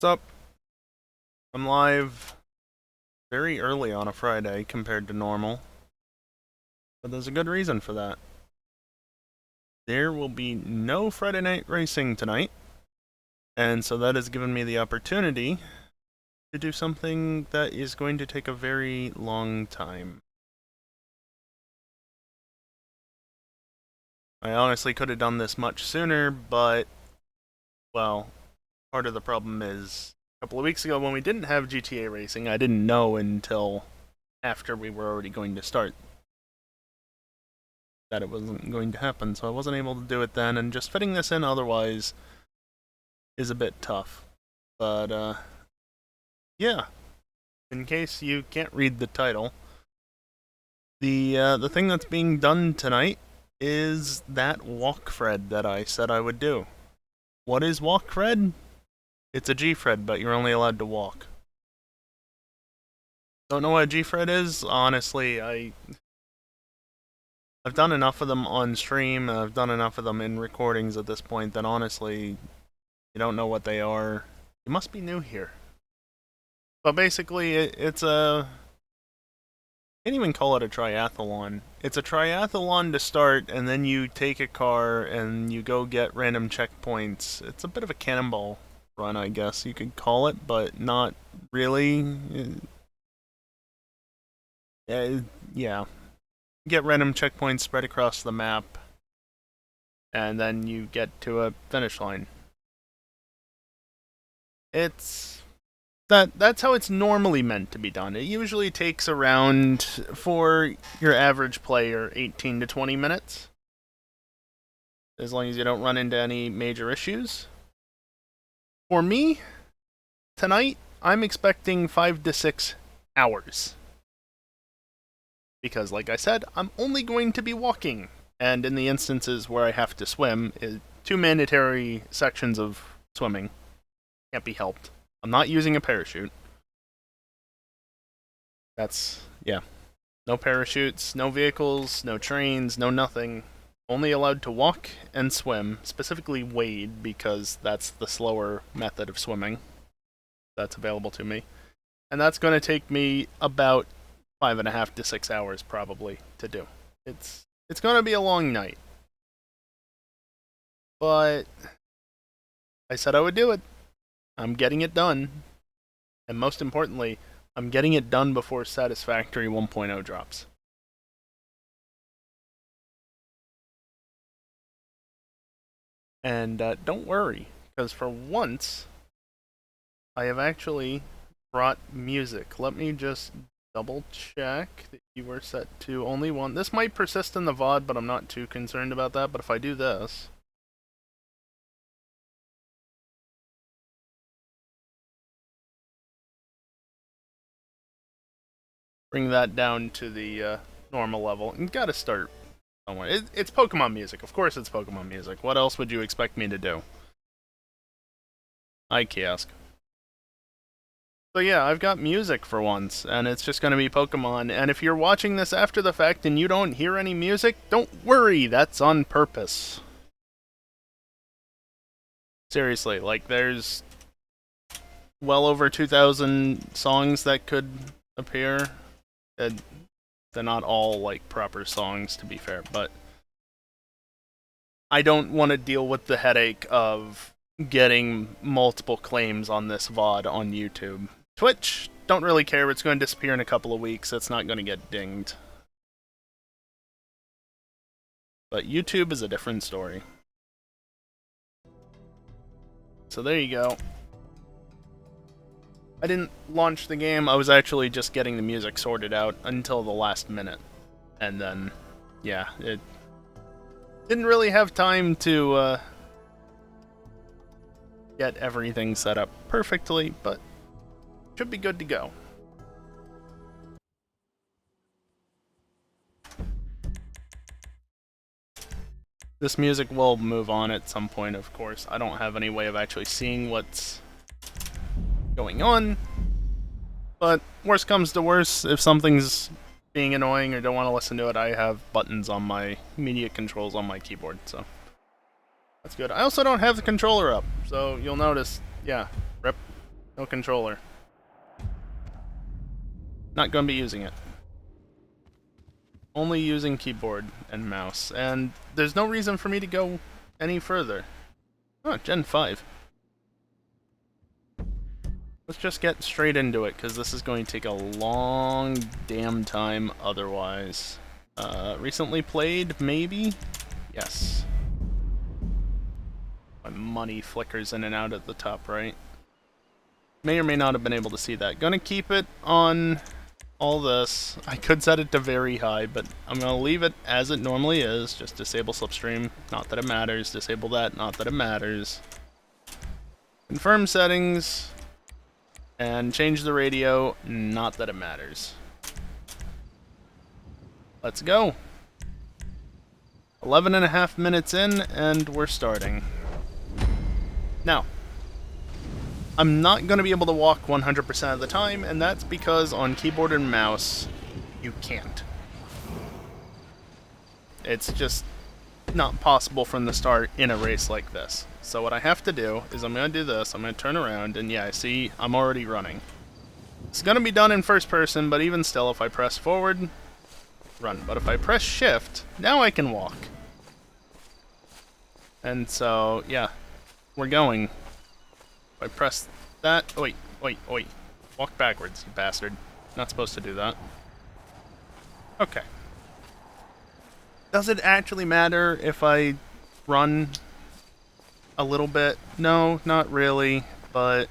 What's up? I'm live very early on a Friday compared to normal, but there's a good reason for that. There will be no Friday night racing tonight, and so that has given me the opportunity to do something that is going to take a very long time. I honestly could have done this much sooner, but, well, part of the problem is a couple of weeks ago when we didn't have GTA racing, I didn't know until after we were already going to start that it wasn't going to happen, so I wasn't able to do it then, and just fitting this in otherwise is a bit tough. But, yeah, in case you can't read the title, the thing that's being done tonight is that Walkfred that I said I would do. What is Walkfred? It's a Gfred, but you're only allowed to walk. Don't know what a Gfred is? Honestly, I've done enough of them on stream, and I've done enough of them in recordings at this point that honestly, you don't know what they are. You must be new here. But basically, it's a... I can't even call it a triathlon. It's a triathlon to start, and then you take a car and you go get random checkpoints. It's a bit of a cannonball run, I guess you could call it, but not really. Yeah. Get random checkpoints spread across the map, and then you get to a finish line. That's how it's normally meant to be done. It usually takes around, for your average player, 18 to 20 minutes. As long as you don't run into any major issues. For me, tonight, I'm expecting 5 to 6 hours. Because, like I said, I'm only going to be walking. And in the instances where I have to swim, 2 mandatory sections of swimming. Can't be helped. I'm not using a parachute. Yeah. No parachutes, no vehicles, no trains, no nothing. Only allowed to walk and swim, specifically wade, because that's the slower method of swimming that's available to me. And that's going to take me about 5.5 to 6 hours, probably, to do. It's going to be a long night. But I said I would do it. I'm getting it done. And most importantly, I'm getting it done before Satisfactory 1.0 drops. And don't worry, because for once, I have actually brought music. Let me just double check that you were set to only one. This might persist in the VOD, but I'm not too concerned about that. But if I do this... bring that down to the normal level. And gotta start somewhere. It's Pokemon music. Of course it's Pokemon music. What else would you expect me to do? I kiosk. So yeah, I've got music for once, and it's just gonna be Pokemon. And if you're watching this after the fact and you don't hear any music, don't worry, that's on purpose. Seriously, like there's well over 2,000 songs that could appear. They're not all like proper songs, to be fair, but I don't want to deal with the headache of getting multiple claims on this VOD on YouTube. Twitch, don't really care. It's going to disappear in a couple of weeks. It's not going to get dinged. But YouTube is a different story. So there you go. I didn't launch the game. I was actually just getting the music sorted out until the last minute. And then, yeah, it didn't really have time to get everything set up perfectly, but should be good to go. This music will move on at some point, of course. I don't have any way of actually seeing what's going on, but worst comes to worst, if something's being annoying or don't want to listen to it, I have buttons on my media controls on my keyboard, so that's good. I also don't have the controller up, so you'll notice, yeah, rip. No controller. Not gonna be using it. Only using keyboard and mouse, and there's no reason for me to go any further. Oh, Gen 5. Let's just get straight into it, because this is going to take a long damn time otherwise. Recently played, maybe? Yes. My money flickers in and out at the top right. May or may not have been able to see that. Gonna keep it on all this. I could set it to very high, but I'm gonna leave it as it normally is. Just disable slipstream, not that it matters. Disable that, not that it matters. Confirm settings, and change the radio, not that it matters. Let's go. 11.5 minutes in, and we're starting. Now, I'm not going to be able to walk 100% of the time, and that's because on keyboard and mouse, you can't. It's just not possible from the start in a race like this. So what I have to do is I'm going to do this, I'm going to turn around, and yeah, see, I'm already running. It's going to be done in first person, but even still, if I press forward, run. But if I press shift, now I can walk. And so, yeah, we're going. If I press that, oh, wait. Walk backwards, you bastard. Not supposed to do that. Okay. Does it actually matter if I run a little bit? No, not really, but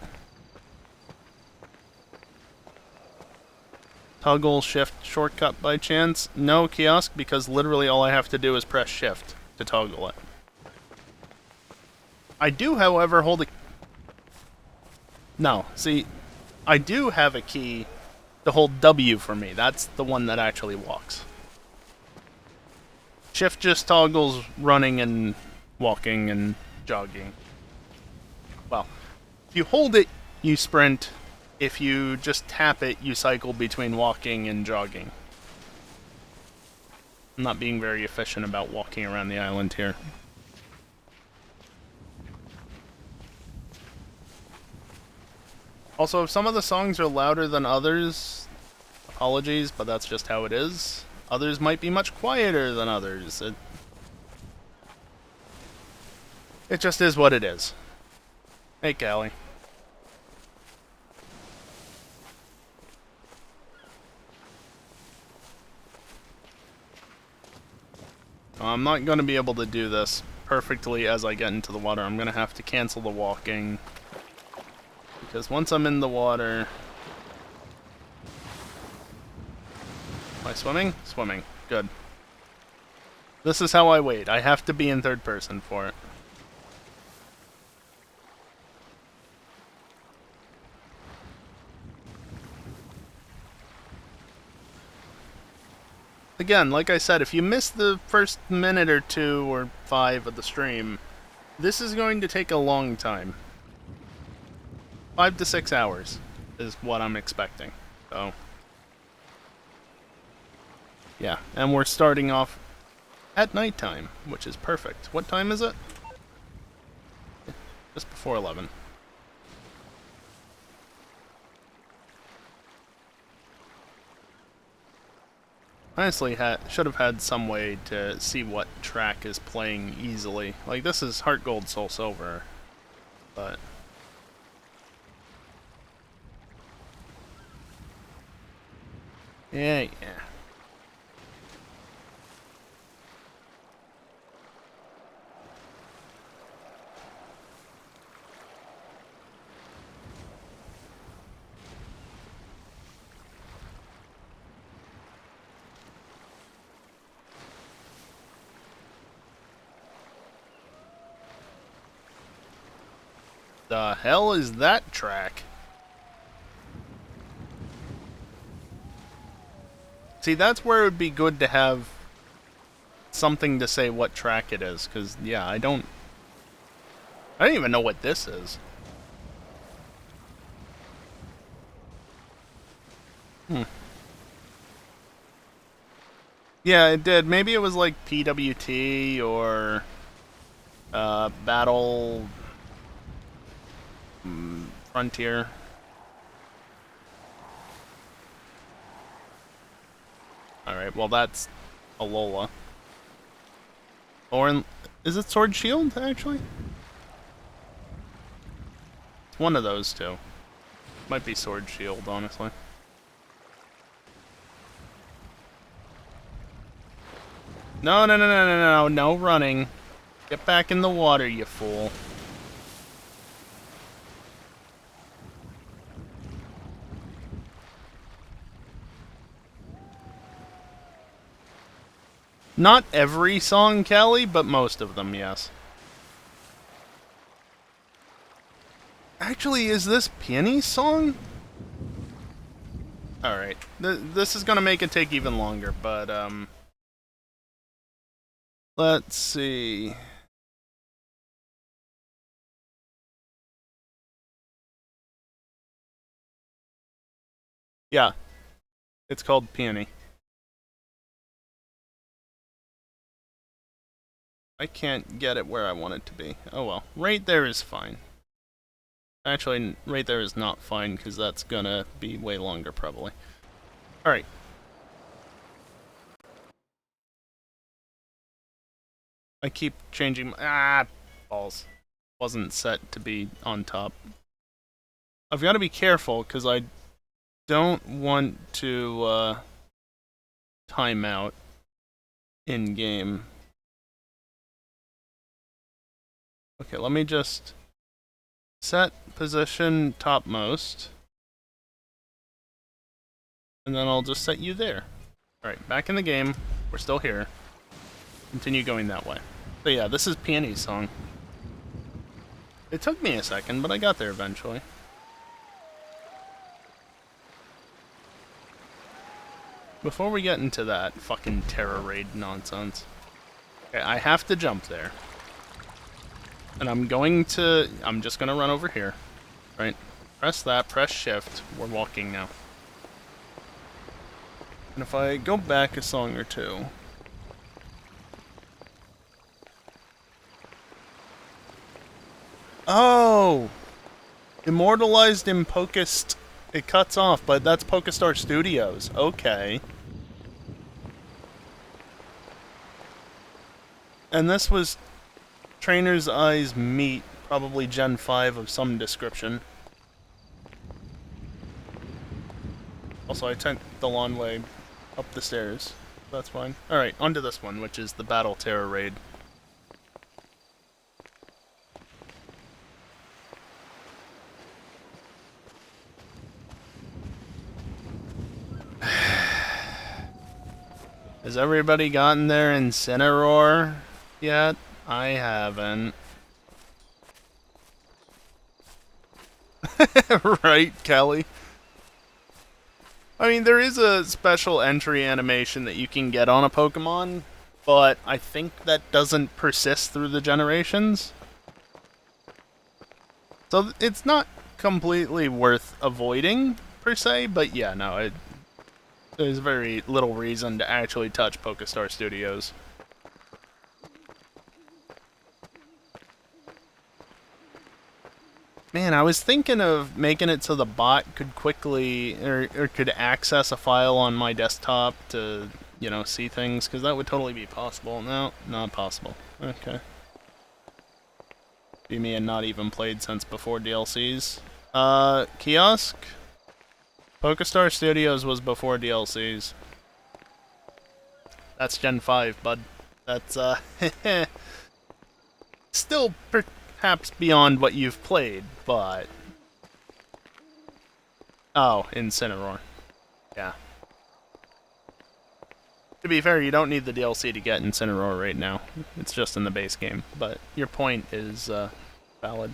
toggle shift shortcut by chance? No, kiosk, because literally all I have to do is press shift to toggle it. I do, however, hold a... No, see, I do have a key to hold W for me. That's the one that actually walks. Shift just toggles running and walking and jogging. Well, if you hold it, you sprint. If you just tap it, you cycle between walking and jogging. I'm not being very efficient about walking around the island here. Also, if some of the songs are louder than others, apologies, but that's just how it is. Others might be much quieter than others. It just is what it is. Hey, Callie. I'm not going to be able to do this perfectly as I get into the water. I'm going to have to cancel the walking. Because once I'm in the water... Am I swimming? Swimming. Good. This is how I wait. I have to be in third person for it. Again, like I said, if you miss the first minute or 2 or 5 of the stream, this is going to take a long time. 5 to 6 hours is what I'm expecting. So, yeah, and we're starting off at nighttime, which is perfect. What time is it? Just before 11. Honestly, should have had some way to see what track is playing easily. Like, this is Heart Gold, Soul Silver, but... Yeah. The hell is that track? See, that's where it would be good to have something to say what track it is, because, yeah, I don't even know what this is. Yeah, it did. Maybe it was like PWT or Battle Frontier. Alright, well that's a Lola. Or is it Sword Shield, actually? It's one of those two. Might be Sword Shield, honestly. No, no, no, no, no, no, no running. Get back in the water, you fool. Not every song, Kelly, but most of them, yes. Actually, is this Peony's song? Alright. This is gonna make it take even longer, but, let's see. Yeah. It's called Peony. I can't get it where I want it to be. Oh well. Right there is fine. Actually, right there is not fine, because that's gonna be way longer, probably. Alright. I keep changing my... Ah! Balls. Wasn't set to be on top. I've got to be careful, because I don't want to, time out in-game. Okay, let me just set position topmost. And then I'll just set you there. Alright, back in the game. We're still here. Continue going that way. So yeah, this is Peony's song. It took me a second, but I got there eventually. Before we get into that fucking Terror Raid nonsense. Okay, I have to jump there. And I'm just gonna run over here. Right? Press that, press shift. We're walking now. And if I go back a song or two... Oh! Immortalized in Pokest... It cuts off, but that's Pokestar Studios. Okay. And this was Trainer's Eyes Meet, probably Gen 5 of some description. Also, I took the long way up the stairs. That's fine. Alright, on to this one, which is the Battle Terror Raid. Has everybody gotten their Incineroar yet? I haven't. Right, Kelly? I mean, there is a special entry animation that you can get on a Pokemon, but I think that doesn't persist through the generations. So it's not completely worth avoiding, per se, but yeah, no, there's very little reason to actually touch Pokestar Studios. Man, I was thinking of making it so the bot could quickly, or could access a file on my desktop to, you know, see things, because that would totally be possible. No, not possible. Okay. Be me and not even played since before DLCs. Kiosk? Pokestar Studios was before DLCs. That's Gen 5, bud. That's, still perhaps beyond what you've played, but... Oh, Incineroar. Yeah. To be fair, you don't need the DLC to get Incineroar right now. It's just in the base game, but your point is, valid.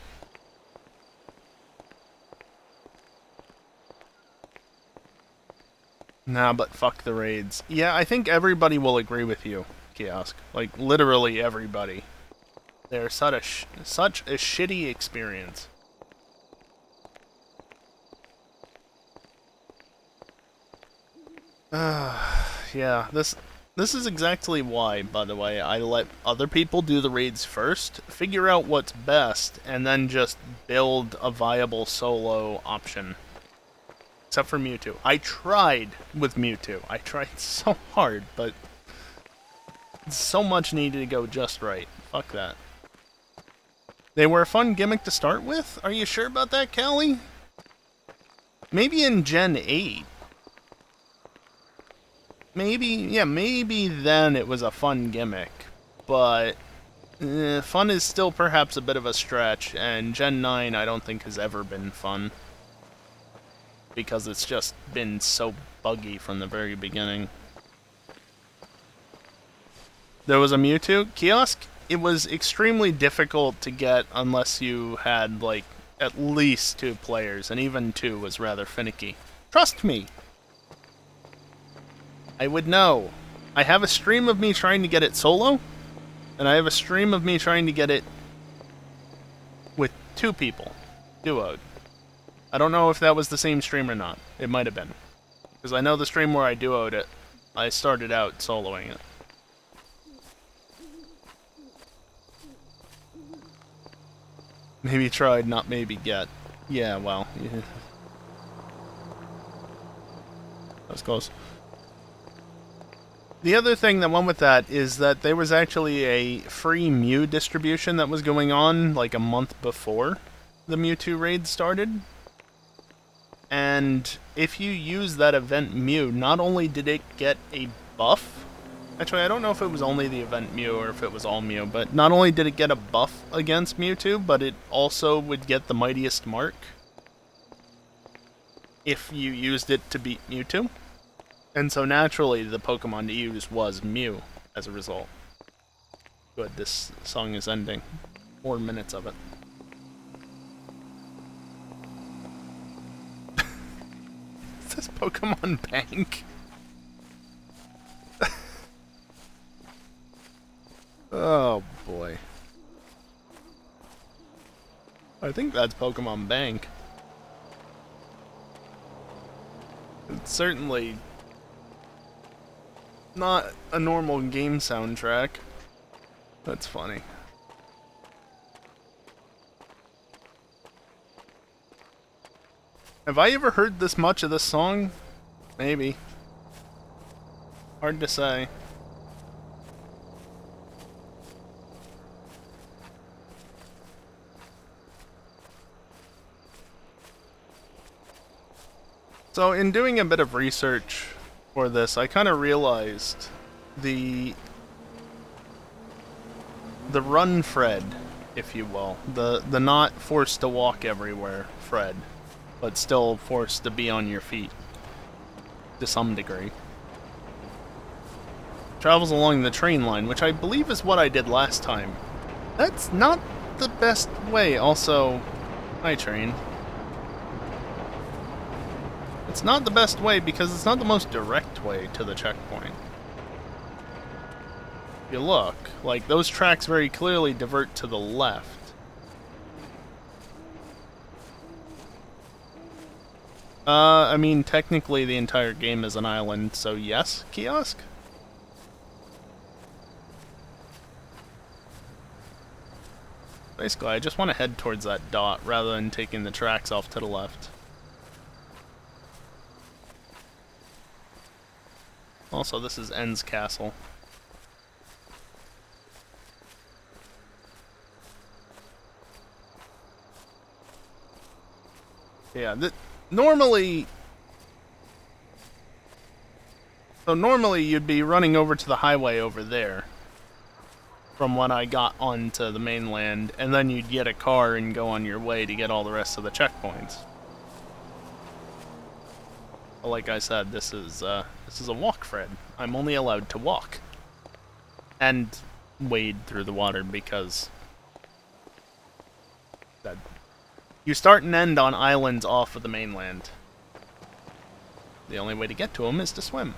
Nah, but fuck the raids. Yeah, I think everybody will agree with you, Kiosk. Like, literally everybody. They're such a shitty experience. Yeah, this is exactly why, by the way, I let other people do the raids first, figure out what's best, and then just build a viable solo option. Except for Mewtwo. I tried with Mewtwo. I tried so hard, but so much needed to go just right. Fuck that. They were a fun gimmick to start with? Are you sure about that, Callie? Maybe in Gen 8. Maybe then it was a fun gimmick. But fun is still perhaps a bit of a stretch, and Gen 9 I don't think has ever been fun. Because it's just been so buggy from the very beginning. There was a Mewtwo kiosk. It was extremely difficult to get unless you had, like, at least 2 players, and even 2 was rather finicky. Trust me! I would know. I have a stream of me trying to get it solo, and I have a stream of me trying to get it with 2 people. Duoed. I don't know if that was the same stream or not. It might have been. Because I know the stream where I duoed it, I started out soloing it. Maybe tried, not maybe get. Yeah, well. Yeah. That was close. The other thing that went with that is that there was actually a free Mew distribution that was going on like a month before the Mewtwo raid started. And if you use that event Mew, not only did it get a buff, actually I don't know if it was only the event Mew or if it was all Mew, but not only did it get a buff against Mewtwo, but it also would get the Mightiest Mark if you used it to beat Mewtwo. And so naturally the Pokemon to use was Mew as a result. Good, this song is ending. 4 minutes of it. Is this Pokemon Bank? Oh boy. I think that's Pokemon Bank. It's certainly not a normal game soundtrack. That's funny. Have I ever heard this much of this song? Maybe. Hard to say. So in doing a bit of research for this, I kind of realized the Runfred, if you will, the not forced to walk everywhere Fred, but still forced to be on your feet to some degree, travels along the train line, which I believe is what I did last time. That's not the best way. Also, hi train. It's not the best way because it's not the most direct way to the checkpoint. If you look, like, those tracks very clearly divert to the left. I mean, technically the entire game is an island, so yes, kiosk? Basically, I just want to head towards that dot rather than taking the tracks off to the left. Also, this is N's castle. Yeah, normally you'd be running over to the highway over there from when I got onto the mainland, and then you'd get a car and go on your way to get all the rest of the checkpoints. But like I said, this is a Walkfred. I'm only allowed to walk and wade through the water because you start and end on islands off of the mainland. The only way to get to them is to swim.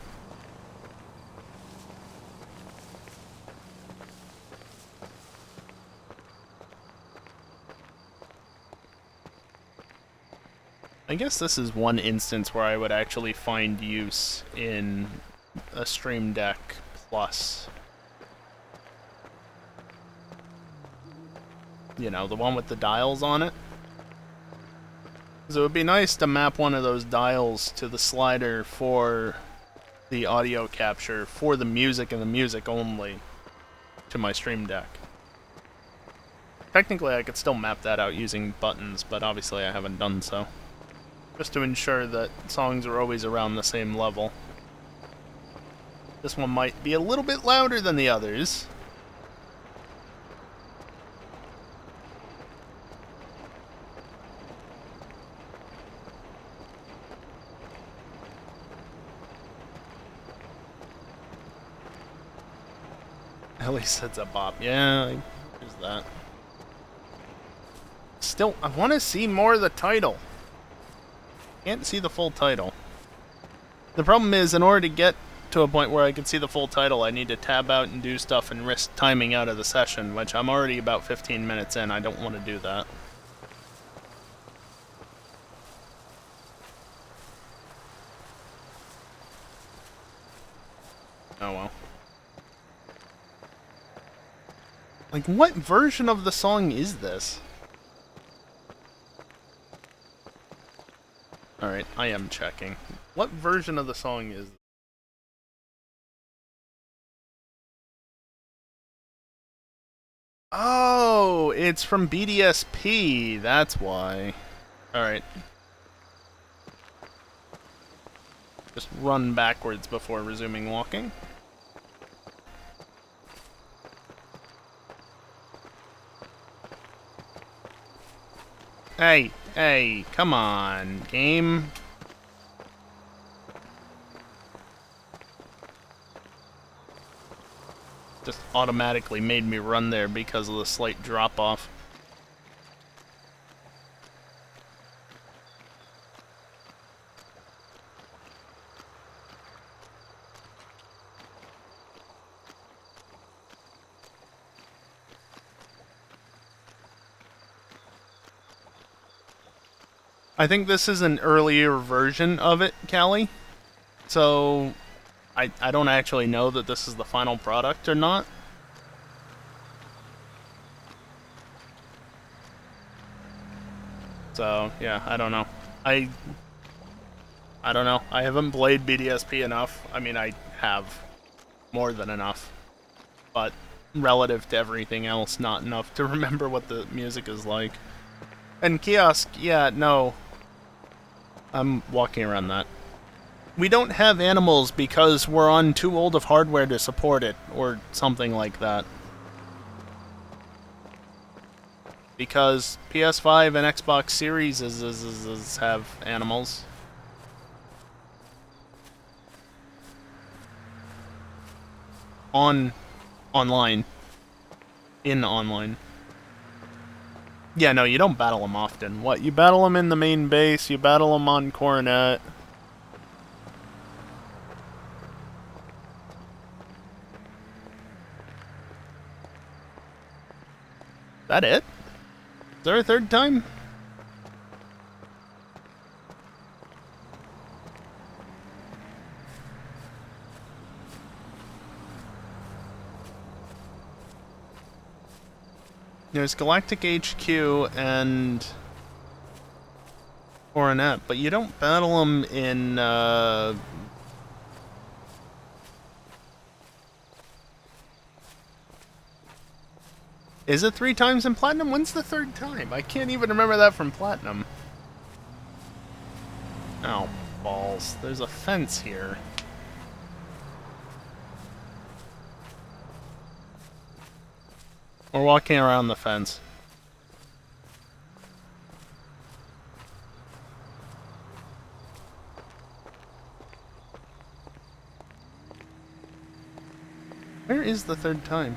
I guess this is one instance where I would actually find use in a Stream Deck Plus. You know, the one with the dials on it. So it would be nice to map one of those dials to the slider for the audio capture for the music and the music only to my stream deck. Technically, I could still map that out using buttons, but obviously I haven't done so. Just to ensure that songs are always around the same level. This one might be a little bit louder than the others. At least it's a bop. Yeah, there's that. Still, I want to see more of the title. Can't see the full title. The problem is, in order to get to a point where I can see the full title, I need to tab out and do stuff and risk timing out of the session, which I'm already about 15 minutes in. I don't want to do that. Oh well. Like, what version of the song is this? Alright, I am checking. What version of the song is this? Oh, it's from BDSP, that's why. Alright. Just run backwards before resuming walking. Hey, come on, game. Just automatically made me run there because of the slight drop-off. I think this is an earlier version of it, Callie. So, I don't actually know that this is the final product or not. So, yeah, I don't know. I don't know. I haven't played BDSP enough. I mean, I have more than enough. But relative to everything else, not enough to remember what the music is like. And kiosk, yeah, no. I'm walking around that. We don't have animals because we're on too old of hardware to support it, or something like that. Because PS5 and Xbox Series have animals. Online. In online. Yeah, no, you don't battle them often. What, you battle them in the main base, you battle them on Coronet. That it? Is there a third time? There's Galactic HQ and Coronet, but you don't battle them in, Is it 3 times in Platinum? When's the third time? I can't even remember that from Platinum. Oh, balls. There's a fence here. We're walking around the fence. Where is the third time?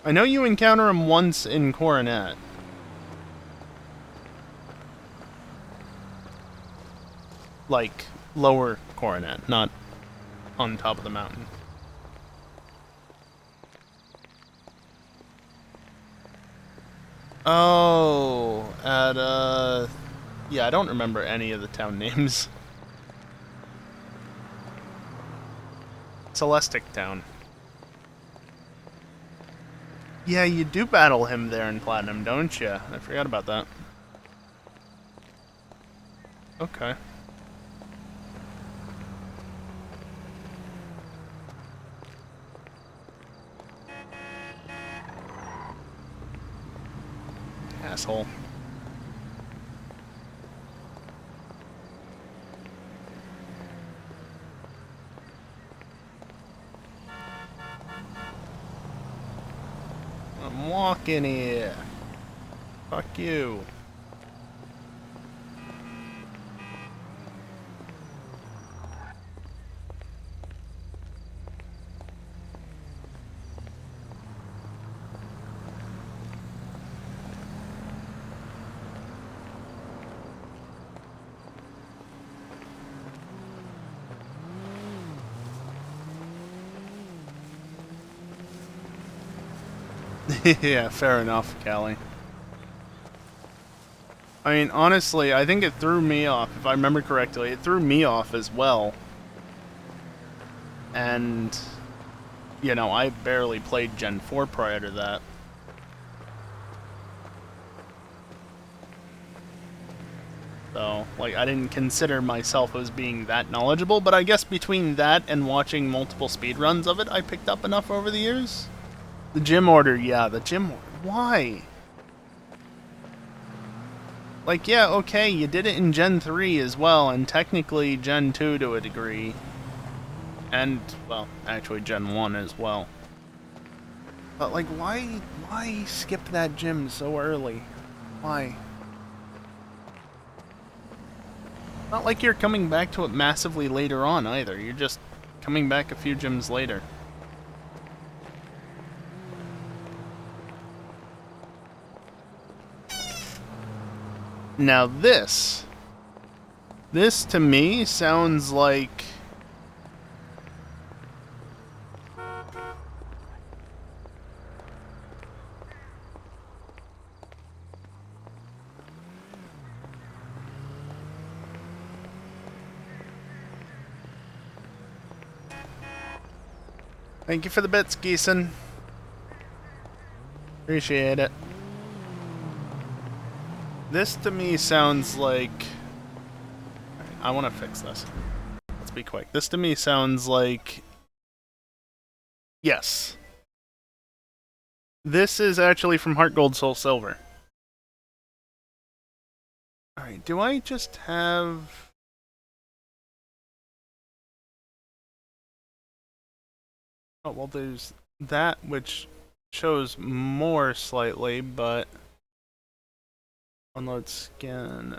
I know you encounter him once in Coronet. Like, lower Coronet, not on top of the mountain. Oh, yeah, I don't remember any of the town names. Celestic Town. Yeah, you do battle him there in Platinum, don't you? I forgot about that. Okay. Asshole. I'm walking here. Fuck you. Yeah, fair enough, Callie. I mean, honestly, I think it threw me off. If I remember correctly, it threw me off as well. And, you know, I barely played Gen 4 prior to that. So, like, I didn't consider myself as being that knowledgeable, but I guess between that and watching multiple speedruns of it, I picked up enough over the years. The gym order, yeah, the gym order. Why? Like, yeah, okay, you did it in Gen 3 as well, and technically Gen 2 to a degree. And, well, actually Gen 1 as well. But, like, why skip that gym so early? Why? Not like you're coming back to it massively later on, either. You're just coming back a few gyms later. Now this to me sounds like... Thank you for the bits, Geeson. Appreciate it. This to me sounds like... I want to fix this. Let's be quick. This to me sounds like... Yes. This is actually from Heart Gold Soul Silver. Alright, do I just have... Oh, well, there's that which shows more slightly, but... Unload skin,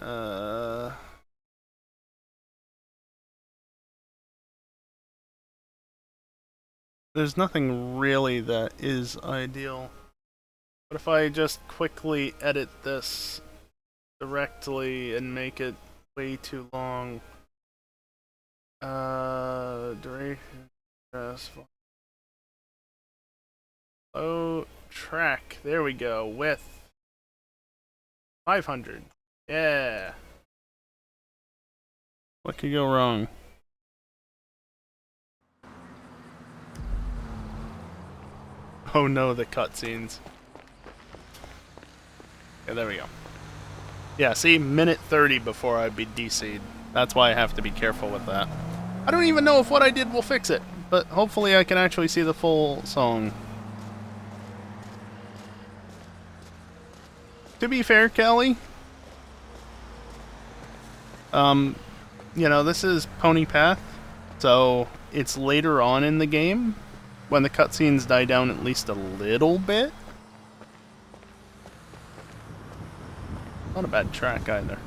There's nothing really that is ideal. But if I just quickly edit this directly and make it way too long... duration... Oh, track. There we go. Width. 500. Yeah. What could go wrong? Oh no, the cutscenes. Yeah, there we go. Yeah, see, minute 30 before I'd be DC'd. That's why I have to be careful with that. I don't even know if what I did will fix it, but hopefully I can actually see the full song. To be fair, Kelly, you know, this is Pony Path, so it's later on in the game, when the cutscenes die down at least a little bit. Not a bad track either.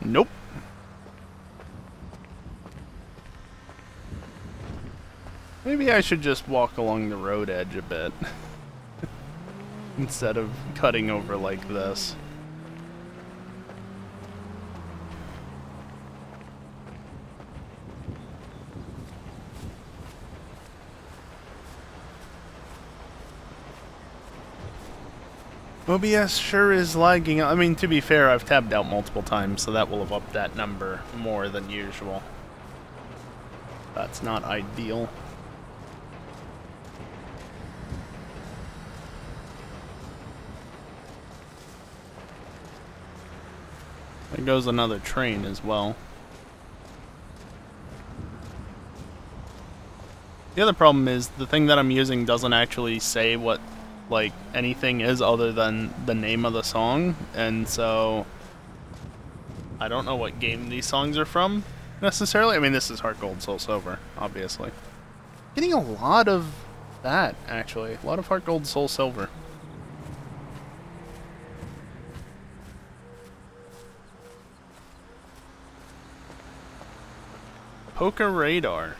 Nope. Maybe I should just walk along the road edge a bit. Instead of cutting over like this. OBS sure is lagging. I mean, to be fair, I've tabbed out multiple times, so that will have upped that number more than usual. That's not ideal. There goes another train as well. The other problem is the thing that I'm using doesn't actually say what, like, anything is other than the name of the song, and so I don't know what game these songs are from, necessarily. I mean, this is Heart Gold, Soul Silver, obviously. Getting a lot of that, actually. A lot of Heart Gold, Soul Silver. Poker Radar.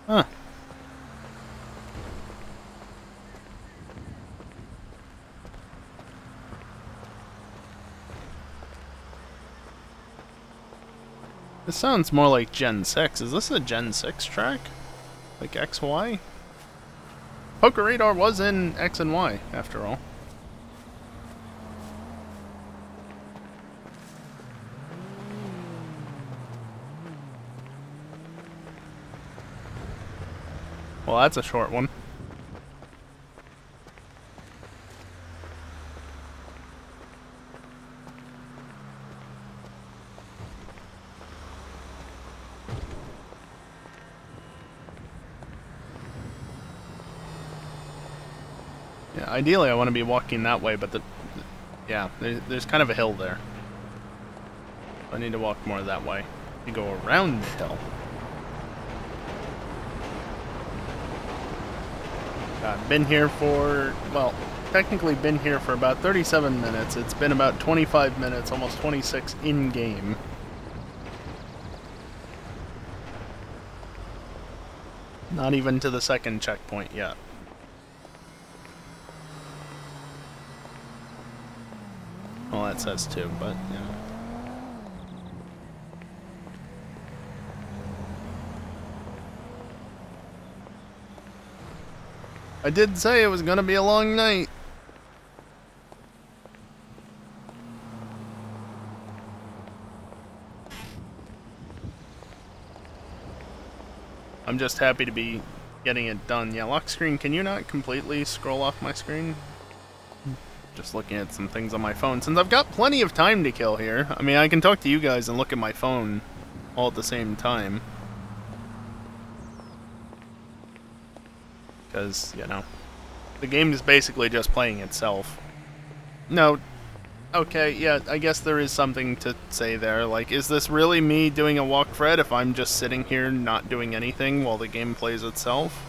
Huh. This sounds more like Gen 6. Is this a Gen 6 track? Like XY? Poker Radar was in X and Y, after all. Well, that's a short one. Yeah, ideally I want to be walking that way, but yeah, there's kind of a hill there. I need to walk more that way. You go around the hill. I've been here for, well, technically been here for about 37 minutes. It's been about 25 minutes, almost 26 in-game. Not even to the second checkpoint yet. Well, that says 2, but, you know. I did say it was gonna be a long night. I'm just happy to be getting it done. Yeah, lock screen, can you not completely scroll off my screen? Just looking at some things on my phone. Since I've got plenty of time to kill here, I mean, I can talk to you guys and look at my phone all at the same time. Because, you know, the game is basically just playing itself. No, okay, yeah, I guess there is something to say there. Like, is this really me doing a Walkfred if I'm just sitting here not doing anything while the game plays itself?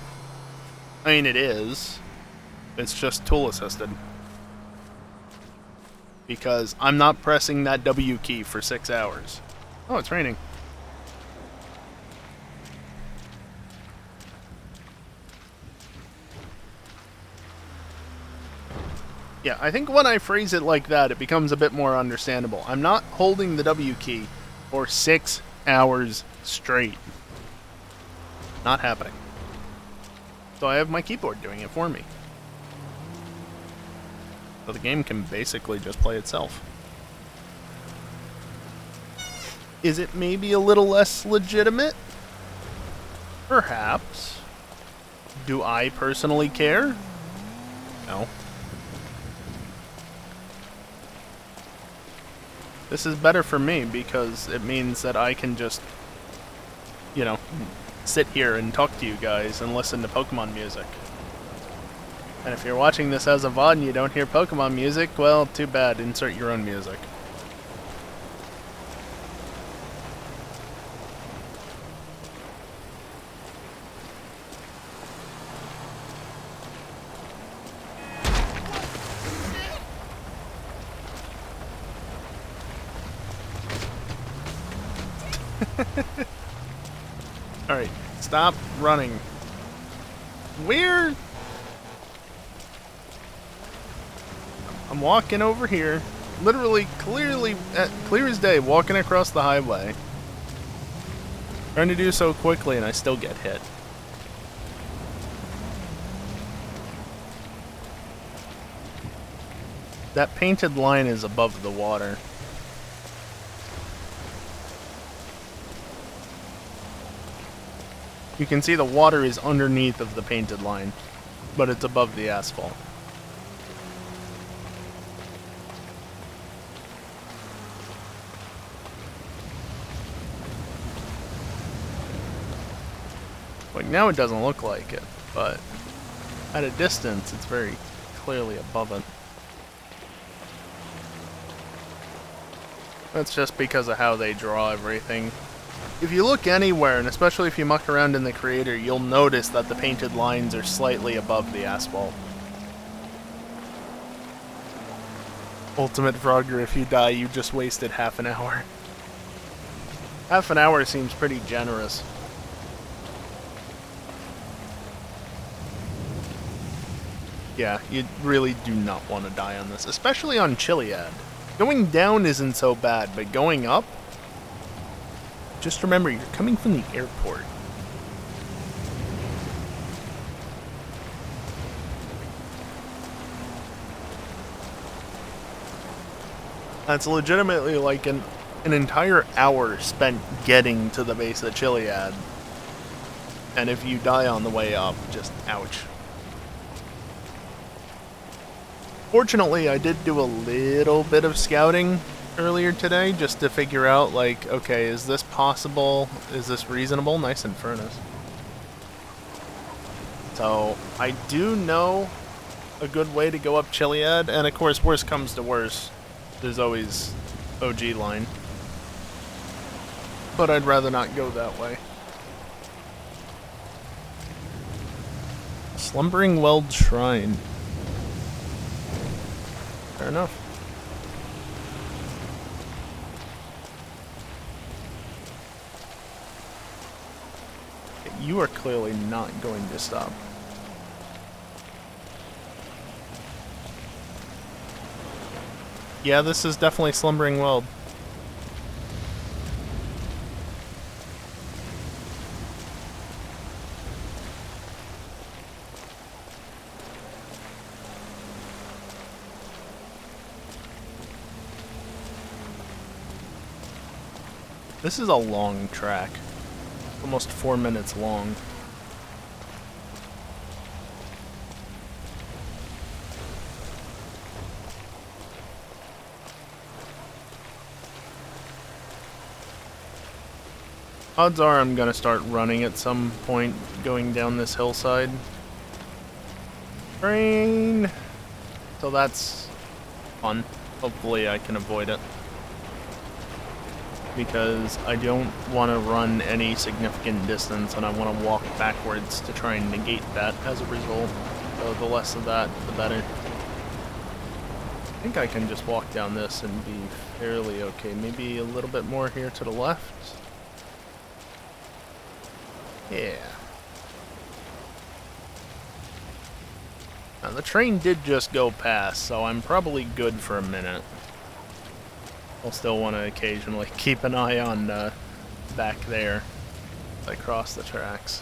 I mean, it is. It's just tool assisted. Because I'm not pressing that W key for 6 hours. Oh, it's raining. Yeah, I think when I phrase it like that, it becomes a bit more understandable. I'm not holding the W key for 6 hours straight. Not happening. So I have my keyboard doing it for me. So the game can basically just play itself. Is it maybe a little less legitimate? Perhaps. Do I personally care? No. This is better for me because it means that I can just, you know, sit here and talk to you guys and listen to Pokemon music. And if you're watching this as a VOD and you don't hear Pokemon music, well, too bad. Insert your own music. Alright, stop running. Where? I'm walking over here, literally, clearly, clear as day, walking across the highway. Trying to do so quickly and I still get hit. that painted line is above the water. You can see the water is underneath of the painted line, but it's above the asphalt. Like now it doesn't look like it, but at a distance it's very clearly above it. That's just because of how they draw everything. If you look anywhere, and especially if you muck around in the creator, you'll notice that the painted lines are slightly above the asphalt. Ultimate Frogger, if you die, you just wasted half an hour. Half an hour seems pretty generous. Yeah, you really do not want to die on this, especially on Chiliad. Going down isn't so bad, but going up? Just remember, you're coming from the airport. That's legitimately like an entire hour spent getting to the base of Chiliad. And if you die on the way up, just ouch. Fortunately, I did do a little bit of scouting earlier today, just to figure out, like, okay, is this possible? Is this reasonable? Nice Infernus. So, I do know a good way to go up Chiliad, and of course, worst comes to worst, there's always OG line. But I'd rather not go that way. Slumbering Weld Shrine. Fair enough. You are clearly not going to stop. Yeah, this is definitely Slumbering Weld. This is a long track. Almost 4 minutes long. Odds are I'm gonna start running at some point going down this hillside. Rain! So that's fun. Hopefully I can avoid it. Because I don't want to run any significant distance and I want to walk backwards to try and negate that as a result. So the less of that, the better. I think I can just walk down this and be fairly okay. Maybe a little bit more here to the left. Yeah. Now the train did just go past, so I'm probably good for a minute. I'll still want to occasionally keep an eye on back there as I cross the tracks.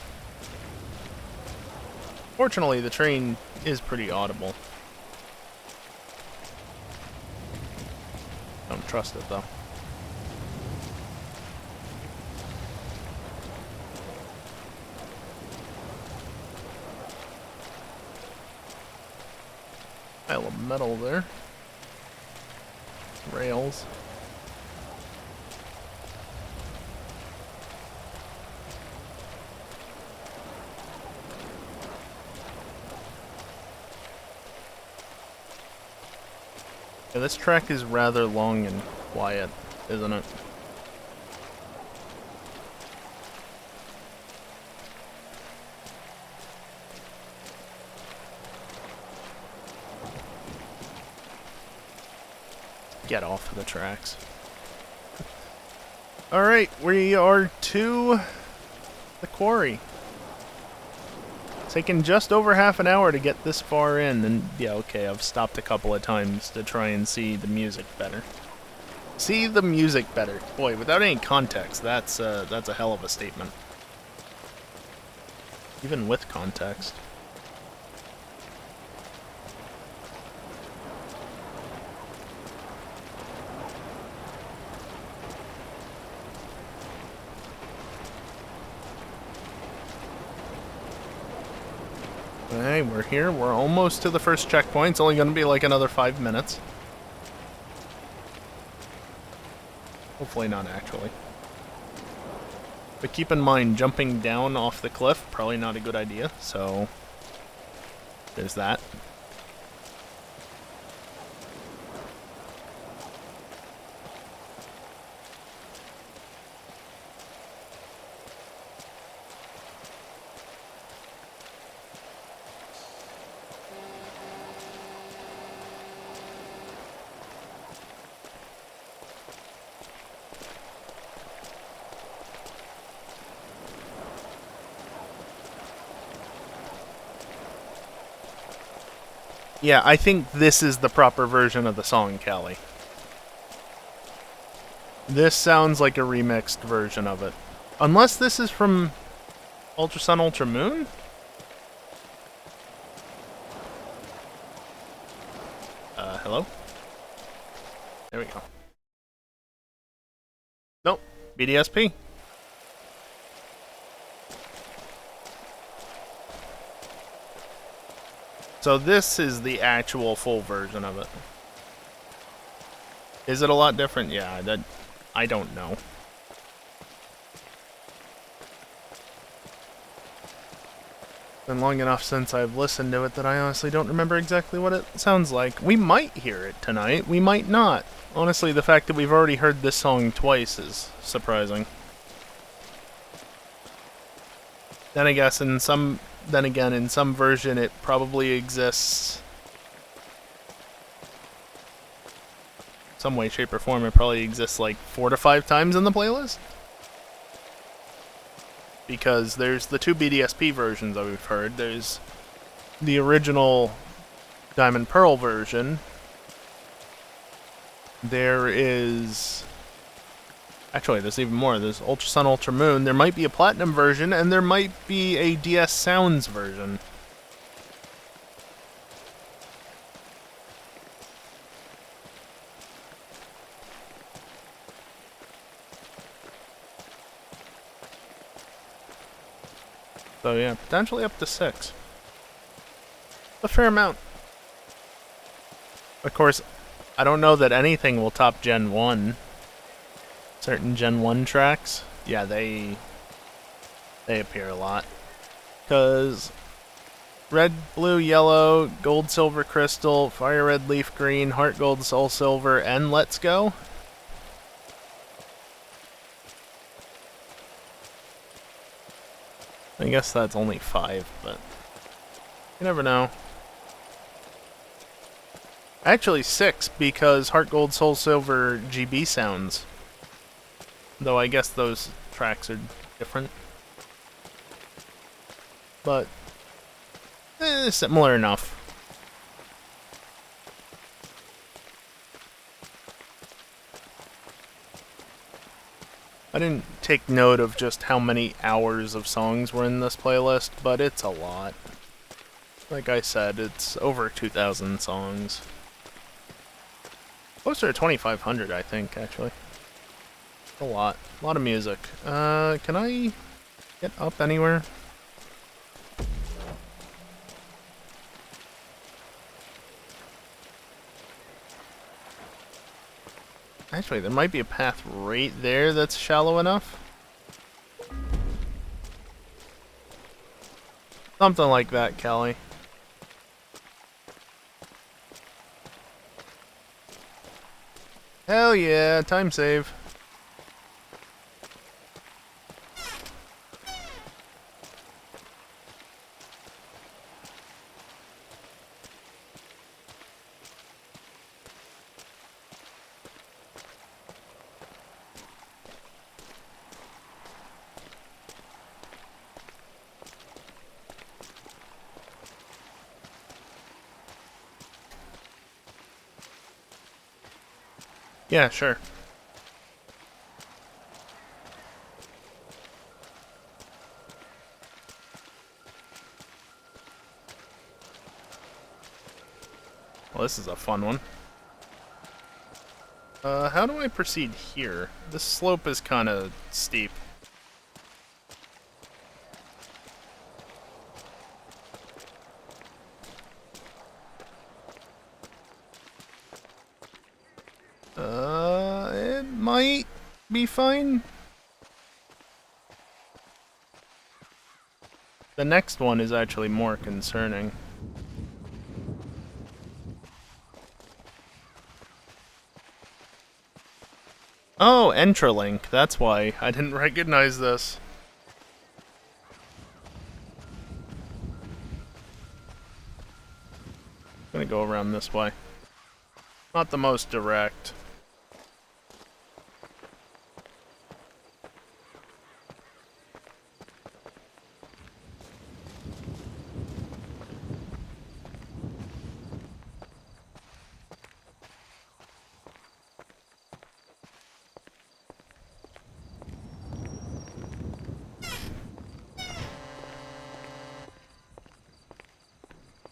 Fortunately, the train is pretty audible. Don't trust it though. Pile of metal there. Rails. Yeah, this track is rather long and quiet, isn't it? Get off of the tracks. Alright, we are to the quarry. Taken just over half an hour to get this far in, and yeah, okay, I've stopped a couple of times to try and see the music better. See the music better. Boy, without any context, that's a hell of a statement. Even with context. Okay, we're here. We're almost to the first checkpoint. It's only going to be like another 5 minutes. Hopefully not, actually. But keep in mind, jumping down off the cliff, probably not a good idea, so there's that. Yeah, I think this is the proper version of the song, Callie. This sounds like a remixed version of it. Unless this is from Ultra Sun, Ultra Moon? Hello? There we go. Nope. BDSP. So this is the actual full version of it. Is it a lot different? Yeah, I don't know. Been long enough since I've listened to it that I honestly don't remember exactly what it sounds like. We might hear it tonight, we might not. Honestly, the fact that we've already heard this song twice is surprising. Then I guess in some version it probably exists some way, shape, or form. It probably exists like 4 to 5 times in the playlist. Because there's the 2 BDSP versions that we've heard. There's the original Diamond Pearl version. There is... Actually, there's even more. There's Ultra Sun, Ultra Moon. There might be a Platinum version, and there might be a DS Sounds version. So yeah, potentially up to 6. A fair amount. Of course, I don't know that anything will top Gen 1. Certain Gen 1 tracks, yeah, they appear a lot. Because red, blue, yellow, gold, silver, crystal, fire red, leaf green, heart gold, soul silver, and let's go. I guess that's only 5, but you never know. Actually 6, because heart gold, soul silver, GB sounds. Though I guess those tracks are different. But similar enough. I didn't take note of just how many hours of songs were in this playlist, but it's a lot. Like I said, it's over 2,000 songs. Closer to 2,500, I think, actually. A lot of music. Can I get up anywhere? Actually, there might be a path right there that's shallow enough. Something like that, Kelly. Hell yeah, time save. Yeah, sure. Well, this is a fun one. How do I proceed here? This slope is kind of steep. It might be fine. The next one is actually more concerning. Oh, Entralink. That's why I didn't recognize this. I'm gonna go around this way. Not the most direct.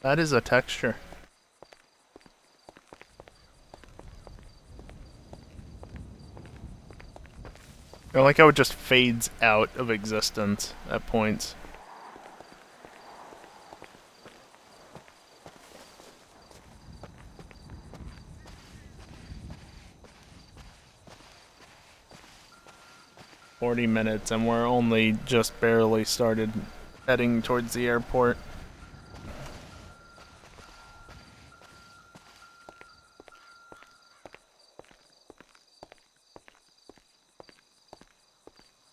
That is a texture. I like how it just fades out of existence at points. $40 and we're only just barely started heading towards the airport.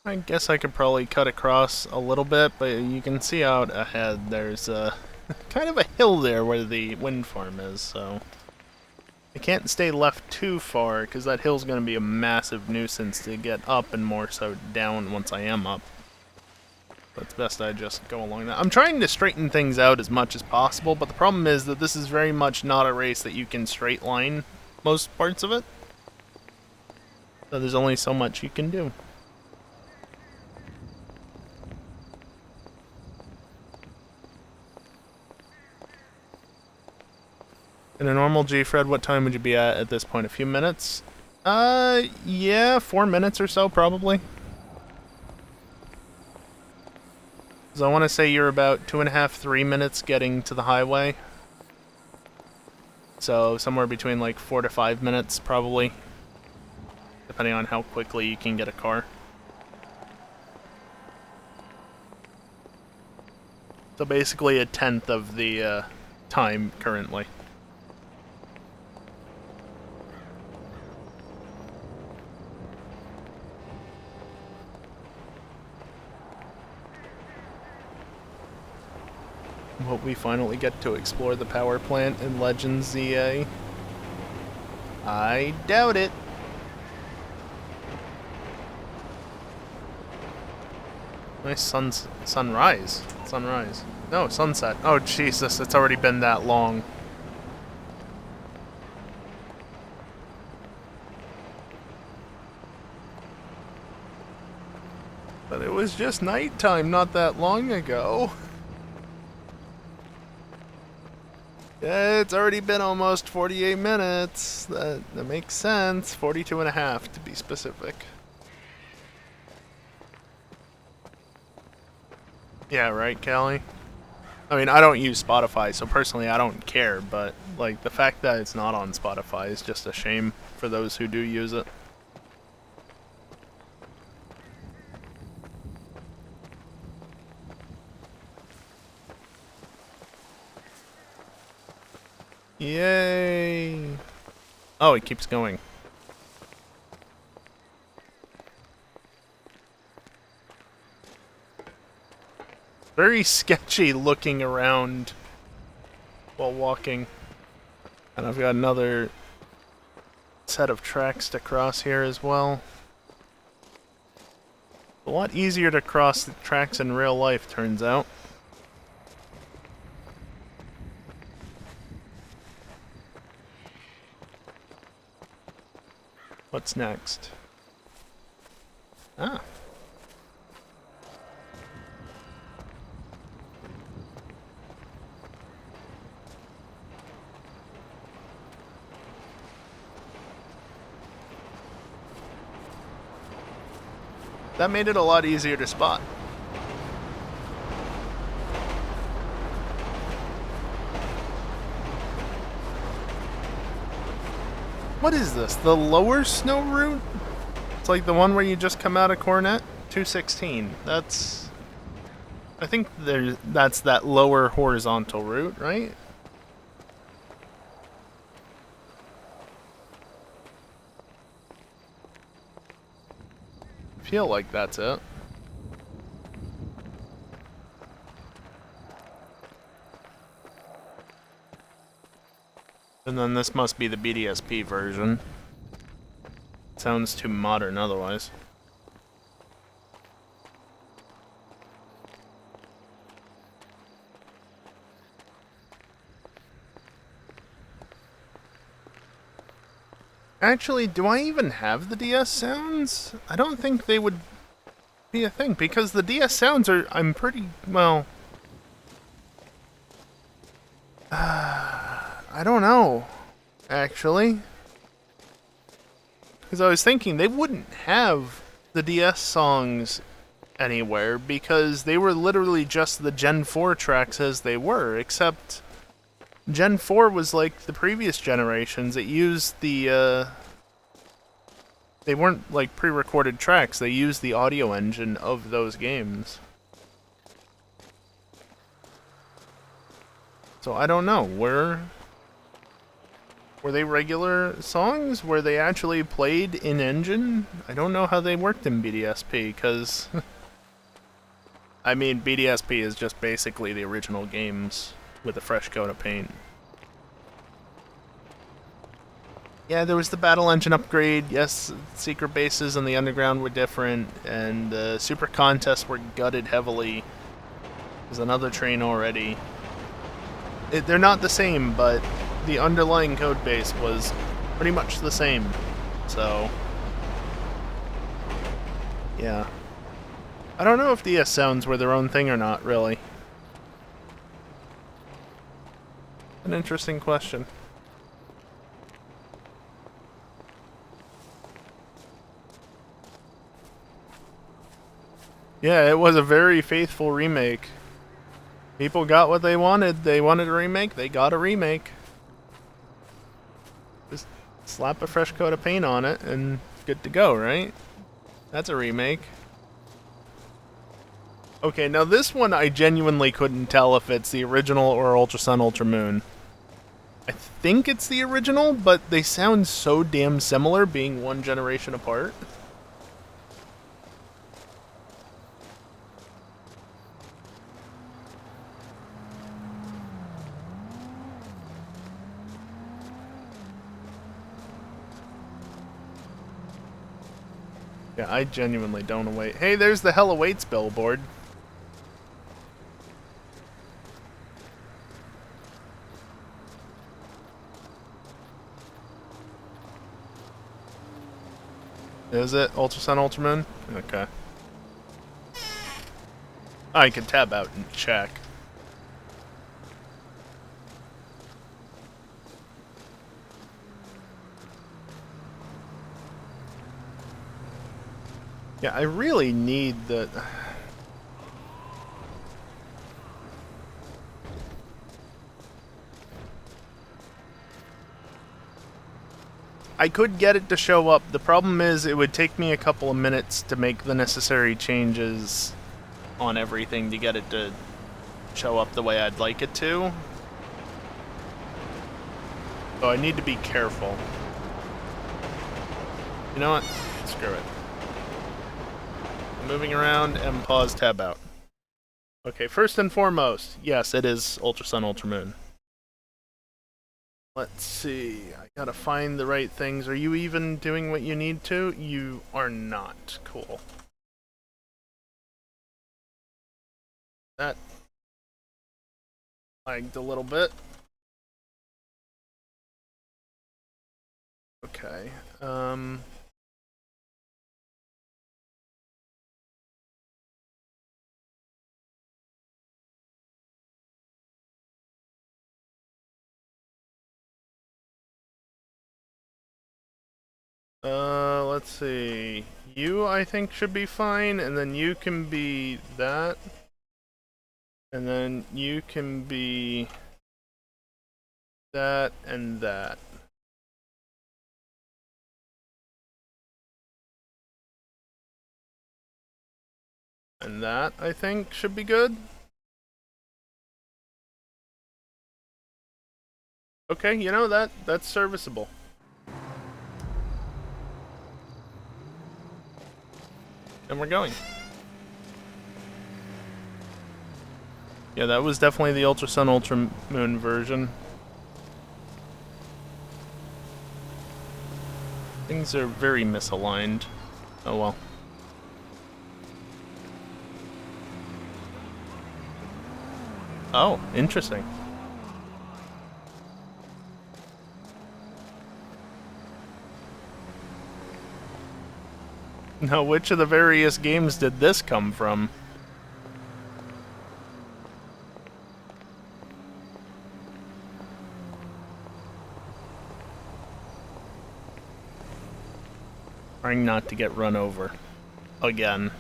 I guess I could probably cut across a little bit, but you can see out ahead there's a kind of a hill there where the wind farm is, so I can't stay left too far because that hill's going to be a massive nuisance to get up and more so down once I am up. But it's best I just go along that. I'm trying to straighten things out as much as possible, but the problem is that this is very much not a race that you can straight line most parts of it. So there's only so much you can do. In a normal Gfred, what time would you be at this point? A few minutes? Yeah, 4 minutes or so, probably. So I want to say you're about 2.5, 3 minutes getting to the highway. So somewhere between like 4 to 5 minutes, probably. Depending on how quickly you can get a car. So basically a tenth of the time currently. Hope we finally get to explore the power plant in Legends ZA. I doubt it. Nice sunrise. Sunrise. No, sunset. Oh, Jesus, it's already been that long. But it was just nighttime not that long ago. Yeah, it's already been almost 48 minutes. That makes sense. 42.5 to be specific. Yeah, right, Callie? I mean, I don't use Spotify, so personally I don't care, but like the fact that it's not on Spotify is just a shame for those who do use it. Yay! Oh, it keeps going. Very sketchy looking around while walking. And I've got another set of tracks to cross here as well. A lot easier to cross the tracks in real life, turns out. What's next? Ah. That made it a lot easier to spot. what is this? The lower snow route? It's like the one where you just come out of Cornet? 216. That's... I think that's that lower horizontal route, right? I feel like that's it. And then this must be the BDSP version. Sounds too modern otherwise. Actually, do I even have the DS sounds? I don't think they would be a thing, because the DS sounds are, I'm pretty, well... I don't know, actually. Because I was thinking they wouldn't have the DS songs anywhere, because they were literally just the Gen 4 tracks as they were, except... Gen 4 was like the previous generations. It used the, they weren't like pre-recorded tracks. They used the audio engine of those games. So I don't know. Were they regular songs? Were they actually played in engine? I don't know how they worked in BDSP, because... I mean, BDSP is just basically the original games with a fresh coat of paint. Yeah, there was the battle engine upgrade. Yes, secret bases and the underground were different, and the super contests were gutted heavily. There's another train already. They're not the same, but the underlying code base was pretty much the same. So, yeah. I don't know if DS sounds were their own thing or not, really. An interesting question. Yeah, it was a very faithful remake. People got what they wanted. They wanted a remake, they got a remake. Just slap a fresh coat of paint on it and good to go, right? That's a remake. Okay, now this one I genuinely couldn't tell if it's the original or Ultra Sun, Ultra Moon. I think it's the original, but they sound so damn similar being one generation apart. Yeah, I genuinely don't await. Hey, there's the Hell Awaits billboard. Is it Ultra Sun, Ultra Moon? Okay. I can tab out and check. Yeah, I really need the... I could get it to show up. The problem is it would take me a couple of minutes to make the necessary changes on everything to get it to show up the way I'd like it to. So I need to be careful. You know what? Screw it. Moving around and pause, tab out. Okay, first and foremost, yes, it is Ultra Sun, Ultra Moon. Let's see, I gotta find the right things. Are you even doing what you need to? You are not. Cool. That lagged a little bit. Okay, let's see. You, I think, should be fine, and then you can be that. And then you can be that and that. And that, I think, should be good. Okay, you know, that's serviceable. And we're going. Yeah, that was definitely the Ultra Sun, Ultra Moon version. Things are very misaligned. Oh well. Oh, interesting. Now, which of the various games did this come from? Trying not to get run over. Again.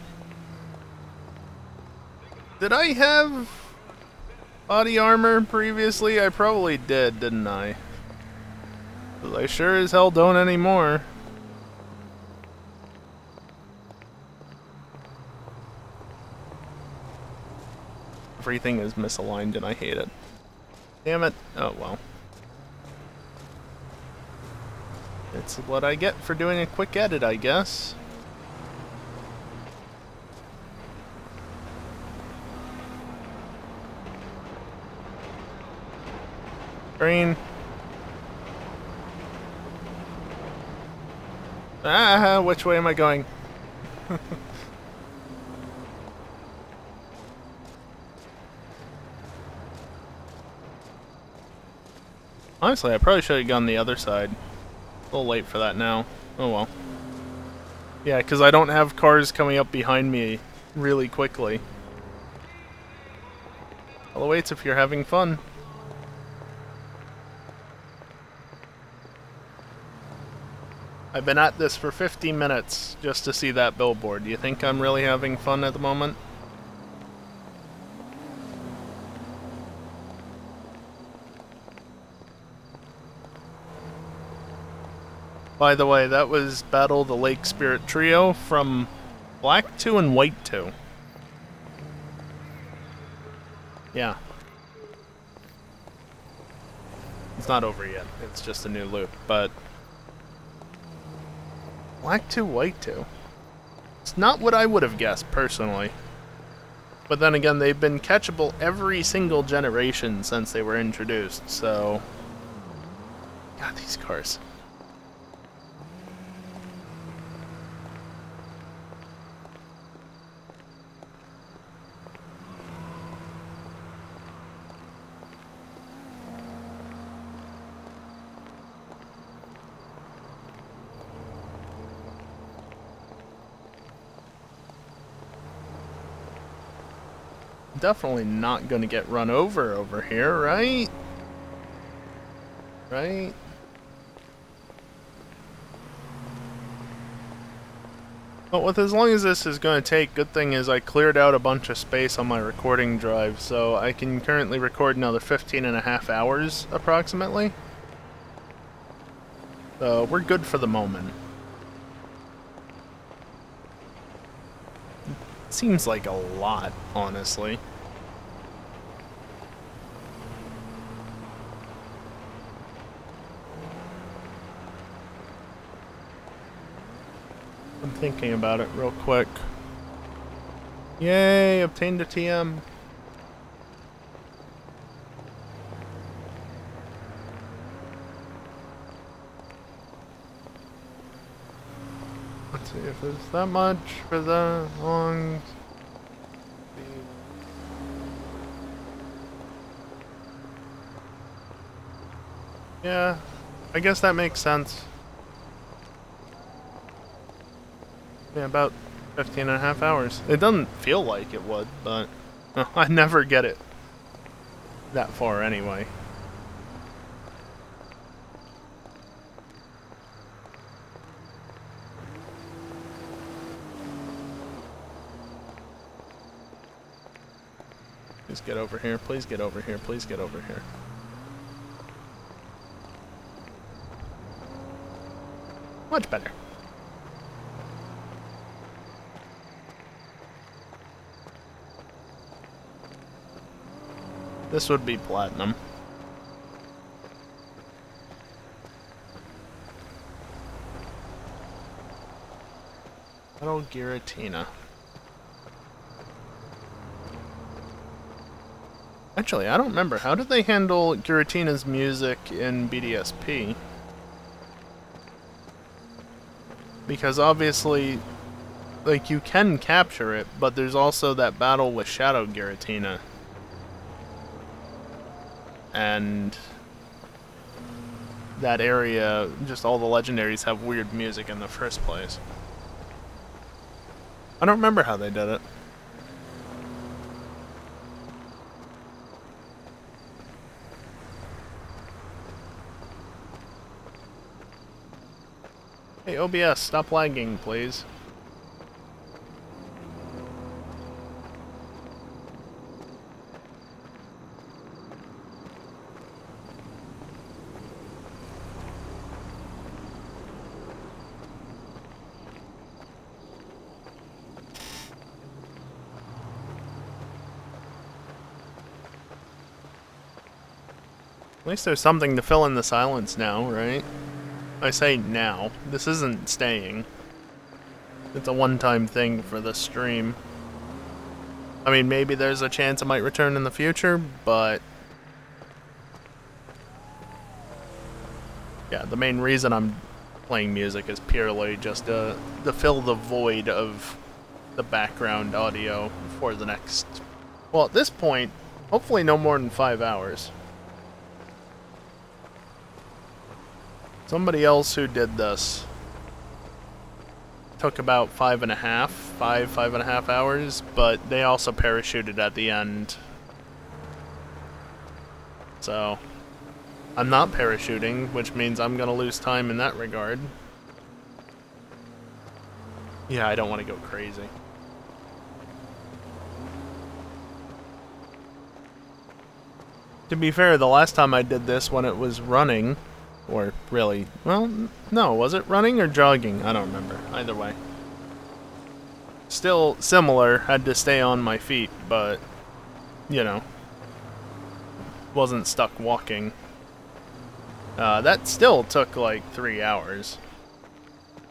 Did I have body armor previously? I probably did, didn't I? But I sure as hell don't anymore. Everything is misaligned and I hate it. Damn it. Oh well. It's what I get for doing a quick edit, I guess. Green. Ah, which way am I going? Honestly, I probably should have gone the other side. A little late for that now. Oh well. Yeah, because I don't have cars coming up behind me really quickly. Well, waits if you're having fun. I've been at this for 50 minutes just to see that billboard. Do you think I'm really having fun at the moment? By the way, that was Battle the Lake Spirit Trio from Black 2 and White 2. Yeah. It's not over yet. It's just a new loop, but... Black 2, White 2. It's not what I would have guessed, personally. But then again, they've been catchable every single generation since they were introduced, so... God, these cars. Definitely not gonna get run over here, right? Right? But with as long as this is gonna take, good thing is I cleared out a bunch of space on my recording drive, so I can currently record another 15.5 hours, approximately. So we're good for the moment. Seems like a lot, honestly. I'm thinking about it real quick. Yay, obtained a TM. Let's see if it's that much for that long. Yeah, I guess that makes sense. Yeah, about 15.5 hours. It doesn't feel like it would, but I never get it that far anyway. Please get over here, please get over here, please get over here. Much better. This would be platinum. Metal Giratina. Actually, I don't remember. How did they handle Giratina's music in BDSP? Because obviously, like, you can capture it, but there's also that battle with Shadow Giratina. And that area, just all the legendaries have weird music in the first place. I don't remember how they did it. Hey, OBS, stop lagging, please. At least there's something to fill in the silence now, right? I say now. This isn't staying. It's a one-time thing for the stream. I mean, maybe there's a chance it might return in the future, but... yeah, the main reason I'm playing music is purely just to fill the void of the background audio for the next... well, at this point, hopefully no more than 5 hours. Somebody else who did this took about 5.5 hours, but they also parachuted at the end. So, I'm not parachuting, which means I'm gonna lose time in that regard. Yeah, I don't want to go crazy. To be fair, the last time I did this when it was running, or really, well, no, was it running or jogging? I don't remember. Either way. Still similar, had to stay on my feet, but, you know, wasn't stuck walking. That still took like 3 hours.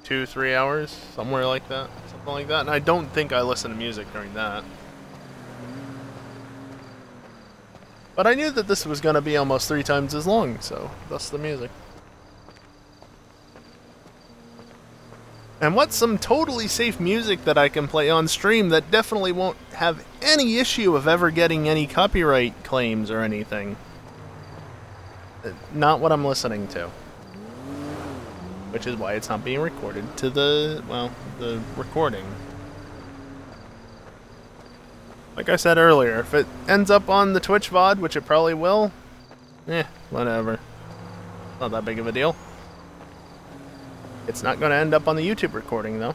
2-3 hours, somewhere like that. Something like that, and I don't think I listened to music during that. But I knew that this was going to be almost 3 times as long, so thus the music. And what's some totally safe music that I can play on stream that definitely won't have any issue of ever getting any copyright claims or anything? Not what I'm listening to. Which is why it's not being recorded to the, well, the recording. Like I said earlier, if it ends up on the Twitch VOD, which it probably will, whatever. Not that big of a deal. It's not going to end up on the YouTube recording, though.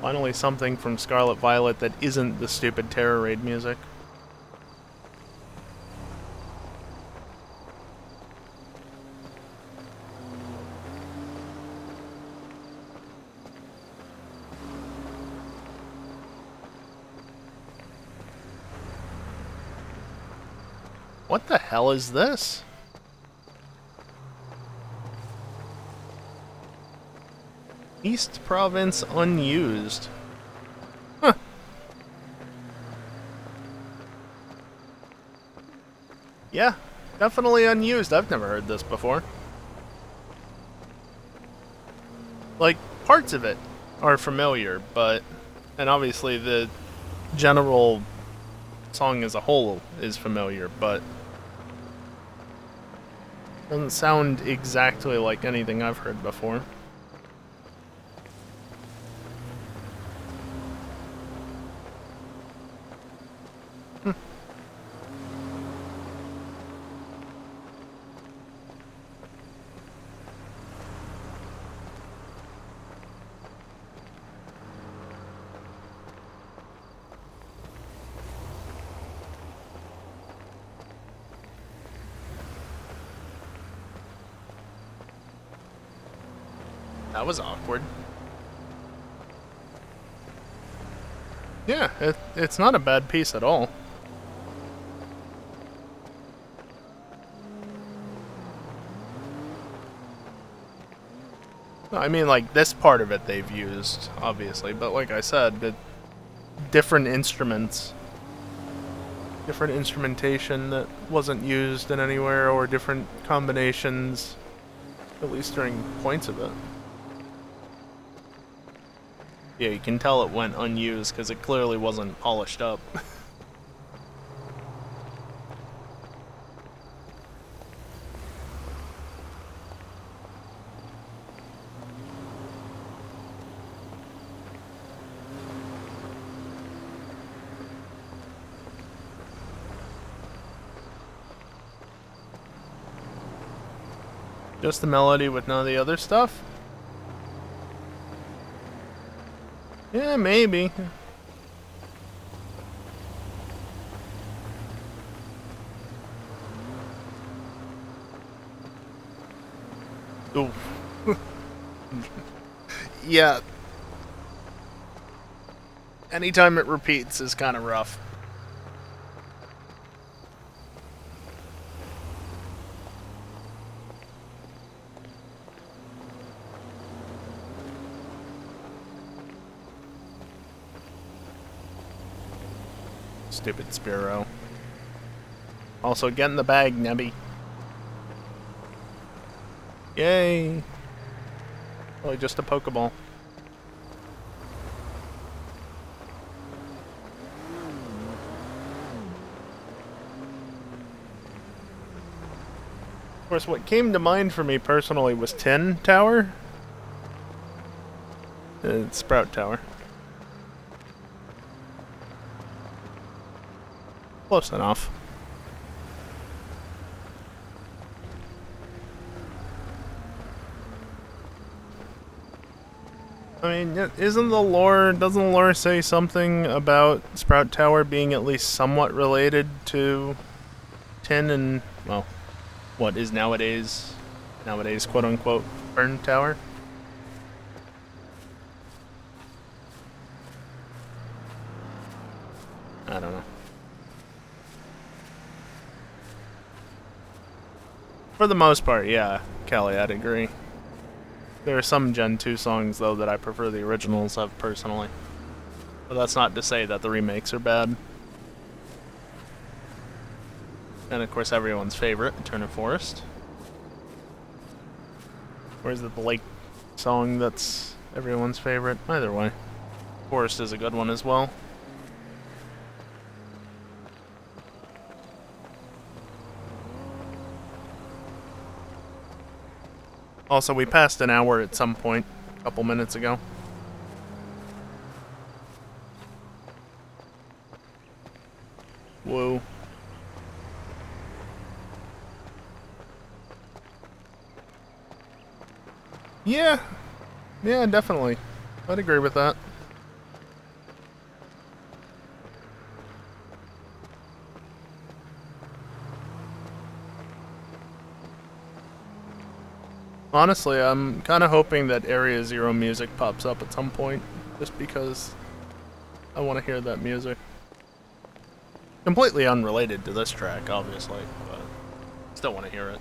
Finally something from Scarlet Violet that isn't the stupid Terror Raid music. What the hell is this? East Province unused. Huh. Yeah, definitely unused. I've never heard this before. Like, parts of it are familiar, but... and obviously the general song as a whole is familiar, but... doesn't sound exactly like anything I've heard before. That was awkward. Yeah, it's not a bad piece at all. I mean, like, this part of it they've used, obviously, but like I said, different instruments. Different instrumentation that wasn't used in anywhere, or different combinations, at least during points of it. Yeah, you can tell it went unused because it clearly wasn't polished up. Just the melody with none of the other stuff? Yeah, maybe. Ooh. Yeah. Anytime it repeats is kind of rough. Stupid Spiro. Also, get in the bag, Nebby. Yay! Probably just a Pokeball. Of course, what came to mind for me personally was Tin Tower. Sprout Tower. Close enough. I mean, doesn't the lore say something about Sprout Tower being at least somewhat related to Tin and, well, what is nowadays quote-unquote Burn Tower? I don't know. For the most part, yeah, Kelly, I'd agree. There are some Gen 2 songs, though, that I prefer the originals of, personally. But that's not to say that the remakes are bad. And, of course, everyone's favorite, Eternal Forest. Or is it the Lake song that's everyone's favorite? Either way. Forest is a good one as well. Also, we passed an hour at some point, a couple minutes ago. Whoa. Yeah. Yeah, definitely. I'd agree with that. Honestly, I'm kind of hoping that Area Zero music pops up at some point, just because I want to hear that music. Completely unrelated to this track, obviously, but still want to hear it.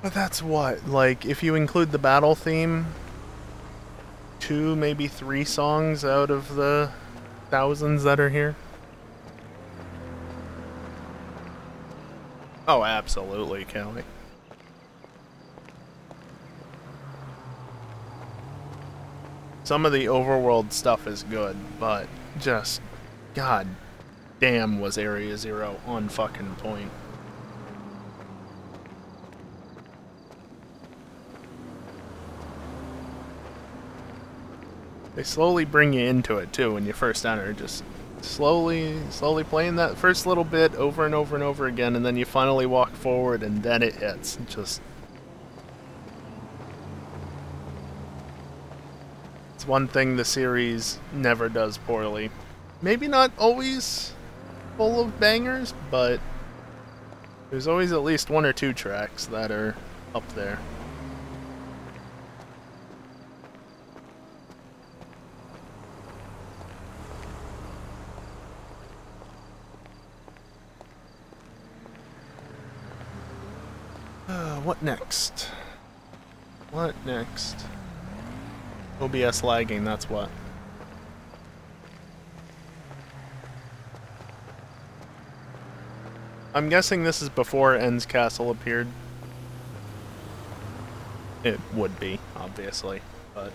But that's what, like, if you include the battle theme, 2, maybe 3 songs out of the thousands that are here. Oh, absolutely, Kelly. Some of the overworld stuff is good, but just, god damn, was Area Zero on fucking point. They slowly bring you into it too when you first enter, just slowly playing that first little bit over and over and over again, and then you finally walk forward and then it hits. Just, it's one thing the series never does poorly. maybe not always full of bangers, but there's always at least one or two tracks that are up there. What next? What next? OBS lagging, that's what. I'm guessing this is before Ends Castle appeared. It would be, obviously, but...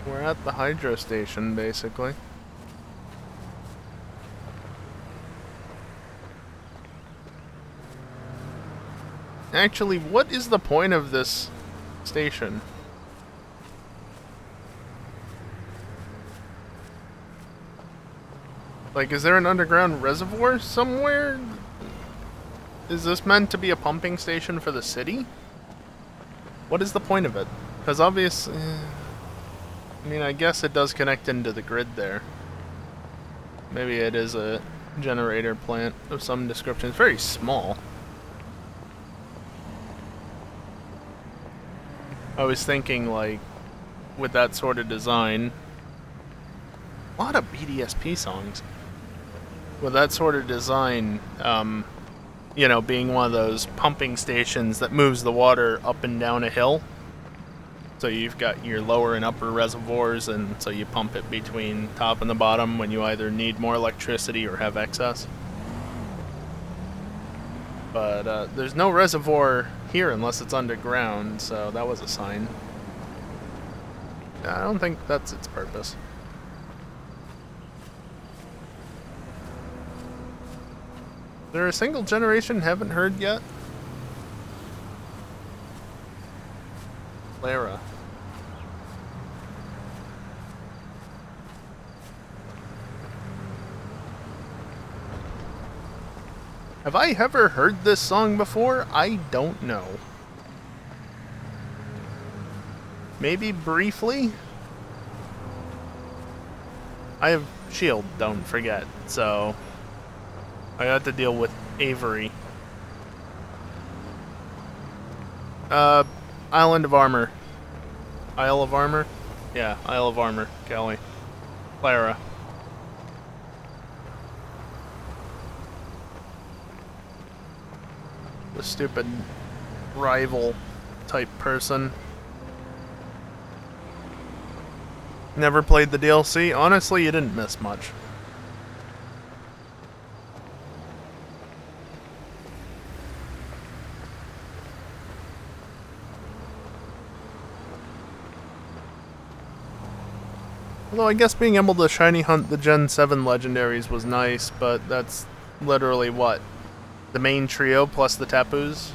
We're at the hydro station, basically. Actually, what is the point of this station? Like, is there an underground reservoir somewhere? Is this meant to be a pumping station for the city? What is the point of it? Because obviously... I mean, I guess it does connect into the grid there. Maybe it is a generator plant of some description. It's very small. I was thinking, like, with that sort of design... A lot of BDSP songs. With that sort of design, you know, being one of those pumping stations that moves the water up and down a hill. So you've got your lower and upper reservoirs, and so you pump it between top and the bottom when you either need more electricity or have excess. But there's no reservoir here unless it's underground, so that was a sign. I don't think that's its purpose. Is there a single generation haven't heard yet? Lara. Have I ever heard this song before? I don't know. Maybe briefly? I have shield, don't forget, so... I got to deal with Avery. Island of Armor. Isle of Armor? Yeah, Isle of Armor, Kelly. Clara. The stupid rival type person. Never played the DLC. Honestly, you didn't miss much. Although I guess being able to shiny hunt the Gen 7 legendaries was nice, but that's literally what? The main trio plus the Tapus?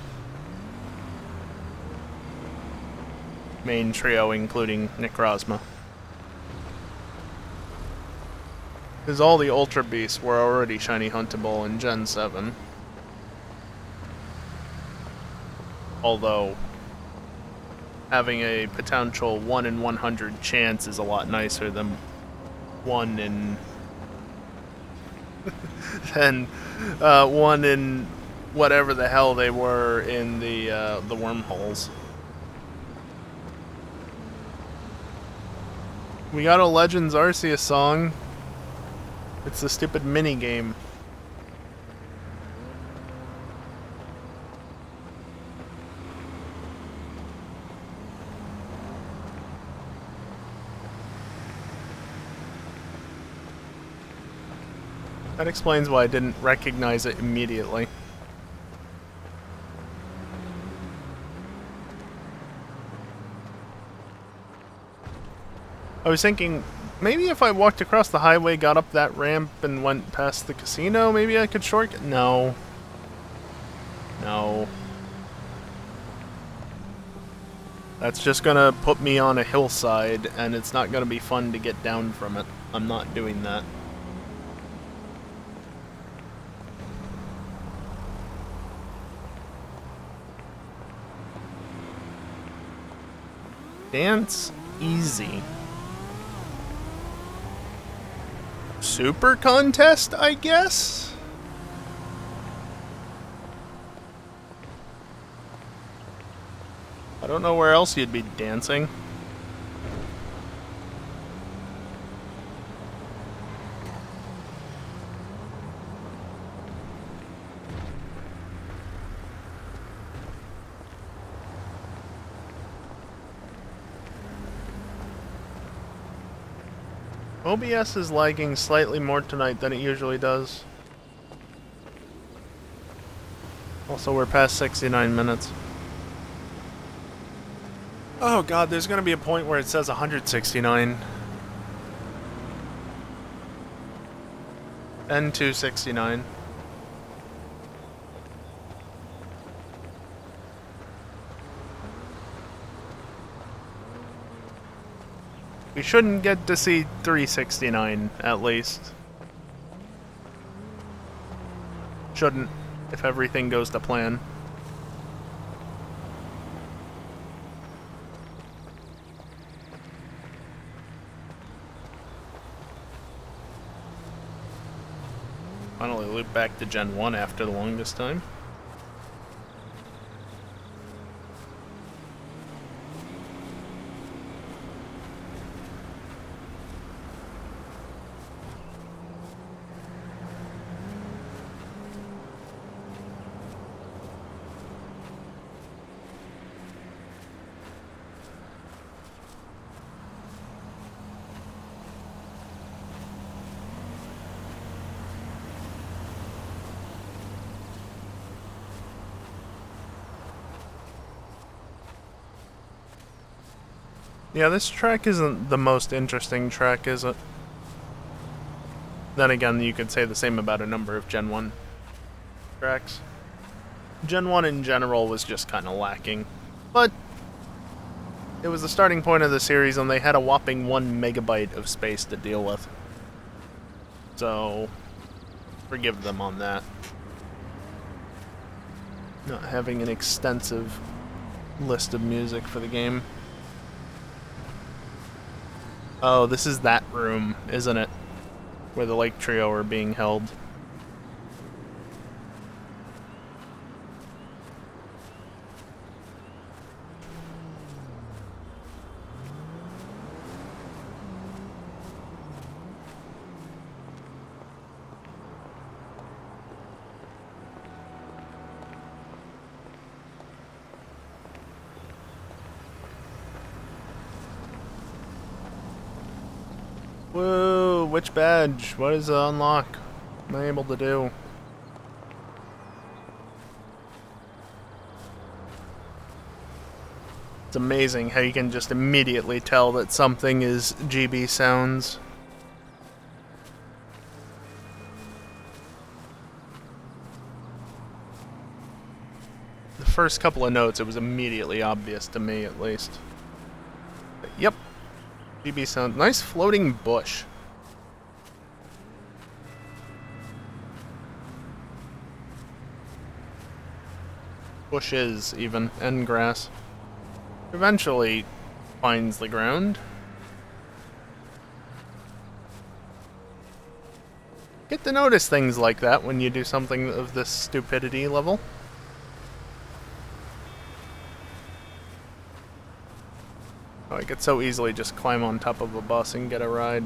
Main trio including Necrozma. Because all the Ultra Beasts were already shiny huntable in Gen 7. Although, having a potential 1 in 100 chance is a lot nicer than 1 in... than 1 in whatever the hell they were in the wormholes. We got a Legends Arceus song. It's a stupid mini game. That explains why I didn't recognize it immediately. I was thinking, maybe if I walked across the highway, got up that ramp, and went past the casino, maybe I could shortcut. No. No. That's just gonna put me on a hillside, and it's not gonna be fun to get down from it. I'm not doing that. Dance easy. Super contest, I guess? I don't know where else you'd be dancing. OBS is lagging slightly more tonight than it usually does. Also, we're past 69 minutes. Oh god, there's gonna be a point where it says 169. And 269. We shouldn't get to see 369, at least. Shouldn't, if everything goes to plan. Finally loop back to Gen 1 after the longest time. Yeah, this track isn't the most interesting track, is it? Then again, you could say the same about a number of Gen 1 tracks. Gen 1 in general was just kind of lacking. But it was the starting point of the series, and they had a whopping 1 megabyte of space to deal with. So, forgive them on that. Not having an extensive list of music for the game. Oh, this is that room, isn't it? Where the Lake Trio are being held. Whoa, which badge? What does it unlock? What am I able to do? It's amazing how you can just immediately tell that something is GB sounds. The first couple of notes, it was immediately obvious to me, at least. But, yep. GB sound. Nice floating bush. Bushes, even, and grass. Eventually finds the ground. Get to notice things like that when you do something of this stupidity level. Oh, I could so easily just climb on top of a bus and get a ride.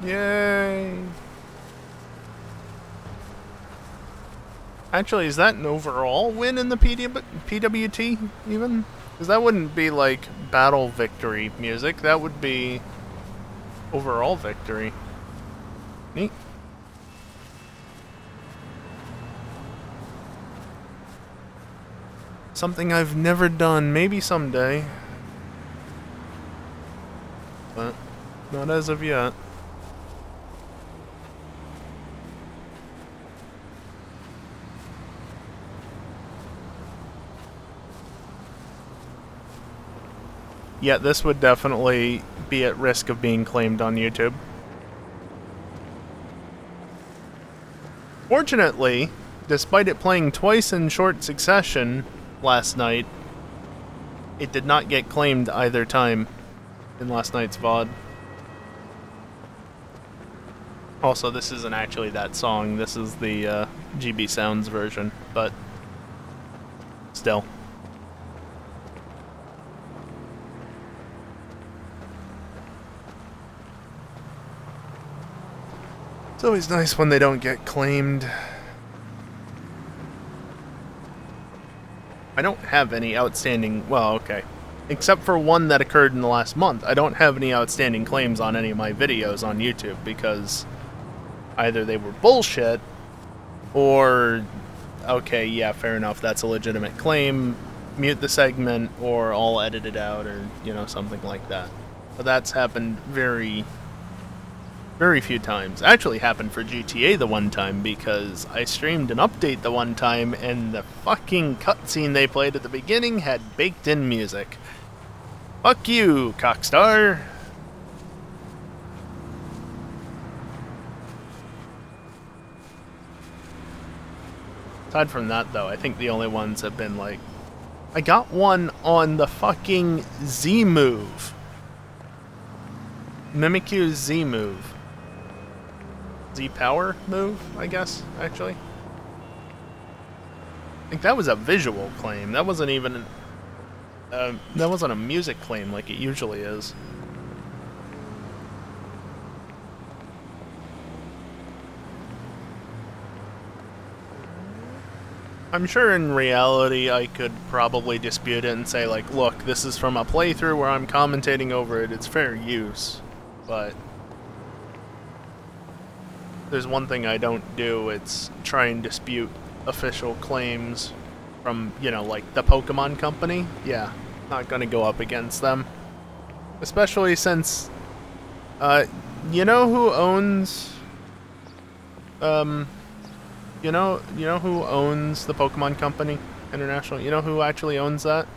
Yay! Actually, is that an overall win in the PWT, even? Because that wouldn't be, like, battle victory music. That would be overall victory. Neat. Something I've never done. Maybe someday. But not as of yet. Yeah, this would definitely be at risk of being claimed on YouTube. Fortunately, despite it playing twice in short succession last night, it did not get claimed either time in last night's VOD. Also, this isn't actually that song, this is the GB Sounds version, but still. It's always nice when they don't get claimed. I don't have any outstanding, well, okay. Except for one that occurred in the last month, I don't have any outstanding claims on any of my videos on YouTube because either they were bullshit or, okay, yeah, fair enough, that's a legitimate claim, mute the segment, or I'll edit it out, or, you know, something like that. But that's happened very few times. Actually happened for GTA the one time because I streamed an update the one time and the fucking cutscene they played at the beginning had baked in music. Fuck you, Cockstar! Aside from that though, I think the only ones have been like... I got one on the fucking Z move. Mimikyu's Z move. Z-Power move, I guess, actually. I think that was a visual claim. That wasn't even... that wasn't a music claim like it usually is. I'm sure in reality I could probably dispute it and say, like, look, this is from a playthrough where I'm commentating over it, it's fair use. But there's one thing I don't do, it's try and dispute official claims from, you know, like the Pokemon Company. Yeah, not gonna go up against them. Especially since, you know who owns, you know who owns the Pokemon Company International? You know who actually owns that?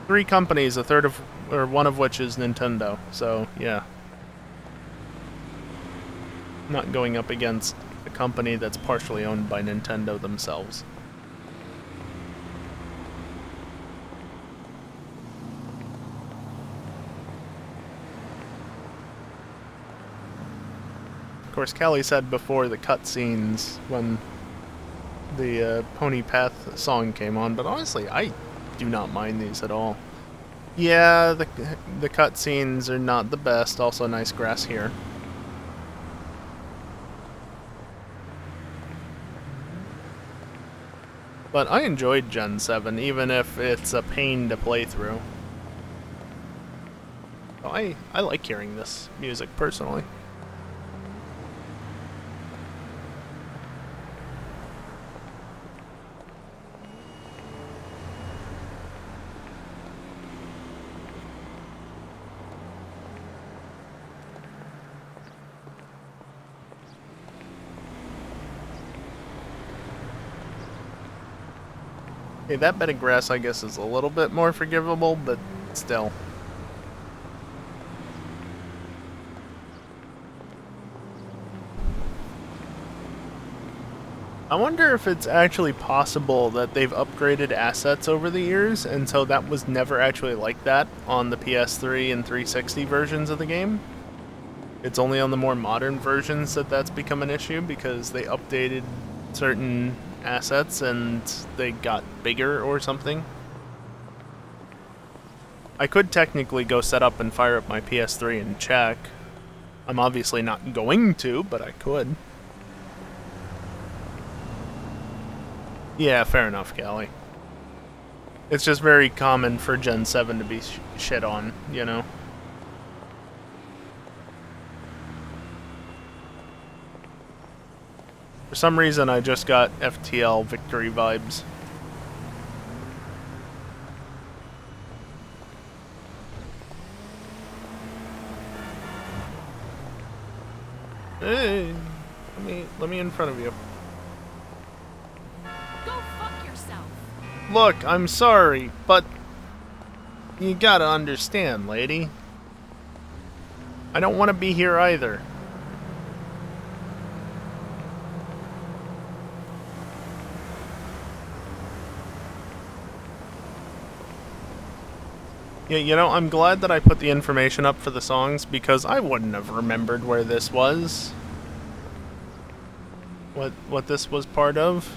3 companies, a third of, or one of which is Nintendo, so yeah. Not going up against a company that's partially owned by Nintendo themselves. Of course, Callie said before the cutscenes when the Pony Path song came on, but honestly, I do not mind these at all. Yeah, the cutscenes are not the best, also nice grass here. But I enjoyed Gen 7, even if it's a pain to play through. I like hearing this music, personally. Okay, that bed of grass, I guess, is a little bit more forgivable, but still. I wonder if it's actually possible that they've upgraded assets over the years, and so that was never actually like that on the PS3 and 360 versions of the game. It's only on the more modern versions that that's become an issue, because they updated certain assets and they got bigger or something. I could technically go set up and fire up my PS3 and check. I'm obviously not going to, but I could. Yeah, fair enough, Callie. It's just very common for Gen 7 to be shit on, you know? For some reason, I just got FTL victory vibes. Hey, let me in front of you. Go fuck yourself. Look, I'm sorry, but you gotta understand, lady. I don't want to be here either. Yeah, you know, I'm glad that I put the information up for the songs because I wouldn't have remembered where this was. What this was part of.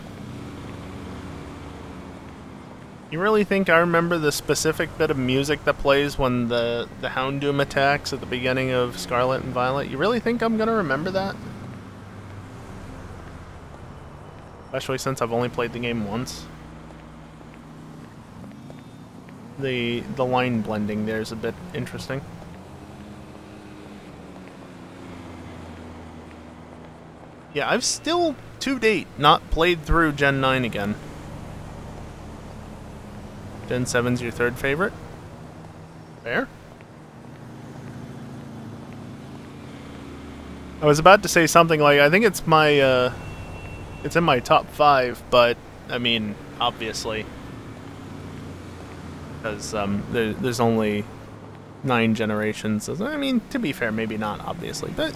You really think I remember the specific bit of music that plays when the Houndoom attacks at the beginning of Scarlet and Violet? You really think I'm gonna remember that? Especially since I've only played the game once. The line blending there is a bit interesting. Yeah, I've still, to date, not played through Gen 9 again. Gen 7's your third favorite? Fair. I was about to say something like, I think it's my, it's in my top 5, but, I mean, obviously. Because, there's only 9 generations. I mean, to be fair, maybe not, obviously, but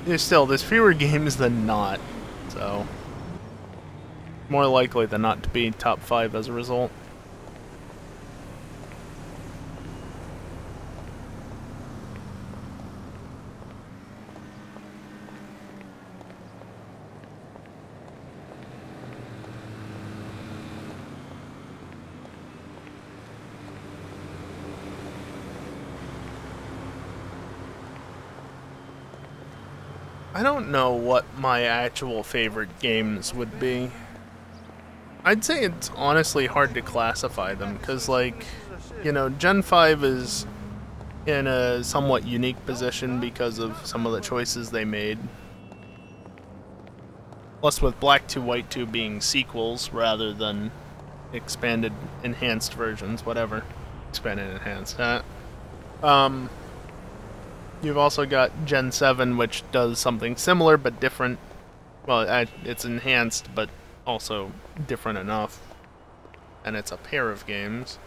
there's fewer games than not, so more likely than not to be top 5 as a result. I don't know what my actual favorite games would be. I'd say it's honestly hard to classify them, because, like, you know, Gen 5 is in a somewhat unique position because of some of the choices they made. Plus, with Black 2, White 2 being sequels rather than expanded, enhanced versions, whatever. Expanded, enhanced. You've also got Gen 7, which does something similar but different. Well, it's enhanced, but also different enough. And it's a pair of games.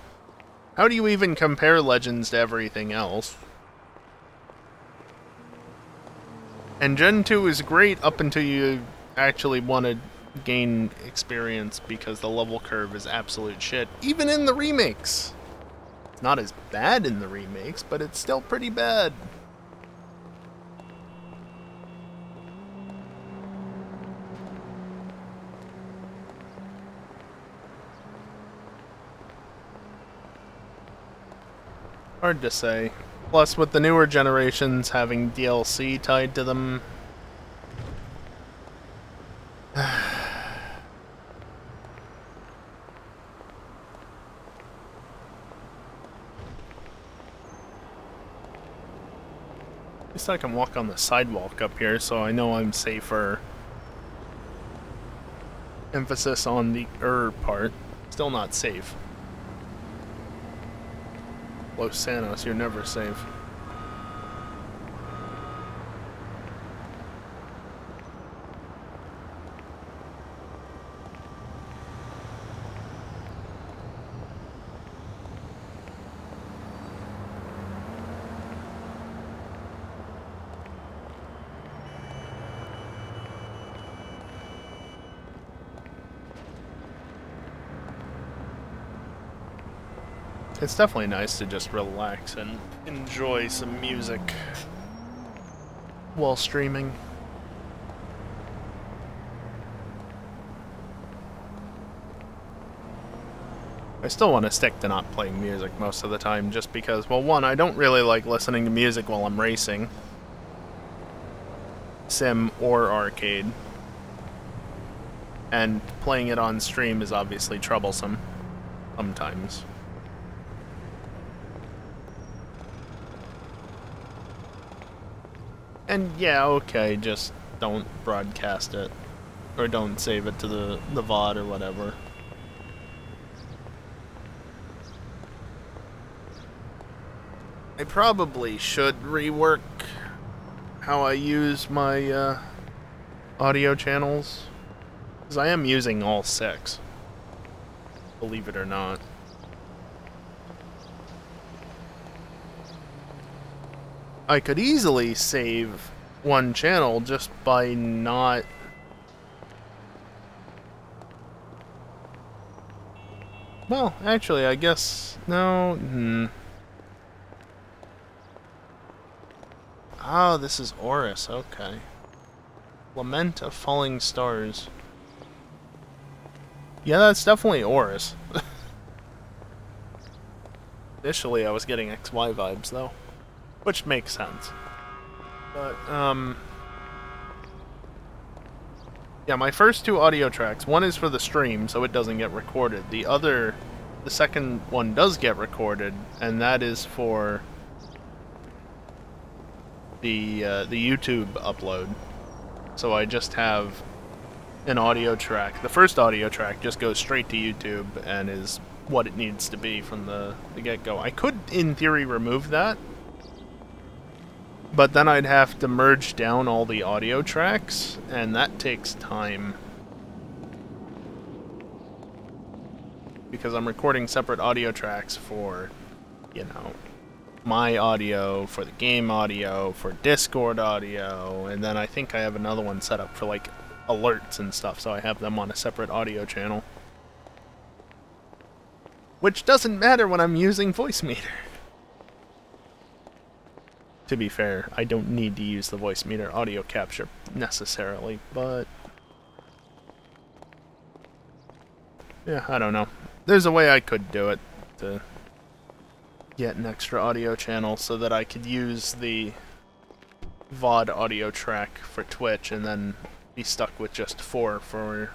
How do you even compare Legends to everything else? And Gen 2 is great up until you actually want to gain experience because the level curve is absolute shit, even in the remakes. It's not as bad in the remakes, but it's still pretty bad. Hard to say. Plus, with the newer generations having DLC tied to them... At least I can walk on the sidewalk up here, so I know I'm safer. Emphasis on the part. Still not safe. Los Santos, you're never safe. It's definitely nice to just relax and enjoy some music while streaming. I still want to stick to not playing music most of the time just because, well, one, I don't really like listening to music while I'm racing. Sim or arcade. And playing it on stream is obviously troublesome. Sometimes. And yeah, okay, just don't broadcast it. Or don't save it to the VOD or whatever. I probably should rework how I use my audio channels. Because I am using all 6. believe it or not. I could easily save one channel just by not... Well, actually, I guess... No, Oh, this is Horus, okay. Lament of Falling Stars. Yeah, that's definitely Horus. Initially, I was getting XY vibes, though. Which makes sense. But, yeah, my first two audio tracks, one is for the stream, so it doesn't get recorded. The second one does get recorded, and that is for the YouTube upload. So I just have an audio track. The first audio track just goes straight to YouTube and is what it needs to be from the get-go. I could, in theory, remove that, but then I'd have to merge down all the audio tracks, and that takes time. Because I'm recording separate audio tracks for, you know, my audio, for the game audio, for Discord audio, and then I think I have another one set up for, like, alerts and stuff, so I have them on a separate audio channel. Which doesn't matter when I'm using Voicemeeter. To be fair, I don't need to use the Voicemeeter audio capture necessarily, but... yeah, I don't know. There's a way I could do it to get an extra audio channel so that I could use the VOD audio track for Twitch and then be stuck with just 4 for...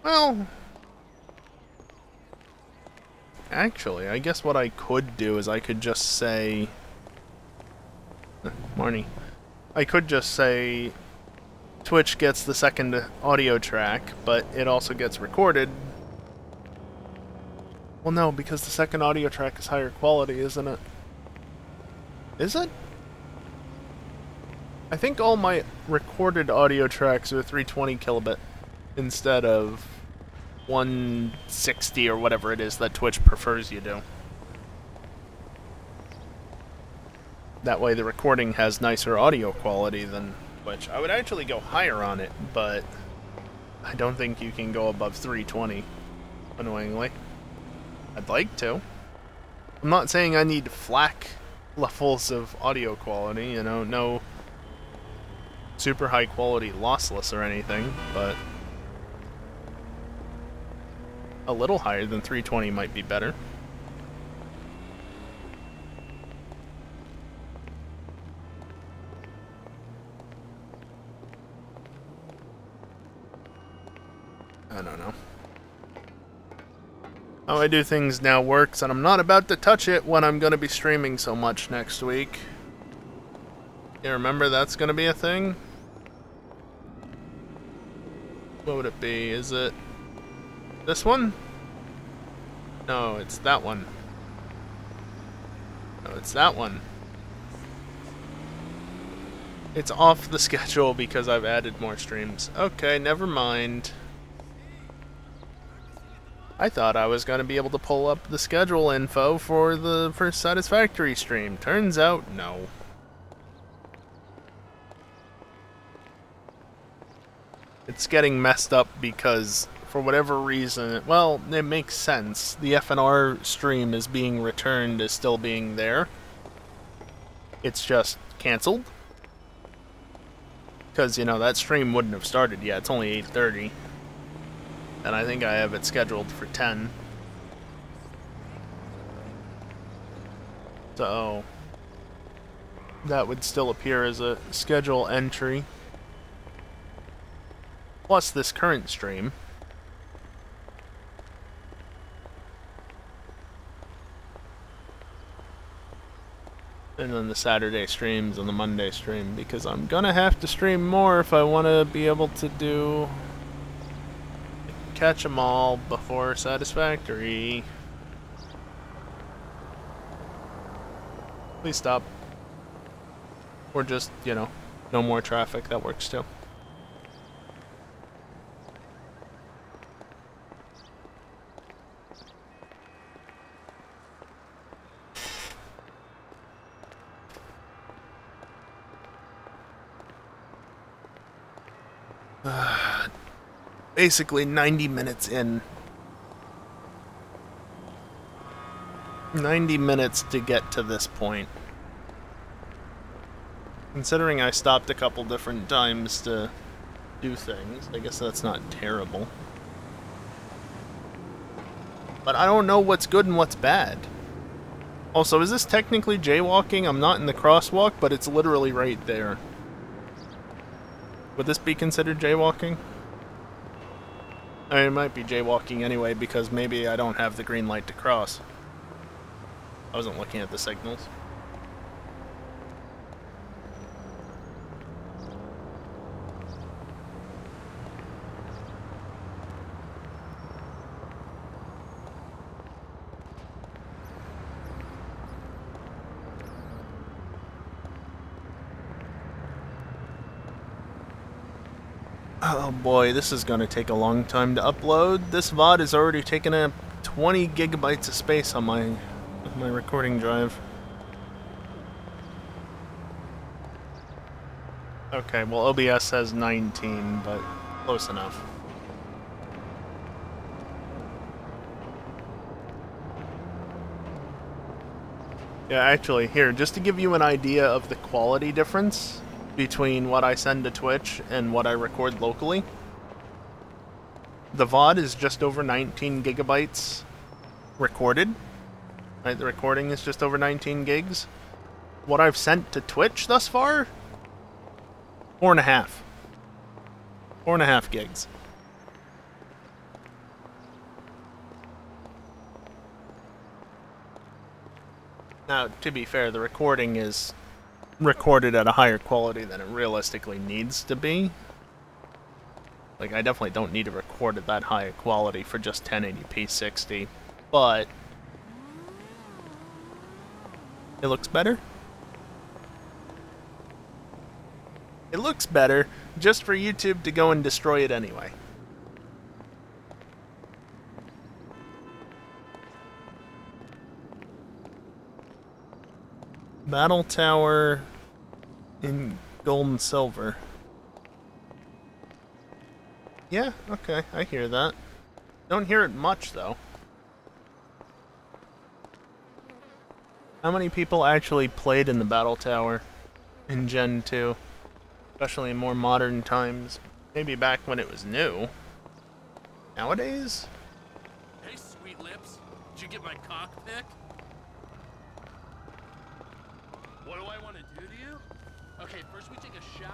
well... actually, I guess what I could do is I could just say... Marnie. I could just say Twitch gets the second audio track, but it also gets recorded. Well, no, because the second audio track is higher quality, isn't it? Is it? I think all my recorded audio tracks are 320 kilobit instead of 160 or whatever it is that Twitch prefers you do. That way the recording has nicer audio quality than Twitch. I would actually go higher on it, but I don't think you can go above 320, annoyingly. I'd like to. I'm not saying I need FLAC levels of audio quality, you know, no super high quality lossless or anything, but a little higher than 320 might be better. I don't know. How I do things now works, and I'm not about to touch it when I'm going to be streaming so much next week. You remember that's going to be a thing? What would it be? Is it this one? No, it's that one. No, it's that one. It's off the schedule because I've added more streams. Okay, never mind. I thought I was going to be able to pull up the schedule info for the first Satisfactory stream. Turns out, no. It's getting messed up because, for whatever reason, well, it makes sense. The FNR stream is being returned as still being there. It's just canceled. Because, you know, that stream wouldn't have started yet. It's only 8:30. And I think I have it scheduled for 10. So that would still appear as a schedule entry. Plus this current stream. And then the Saturday streams and the Monday stream, because I'm gonna have to stream more if I want to be able to do... catch them all before Satisfactory. Please stop. Or just, you know, no more traffic. That works too. Basically 90 minutes in. 90 minutes to get to this point. Considering I stopped a couple different times to do things, I guess that's not terrible. But I don't know what's good and what's bad. Also, is this technically jaywalking? I'm not in the crosswalk, but it's literally right there. Would this be considered jaywalking? I mean, it might be jaywalking anyway, because maybe I don't have the green light to cross. I wasn't looking at the signals. Oh boy, this is going to take a long time to upload. This VOD has already taken up 20 gigabytes of space on my recording drive. Okay, well OBS says 19, but close enough. Yeah, actually, here, just to give you an idea of the quality difference between what I send to Twitch and what I record locally. The VOD is just over 19 gigabytes recorded. Right, the recording is just over 19 gigs. What I've sent to Twitch thus far? 4.5. 4.5 gigs. Now, to be fair, the recording is recorded at a higher quality than it realistically needs to be. Like, I definitely don't need to record at that high quality for just 1080p 60, but it looks better. It looks better just for YouTube to go and destroy it anyway. Battle Tower in gold and silver. Yeah, okay, I hear that. Don't hear it much, though. How many people actually played in the Battle Tower in Gen 2? Especially in more modern times. Maybe back when it was new. Nowadays? Hey, sweet lips. Did you get my cock pic? What do I want to do to you? Okay, first we take a shower.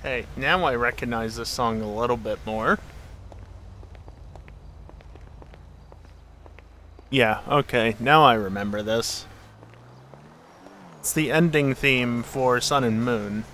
Hey, now I recognize this song a little bit more. Yeah, okay, now I remember this. It's the ending theme for Sun and Moon.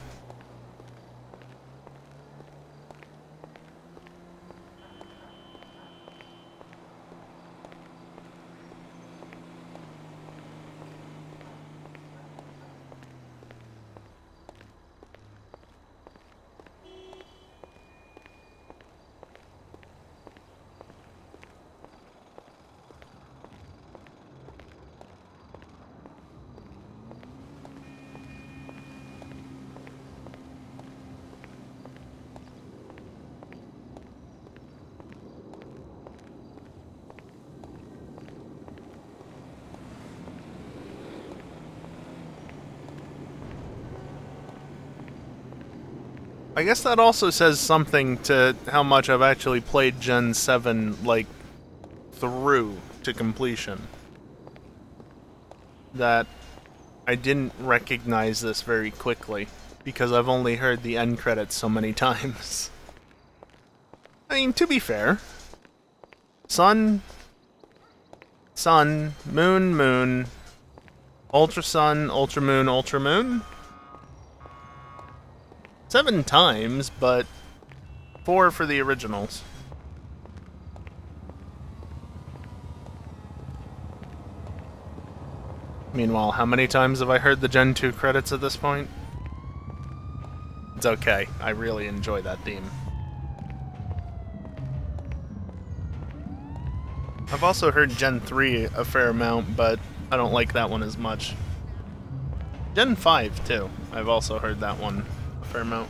I guess that also says something to how much I've actually played Gen 7, like, through to completion. That I didn't recognize this very quickly, because I've only heard the end credits so many times. I mean, to be fair, Sun, Sun, Moon, Moon, Ultra Sun, Ultra Moon, Ultra Moon? 7 times, but 4 for the originals. Meanwhile, how many times have I heard the Gen 2 credits at this point? It's okay. I really enjoy that theme. I've also heard Gen 3 a fair amount, but I don't like that one as much. Gen 5, too. I've also heard that one a fair amount.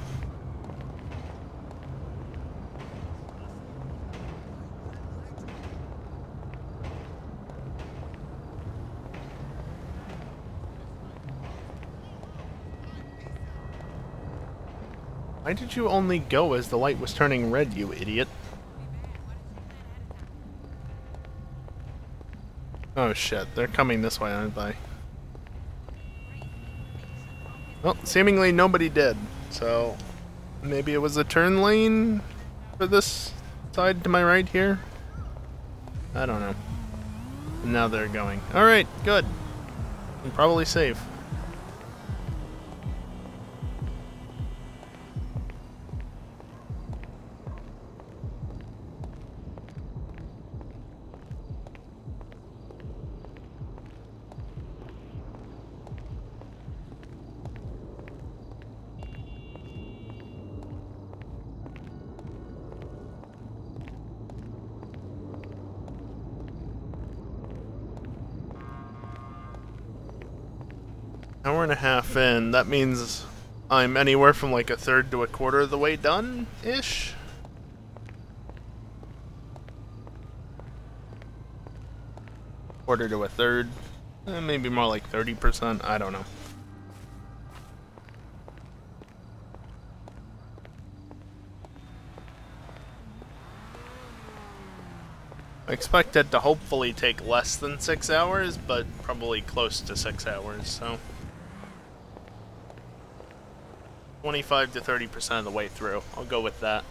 Why did you only go as the light was turning red, you idiot? Oh shit, they're coming this way, aren't they? Well, seemingly nobody did, so maybe it was a turn lane for this side to my right here? I don't know. And now they're going. Alright, good. I'm probably safe. Hour and a half in, that means I'm anywhere from like a third to a quarter of the way done-ish? Quarter to a third? Maybe more like 30%, I don't know. I expect it to hopefully take less than 6 hours, but probably close to 6 hours, so 25 to 30% of the way through. I'll go with that.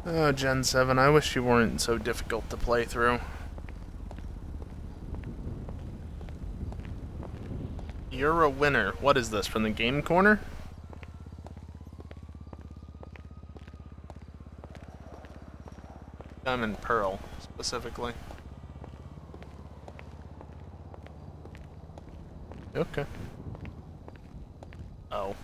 Oh, Gen 7, I wish you weren't so difficult to play through. You're a winner. What is this, from the game corner? Diamond Pearl, specifically. Okay. Oh.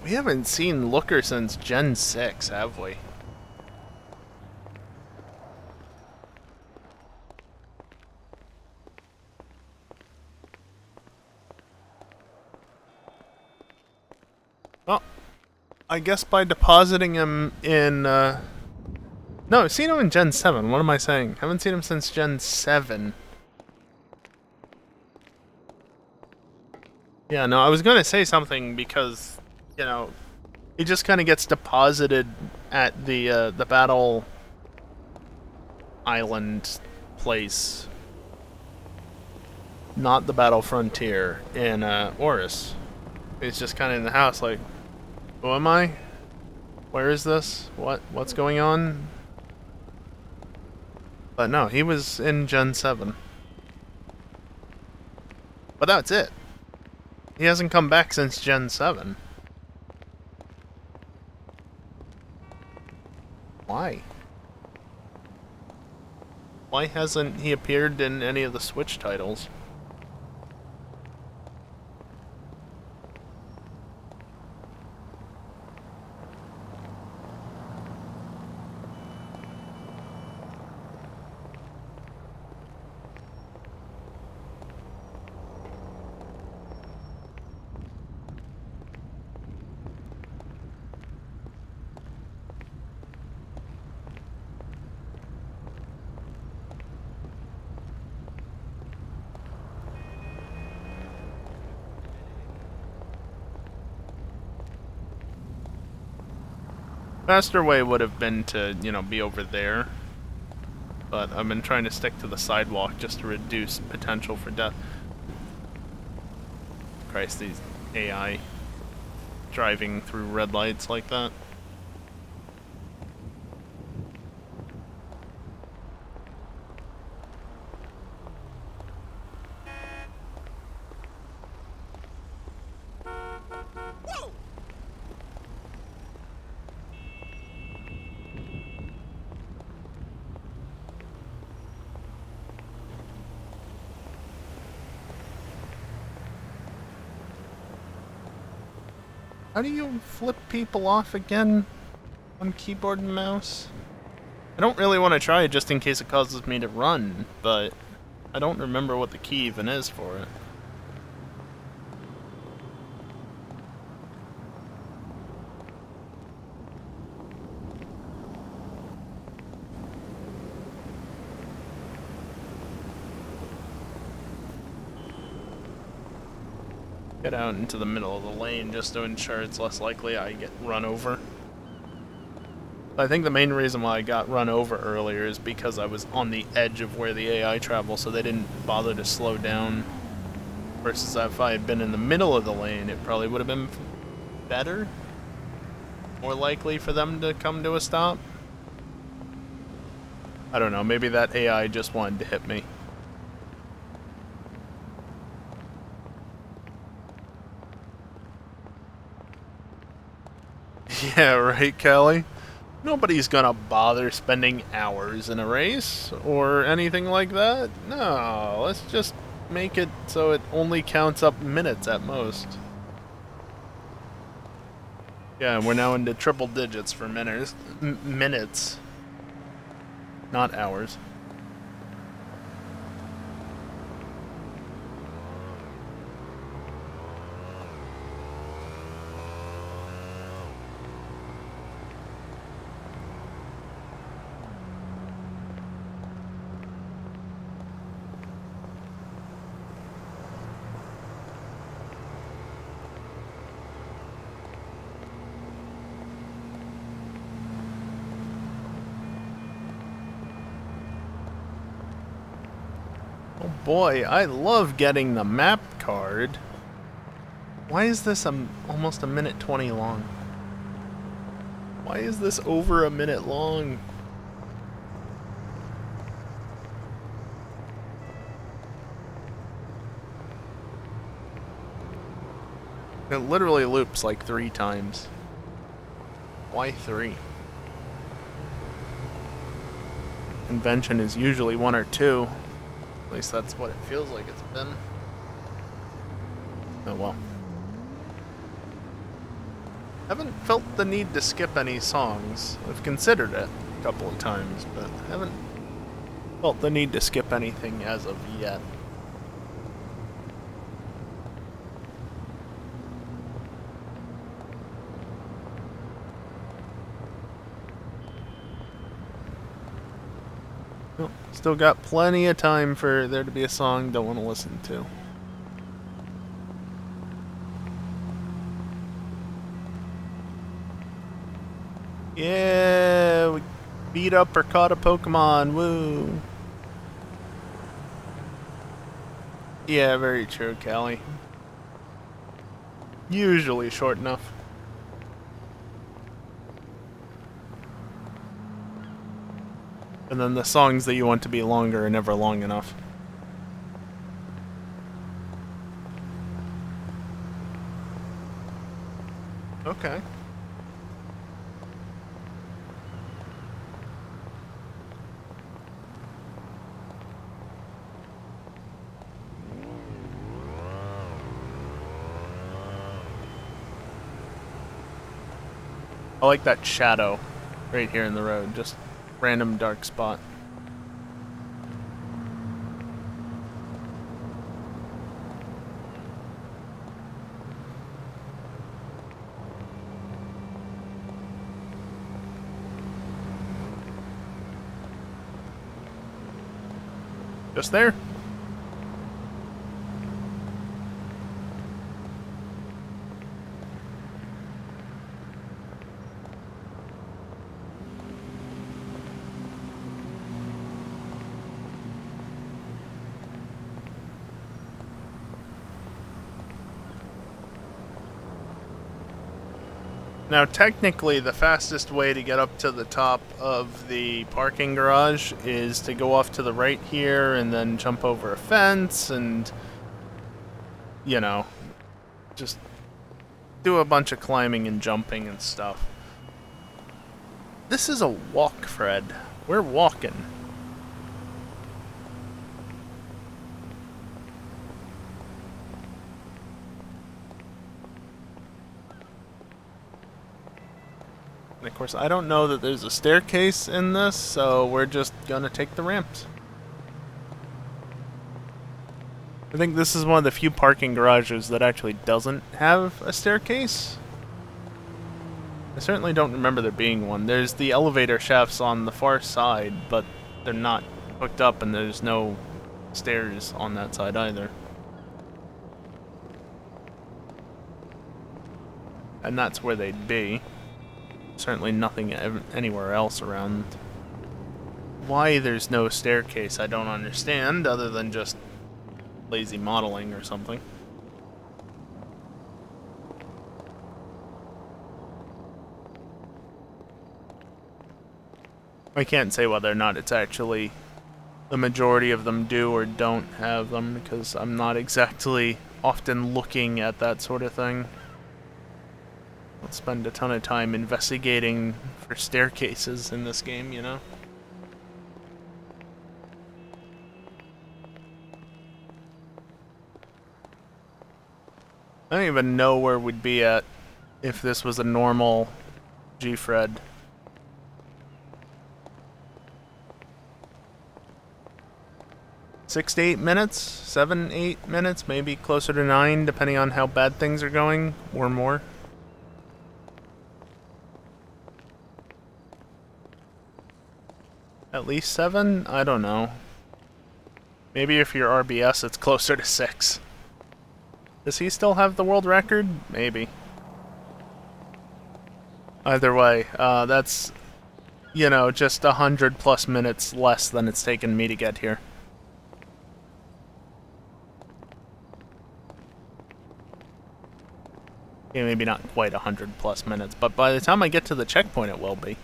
We haven't seen Looker since Gen 6, have we? Well, I guess by depositing him in, No, I've seen him in Gen 7. What am I saying? Haven't seen him since Gen 7. Yeah, no, I was gonna say something because, you know, he just kind of gets deposited at the battle island place, not the battle frontier in Oris. He's just kind of in the house, like, who am I? Where is this? What's going on? But no, he was in Gen 7. But that's it. He hasn't come back since Gen 7. Why? Why hasn't he appeared in any of the Switch titles? Faster way would have been to, you know, be over there. But I've been trying to stick to the sidewalk just to reduce potential for death. Christ, these AI driving through red lights like that. How do you flip people off again on keyboard and mouse? I don't really want to try it just in case it causes me to run, but I don't remember what the key even is for it. Get out into the middle of the lane just to ensure it's less likely I get run over. I think the main reason why I got run over earlier is because I was on the edge of where the AI travels, so they didn't bother to slow down. Versus if I had been in the middle of the lane, it probably would have been better. More likely for them to come to a stop. I don't know, maybe that AI just wanted to hit me. Yeah, right, Kelly? Nobody's gonna bother spending hours in a race or anything like that. No, let's just make it so it only counts up minutes at most. Yeah, we're now into triple digits for minutes, not hours. Oh boy, I love getting the map card. Why is this almost a minute 20 long? Why is this over a minute long? It literally loops like 3 times. Why 3? Convention is usually 1 or 2. At least that's what it feels like it's been. Oh well. Haven't felt the need to skip any songs. I've considered it a couple of times, but haven't felt the need to skip anything as of yet. Well, still got plenty of time for there to be a song don't want to listen to. Yeah, we beat up or caught a Pokemon, woo! Yeah, very true, Callie. Usually short enough. And then the songs that you want to be longer are never long enough. Okay. I like that shadow right here in the road, just random dark spot. Just there. Now, technically, the fastest way to get up to the top of the parking garage is to go off to the right here and then jump over a fence and, you know, just do a bunch of climbing and jumping and stuff. This is a Walkfred. We're walking. course, I don't know that there's a staircase in this, so we're just gonna take the ramps. I think this is one of the few parking garages that actually doesn't have a staircase. I certainly don't remember there being one. There's the elevator shafts on the far side, but they're not hooked up and there's no stairs on that side either. And that's where they'd be. Certainly nothing anywhere else around. Why there's no staircase, I don't understand, other than just lazy modeling or something. I can't say whether or not it's actually the majority of them do or don't have them, because I'm not exactly often looking at that sort of thing. I'll spend a ton of time investigating for staircases in this game, you know? I don't even know where we'd be at if this was a normal Gfred. 6 to 8 minutes? 7, 8 minutes? Maybe closer to 9, depending on how bad things are going, or more. At least 7? I don't know. Maybe if you're RBS, it's closer to 6. Does he still have the world record? Maybe. Either way, that's, you know, just 100 plus minutes less than it's taken me to get here. Okay, maybe not quite 100 plus minutes, but by the time I get to the checkpoint, it will be.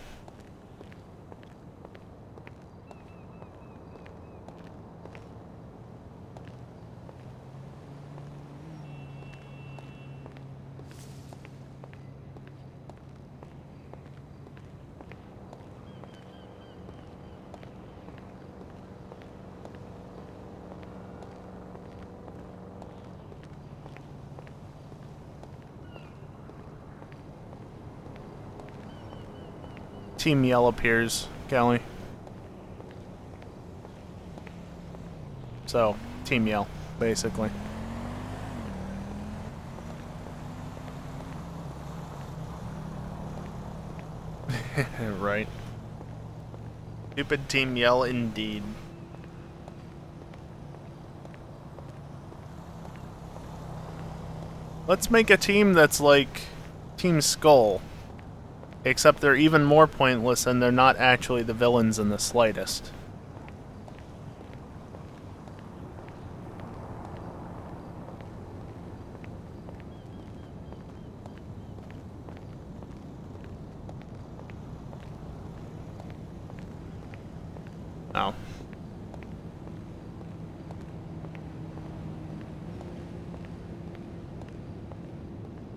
Team Yell appears, Callie. So, Team Yell, basically. Right. Stupid Team Yell indeed. Let's make a team that's like Team Skull. Except they're even more pointless and they're not actually the villains in the slightest. Oh.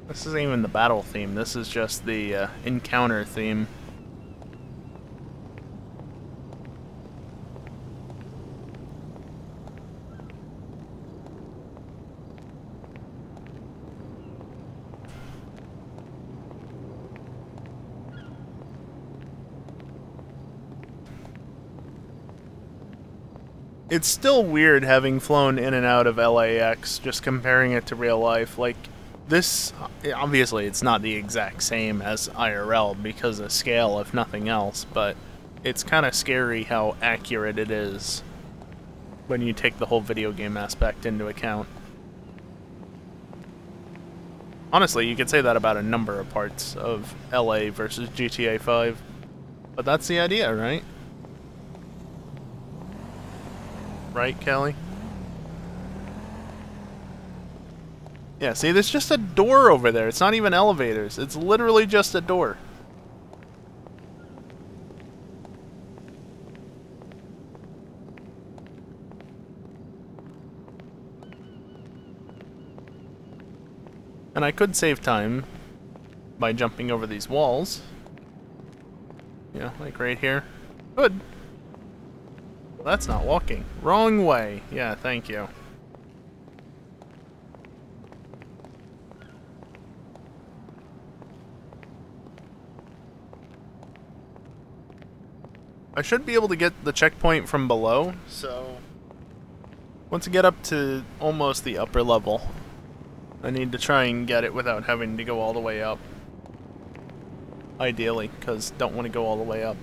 This isn't even the battle theme, this is just the encounter theme. It's still weird having flown in and out of LAX, just comparing it to real life. Like, this, obviously it's not the exact same as IRL because of scale, if nothing else, but it's kind of scary how accurate it is when you take the whole video game aspect into account. Honestly, you could say that about a number of parts of LA versus GTA 5, but that's the idea, right? Right, Kelly? Yeah, see, there's just a door over there. It's not even elevators. It's literally just a door. And I could save time by jumping over these walls. Yeah, like right here. Good. That's not walking. Wrong way. Yeah, thank you. I should be able to get the checkpoint from below, so once I get up to almost the upper level, I need to try and get it without having to go all the way up. Ideally, because don't want to go all the way up.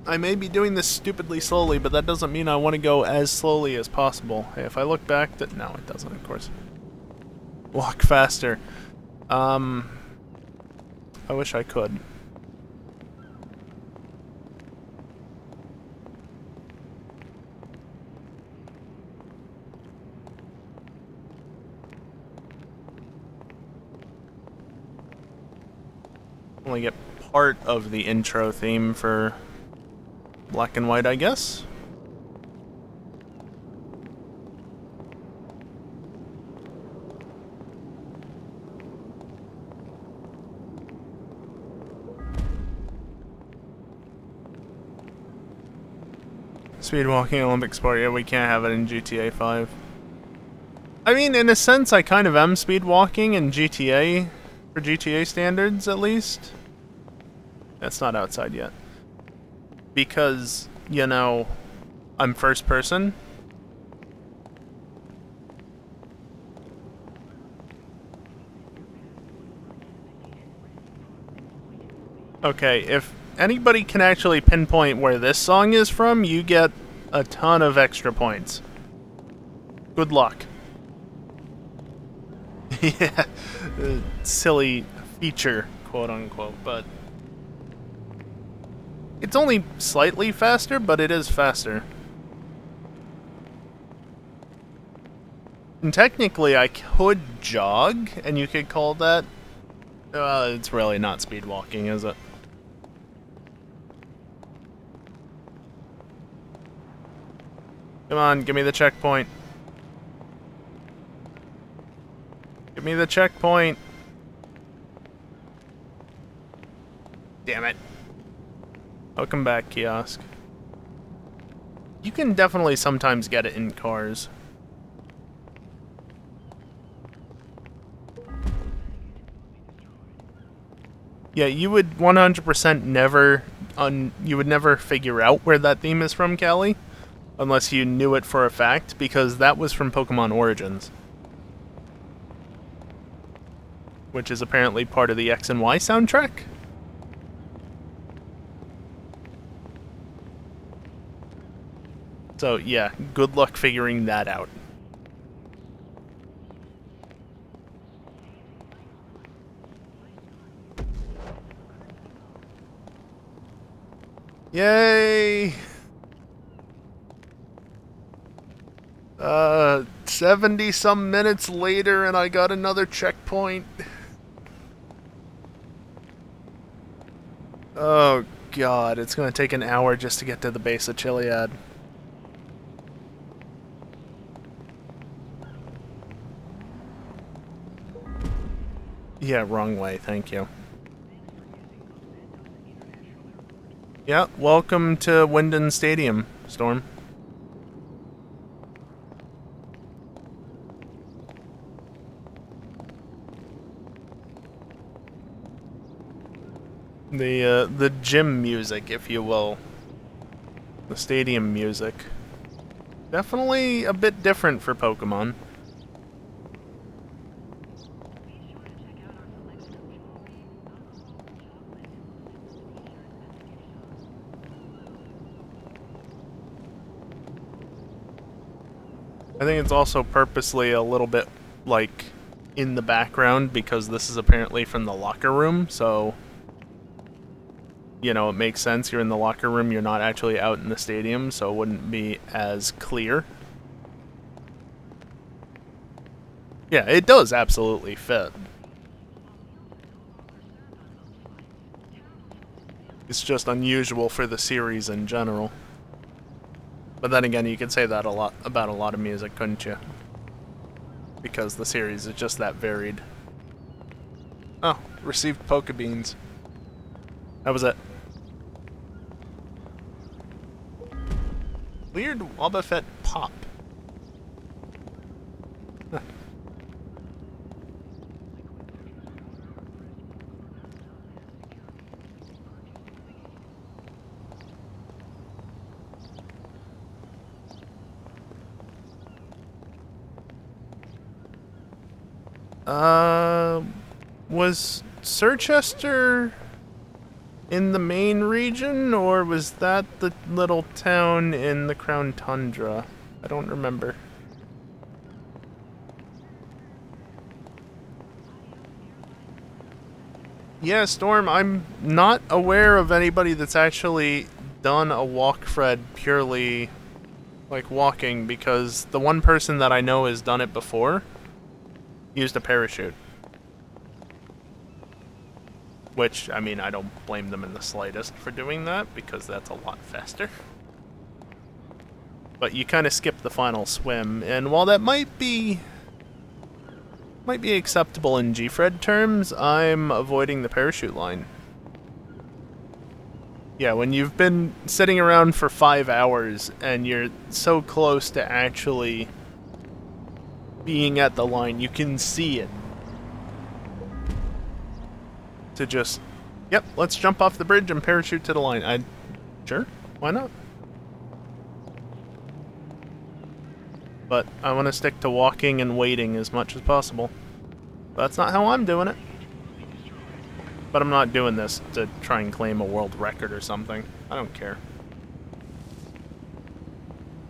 I may be doing this stupidly slowly, but that doesn't mean I want to go as slowly as possible. Hey, if I look back, no, it doesn't, of course. Walk faster. I wish I could. Only get part of the intro theme for Black and White, I guess. Speedwalking Olympic sport, yeah, we can't have it in GTA 5. I mean, in a sense, I kind of am speedwalking in GTA, for GTA standards, at least. That's not outside yet. Because, you know, I'm first person. Okay, if anybody can actually pinpoint where this song is from, you get a ton of extra points. Good luck. Yeah, silly feature, quote unquote, but it's only slightly faster, but it is faster. And technically, I could jog, and you could call that. It's really not speed walking, is it? Come on, give me the checkpoint. Give me the checkpoint. Damn it. Welcome back, kiosk. You can definitely sometimes get it in cars. Yeah, you would 100% never you would never figure out where that theme is from, Callie, unless you knew it for a fact, because that was from Pokemon Origins, which is apparently part of the X and Y soundtrack. So yeah, good luck figuring that out. Yay! 70 some minutes later and I got another checkpoint. Oh god, it's gonna take an hour just to get to the base of Chiliad. Yeah, wrong way, thank you. Yeah, welcome to Wyndon Stadium, Storm. The gym music, if you will. The stadium music. Definitely a bit different for Pokemon. I think it's also purposely a little bit, like, in the background because this is apparently from the locker room, so, you know, it makes sense. You're in the locker room, you're not actually out in the stadium, so it wouldn't be as clear. Yeah, it does absolutely fit. It's just unusual for the series in general. But then again, you could say that about a lot of music, couldn't you? Because the series is just that varied. Oh, received Pokebeans. That was it. Weird Wobbuffet pop. Huh. Was Sirchester in the main region, or was that the little town in the Crown Tundra? I don't remember. Yeah, Storm, I'm not aware of anybody that's actually done a Walkfred purely, like, walking, because the one person that I know has done it before used a parachute. Which, I mean, I don't blame them in the slightest for doing that, because that's a lot faster. But you kind of skip the final swim, and while that might be acceptable in Gfred terms, I'm avoiding the parachute line. Yeah, when you've been sitting around for 5 hours and you're so close to actually being at the line, you can see it. To just, yep, let's jump off the bridge and parachute to the line. Sure, why not? But I want to stick to walking and waiting as much as possible. That's not how I'm doing it. But I'm not doing this to try and claim a world record or something. I don't care.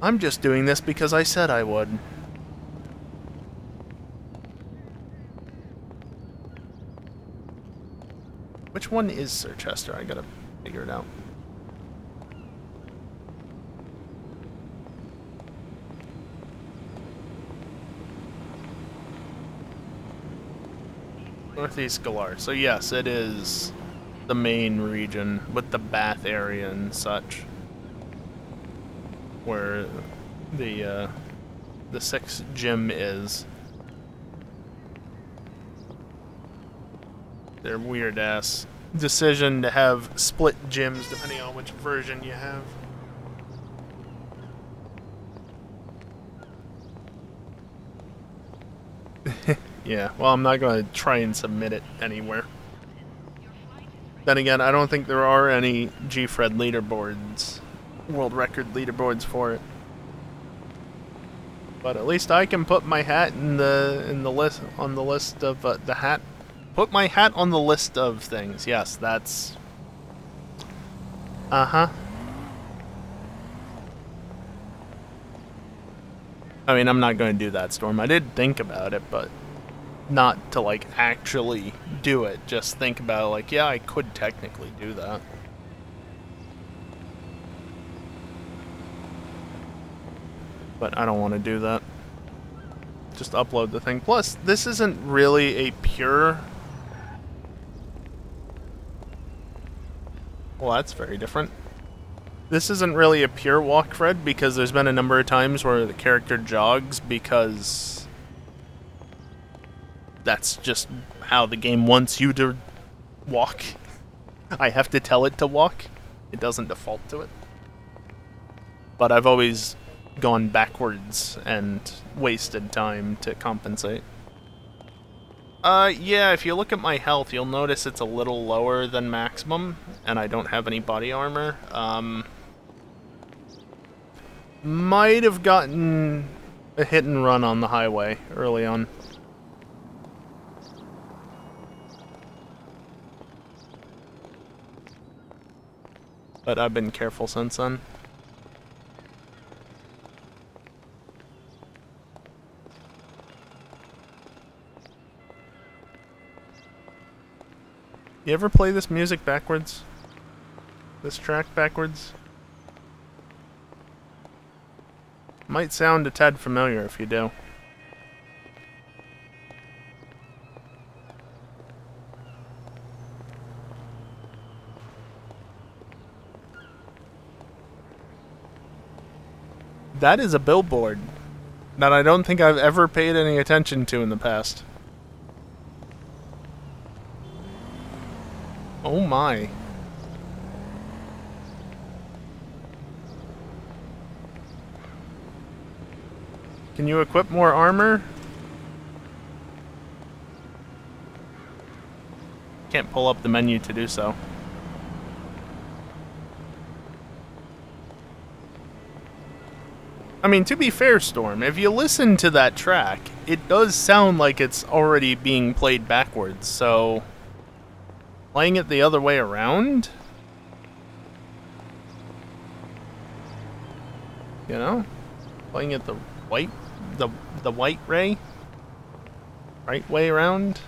I'm just doing this because I said I would. Which one is Sirchester? I gotta figure it out. Northeast Galar. So yes, it is the main region with the bath area and such, where the 6th gym is. Their weird ass decision to have split gyms depending on which version you have. Yeah, well, I'm not going to try and submit it anywhere. Then again, I don't think there are any Gfred leaderboards, world record leaderboards for it. But at least I can put my hat in the list on the list of the hat. Put my hat on the list of things. Yes, that's. I mean, I'm not going to do that, Storm. I did think about it, but not to, like, actually do it. Just think about it, like, yeah, I could technically do that. But I don't want to do that. Just upload the thing. Plus, this isn't really a pure... Well, that's very different. This isn't really a pure Walkfred, because there's been a number of times where the character jogs because that's just how the game wants you to walk. I have to tell it to walk. It doesn't default to it. But I've always gone backwards and wasted time to compensate. Yeah, if you look at my health, you'll notice it's a little lower than maximum, and I don't have any body armor. Might have gotten a hit and run on the highway early on. But I've been careful since then. You ever play this music backwards? This track backwards? Might sound a tad familiar if you do. That is a billboard that I don't think I've ever paid any attention to in the past. Oh my. Can you equip more armor? Can't pull up the menu to do so. I mean, to be fair, Storm, if you listen to that track, it does sound like it's already being played backwards, so playing it the other way around? You know? Playing it the white white ray? Right way around?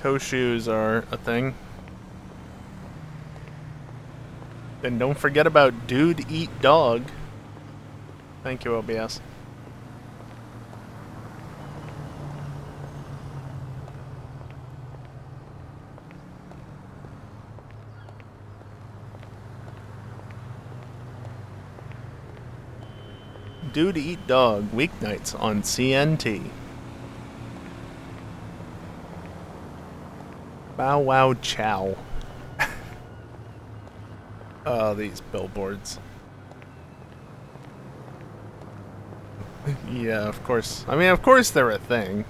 Toe shoes are a thing. And don't forget about dude eat dog. Thank you, OBS. Dude eat dog weeknights on CNT. Bow wow chow. Oh, these billboards. Yeah, of course. I mean, of course they're a thing.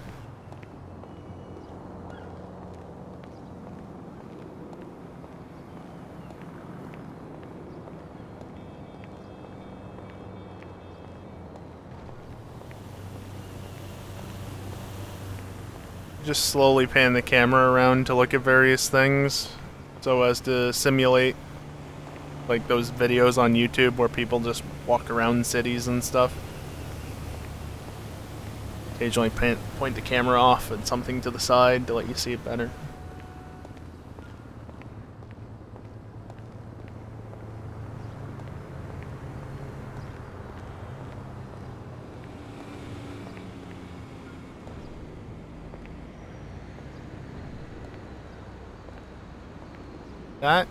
Just slowly pan the camera around to look at various things so as to simulate like those videos on YouTube where people just walk around cities and stuff. Occasionally point the camera off at something to the side to let you see it better. That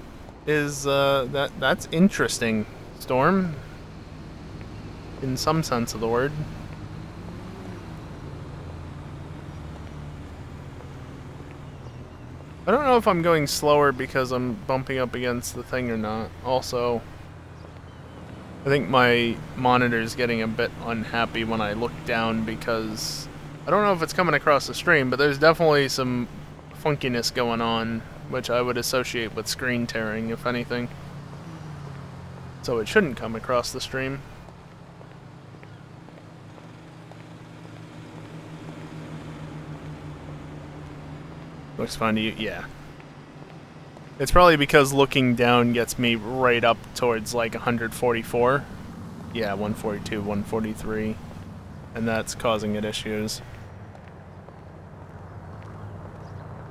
is, that's interesting, Storm. In some sense of the word. I don't know if I'm going slower because I'm bumping up against the thing or not. Also, I think my monitor's getting a bit unhappy when I look down because I don't know if it's coming across the stream, but there's definitely some funkiness going on, which I would associate with screen tearing, if anything. So it shouldn't come across the stream. Looks fine to you? Yeah. It's probably because looking down gets me right up towards like 144. Yeah, 142, 143. And that's causing it issues.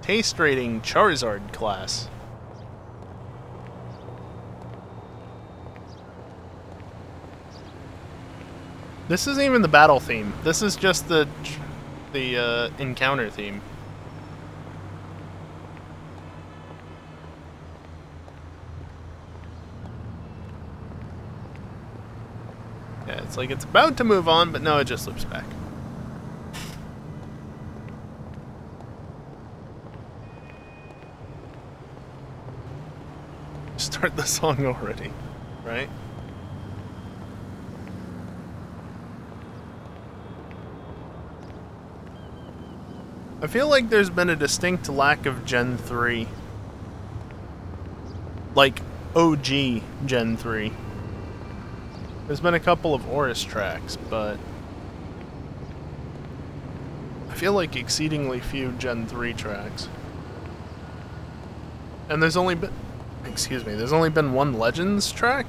Taste rating Charizard class. This isn't even the battle theme. This is just the encounter theme. Yeah, it's like it's about to move on, but no, it just loops back. Start the song already, right? I feel like there's been a distinct lack of Gen 3. Like, OG Gen 3. There's been a couple of Oris tracks, but I feel like exceedingly few Gen 3 tracks. And there's only been... Excuse me, there's only been one Legends track?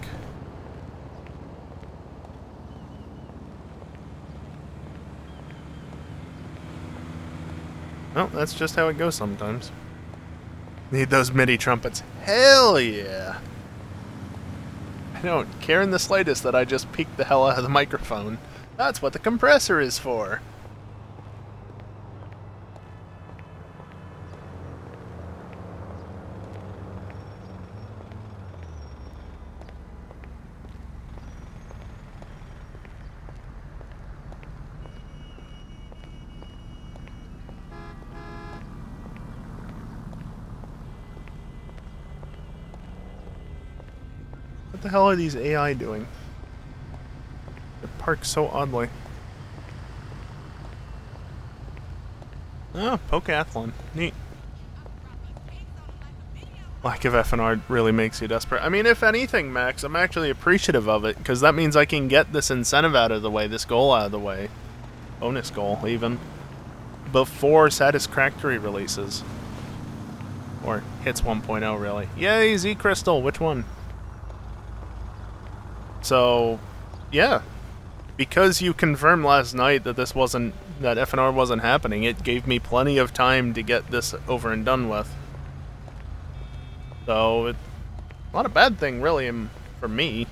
Well, that's just how it goes sometimes. Need those MIDI trumpets. Hell yeah! I don't care in the slightest that I just peeked the hell out of the microphone. That's what the compressor is for. What the hell are these AI doing? They're parked so oddly. Oh, Pokeathlon. Neat. Lack of FNR really makes you desperate. I mean, if anything, Max, I'm actually appreciative of it, because that means I can get this incentive out of the way, this goal out of the way. Bonus goal, even. Before Satisfactory releases. Or hits 1.0, really. Yay, Z-Crystal, which one? So, yeah. Because you confirmed last night that this wasn't, that FNR wasn't happening, it gave me plenty of time to get this over and done with. So, it's not a bad thing, really, for me.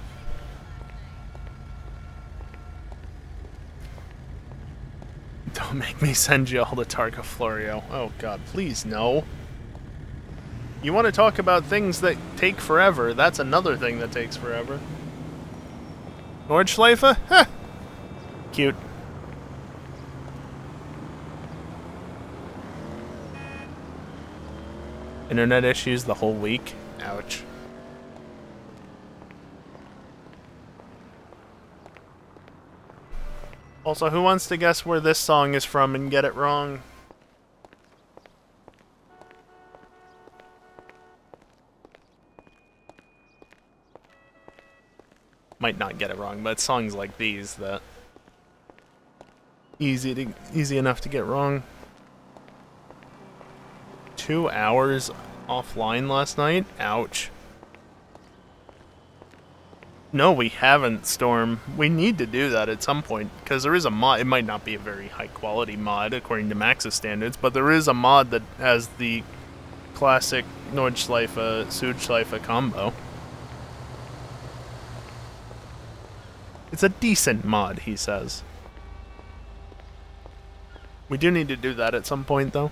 Don't make me send you all the Targa Florio. Oh god, please no. You want to talk about things that take forever, that's another thing that takes forever. Nordschleife? Huh. Cute. Internet issues the whole week? Ouch. Also, who wants to guess where this song is from and get it wrong? Might not get it wrong, but it's songs like these that easy enough to get wrong. 2 hours offline last night? Ouch. No, we haven't, Storm. We need to do that at some point, because there is a mod. It might not be a very high-quality mod, according to Max's standards, but there is a mod that has the classic Nordschleife, Südschleife combo. It's a decent mod, he says. We do need to do that at some point, though.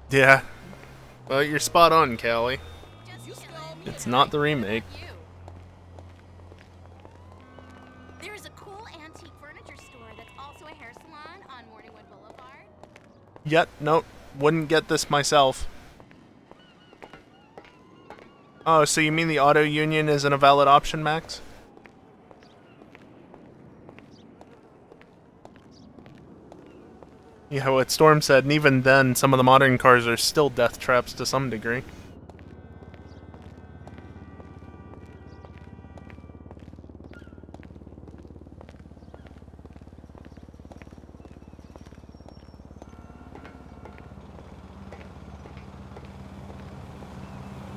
Yeah. Well, you're spot on, Callie. It's not the remake. There's a cool antique furniture store that's also a hair salon on Morningwood Boulevard. Yet, nope. Wouldn't get this myself. Oh, so you mean the auto union isn't a valid option, Max? Yeah, what Storm said, and even then, some of the modern cars are still death traps to some degree.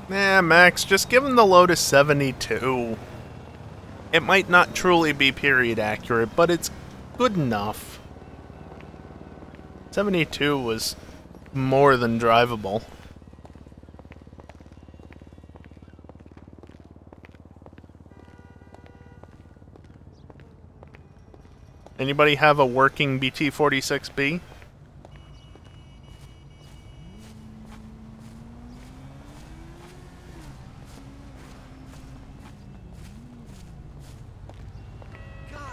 Nah, Max, just give him the Lotus 72. It might not truly be period accurate, but it's good enough. 72 was more than drivable. Anybody have a working BT-46B?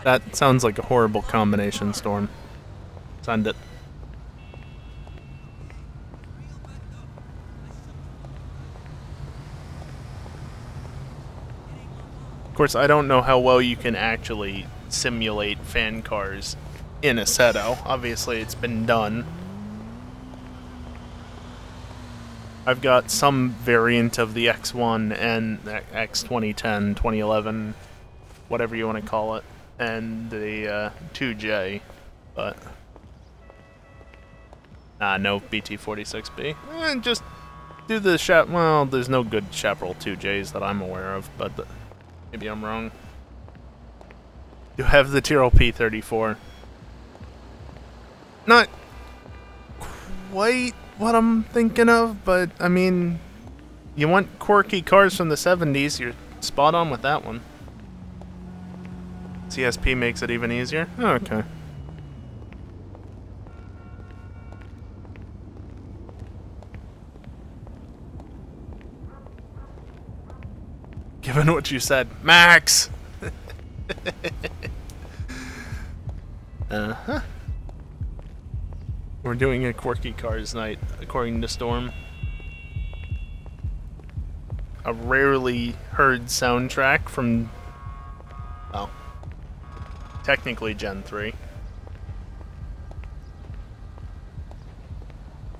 That sounds like a horrible combination, Storm. Send it. Of course, I don't know how well you can actually simulate fan cars in Assetto. Obviously, it's been done. I've got some variant of the X1 and X 2010, 2011, whatever you want to call it, and the 2J, but no BT-46B. Just do the well, there's no good Chaparral 2Js that I'm aware of, but maybe I'm wrong. You have the Tyrrell P34. Not quite what I'm thinking of, but I mean, you want quirky cars from the 70s, you're spot on with that one. CSP makes it even easier? Oh, okay. Given what you said, Max! Uh-huh. We're doing a quirky cars night, according to Storm. a rarely heard soundtrack from, well, technically Gen 3.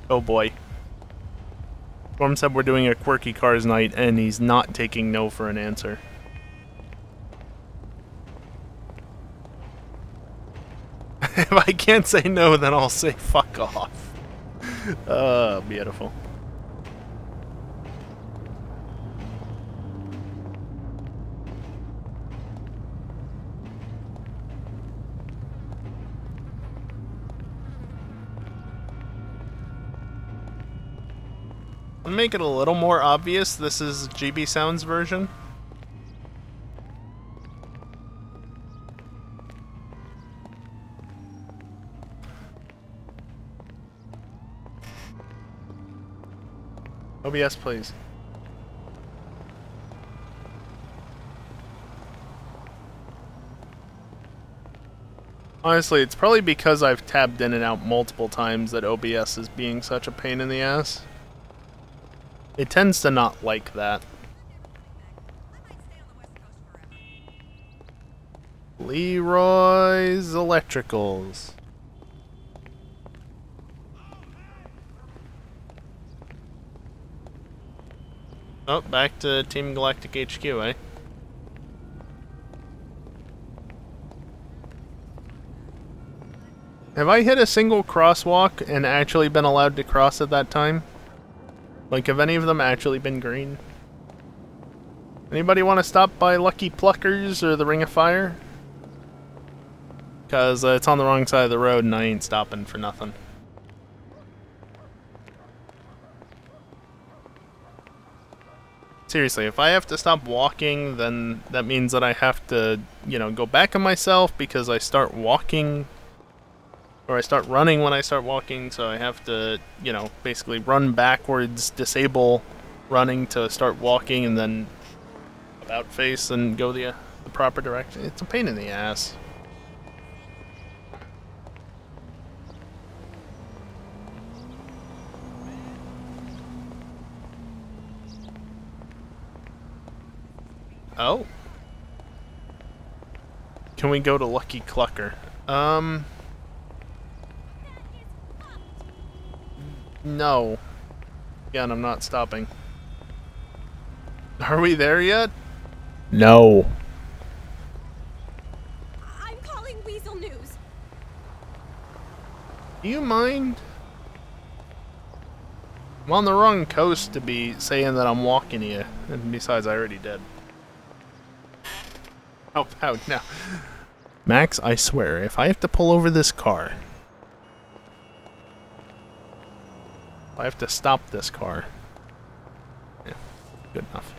Oh boy. Storm said we're doing a quirky cars night, and he's not taking no for an answer. If I can't say no, then I'll say fuck off. Beautiful. To make it a little more obvious, this is GB Sound's version. OBS, please. Honestly, it's probably because I've tabbed in and out multiple times that OBS is being such a pain in the ass. It tends to not like that. Leroy's Electricals. Oh, back to Team Galactic HQ, eh? Have I hit a single crosswalk and actually been allowed to cross at that time? Like, have any of them actually been green? Anybody want to stop by Lucky Pluckers or the Ring of Fire? Because it's on the wrong side of the road and I ain't stopping for nothing. Seriously, if I have to stop walking, then that means that I have to, you know, go back on myself because I start walking, or I start running when I start walking, so I have to, you know, basically run backwards, disable running to start walking, and then about face and go the proper direction. It's a pain in the ass. Oh. Can we go to Lucky Clucker? No. Again, I'm not stopping. Are we there yet? No. I'm calling Weasel News. Do you mind? I'm on the wrong coast to be saying that I'm walking you. And besides, I already did. Oh, no. Max, I swear, if I have to pull over this car, if I have to stop this car, yeah, good enough.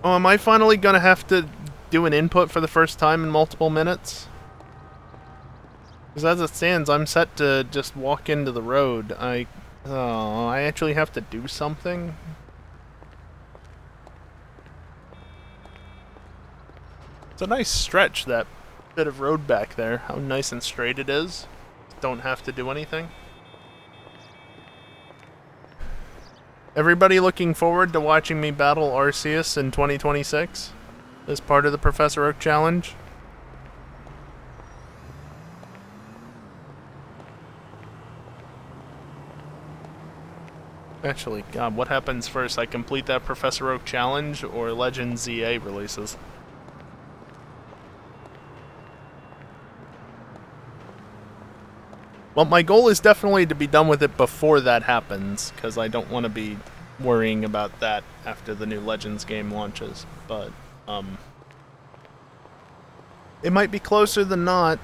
Oh, am I finally gonna have to do an input for the first time in multiple minutes? Because as it stands, I'm set to just walk into the road. I actually have to do something? It's a nice stretch, that bit of road back there. How nice and straight it is. Don't have to do anything. Everybody looking forward to watching me battle Arceus in 2026 as part of the Professor Oak Challenge? Actually, God, what happens first? I complete that Professor Oak Challenge or Legend ZA releases? Well, my goal is definitely to be done with it before that happens, because I don't want to be worrying about that after the new Legends game launches. But, it might be closer than not.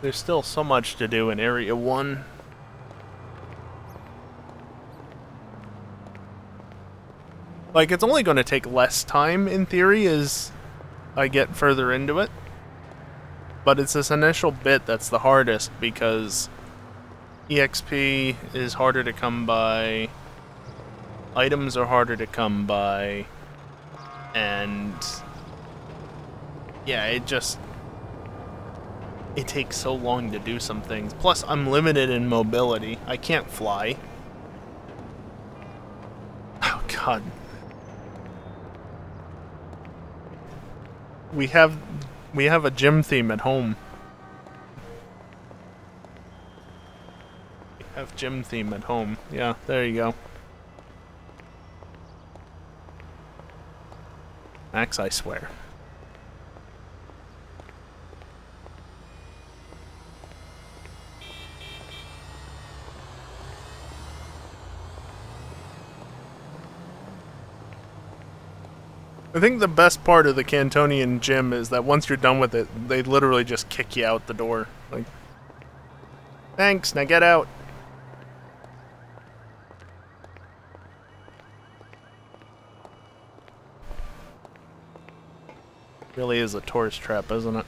There's still so much to do in Area 1. Like, it's only going to take less time, in theory, as I get further into it. But it's this initial bit that's the hardest, because EXP is harder to come by, items are harder to come by, and yeah, it takes so long to do some things. Plus, I'm limited in mobility. I can't fly. Oh, God. We have a gym theme at home. We have gym theme at home. Yeah, there you go. Max, I swear. I think the best part of the Cantonian gym is that once you're done with it, they literally just kick you out the door. Like, thanks, now get out. Really is a tourist trap, isn't it?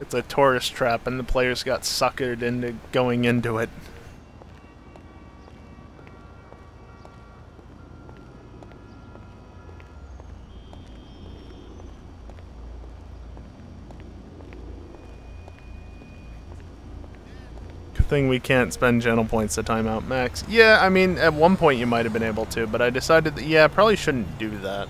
It's a tourist trap, and the players got suckered into going into it. Good thing we can't spend channel points to time out Max. Yeah, I mean, at one point you might have been able to, but I decided that, yeah, I probably shouldn't do that.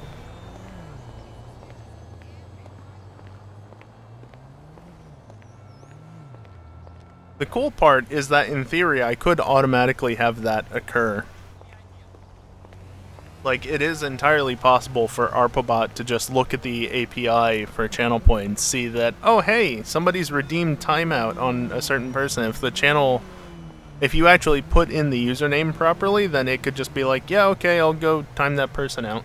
The cool part is that in theory I could automatically have that occur. Like, it is entirely possible for ARPABot to just look at the API for channel points, see that, oh hey, somebody's redeemed timeout on a certain person. If you actually put in the username properly, then it could just be like, yeah, okay, I'll go time that person out.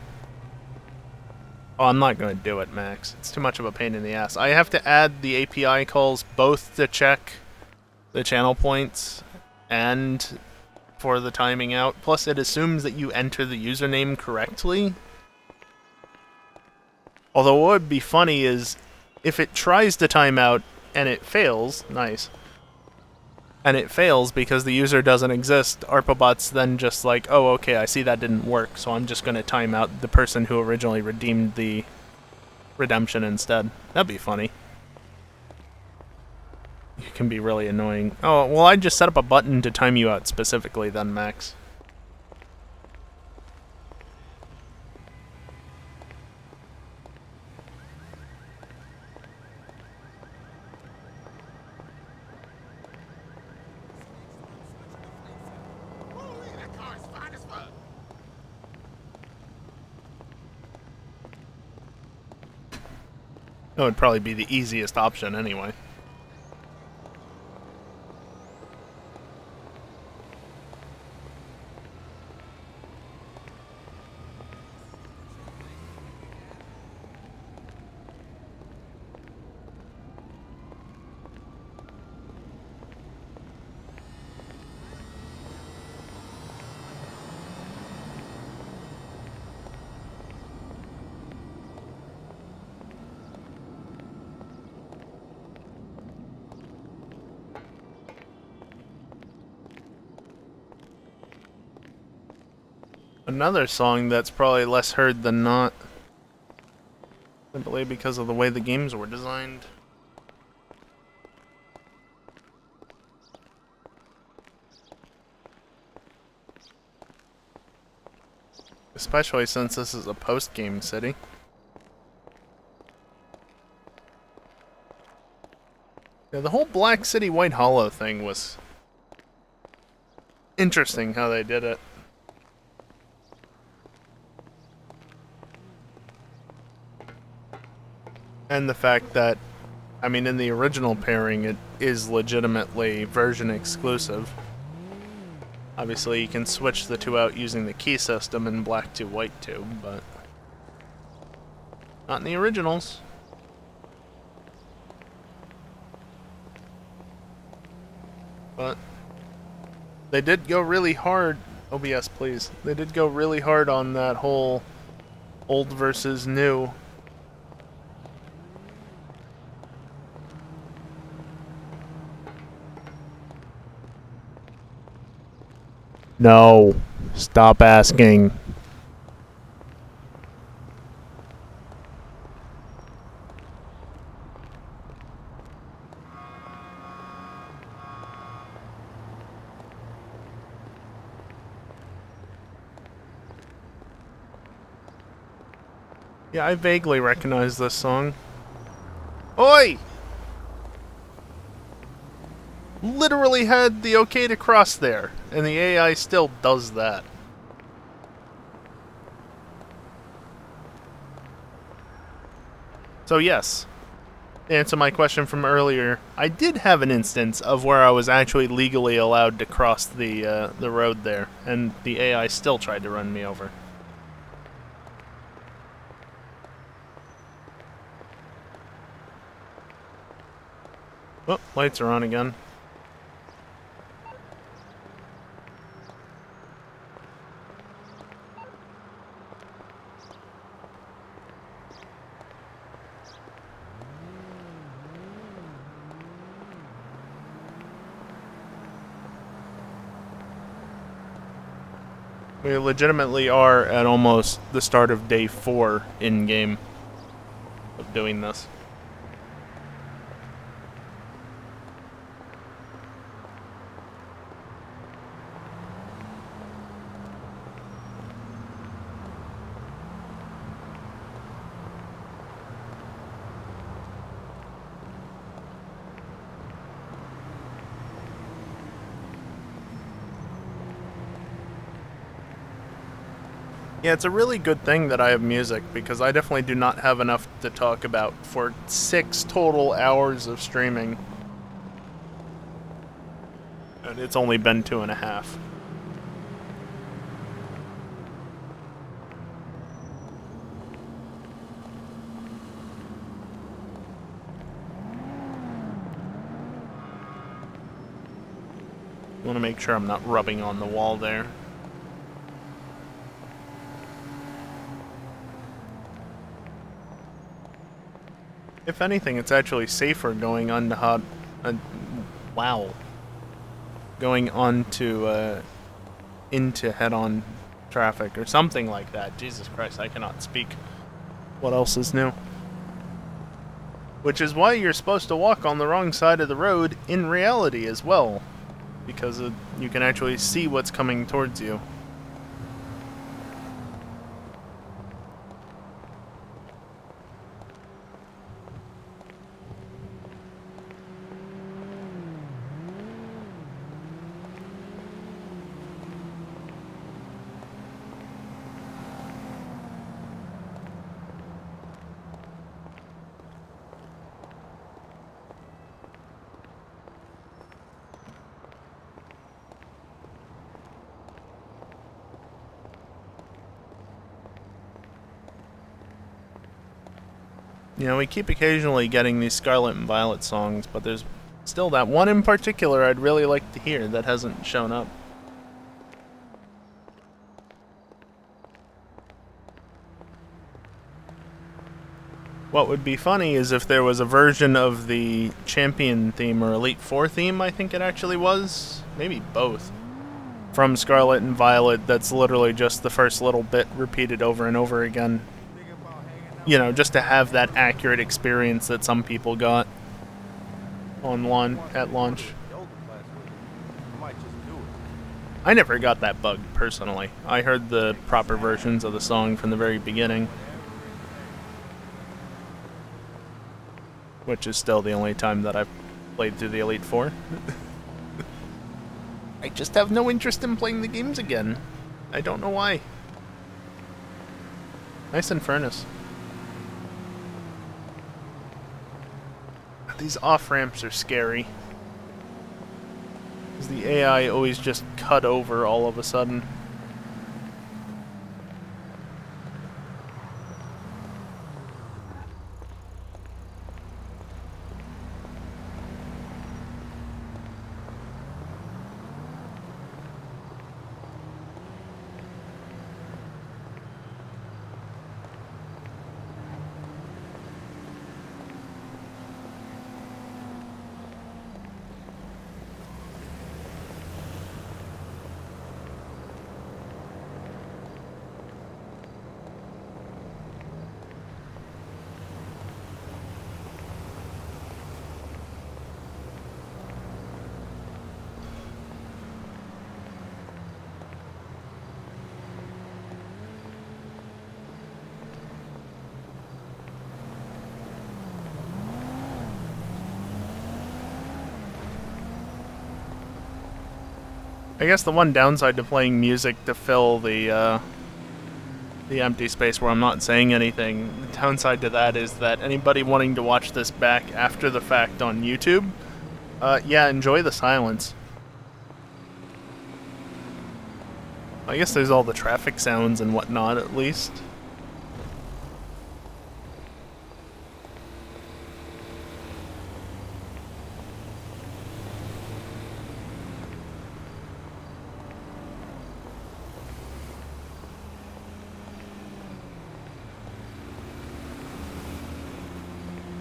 Oh, I'm not going to do it, Max. It's too much of a pain in the ass. I have to add the API calls both to check the channel points and for the timing out. Plus, it assumes that you enter the username correctly. Although what would be funny is if it tries to time out and it fails, nice, and it fails because the user doesn't exist, ARPABot's then just like, oh, okay, I see that didn't work, so I'm just going to time out the person who originally redeemed the redemption instead. That'd be funny. It can be really annoying. Oh, well, I just set up a button to time you out specifically then, Max. That would probably be the easiest option anyway. Another song that's probably less heard than not. Simply because of the way the games were designed. Especially since this is a post-game city. Yeah, the whole Black City White Hollow thing was interesting how they did it. And the fact that, I mean, in the original pairing, it is legitimately version exclusive. Obviously, you can switch the two out using the key system in Black 2, White 2, but not in the originals. But they did go really hard. OBS, please. They did go really hard on that whole old versus new. No. Stop asking. Yeah, I vaguely recognize this song. Oi! Literally had the okay to cross there, and the AI still does that. So yes, to answer my question from earlier, I did have an instance of where I was actually legally allowed to cross the road there, and the AI still tried to run me over. Oh, lights are on again. We legitimately are at almost the start of day 4 in-game of doing this. Yeah, it's a really good thing that I have music, because I definitely do not have enough to talk about for 6 total hours of streaming. And it's only been 2.5. I want to make sure I'm not rubbing on the wall there. If anything, it's actually safer going on to wow. Going onto into head-on traffic or something like that. Jesus Christ, I cannot speak. What else is new? Which is why you're supposed to walk on the wrong side of the road in reality as well, because you can actually see what's coming towards you. You know, we keep occasionally getting these Scarlet and Violet songs, but there's still that one in particular I'd really like to hear that hasn't shown up. What would be funny is if there was a version of the Champion theme or Elite Four theme, I think it actually was. Maybe both. From Scarlet and Violet, that's literally just the first little bit repeated over and over again. You know, just to have that accurate experience that some people got at launch. I never got that bug, personally. I heard the proper versions of the song from the very beginning. Which is still the only time that I've played through the Elite Four. I just have no interest in playing the games again. I don't know why. Nice Infernus. These off-ramps are scary. Because the AI always just cut over all of a sudden. I guess the one downside to playing music to fill the empty space where I'm not saying anything, the downside to that is that anybody wanting to watch this back after the fact on YouTube, yeah, enjoy the silence. I guess there's all the traffic sounds and whatnot, at least.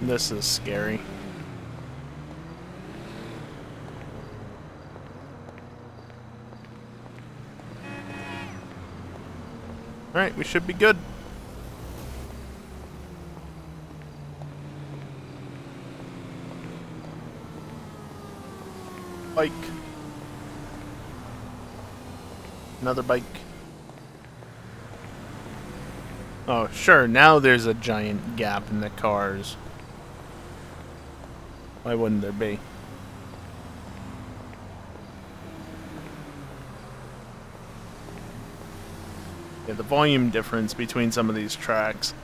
This is scary. Alright, we should be good. Bike. Another bike. Oh, sure, now there's a giant gap in the cars. Why wouldn't there be? Yeah, the volume difference between some of these tracks.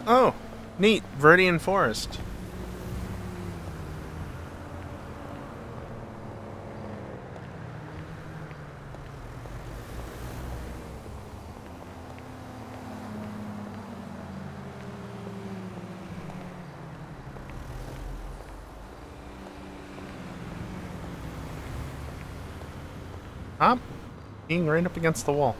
Oh, neat. Viridian Forest. Huh? Being right up against the wall.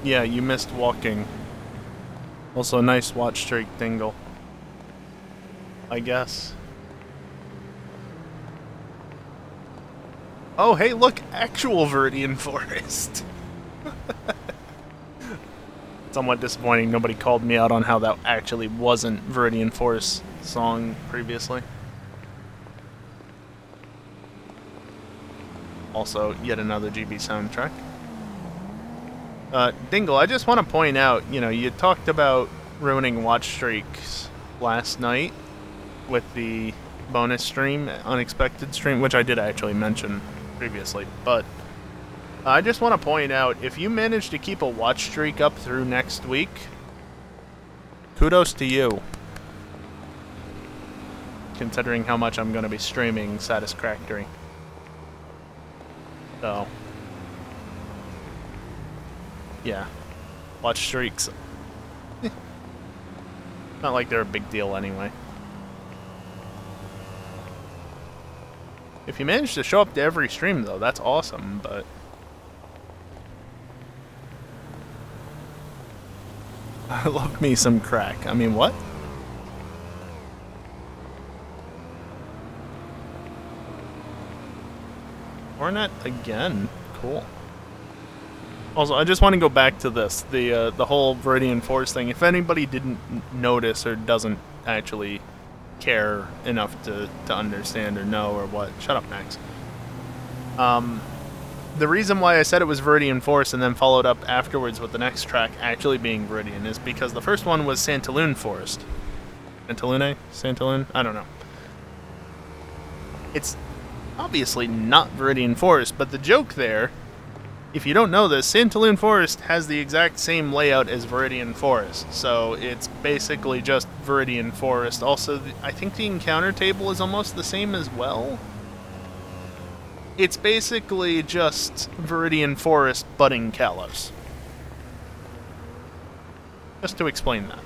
Yeah, you missed walking. Also, nice watch streak, Dingle. I guess. Oh, hey, look! Actual Viridian Forest! Somewhat disappointing, nobody called me out on how that actually wasn't Viridian Forest song previously. Also, yet another GB soundtrack. Dingle, I just want to point out, you know, you talked about ruining watch streaks last night with the bonus stream, unexpected stream, which I did actually mention previously, but I just want to point out, if you manage to keep a watch streak up through next week, kudos to you. Considering how much I'm going to be streaming Satisfactory. So, yeah, watch streaks. Not like they're a big deal anyway. If you manage to show up to every stream, though, that's awesome, but... I love me some crack. I mean, what? Hornet again. Cool. Also, I just want to go back to this, the whole Viridian Forest thing. If anybody didn't notice or doesn't actually care enough to understand or know or what. Shut up, Max. The reason why I said it was Viridian Forest and then followed up afterwards with the next track actually being Viridian is because the first one was Santaloon Forest. Santalune? Santaloon? I don't know. It's obviously not Viridian Forest, but the joke there, if you don't know this, Santaloon Forest has the exact same layout as Viridian Forest, so it's basically just Viridian Forest. Also, I think the encounter table is almost the same as well. It's basically just Viridian Forest budding Kalos. Just to explain that.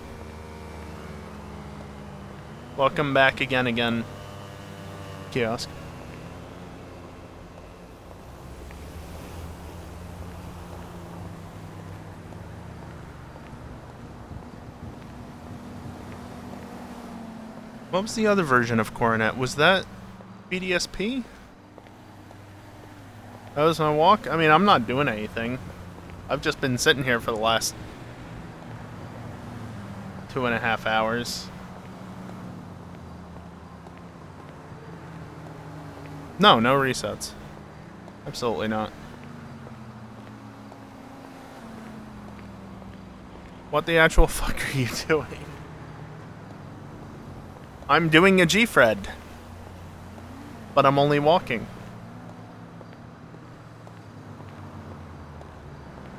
Welcome back again, Kiosk. What was the other version of Coronet? Was that BDSP? That was my walk? I mean, I'm not doing anything. I've just been sitting here for the last 2.5 hours. No resets. Absolutely not. What the actual fuck are you doing? I'm doing a Gfred. But I'm only walking.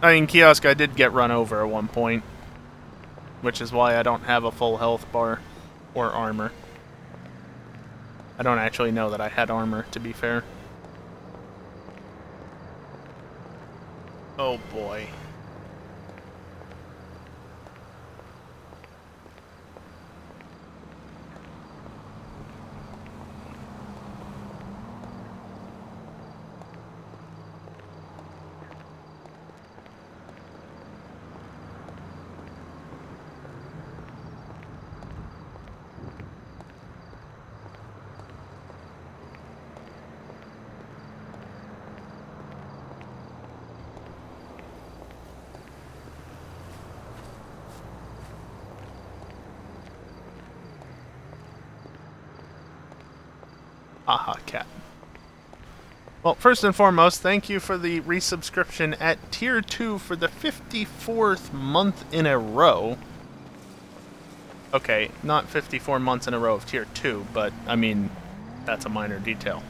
I mean, Kiosk, I did get run over at one point. Which is why I don't have a full health bar. Or armor. I don't actually know that I had armor, to be fair. Oh boy. Haha, cat. Well, first and foremost, thank you for the resubscription at Tier 2 for the 54th month in a row. Okay, not 54 months in a row of Tier 2, but, I mean, that's a minor detail.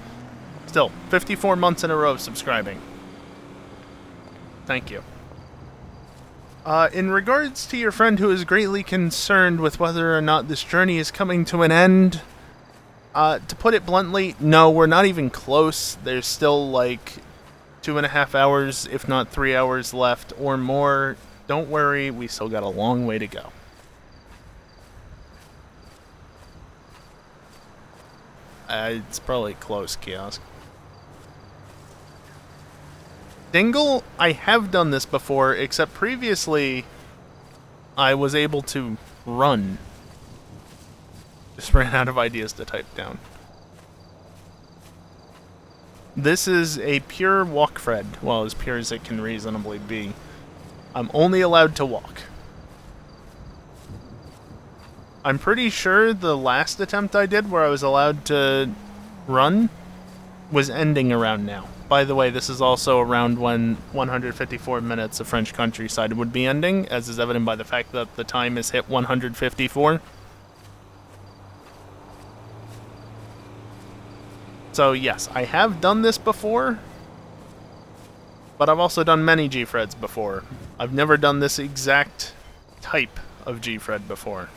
Still, 54 months in a row of subscribing. Thank you. In regards to your friend who is greatly concerned with whether or not this journey is coming to an end... to put it bluntly, no, we're not even close. There's still like 2.5 hours, if not 3 hours left or more. Don't worry, we still got a long way to go. It's probably close, Kiosk. Dingle, I have done this before, except previously I was able to run. Just ran out of ideas to type down. This is a pure Walkfred. Well, as pure as it can reasonably be. I'm only allowed to walk. I'm pretty sure the last attempt I did where I was allowed to run was ending around now. By the way, this is also around when 154 minutes of French Countryside would be ending, as is evident by the fact that the time is hit 154. So yes, I have done this before, but I've also done many Gfreds before. I've never done this exact type of Gfred before.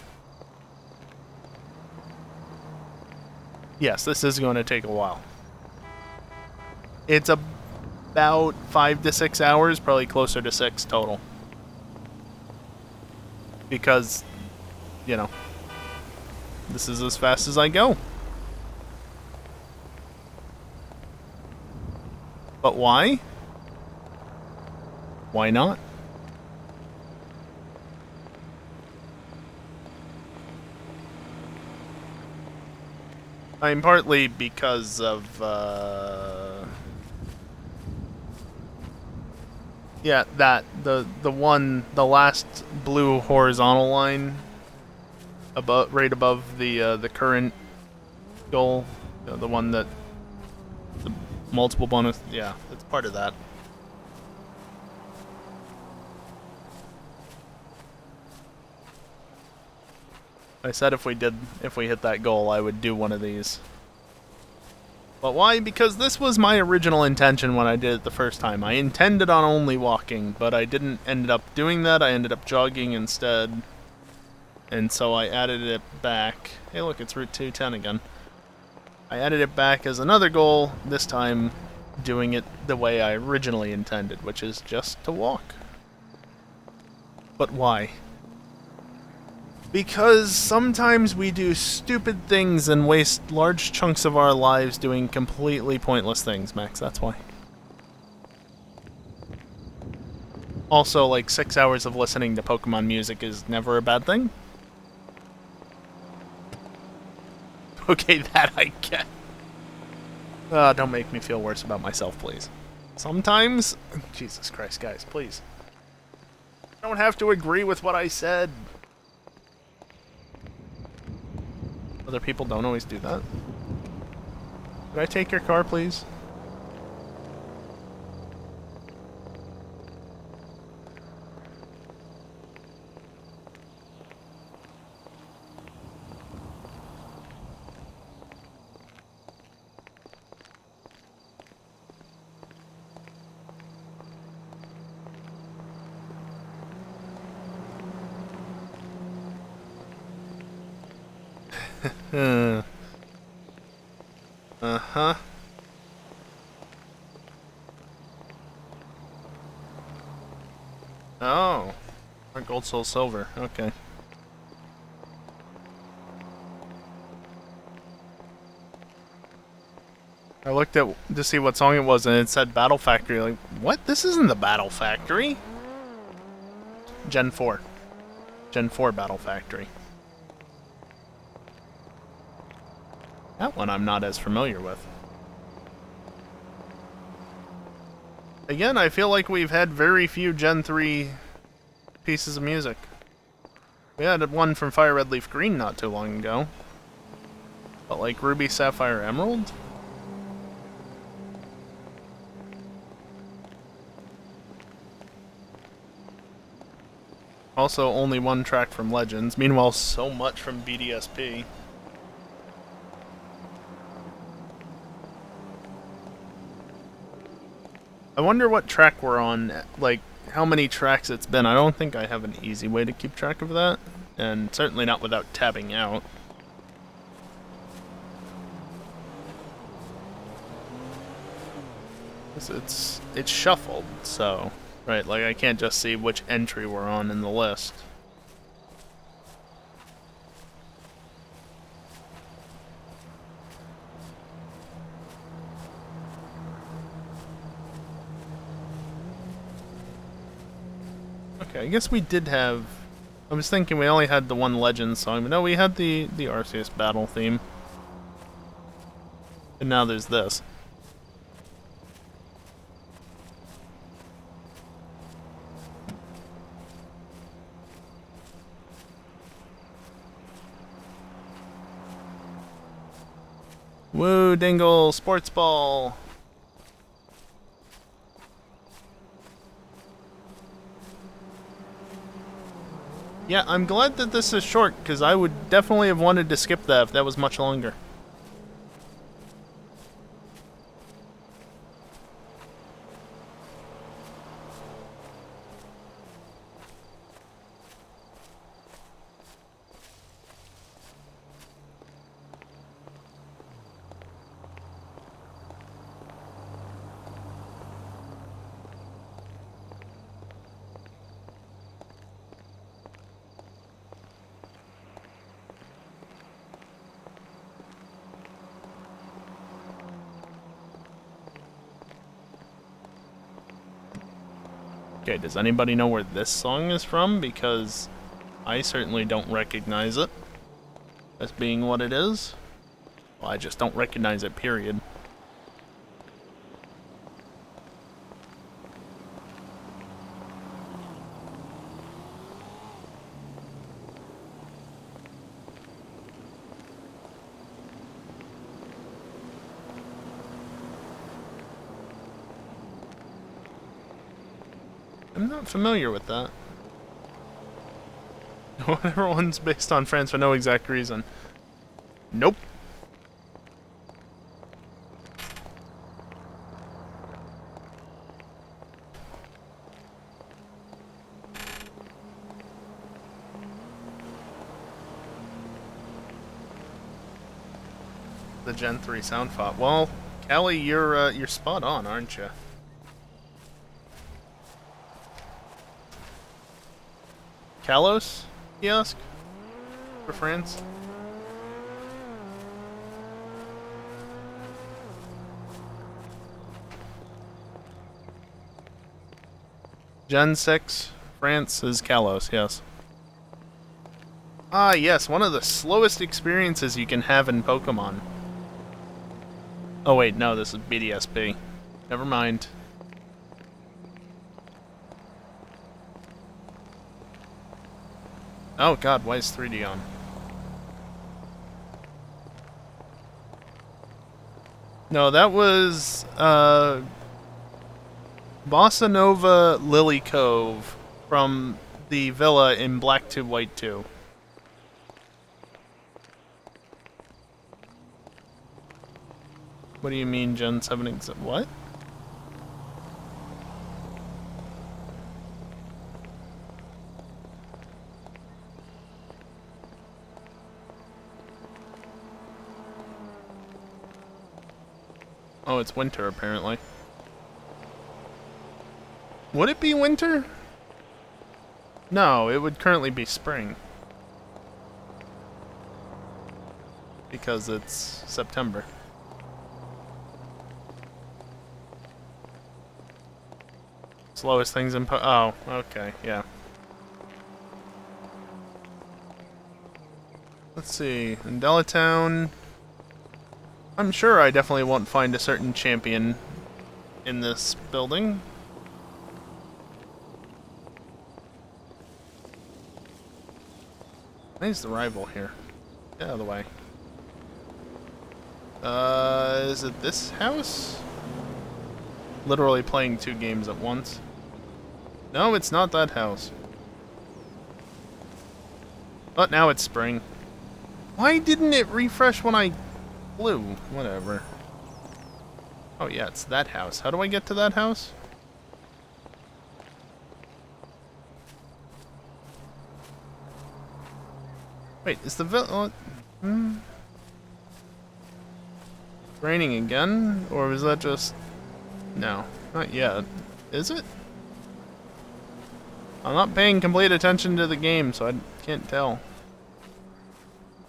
Yes, this is going to take a while. It's about 5 to 6 hours, probably closer to 6 total. Because, you know, this is as fast as I go. But why? Why not? I mean, partly because of, yeah, the last blue horizontal line right above the current goal, the one that the multiple bonus. Yeah, it's part of that. I said if we hit that goal, I would do one of these. But why? Because this was my original intention when I did it the first time. I intended on only walking, but I didn't end up doing that. I ended up jogging instead. And so I added it back. Hey look, it's Route 210 again. I added it back as another goal, this time doing it the way I originally intended, which is just to walk. But why? Because sometimes we do stupid things and waste large chunks of our lives doing completely pointless things, Max, that's why. Also, like 6 hours of listening to Pokemon music is never a bad thing. Okay, that I get. Don't make me feel worse about myself, please. Sometimes... Jesus Christ, guys, please. You don't have to agree with what I said. Other people don't always do that. Could I take your car, please? Uh-huh. Oh. Our gold, soul, silver. Okay. I looked at to see what song it was, and it said Battle Factory. Like, what? This isn't the Battle Factory. Gen 4. Gen 4 Battle Factory. That one I'm not as familiar with. Again, I feel like we've had very few Gen 3 pieces of music. We had one from Fire Red Leaf Green not too long ago. But like Ruby, Sapphire, Emerald? Also, only one track from Legends. Meanwhile, so much from BDSP. I wonder what track we're on, like, how many tracks it's been. I don't think I have an easy way to keep track of that. And certainly not without tabbing out. It's shuffled, so... Right, like I can't just see which entry we're on in the list. Okay, I guess we did have... I was thinking we only had the one Legends song, but no, we had the Arceus battle theme. And now there's this. Woo, Dingle, sports ball. Yeah, I'm glad that this is short, because I would definitely have wanted to skip that if that was much longer. Okay, does anybody know where this song is from? Because I certainly don't recognize it as being what it is. Well, I just don't recognize it, period. I'm not familiar with that. Whatever one's based on France for no exact reason. Nope. The Gen 3 sound font. Well, Callie, you're spot on, aren't you? Kalos, he asked? For France? Gen 6, France is Kalos, yes. Ah, yes, one of the slowest experiences you can have in Pokemon. Oh wait, no, this is BDSP. Never mind. Oh god, why is 3D on? No, that was, Bossa Nova Lily Cove from the villa in Black 2 White 2. What do you mean Gen 7 what? Oh, it's winter apparently. Would it be winter? No, it would currently be spring. Because it's September. Slowest things in oh, okay, yeah. Let's see, in Delatown, I'm sure I definitely won't find a certain champion in this building. Where's the rival here? Get out of the way. Is it this house? Literally playing two games at once. No, it's not that house. But now it's spring. Why didn't it refresh when I flew? Whatever. Oh yeah, it's that house. How do I get to that house? Wait, is the raining again? Or was that just... No, not yet. Is it? I'm not paying complete attention to the game, so I can't tell.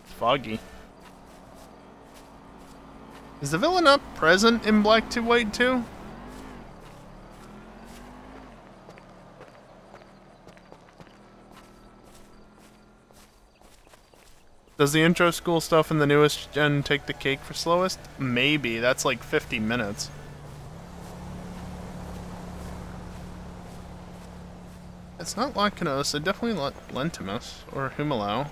It's foggy. Is the villain not present in Black 2 White 2? Does the intro school stuff in the newest gen take the cake for slowest? Maybe. That's like 50 minutes. It's not Lacanos, it's definitely Lentimus, or Humalau.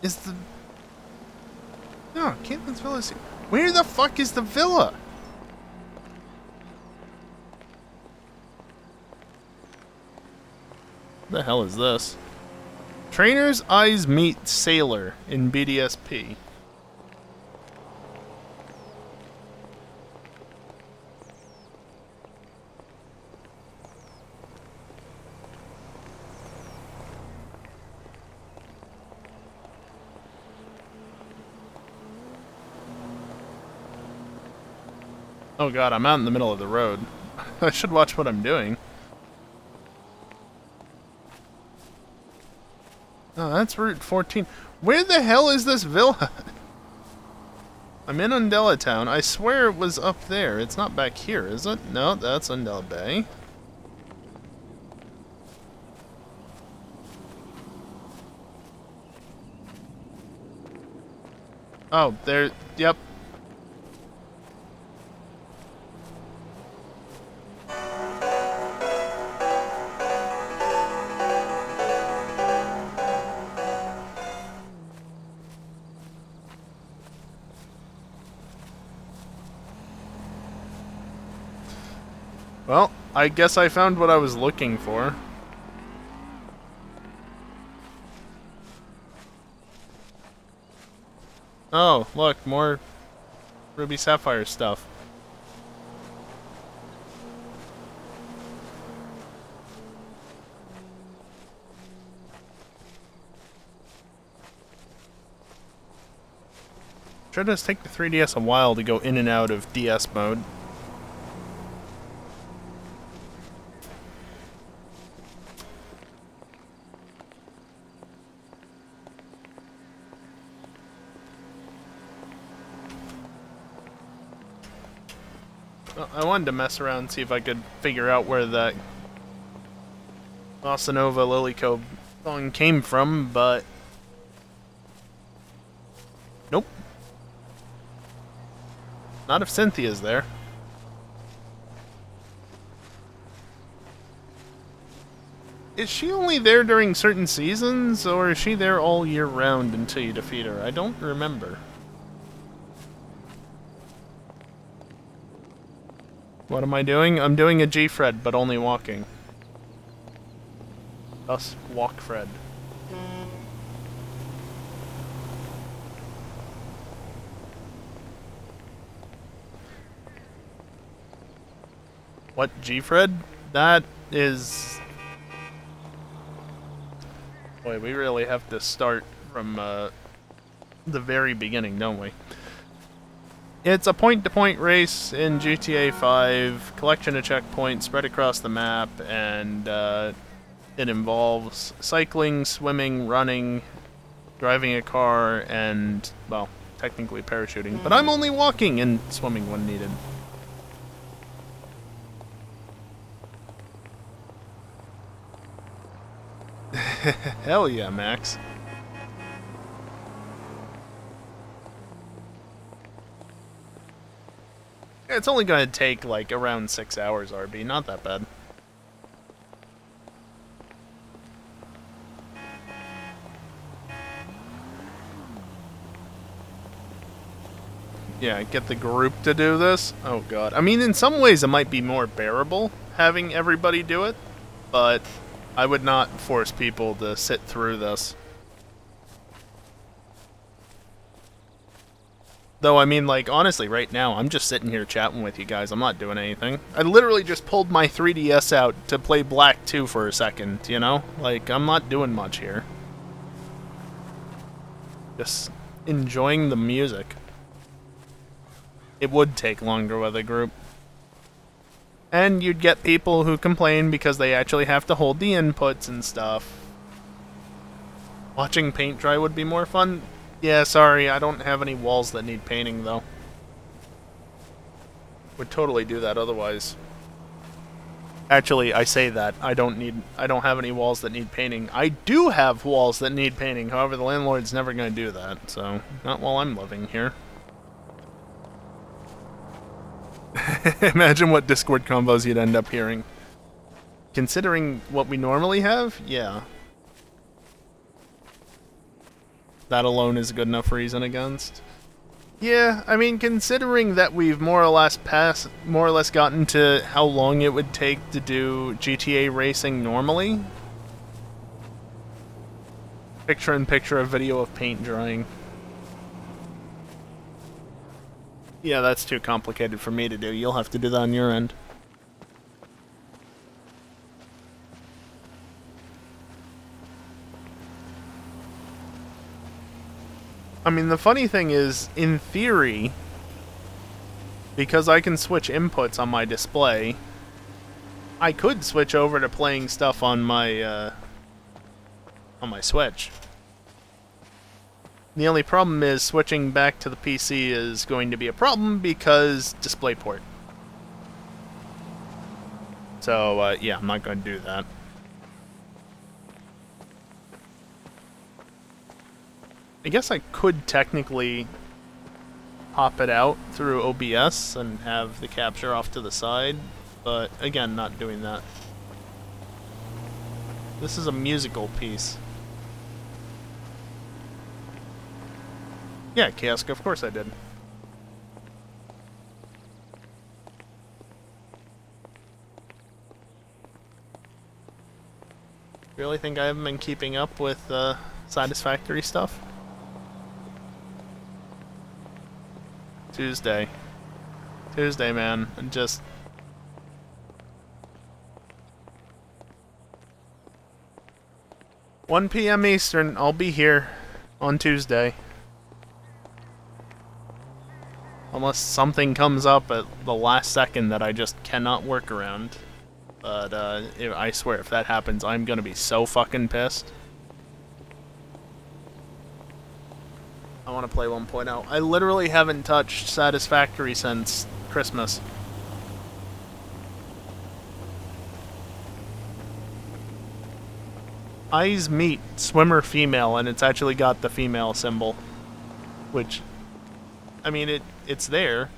Is the... No, Caitlin's Villa is... Where the fuck is the villa? What the hell is this? Trainer's eyes meet sailor in BDSP. Oh god, I'm out in the middle of the road. I should watch what I'm doing. Oh, that's Route 14. Where the hell is this villa? I'm in Undella Town. I swear it was up there. It's not back here, is it? No, that's Undella Bay. Oh, there... Yep. Well, I guess I found what I was looking for. Oh, look, more Ruby Sapphire stuff. Sure does take the 3DS a while to go in and out of DS mode. Well, I wanted to mess around and see if I could figure out where that Bossa Nova Lilycove song came from, but nope. Not if Cynthia's there. Is she only there during certain seasons, or is she there all year round until you defeat her? I don't remember. What am I doing? I'm doing a Gfred, but only walking. Thus, Walkfred. What, Gfred? That is... Boy, we really have to start from the very beginning, don't we? It's a point-to-point race in GTA 5, collection of checkpoints spread across the map, and it involves cycling, swimming, running, driving a car, and, well, technically parachuting. But I'm only walking and swimming when needed. Hell yeah, Max. It's only gonna take, like, around 6 hours, RB. Not that bad. Yeah, get the group to do this? Oh god. I mean, in some ways it might be more bearable having everybody do it, but I would not force people to sit through this. Though, I mean, like, honestly, right now, I'm just sitting here chatting with you guys. I'm not doing anything. I literally just pulled my 3DS out to play Black 2 for a second, you know? Like, I'm not doing much here. Just enjoying the music. It would take longer with a group. And you'd get people who complain because they actually have to hold the inputs and stuff. Watching paint dry would be more fun. Yeah, sorry, I don't have any walls that need painting, though. Would totally do that otherwise. Actually, I say that. I don't have any walls that need painting. I do have walls that need painting, however, the landlord's never gonna do that, so not while I'm living here. Imagine what Discord combos you'd end up hearing. Considering what we normally have, yeah. That alone is a good enough reason against. Yeah, I mean, considering that we've more or less gotten to how long it would take to do GTA racing normally. Picture-in-picture a video of paint drying. Yeah, that's too complicated for me to do. You'll have to do that on your end. I mean, the funny thing is, in theory, because I can switch inputs on my display, I could switch over to playing stuff on my Switch. The only problem is switching back to the PC is going to be a problem because DisplayPort. So, yeah, I'm not going to do that. I guess I could technically pop it out through OBS and have the capture off to the side, but again, not doing that. This is a musical piece. Yeah, Kiosk, of course I did. I Really think I haven't been keeping up with Satisfactory stuff? Tuesday. Tuesday, man. And just... 1 p.m. Eastern, I'll be here on Tuesday. Unless something comes up at the last second that I just cannot work around. But, I swear, if that happens, I'm gonna be so fucking pissed. I want to play 1.0. I literally haven't touched Satisfactory since Christmas. Eyes meet swimmer female, and it's actually got the female symbol. Which, I mean, it's there.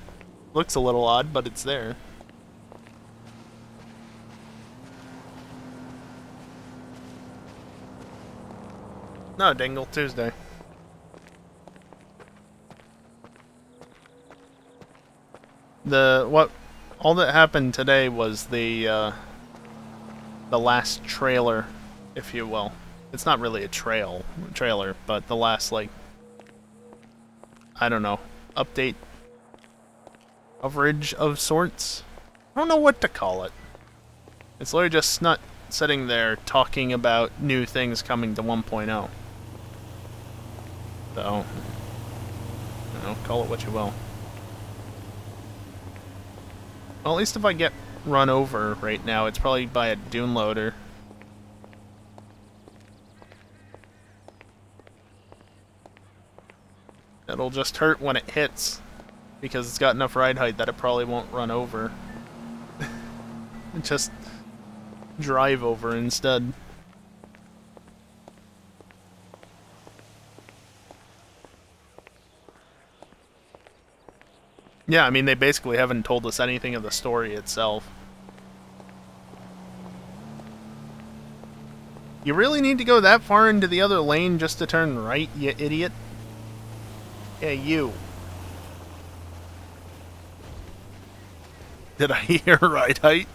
Looks a little odd, but it's there. No, Dingle, Tuesday. All that happened today was the last trailer, if you will. It's not really a trailer, but the last, like, I don't know, update coverage of sorts. I don't know what to call it. It's literally just Snut sitting there talking about new things coming to 1.0. So, you know, call it what you will. Well, at least if I get run over right now, it's probably by a dune loader. It'll just hurt when it hits, because it's got enough ride height that it probably won't run over. Just drive over instead. Yeah, I mean, they basically haven't told us anything of the story itself. You really need to go that far into the other lane just to turn right, you idiot? Yeah, you. Did I hear ride height?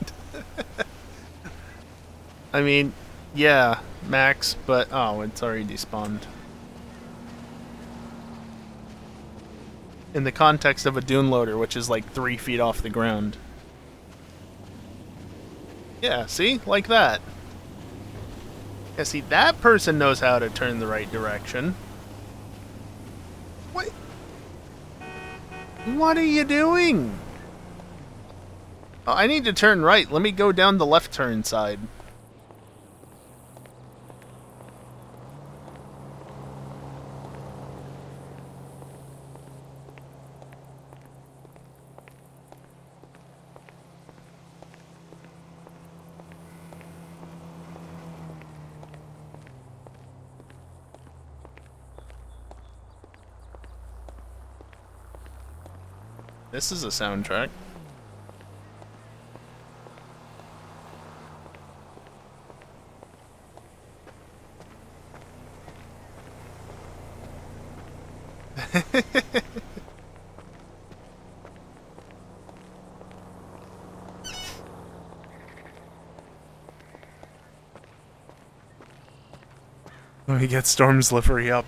I mean, yeah, max, but oh, it's already despawned. In the context of a dune loader, which is like 3 feet off the ground. Yeah, see? Like that. Yeah, see, that person knows how to turn the right direction. What? What are you doing? Oh, I need to turn right. Let me go down the left turn side. This is a soundtrack. Let me get Storm's livery up.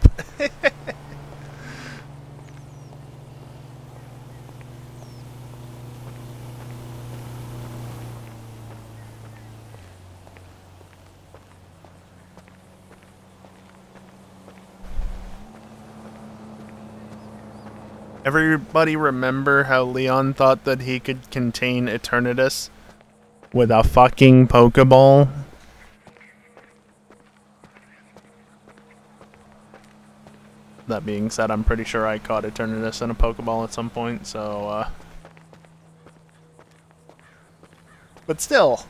Everybody remember how Leon thought that he could contain Eternatus with a fucking Pokeball? That being said, I'm pretty sure I caught Eternatus in a Pokeball at some point, so, But still.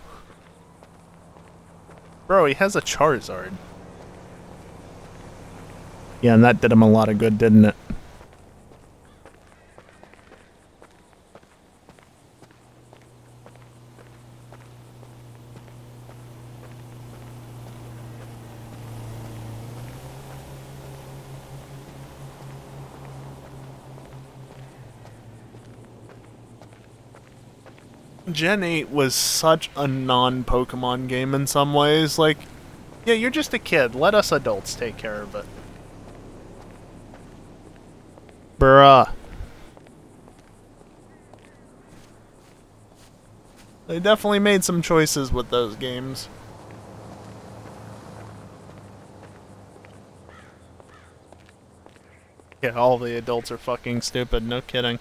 Bro, he has a Charizard. Yeah, and that did him a lot of good, didn't it? Gen 8 was such a non-Pokemon game in some ways. Like, Yeah, you're just a kid. Let us adults take care of it. Bruh. They definitely made some choices with those games. Yeah, all the adults are fucking stupid, no kidding.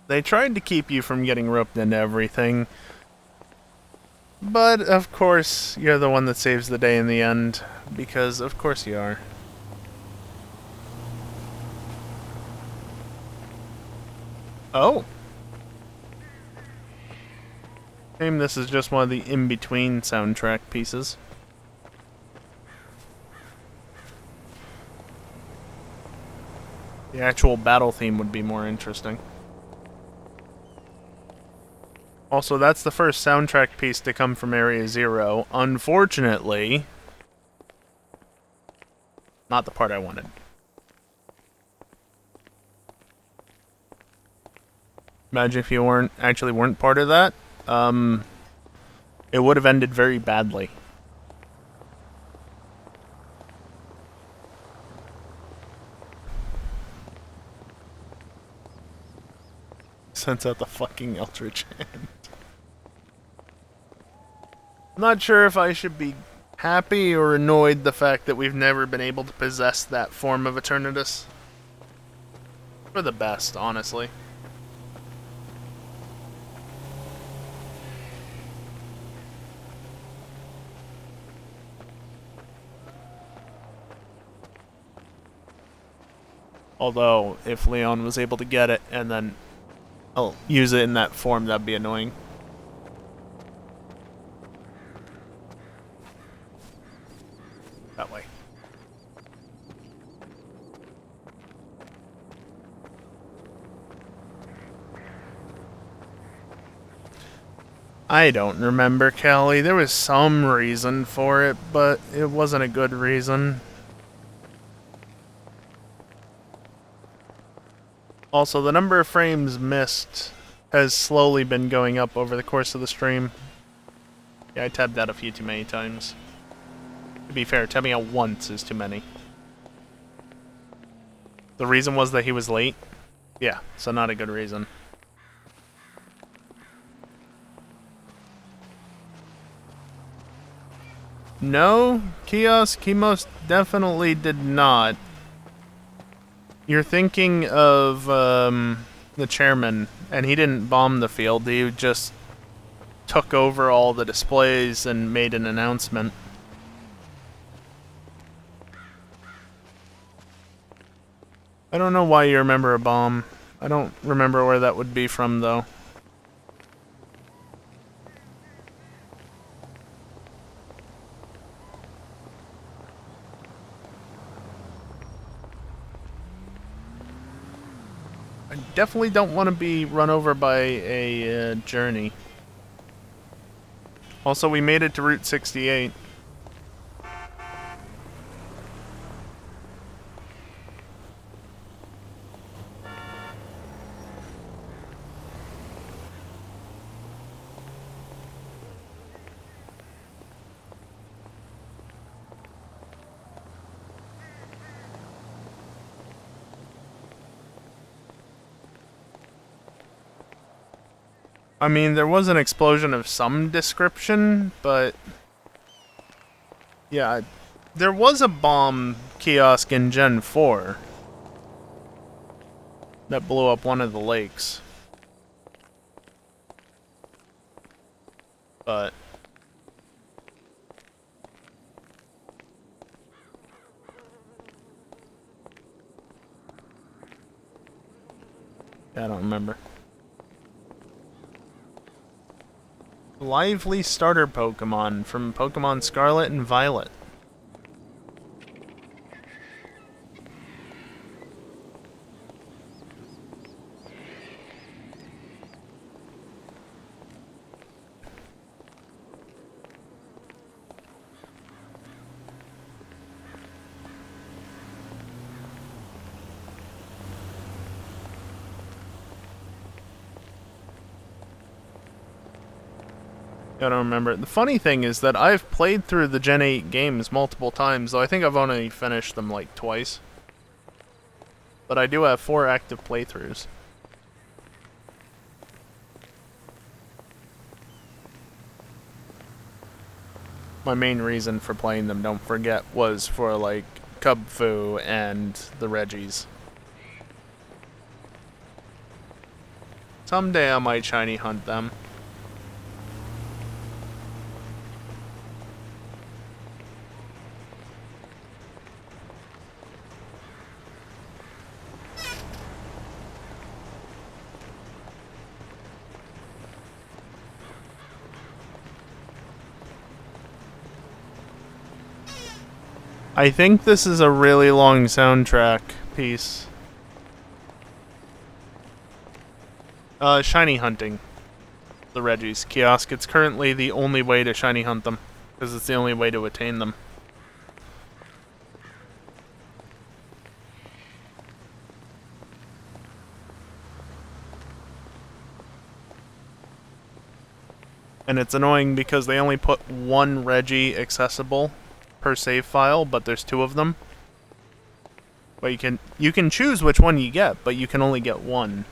They tried to keep you from getting roped into everything. But, of course, you're the one that saves the day in the end. Because, of course you are. Oh. Shame this is just one of the in-between soundtrack pieces. The actual battle theme would be more interesting. Also, that's the first soundtrack piece to come from Area Zero. Unfortunately, not the part I wanted. Imagine if you weren't part of that. It would have ended very badly. Sends out the fucking Eldritch Hand. I'm not sure if I should be happy or annoyed the fact that we've never been able to possess that form of Eternatus. For the best, honestly. Although, if Leon was able to get it and then use it in that form, that'd be annoying. That way. I don't remember, Callie. There was some reason for it, but it wasn't a good reason. Also, the number of frames missed has slowly been going up over the course of the stream. Yeah, I tabbed out a few too many times. To be fair, tabbing out once is too many. The reason was that he was late? Yeah, so not a good reason. No, Kiosk, he most definitely did not. You're thinking of the chairman, and he didn't bomb the field, he just took over all the displays and made an announcement. I don't know why you remember a bomb. I don't remember where that would be from, though. I definitely don't want to be run over by a journey. Also, we made it to Route 68. I mean, there was an explosion of some description, but... yeah, there was a bomb kiosk in Gen 4 that blew up one of the lakes. But... I don't remember. Lively starter Pokemon from Pokemon Scarlet and Violet. I don't remember. The funny thing is that I've played through the Gen 8 games multiple times, though I think I've only finished them like twice. But I do have 4 active playthroughs. My main reason for playing them, don't forget, was for like Cub Fu and the Reggies. Someday I might shiny hunt them. I think this is a really long soundtrack piece. Shiny hunting. The Reggies kiosk. It's currently the only way to shiny hunt them, because it's the only way to attain them. And it's annoying because they only put 1 Reggie accessible per save file, but there's 2 of them. But you can choose which one you get, but you can only get 1.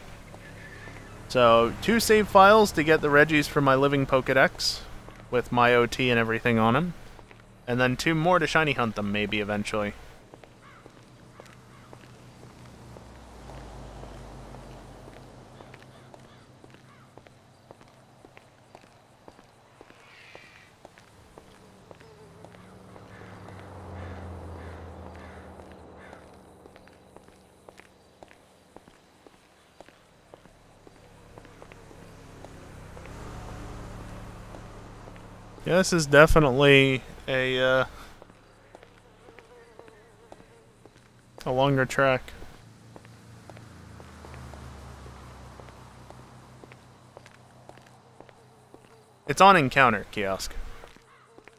So 2 save files to get the Reggies for my living Pokedex with my OT and everything on them, and then 2 more to shiny hunt them maybe eventually. Yeah, this is definitely a longer track. It's on Encounter Kiosk.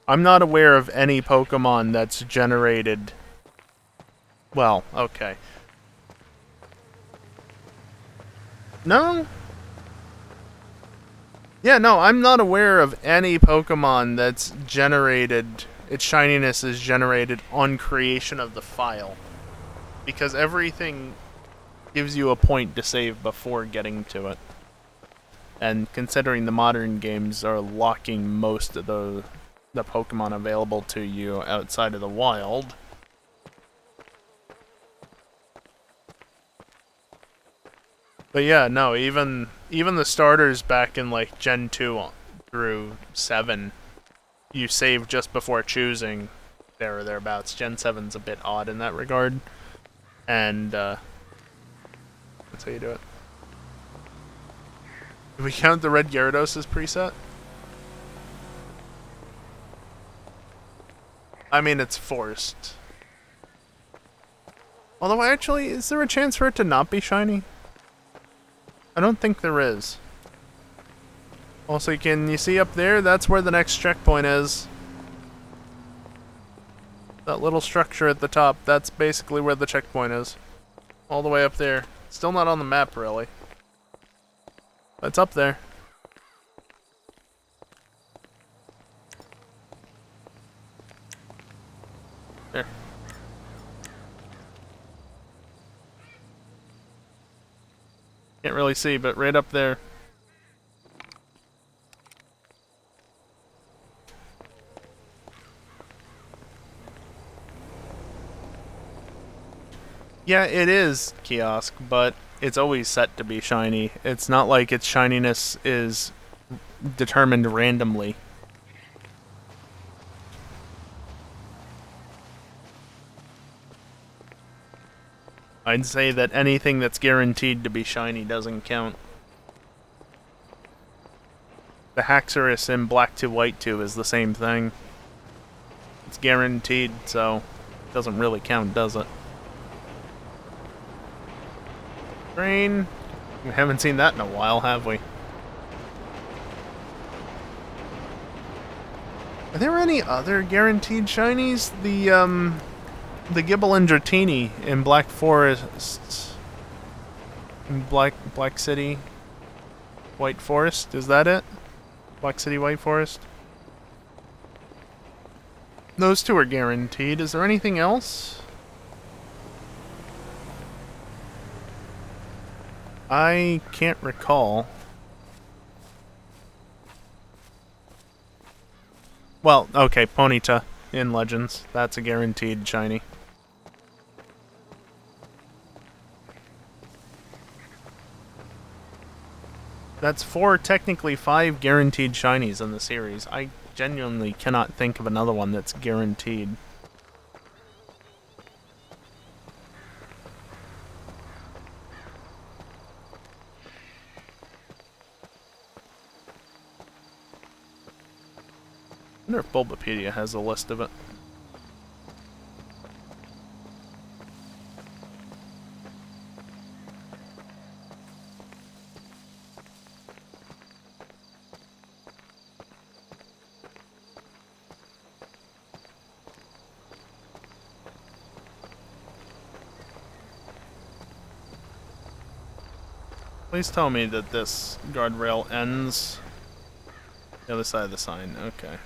I'm not aware of any Pokemon that's generated... Well, okay. No? Yeah, no, I'm not aware of any Pokemon that's generated... Its shininess is generated on creation of the file. Because everything gives you a point to save before getting to it. And considering the modern games are locking most of the Pokemon available to you outside of the wild... But yeah, no, even the starters back in like Gen 2 through 7, you save just before choosing there or thereabouts. Gen 7's a bit odd in that regard. And that's how you do it. Do we count the Red Gyarados as preset? I mean, it's forced. Although, actually, is there a chance for it to not be shiny? I don't think there is. Also, can you see up there? That's where the next checkpoint is. That little structure at the top, that's basically where the checkpoint is. All the way up there. Still not on the map, really. But it's up there. There. Can't really see, but right up there. Yeah, it is Kiosk, but it's always set to be shiny. It's not like its shininess is determined randomly. I'd say that anything that's guaranteed to be shiny doesn't count. The Haxorus in Black 2 White 2 is the same thing. It's guaranteed, so it doesn't really count, does it? Rain. We haven't seen that in a while, have we? Are there any other guaranteed shinies? The Gibble and Dratini in Black Forest, in Black City, White Forest. Is that it? Black City White Forest. Those two are guaranteed. Is there anything else? I can't recall. Well, okay, Ponyta in Legends. That's a guaranteed shiny. That's technically 5 guaranteed shinies in the series. I genuinely cannot think of another one that's guaranteed. I wonder if Bulbapedia has a list of it. Please tell me that this guardrail ends the other side of the sign. Okay.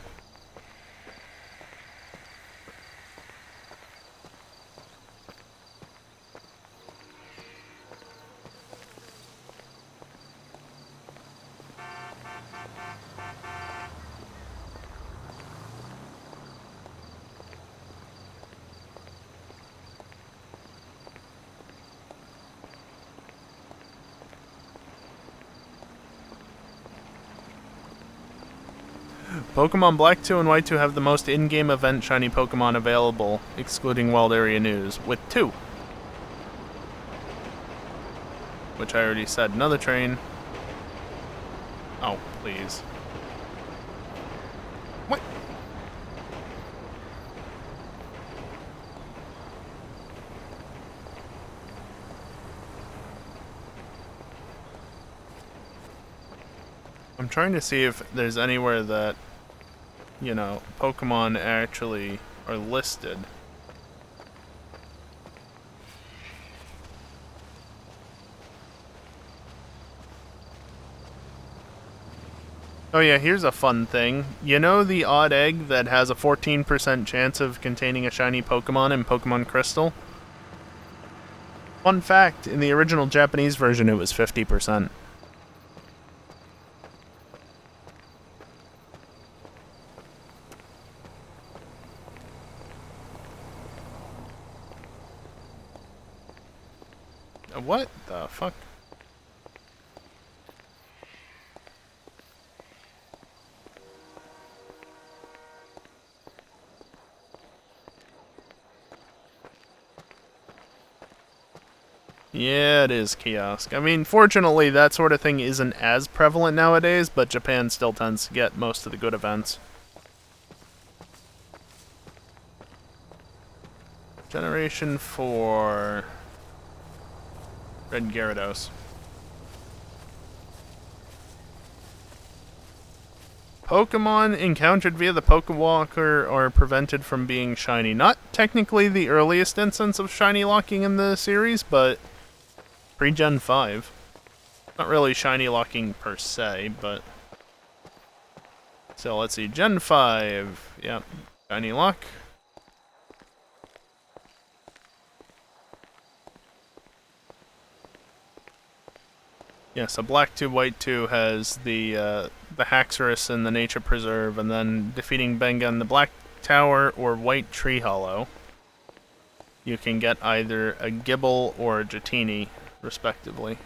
Pokemon Black 2 and White 2 have the most in-game event shiny Pokemon available, excluding Wild Area News, with 2. Which I already said. Another train. Oh, please. What? I'm trying to see if there's anywhere that, you know, Pokemon actually are listed. Oh yeah, here's a fun thing. You know the odd egg that has a 14% chance of containing a shiny Pokemon in Pokemon Crystal? Fun fact, in the original Japanese version it was 50%. What the fuck? Yeah, it is kiosk. I mean, fortunately, that sort of thing isn't as prevalent nowadays, but Japan still tends to get most of the good events. Generation 4... Red Gyarados. Pokemon encountered via the Pokewalker are prevented from being shiny. Not technically the earliest instance of shiny locking in the series, but pre-Gen 5. Not really shiny locking per se, but... So let's see, Gen 5. Yep, shiny lock. Yeah, so Black 2, White 2 has the Haxorus in the Nature Preserve, and then defeating Benga in the Black Tower or White Tree Hollow, you can get either a Gibble or a Dratini, respectively.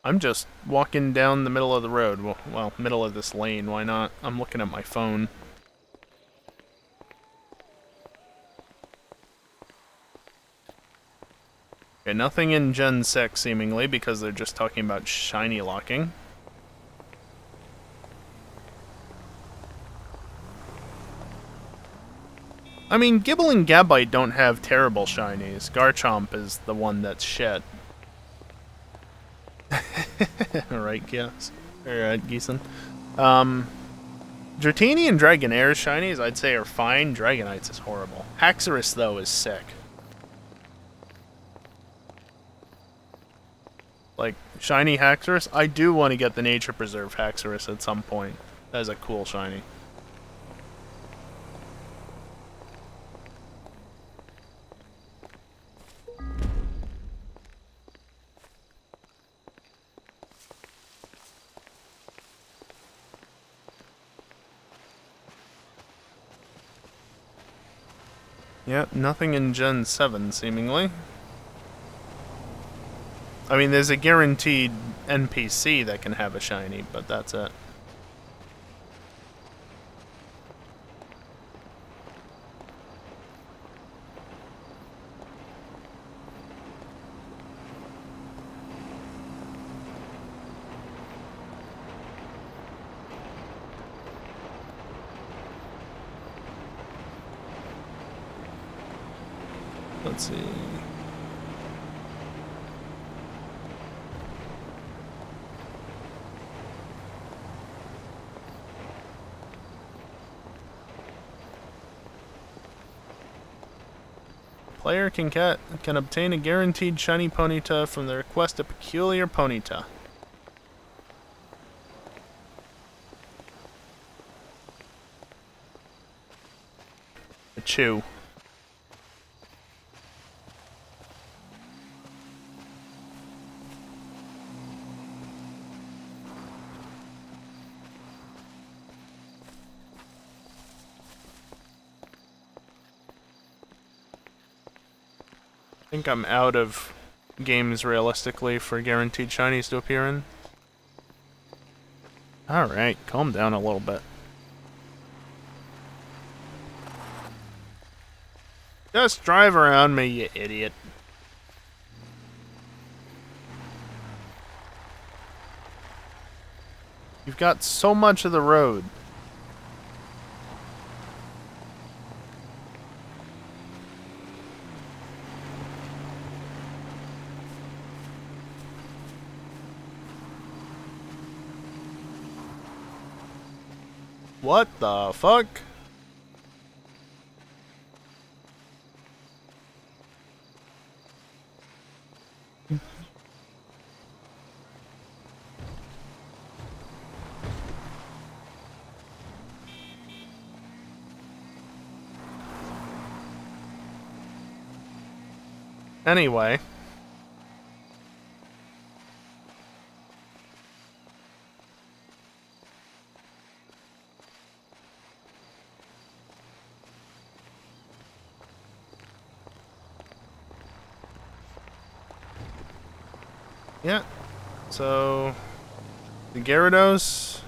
I'm just walking down the middle of the road. Well, middle of this lane, why not? I'm looking at my phone. Okay, nothing in Gen 6, seemingly, because they're just talking about shiny locking. I mean, Gibble and Gabite don't have terrible shinies. Garchomp is the one that's shit. Alright, yes. Alright, Geeson. Dratini and Dragonair's shinies, I'd say, are fine. Dragonite's is horrible. Haxorus, though, is sick. Like, shiny Haxorus? I do want to get the Nature Preserve Haxorus at some point. That is a cool shiny. Yep, nothing in Gen 7, seemingly. I mean, there's a guaranteed NPC that can have a shiny, but that's it. Let's see. Player can obtain a guaranteed shiny Ponyta from the request a peculiar Ponyta. A Chew. I think I'm out of games realistically for guaranteed shinies to appear in. Alright, calm down a little bit. Just drive around me, you idiot. You've got so much of the road. What the fuck? Anyway. Yeah. So, the Gyarados,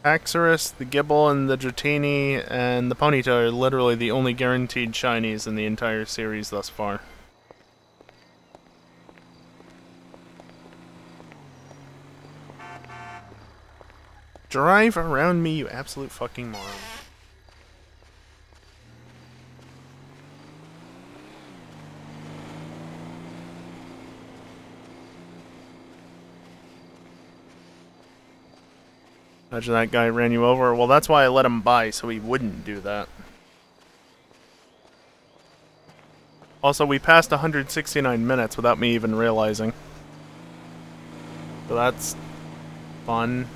Haxorus, the Gibble, and the Dratini, and the Ponyta are literally the only guaranteed shinies in the entire series thus far. Drive around me, you absolute fucking moron. Imagine that guy ran you over. Well, that's why I let him by, so he wouldn't do that. Also, we passed 169 minutes without me even realizing. So that's fun.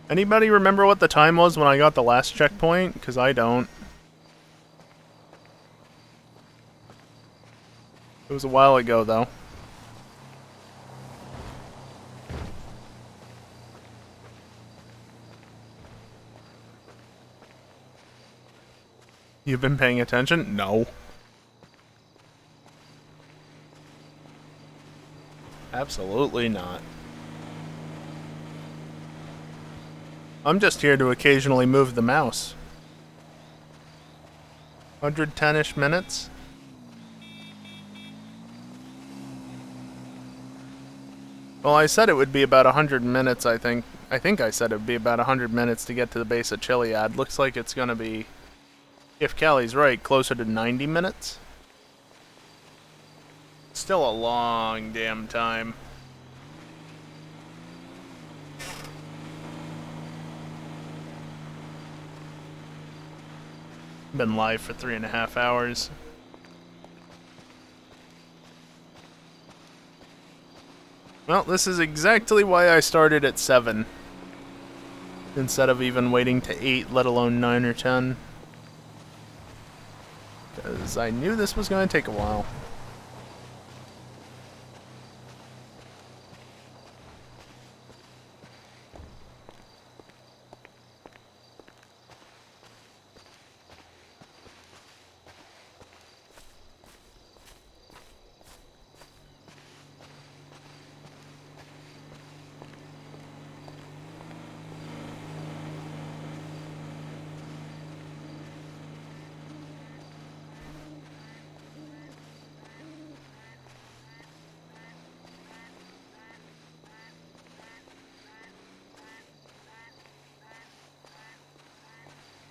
Anybody remember what the time was when I got the last checkpoint? Because I don't. It was a while ago, though. You've been paying attention? No. Absolutely not. I'm just here to occasionally move the mouse. 110-ish minutes? Well, I said it would be about 100 minutes, I think. I think I said it would be about 100 minutes to get to the base of Chiliad. Looks like it's gonna be, if Callie's right, closer to 90 minutes? Still a long damn time. Been live for 3.5 hours. Well, this is exactly why I started at 7. Instead of even waiting to 8, let alone 9 or 10. Because I knew this was going to take a while.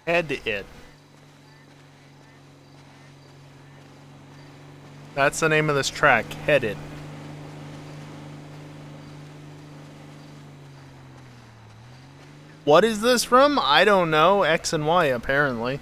Head it. That's the name of this track, Head It. What is this from? I don't know. X and Y, apparently.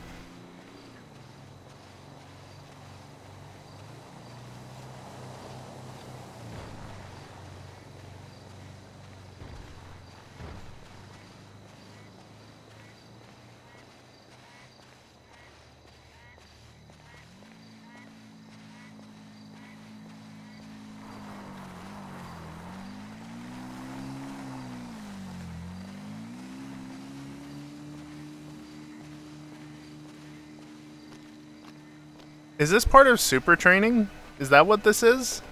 Is this part of super training? Is that what this is?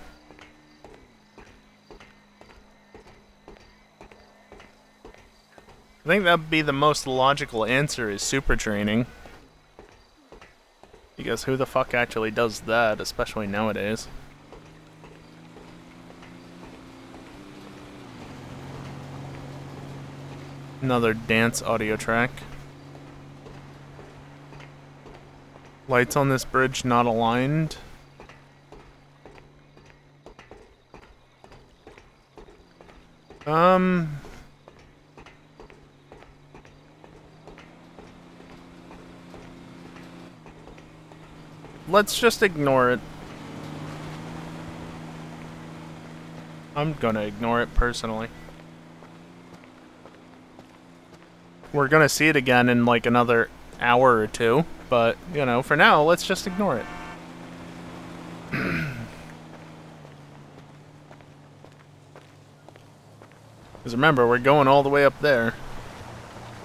I think that'd be the most logical answer is super training. Because who the fuck actually does that, especially nowadays? Another dance audio track. Lights on this bridge not aligned. Let's just ignore it. I'm gonna ignore it personally. We're gonna see it again in like another hour or two, but, you know, for now, let's just ignore it. Because remember, we're going all the way up there.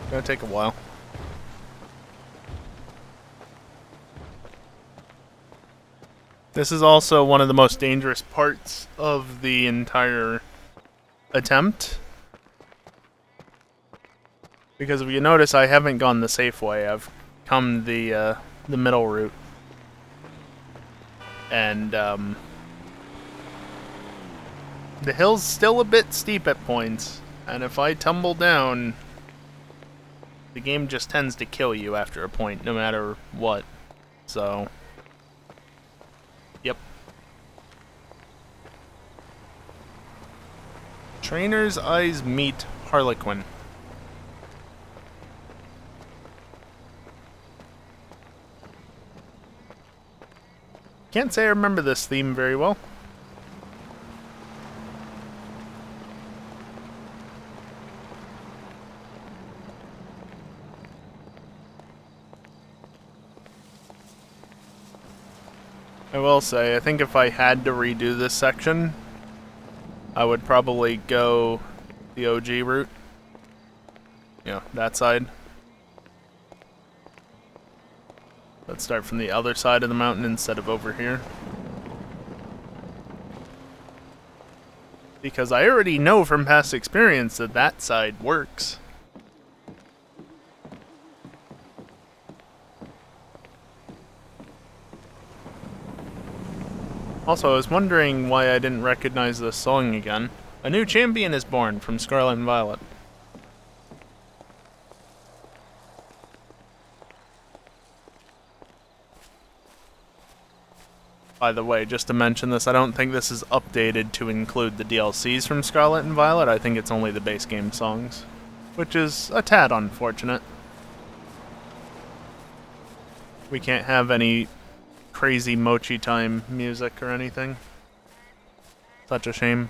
It's gonna take a while. This is also one of the most dangerous parts of the entire attempt. Because if you notice, I haven't gone the safe way. I've come the middle route. And, the hill's still a bit steep at points. And if I tumble down, the game just tends to kill you after a point, no matter what. So... Yep. Trainer's eyes meet Harlequin. Can't say I remember this theme very well. I will say, I think if I had to redo this section, I would probably go the OG route. You know, that side. Let's start from the other side of the mountain instead of over here. Because I already know from past experience that that side works. Also, I was wondering why I didn't recognize this song again. A new champion is born from Scarlet and Violet. By the way, just to mention this, I don't think this is updated to include the DLCs from Scarlet and Violet. I think it's only the base game songs, which is a tad unfortunate. We can't have any crazy mochi time music or anything. Such a shame.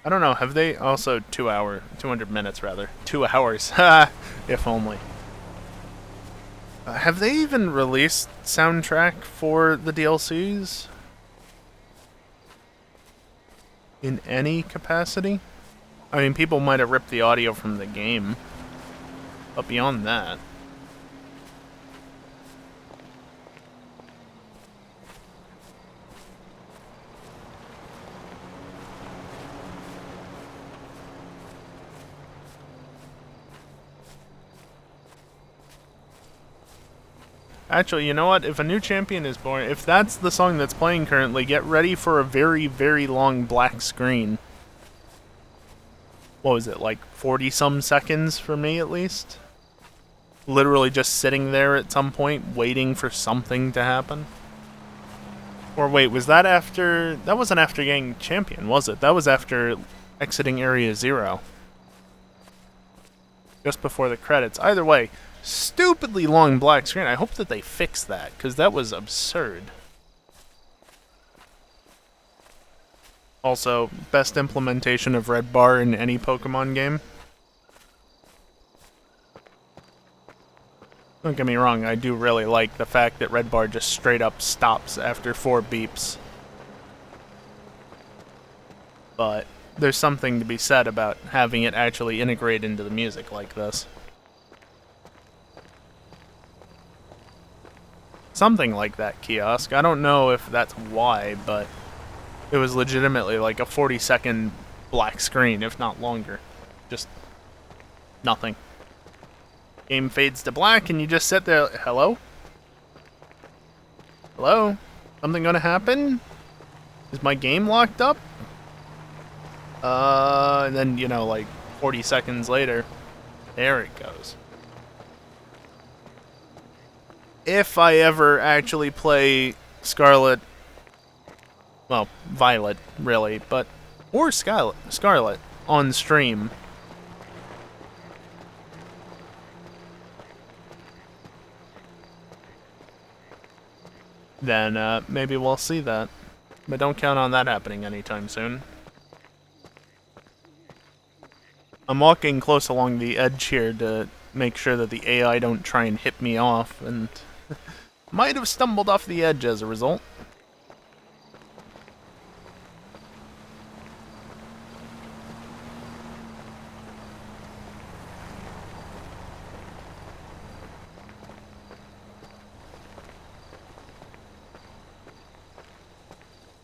I don't know, have they also 200 minutes rather. 2 hours. Ha! If only. Have they even released soundtrack for the DLCs? In any capacity? I mean, people might have ripped the audio from the game. But beyond that... Actually, you know what? If a new champion is born, if that's the song that's playing currently, get ready for a very, very long black screen. What was it, like 40-some seconds for me, at least? Literally just sitting there at some point, waiting for something to happen. Or wait, was that after... That wasn't after getting champion, was it? That was after exiting Area 0. Just before the credits. Either way, stupidly long black screen. I hope that they fix that, because that was absurd. Also, best implementation of red bar in any Pokemon game. Don't get me wrong, I do really like the fact that red bar just straight up stops after 4 beeps. But there's something to be said about having it actually integrate into the music like this. Something like that kiosk. I don't know if that's why, but it was legitimately like a 40-second black screen, if not longer. Just nothing. Game fades to black and you just sit there, hello? Hello? Something gonna happen? Is my game locked up? And then, you know, like 40 seconds later, there it goes. If I ever actually play Scarlet, well, Violet, really, but, or Scarlet on stream, then maybe we'll see that. But don't count on that happening anytime soon. I'm walking close along the edge here to make sure that the AI don't try and hit me off, and might have stumbled off the edge as a result.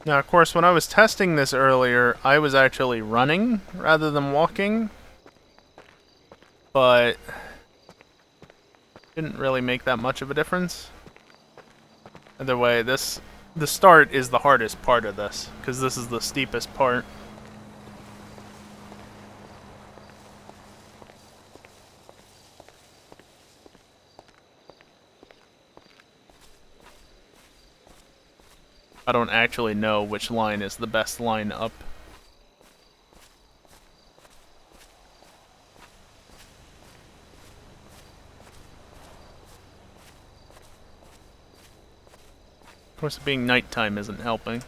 Now, of course, when I was testing this earlier, I was actually running rather than walking. But didn't really make that much of a difference. Either way, the start is the hardest part of this, because this is the steepest part. I don't actually know which line is the best line up. Of course, it being nighttime isn't helping.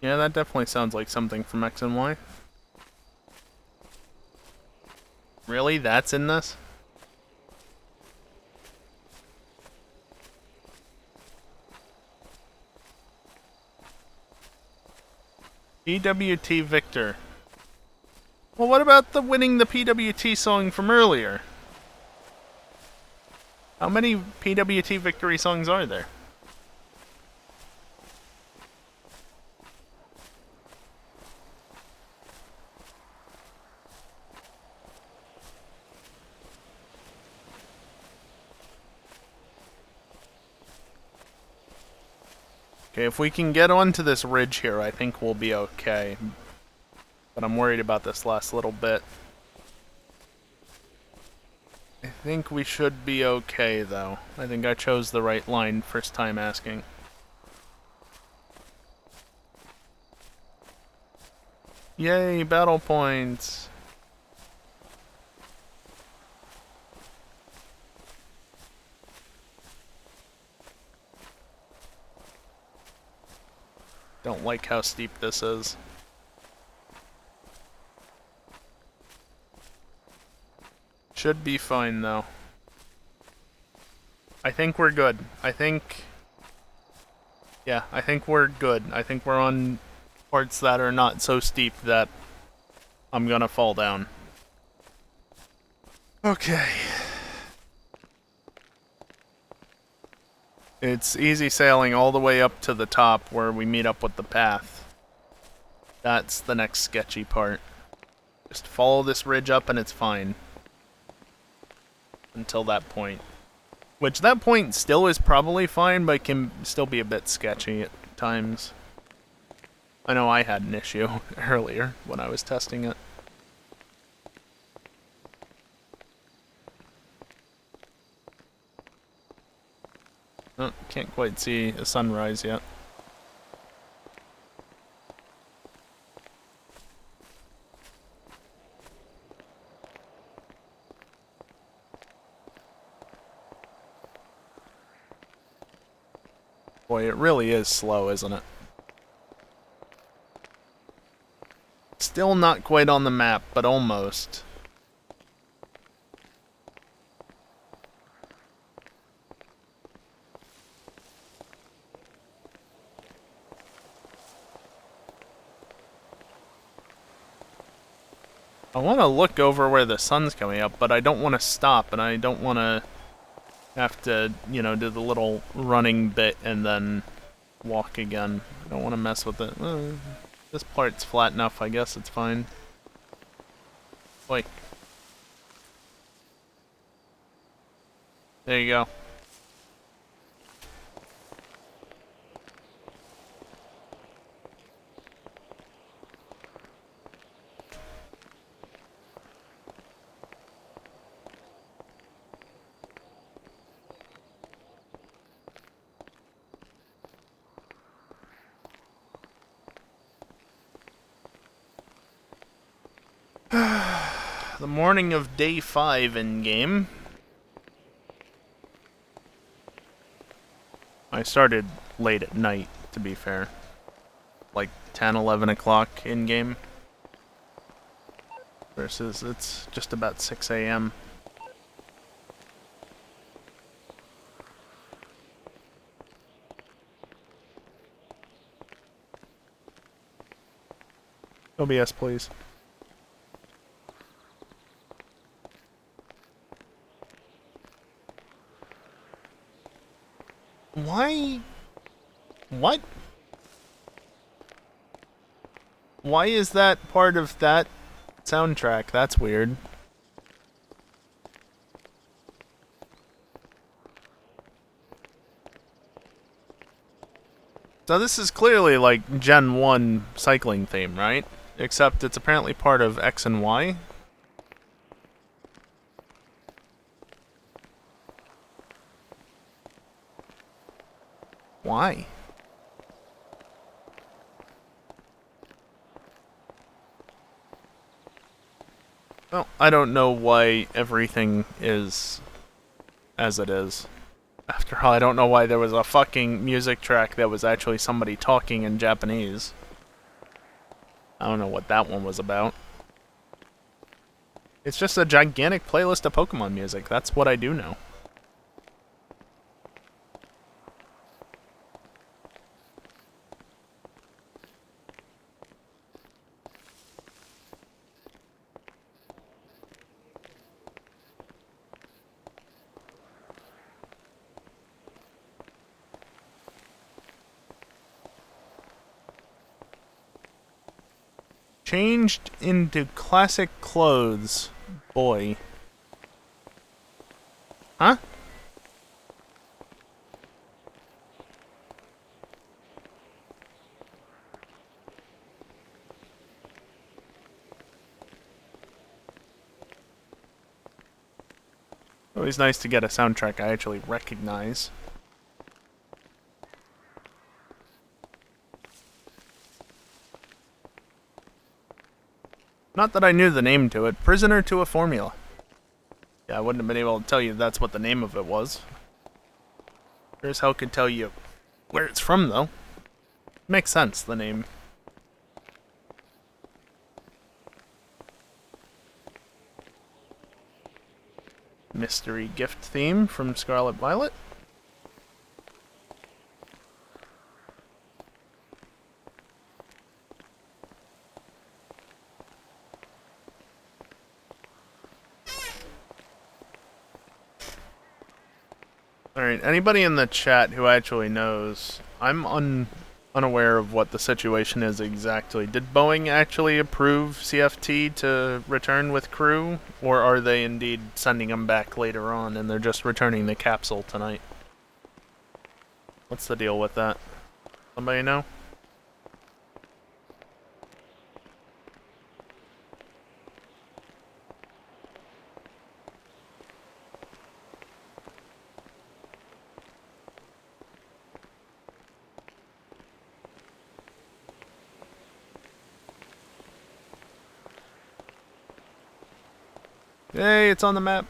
Yeah, that definitely sounds like something from X and Y. Really? That's in this? PWT Victor. Well, what about the winning the PWT song from earlier? How many PWT victory songs are there? Okay, if we can get onto this ridge here, I think we'll be okay. But I'm worried about this last little bit. I think we should be okay, though. I think I chose the right line first time asking. Yay, battle points. Don't like how steep this is. Should be fine though. I think we're good. Yeah, I think we're good. I think we're on parts that are not so steep that I'm gonna fall down. Okay. It's easy sailing all the way up to the top where we meet up with the path. That's the next sketchy part. Just follow this ridge up and it's fine. Until that point. Which, that point still is probably fine, but can still be a bit sketchy at times. I know I had an issue earlier when I was testing it. Oh, can't quite see a sunrise yet. Boy, it really is slow, isn't it? Still not quite on the map, but almost. I want to look over where the sun's coming up, but I don't want to stop, and I don't want to have to, you know, do the little running bit and then walk again. I don't want to mess with it. This part's flat enough, I guess it's fine. Wait. There you go. The morning of day 5 in game. I started late at night, to be fair. Like 10, 11 o'clock in game. Versus it's just about 6 a.m. OBS, please. Why? What? Why is that part of that soundtrack? That's weird. So this is clearly like Gen 1 cycling theme, right? Except it's apparently part of X and Y. Why? Well, I don't know why everything is as it is. After all, I don't know why there was a fucking music track that was actually somebody talking in Japanese. I don't know what that one was about. It's just a gigantic playlist of Pokemon music. That's what I do know. Changed into classic clothes. Boy. Huh? Always nice to get a soundtrack I actually recognize. Not that I knew the name to it. Prisoner to a Formula. Yeah, I wouldn't have been able to tell you that's what the name of it was. Sure as hell could tell you where it's from, though. Makes sense, the name. Mystery gift theme from Scarlet Violet. Alright, anybody in the chat who actually knows, I'm unaware of what the situation is exactly. Did Boeing actually approve CFT to return with crew, or are they indeed sending them back later on and they're just returning the capsule tonight? What's the deal with that? Somebody know? Hey, it's on the map.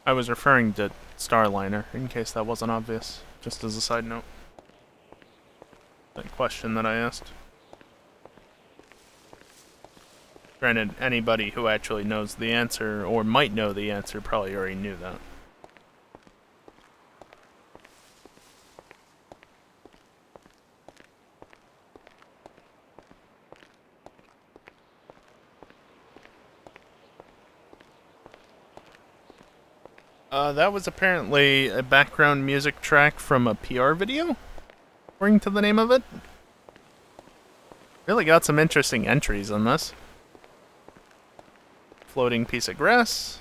I was referring to Starliner, in case that wasn't obvious, just as a side note. That question that I asked. Granted, anybody who actually knows the answer, or might know the answer, probably already knew that. That was apparently a background music track from a PR video, according to the name of it. Really got some interesting entries on this. Floating piece of grass.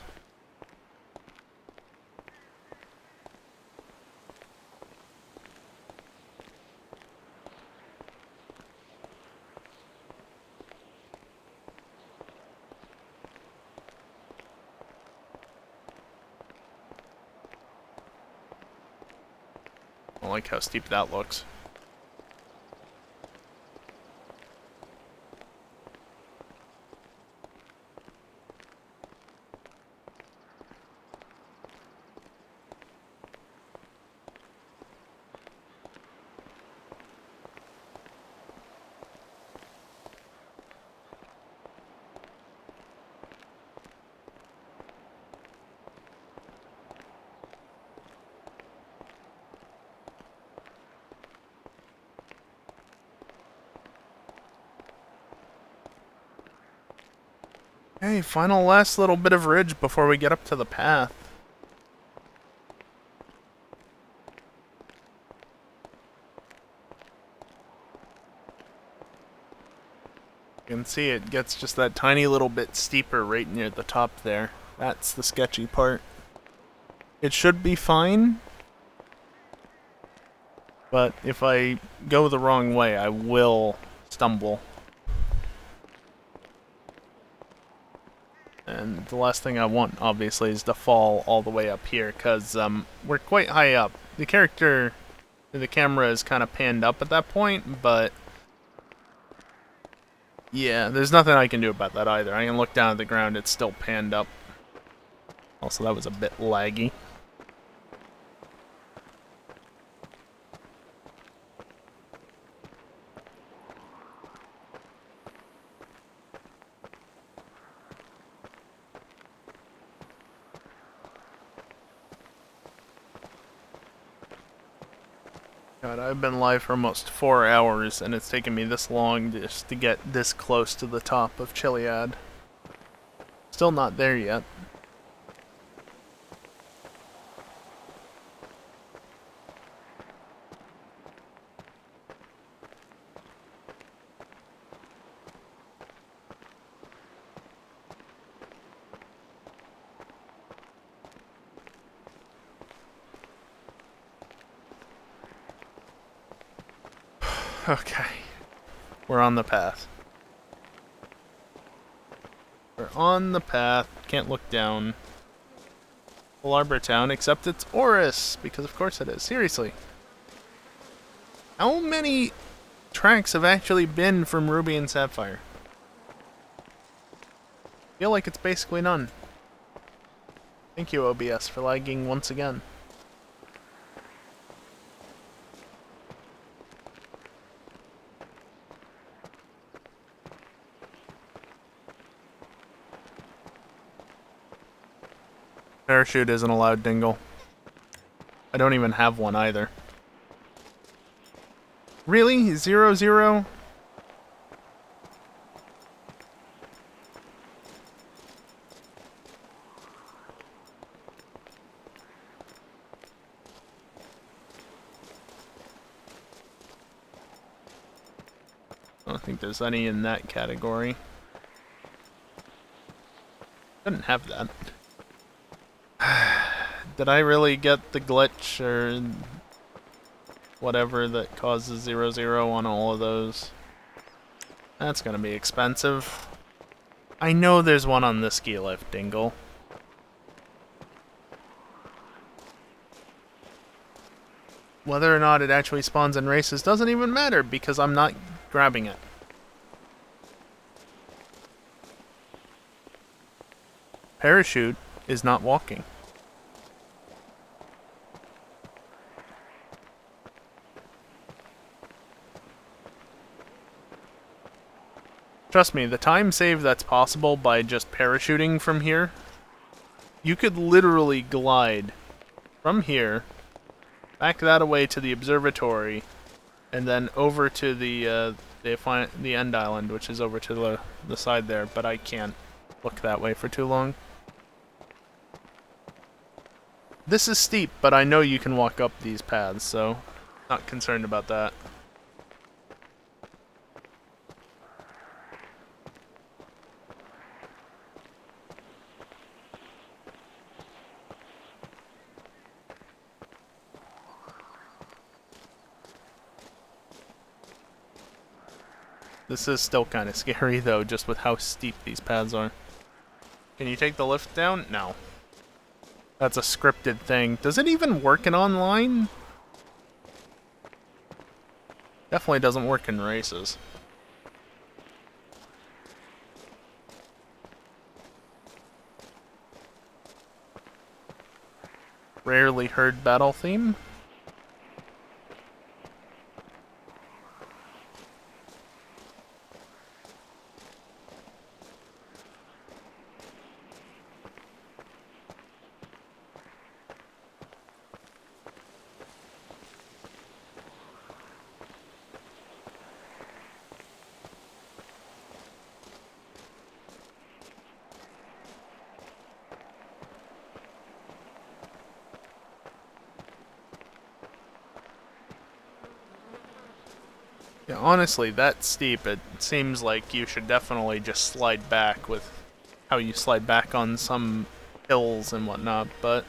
I like how steep that looks. Hey, final last little bit of ridge before we get up to the path. You can see it gets just that tiny little bit steeper right near the top there. That's the sketchy part. It should be fine, but if I go the wrong way, I will stumble. And the last thing I want, obviously, is to fall all the way up here, because we're quite high up. The camera is kind of panned up at that point, but yeah, there's nothing I can do about that either. I can look down at the ground, it's still panned up. Also, that was a bit laggy. God, I've been live for almost 4 hours, and it's taken me this long just to get this close to the top of Chiliad. Still not there yet. Okay. We're on the path. We're on the path. Can't look down. Arbor Town, except it's Oris, because of course it is. Seriously. How many tracks have actually been from Ruby and Sapphire? I feel like it's basically none. Thank you, OBS, for lagging once again. Parachute isn't allowed, Dingle. I don't even have one either. Really? 0-0? I don't think there's any in that category. Couldn't have that. Did I really get the glitch or whatever that causes 0-0 on all of those? That's gonna be expensive. I know there's one on this ski lift, Dingle. Whether or not it actually spawns in races doesn't even matter because I'm not grabbing it. Parachute is not walking. Trust me, the time save that's possible by just parachuting from here, you could literally glide from here, back that away to the observatory, and then over to the end island, which is over to the side there, but I can't look that way for too long. This is steep, but I know you can walk up these paths, so not concerned about that. This is still kind of scary, though, just with how steep these paths are. Can you take the lift down? No. That's a scripted thing. Does it even work in online? Definitely doesn't work in races. Rarely heard battle theme. Yeah, honestly, that steep, it seems like you should definitely just slide back with how you slide back on some hills and whatnot, but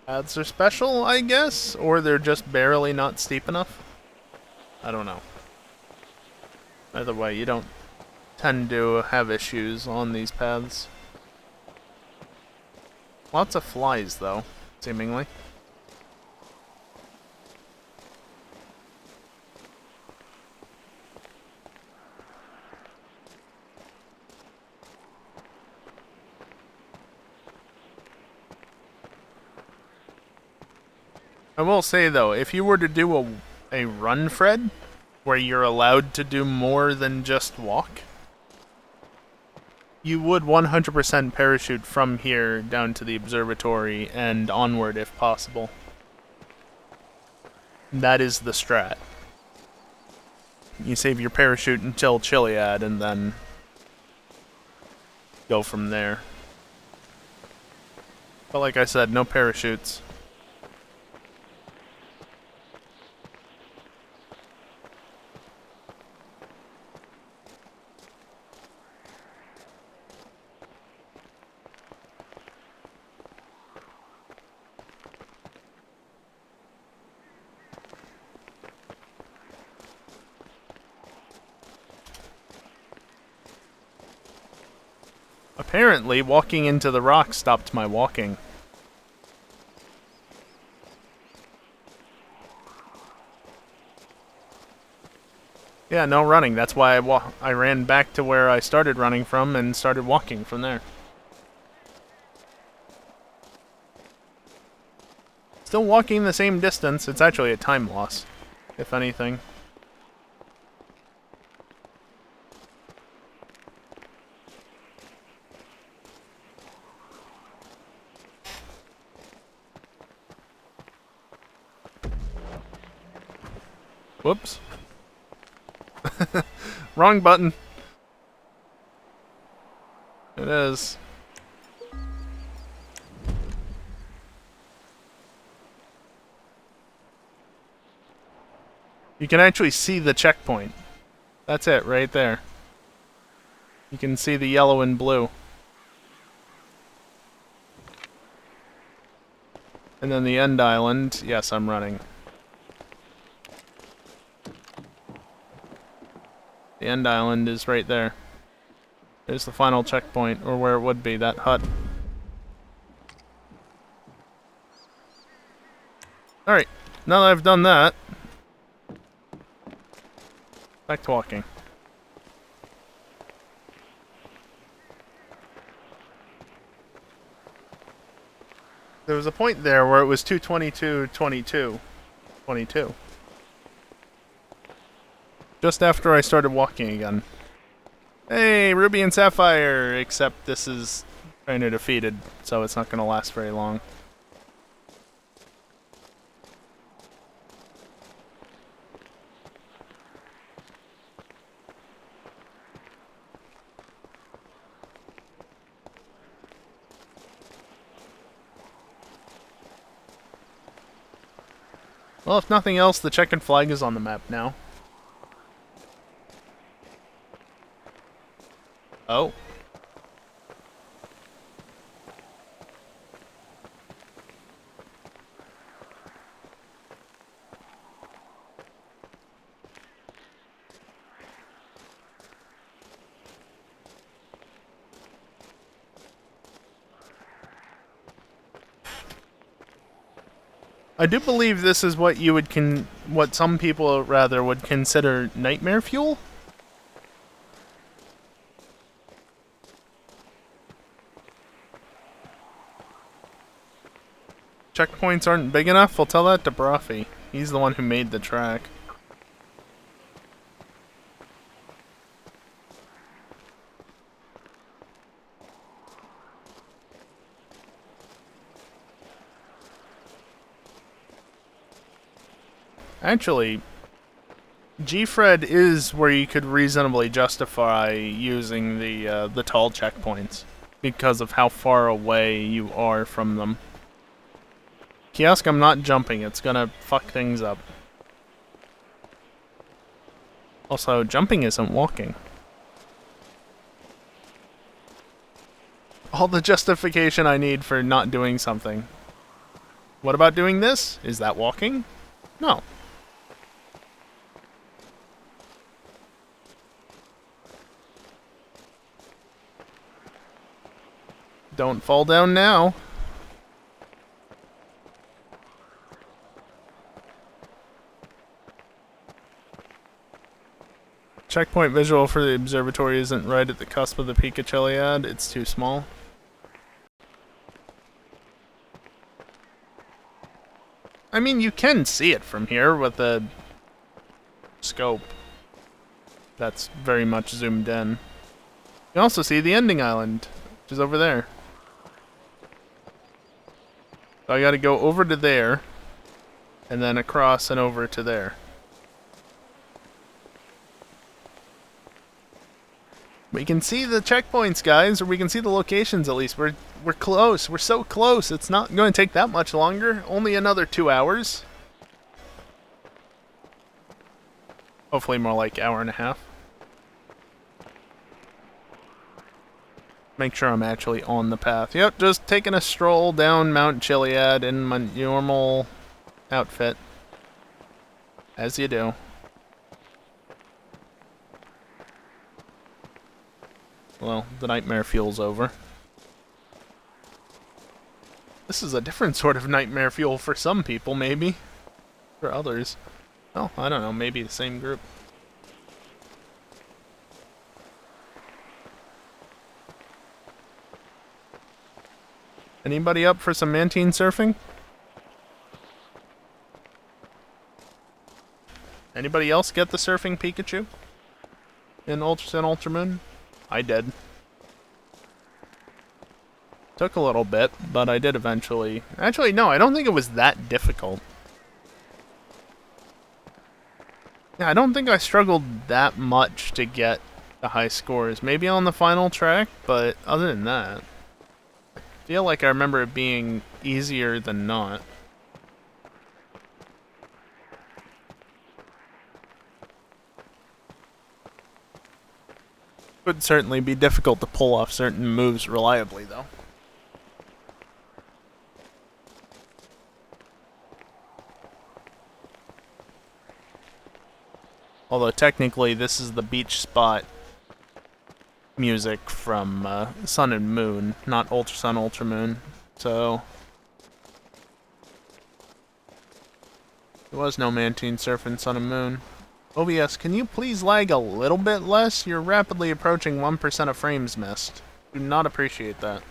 paths are special, I guess? Or they're just barely not steep enough? I don't know. Either way, you don't tend to have issues on these paths. Lots of flies, though, seemingly. I will say, though, if you were to do a Runfred, where you're allowed to do more than just walk, you would 100% parachute from here down to the observatory and onward if possible. That is the strat. You save your parachute until Chiliad and then go from there. But like I said, no parachutes. Apparently, walking into the rock stopped my walking. Yeah, no running. That's why I ran back to where I started running from and started walking from there. Still walking the same distance. It's actually a time loss, if anything. Whoops. Wrong button. It is. You can actually see the checkpoint. That's it, right there. You can see the yellow and blue. And then the end island. Yes, I'm running. The end island is right there. There's the final checkpoint, or where it would be, that hut. Alright, now that I've done that, back to walking. There was a point there where it was 2:22:22. Just after I started walking again. Hey, Ruby and Sapphire! Except this is kind of defeated, so it's not going to last very long. Well, if nothing else, the checkered flag is on the map now. Oh. I do believe this is what you would what some people rather would consider nightmare fuel. Checkpoints aren't big enough? We'll tell that to Broffy. He's the one who made the track. Actually, Gfred is where you could reasonably justify using the tall checkpoints because of how far away you are from them. Kiosk, I'm not jumping. It's gonna fuck things up. Also, jumping isn't walking. All the justification I need for not doing something. What about doing this? Is that walking? No. Don't fall down now. Checkpoint visual for the observatory isn't right at the cusp of the Picachiliad. It's too small. I mean, you can see it from here with a scope that's very much zoomed in. You can also see the ending island, which is over there. So I gotta go over to there, and then across and over to there. We can see the checkpoints, guys, or we can see the locations at least. We're close. We're so close. It's not going to take that much longer. Only another 2 hours. Hopefully more like hour and a half. Make sure I'm actually on the path. Yep, just taking a stroll down Mount Chiliad in my normal outfit. As you do. Well, the nightmare fuel's over. This is a different sort of nightmare fuel for some people, maybe. For others. Well, I don't know, maybe the same group. Anybody up for some mantine surfing? Anybody else get the surfing Pikachu? In Ultra Sun Ultra Moon? I did. Took a little bit, but I did eventually. Actually, no, I don't think it was that difficult. Yeah, I don't think I struggled that much to get the high scores. Maybe on the final track, but other than that, I feel like I remember it being easier than not. Would certainly be difficult to pull off certain moves reliably, though. Although technically this is the beach spot music from Sun and Moon, not Ultra Sun Ultra Moon. So there was no Mantine Surf in Sun and Moon. OBS, can you please lag a little bit less? You're rapidly approaching 1% of frames missed. Do not appreciate that.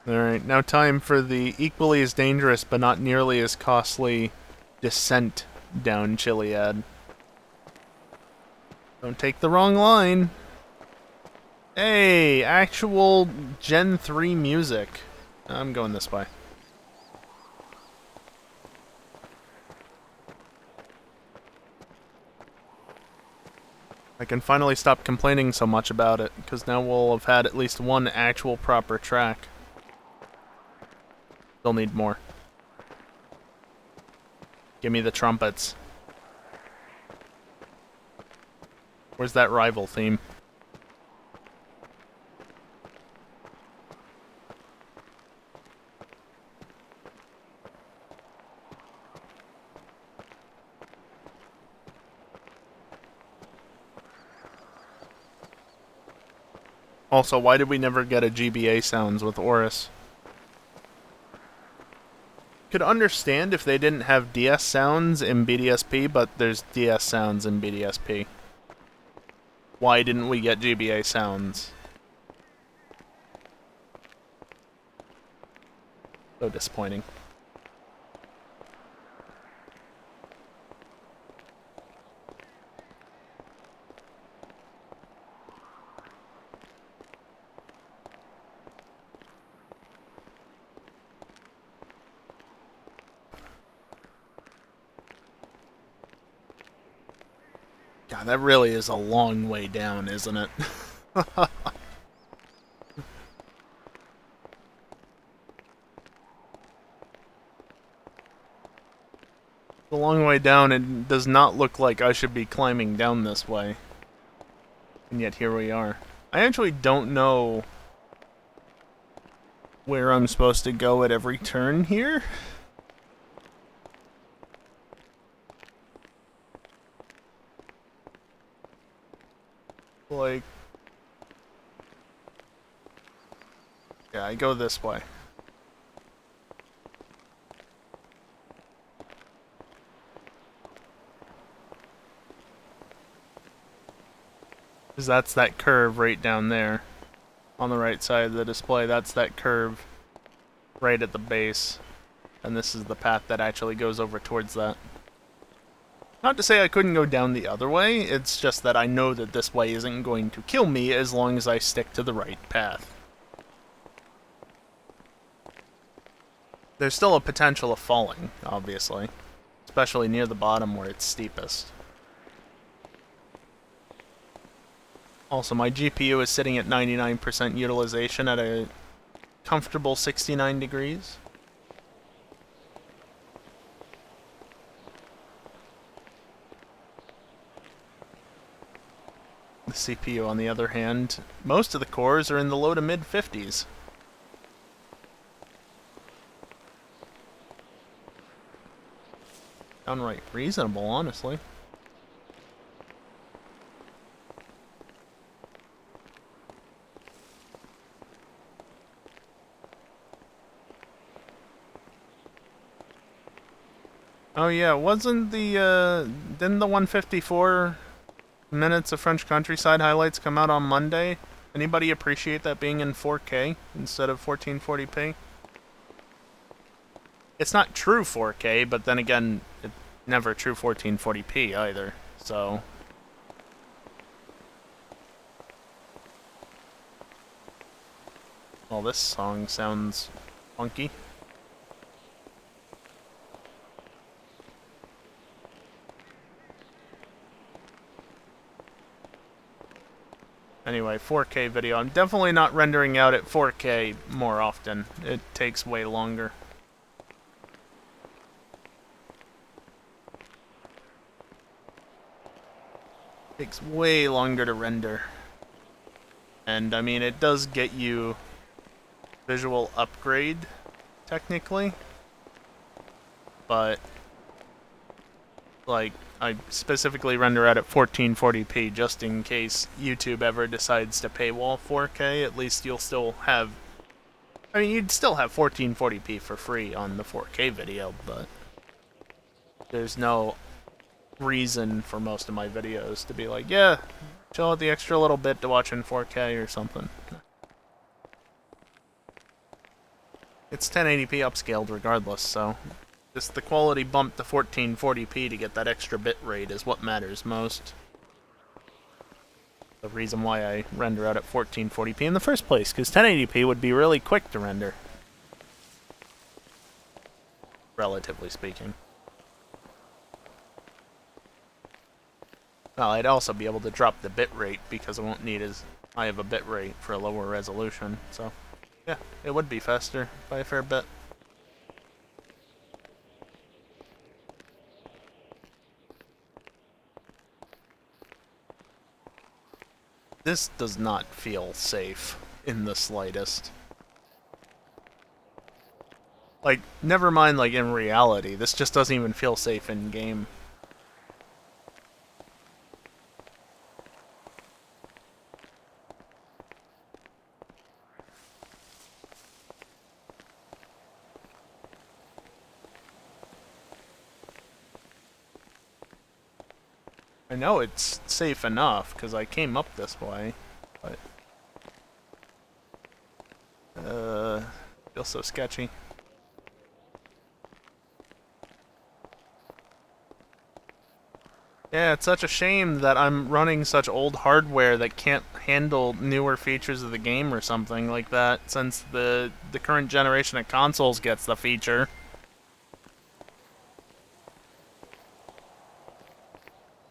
Alright, now time for the equally as dangerous but not nearly as costly descent down Chiliad. Don't take the wrong line. Hey, actual Gen 3 music. I'm going this way. I can finally stop complaining so much about it, because now we'll have had at least one actual proper track. Still need more. Give me the trumpets. Where's that rival theme? Also, why did we never get a GBA sounds with Oris? Could understand if they didn't have DS sounds in BDSP, but there's DS sounds in BDSP. Why didn't we get GBA sounds? So disappointing. God, that really is a long way down, isn't it? A long way down, it does not look like I should be climbing down this way. And yet here we are. I actually don't know where I'm supposed to go at every turn here. Like... yeah, I go this way. Because that's that curve right down there. On the right side of the display, that's that curve right at the base. And this is the path that actually goes over towards that. Not to say I couldn't go down the other way, it's just that I know that this way isn't going to kill me as long as I stick to the right path. There's still a potential of falling, obviously. Especially near the bottom where it's steepest. Also, my GPU is sitting at 99% utilization at a comfortable 69 degrees. The CPU, on the other hand, most of the cores are in the low to mid 50s. Downright reasonable, honestly. Oh yeah, wasn't the, didn't the 154 minutes of French countryside highlights come out on Monday? Anybody appreciate that being in 4K instead of 1440p? It's not true 4K, but then again, it's never true 1440p either, so... Well, this song sounds funky. Anyway, 4K video. I'm definitely not rendering out at 4K more often. It takes way longer. Takes way longer to render. And, I mean, it does get you visual upgrade, technically. But, like, I specifically render out at 1440p just in case YouTube ever decides to paywall 4K. At least you'll still have... I mean, you'd still have 1440p for free on the 4K video, but... There's no reason for most of my videos to be like, yeah, chill out the extra little bit to watch in 4K or something. It's 1080p upscaled regardless, so... Just the quality bump to 1440p to get that extra bit rate is what matters most. The reason why I render out at 1440p in the first place, because 1080p would be really quick to render. Relatively speaking. Well, I'd also be able to drop the bit rate because I won't need as high of a bit rate for a lower resolution, so yeah, it would be faster by a fair bit. This does not feel safe in the slightest. Like, never mind, like, in reality, this just doesn't even feel safe in game. I know it's safe enough, because I came up this way, but... feels so sketchy. Yeah, it's such a shame that I'm running such old hardware that can't handle newer features of the game or something like that, since the current generation of consoles gets the feature.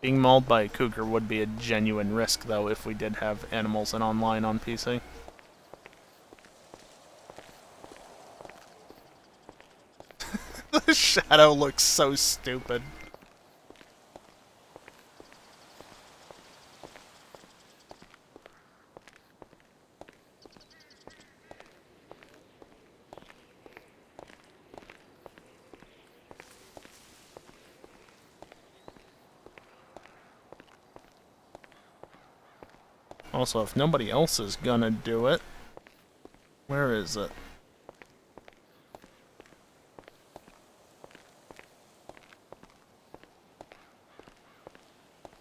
Being mauled by a cougar would be a genuine risk, though, if we did have animals and online on PC. The shadow looks so stupid. Also, if nobody else is gonna do it, where is it?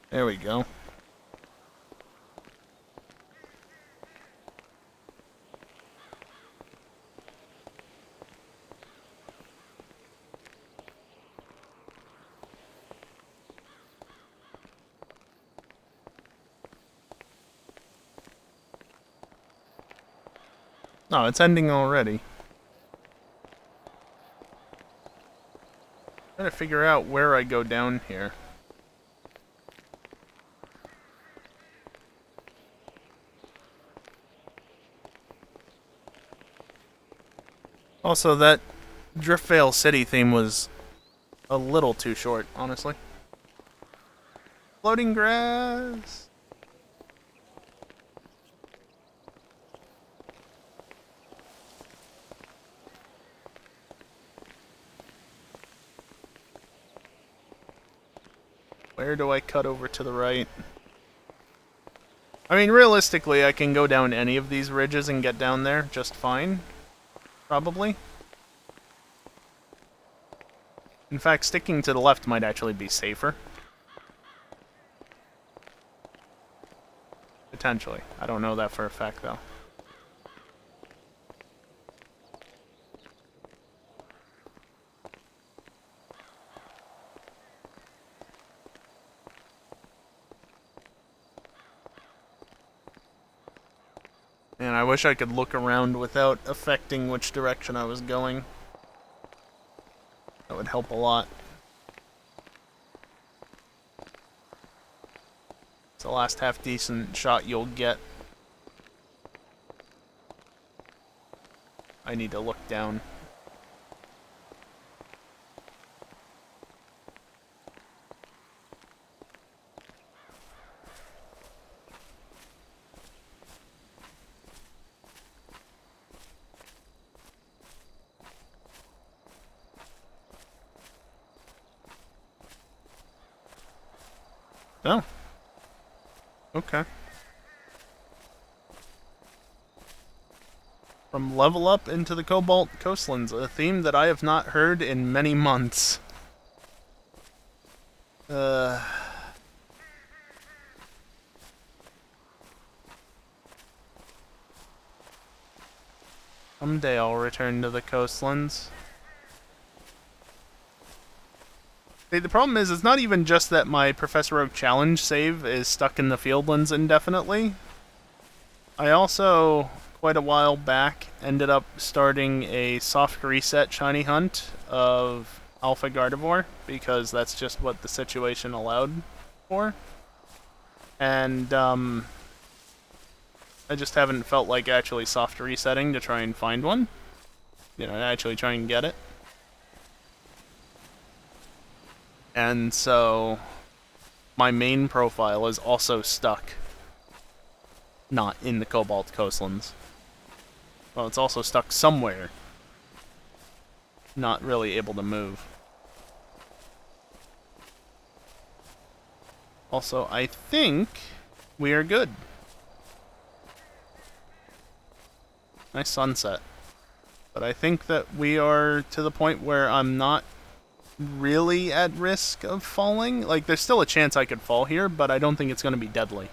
There we go. No, it's ending already. Gotta figure out where I go down here. Also, that Driftveil City theme was a little too short, honestly. Floating grass! Where do I cut over to the right? I mean, realistically, I can go down any of these ridges and get down there just fine. Probably. In fact, sticking to the left might actually be safer. Potentially. I don't know that for a fact, though. And I wish I could look around without affecting which direction I was going. That would help a lot. It's the last half decent shot you'll get. I need to look down. Oh. Okay. From level up into the Cobalt Coastlands, a theme that I have not heard in many months. Someday I'll return to the coastlands. The problem is, it's not even just that my Professor Oak Challenge save is stuck in the Fieldlands indefinitely. I also, quite a while back, ended up starting a soft reset shiny hunt of Alpha Gardevoir, because that's just what the situation allowed for. And, I just haven't felt like actually soft resetting to try and find one. You know, actually try and get it. And so, my main profile is also stuck. Not in the Cobalt Coastlands. Well, it's also stuck somewhere. Not really able to move. Also, I think we are good. Nice sunset. But I think that we are to the point where I'm not really at risk of falling. Like, there's still a chance I could fall here, but I don't think it's going to be deadly.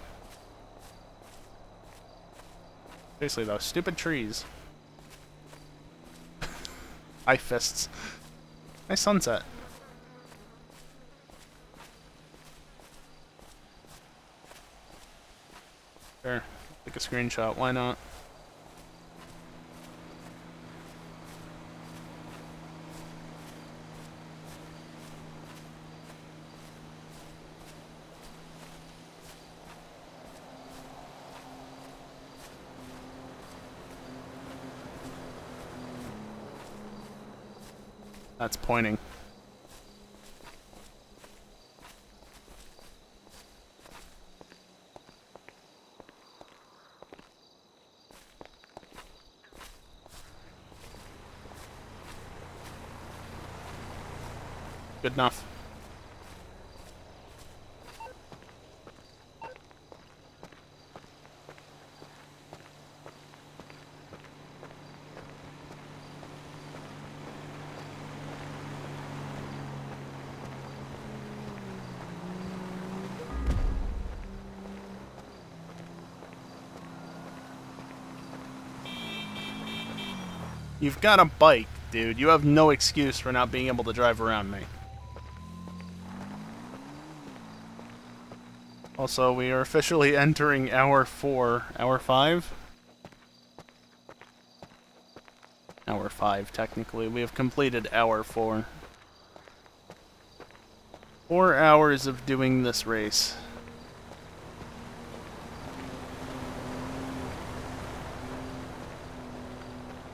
Seriously, though, stupid trees. Eye fists. Nice sunset. Sure, take a screenshot, why not? That's pointing. Good enough. You've got a bike, dude. You have no excuse for not being able to drive around me. Also, we are officially entering hour 4. Hour 5? Hour 5, technically. We have completed hour 4. 4 hours of doing this race.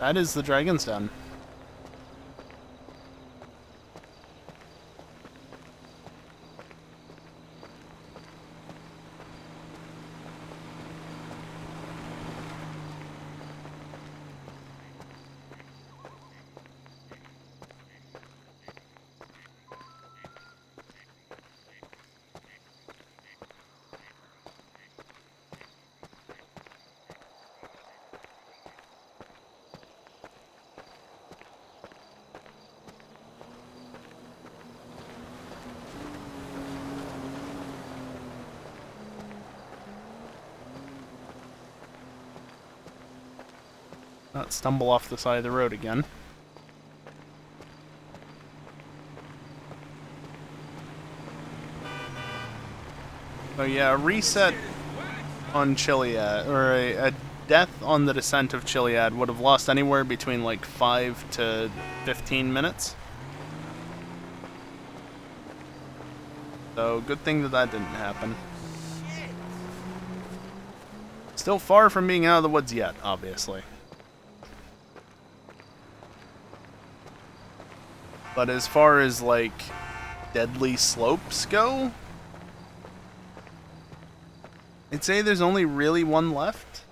That is the Dragon's Den. Not stumble off the side of the road again. So yeah, a reset on Chiliad, or a death on the descent of Chiliad would have lost anywhere between like 5 to 15 minutes. So good thing that that didn't happen. Still far from being out of the woods yet, obviously. But as far as like deadly slopes go, I'd say there's only really one left.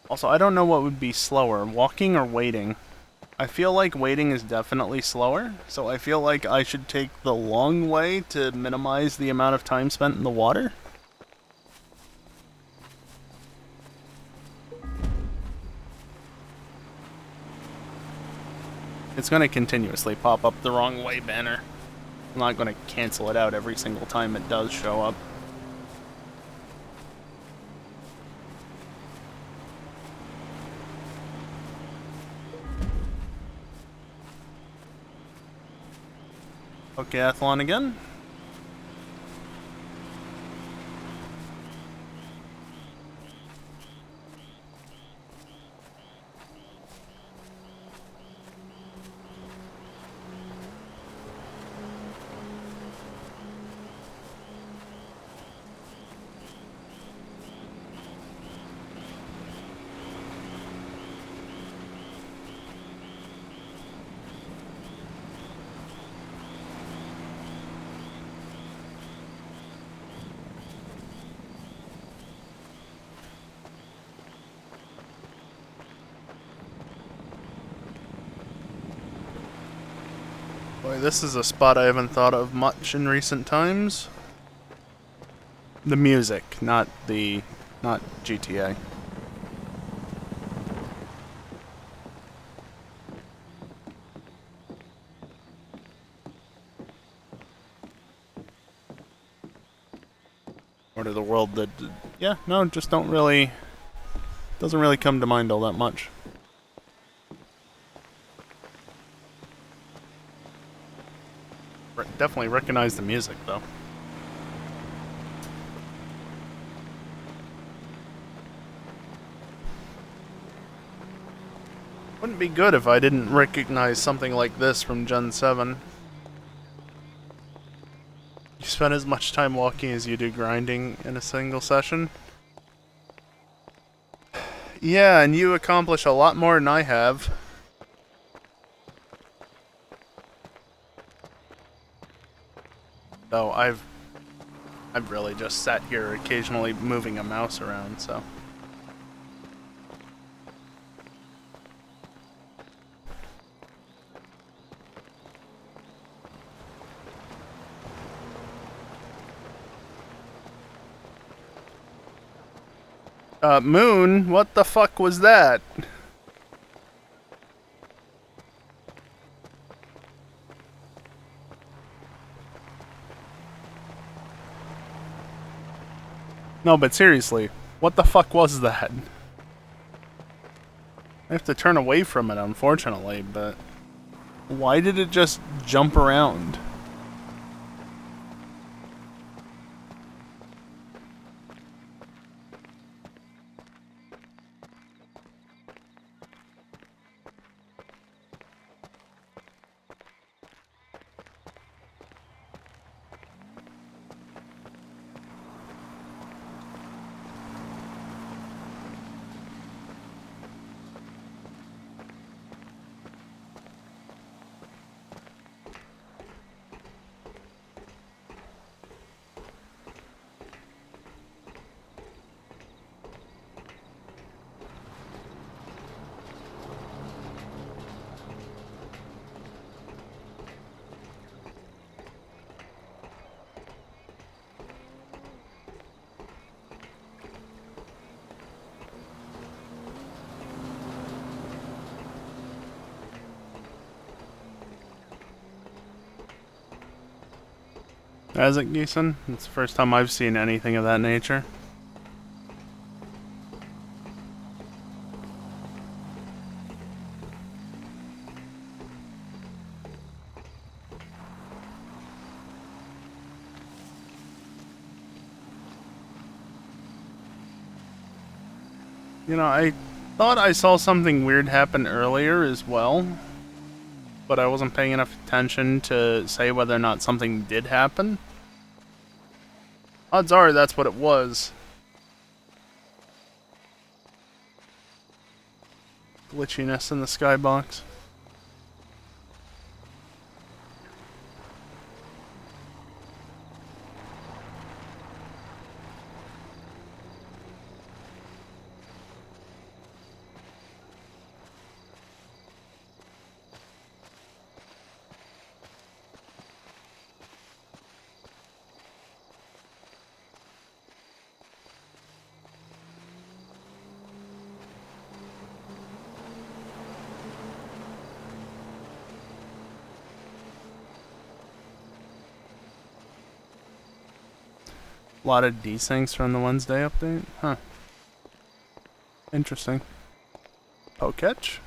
Also, I don't know what would be slower, walking or waiting. I feel like waiting is definitely slower, so I feel like I should take the long way to minimize the amount of time spent in the water. It's going to continuously pop up the wrong way banner. I'm not going to cancel it out every single time it does show up. Okay, Athlon again. Boy, this is a spot I haven't thought of much in recent times. The music, not GTA. Or to the world that, yeah, no, just doesn't really come to mind all that much. Definitely recognize the music, though. Wouldn't be good if I didn't recognize something like this from Gen 7. You spend as much time walking as you do grinding in a single session. Yeah, and you accomplish a lot more than I have. Though I've really just sat here occasionally moving a mouse around, so. Moon, what the fuck was that? No, but seriously, what the fuck was that? I have to turn away from it, unfortunately, but why did it just jump around? Has it, Geeson? It's the first time I've seen anything of that nature. You know, I thought I saw something weird happen earlier as well, but I wasn't paying enough attention to say whether or not something did happen. Odds are that's what it was. Glitchiness in the skybox. A lot of desyncs from the Wednesday update? Huh. Interesting. Poketch?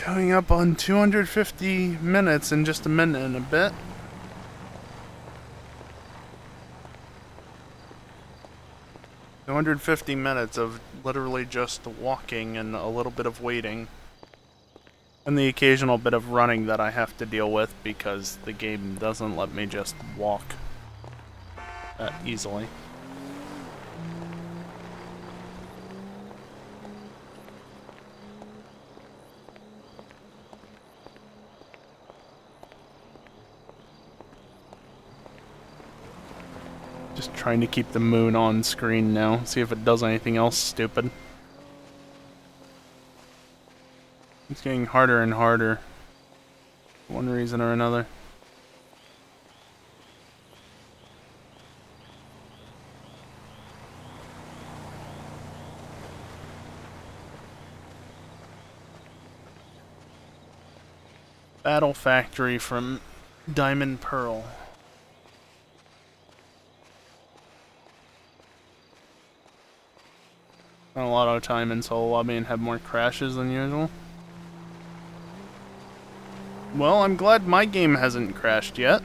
Going up on 250 minutes in just a minute and a bit. Two 250 minutes of literally just walking and a little bit of waiting. And the occasional bit of running that I have to deal with because the game doesn't let me just walk that easily. Just trying to keep the moon on screen now, see if it does anything else stupid. It's getting harder and harder, for one reason or another. Battle Factory from Diamond Pearl. Spent a lot of time in solo lobby and had more crashes than usual. Well, I'm glad my game hasn't crashed yet.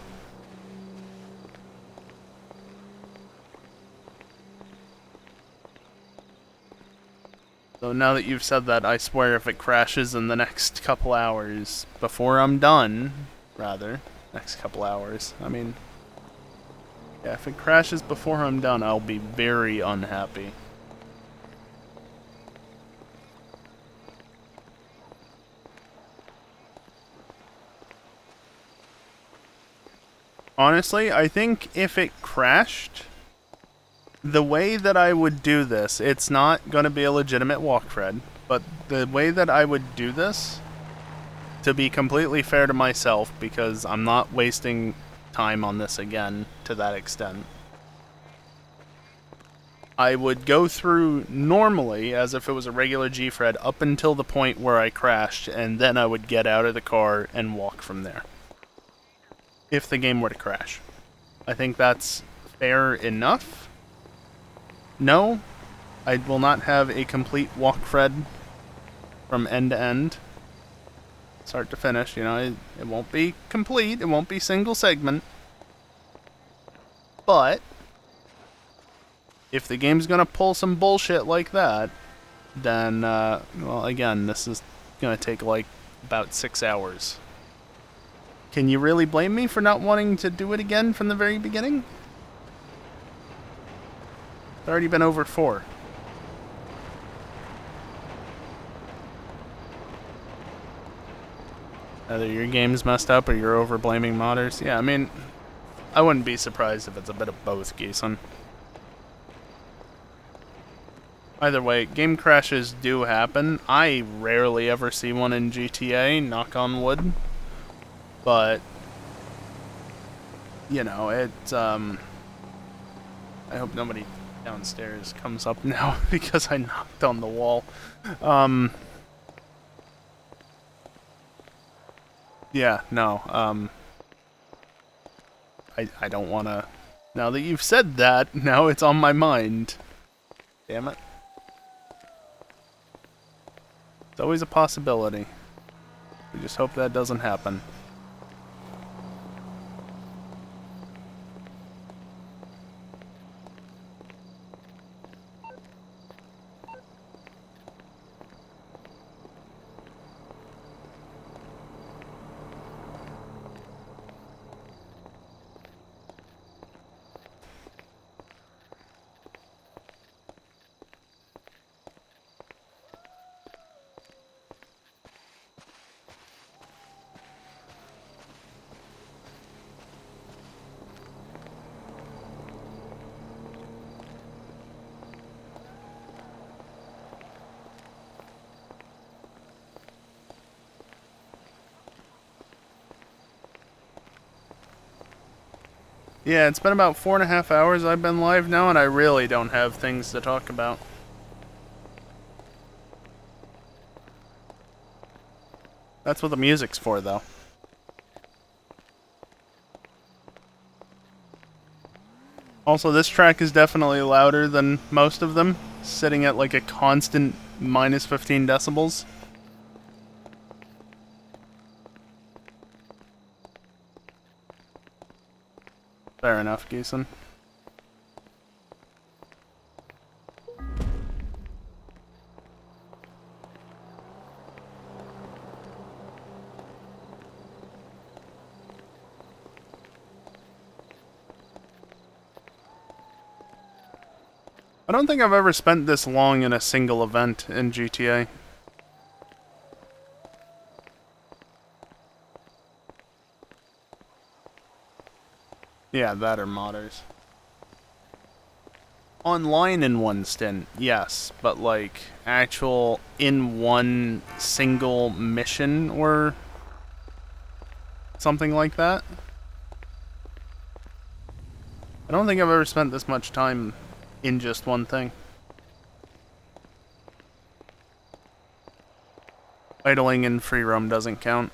So now that you've said that, I swear if it crashes in the next couple hours, before I'm done, rather, next couple hours, I mean, yeah, if it crashes before I'm done, I'll be very unhappy. Honestly, I think if it crashed, the way that I would do this, it's not going to be a legitimate Walkfred, but the way that I would do this, to be completely fair to myself, because I'm not wasting time on this again to that extent, I would go through normally as if it was a regular Gfred up until the point where I crashed, and then I would get out of the car and walk from there. If the game were to crash. I think that's fair enough. No, I will not have a complete Walkfred from end to end. Start to finish, you know, it won't be complete, it won't be single segment. But, if the game's gonna pull some bullshit like that, then, well, again, this is gonna take like about 6 hours. Can you really blame me for not wanting to do it again from the very beginning? It's already been over 4. Either your game's messed up or you're over blaming modders. Yeah, I mean, I wouldn't be surprised if it's a bit of both, Geeson. Either way, game crashes do happen. I rarely ever see one in GTA, knock on wood. But, you know, I hope nobody downstairs comes up now because I knocked on the wall. Yeah, no, I don't wanna... Now that you've said that, now it's on my mind. Damn it. It's always a possibility. We just hope that doesn't happen. Yeah, it's been about 4.5 hours I've been live now, and I really don't have things to talk about. That's what the music's for, though. Also, this track is definitely louder than most of them, sitting at like a constant minus 15 decibels. Fair enough, Geeson. I don't think I've ever spent this long in a single event in GTA. Yeah, that or modders. Online in one stint, yes, but like actual in one single mission or something like that. I don't think I've ever spent this much time in just one thing. Idling in free roam doesn't count.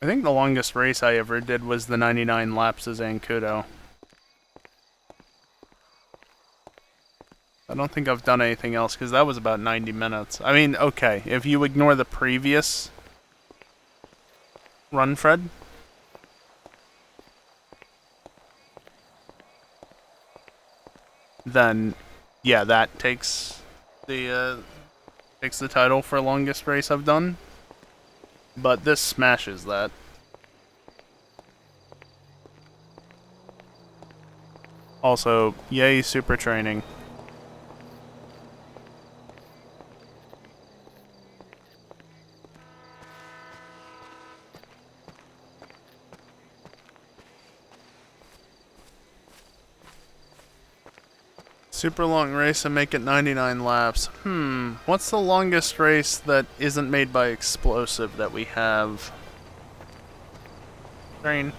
I think the longest race I ever did was the 99 laps of Zancudo. I don't think I've done anything else, because that was about 90 minutes. I mean, okay, if you ignore the previous Runfred, then yeah, that takes the title for longest race I've done. But this smashes that. Also, yay, super training. Super long race and make it 99 laps. What's the longest race that isn't made by explosive that we have? Train.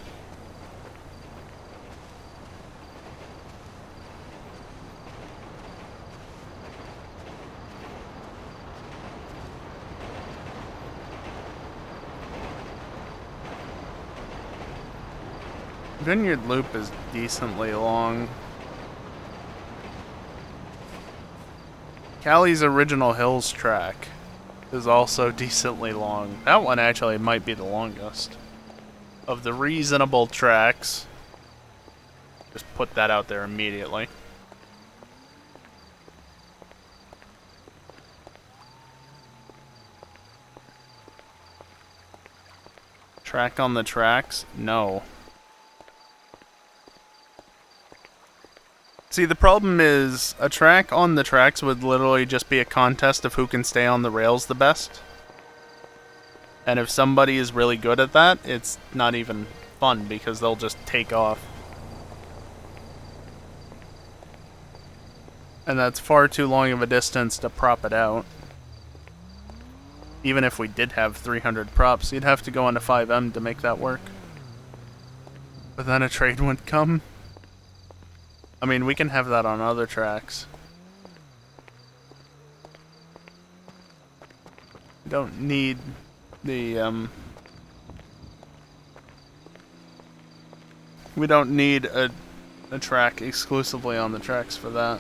Vineyard Loop is decently long. Callie's Original Hills track is also decently long. That one actually might be the longest. Of the reasonable tracks. Just put that out there immediately. Track on the tracks? No. See, the problem is a track on the tracks would literally just be a contest of who can stay on the rails the best. And if somebody is really good at that, it's not even fun because they'll just take off. And that's far too long of a distance to prop it out. Even if we did have 300 props, you'd have to go onto 5M to make that work. But then a trade would come. I mean, we can have that on other tracks. We don't need the, we don't need a track exclusively on the tracks for that.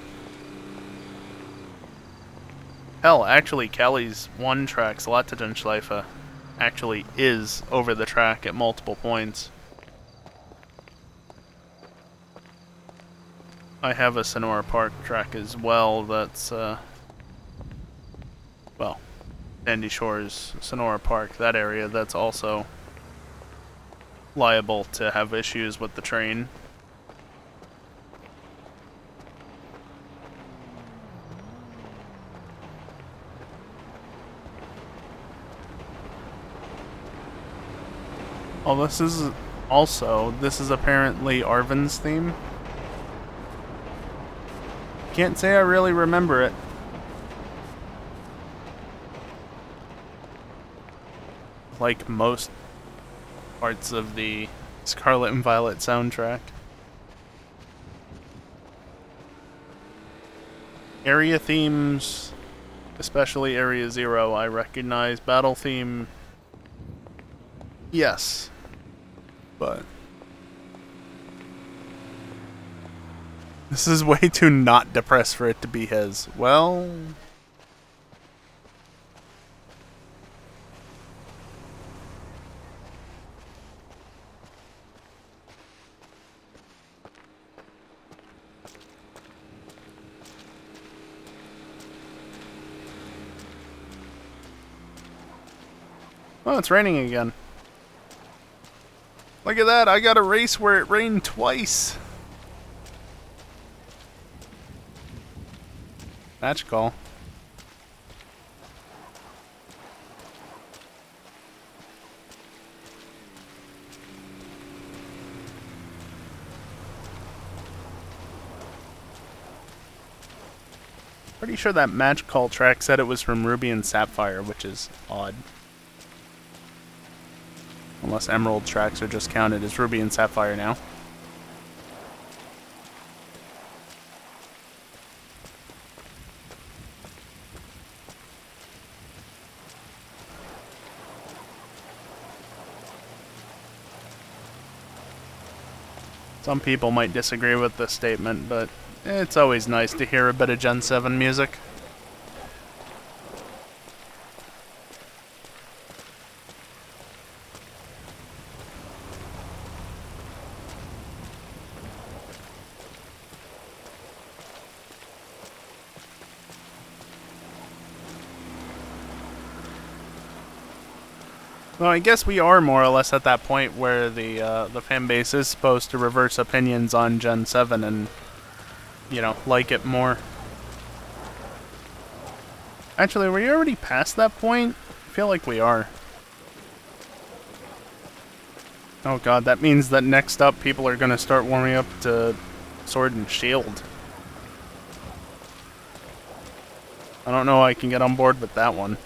Hell, actually, Cali's one track, Latedenschleife, actually is over the track at multiple points. I have a Sonora Park track as well that's, well, Sandy Shores, Sonora Park, that area, that's also liable to have issues with the train. Oh, this is apparently Arvin's theme. Can't say I really remember it. Like most parts of the Scarlet and Violet soundtrack. Area themes, especially Area Zero, I recognize. Battle theme, yes. But this is way too not depressed for it to be his. Well, oh, it's raining again. Look at that, I got a race where it rained twice. Match call. Pretty sure that match call track said it was from Ruby and Sapphire, which is odd. Unless Emerald tracks are just counted as Ruby and Sapphire now. Some people might disagree with this statement, but it's always nice to hear a bit of Gen 7 music. Well, I guess we are more or less at that point where the fan base is supposed to reverse opinions on Gen 7 and, you know, like it more. Actually, were you already past that point? I feel like we are. Oh god, that means that next up people are going to start warming up to Sword and Shield. I don't know how I can get on board with that one.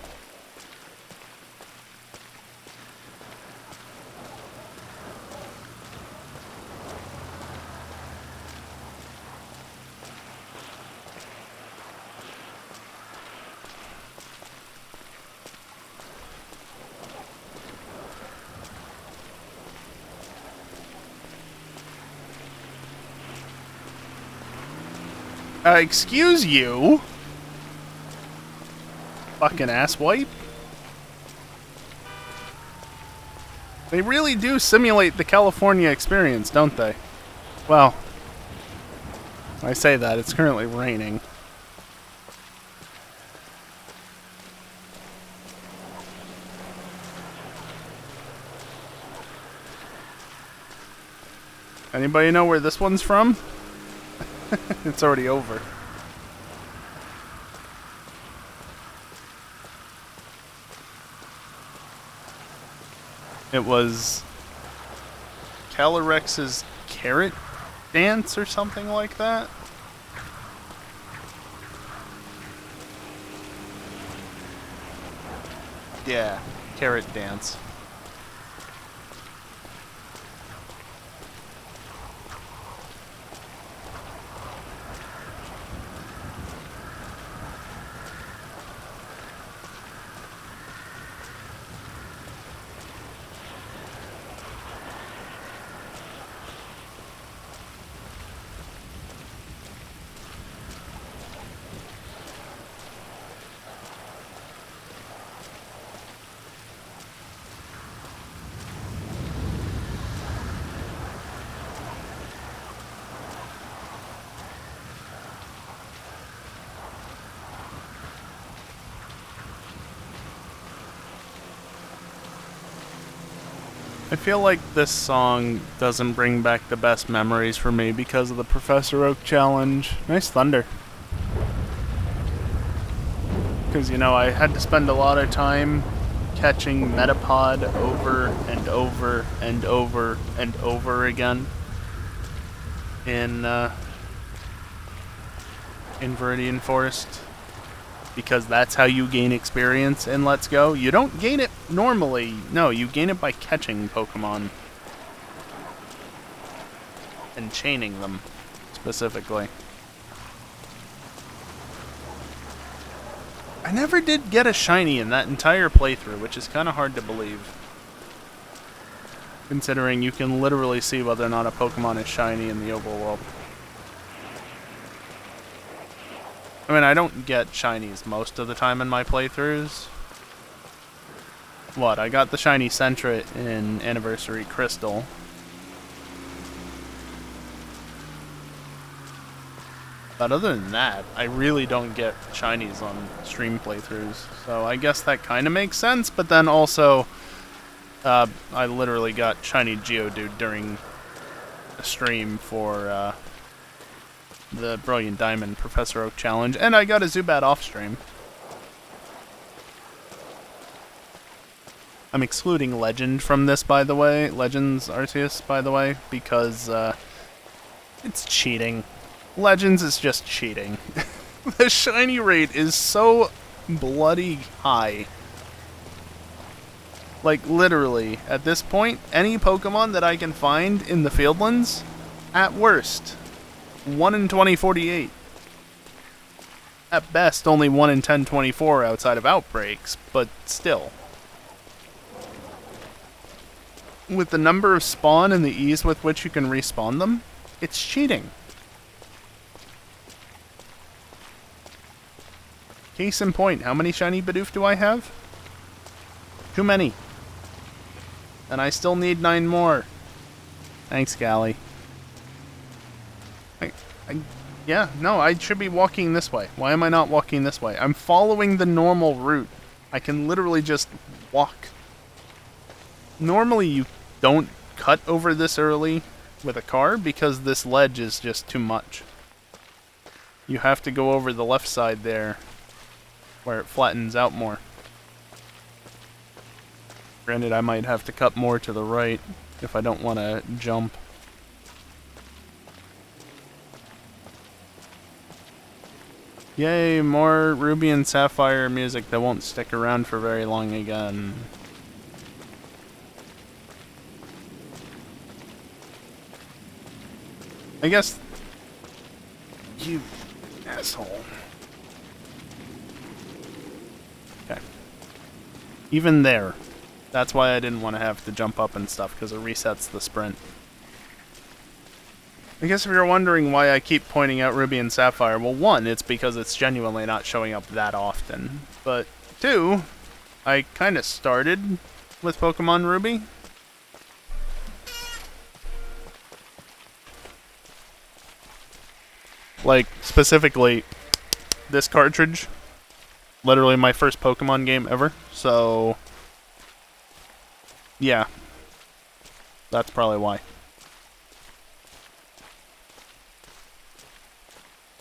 Excuse you? Fucking asswipe. They really do simulate the California experience, don't they? Well, I say that, it's currently raining. Anybody know where this one's from? It's already over. It was Calorex's carrot dance or something like that. Yeah, carrot dance. I feel like this song doesn't bring back the best memories for me because of the Professor Oak challenge. Nice thunder. Because, you know, I had to spend a lot of time catching Metapod over and over and over and over again in Viridian Forest. Because that's how you gain experience in Let's Go. You don't gain it normally. No, you gain it by catching Pokemon. And chaining them, specifically. I never did get a shiny in that entire playthrough, which is kind of hard to believe. Considering you can literally see whether or not a Pokemon is shiny in the overworld. I mean, I don't get shinies most of the time in my playthroughs. What? I got the shiny Sentret in Anniversary Crystal. But other than that, I really don't get shinies on stream playthroughs. So I guess that kind of makes sense, but then also, I literally got shiny Geodude during a stream for, the Brilliant Diamond Professor Oak challenge, and I got a Zubat off stream. I'm excluding Legend from this, by the way. Legends Arceus, by the way, because it's cheating. Legends is just cheating. The shiny rate is so bloody high. Like, literally, at this point, any Pokemon that I can find in the Fieldlands, at worst, 1 in 2048. At best, only 1 in 1024 outside of outbreaks, but still. With the number of spawn and the ease with which you can respawn them, it's cheating. Case in point, how many shiny Bidoof do I have? Too many. And I still need 9 more. Thanks, Gally. Yeah, no, I should be walking this way. Why am I not walking this way? I'm following the normal route. I can literally just walk. Normally you don't cut over this early with a car because this ledge is just too much. You have to go over the left side there where it flattens out more. Granted, I might have to cut more to the right if I don't want to jump. Yay, more Ruby and Sapphire music that won't stick around for very long again. I guess... You asshole. Okay. Even there. That's why I didn't want to have to jump up and stuff, because it resets the sprint. I guess if you're wondering why I keep pointing out Ruby and Sapphire, well, 1, it's because it's genuinely not showing up that often. But 2, I kind of started with Pokemon Ruby. Like, specifically, this cartridge. Literally my first Pokemon game ever. So, yeah. That's probably why.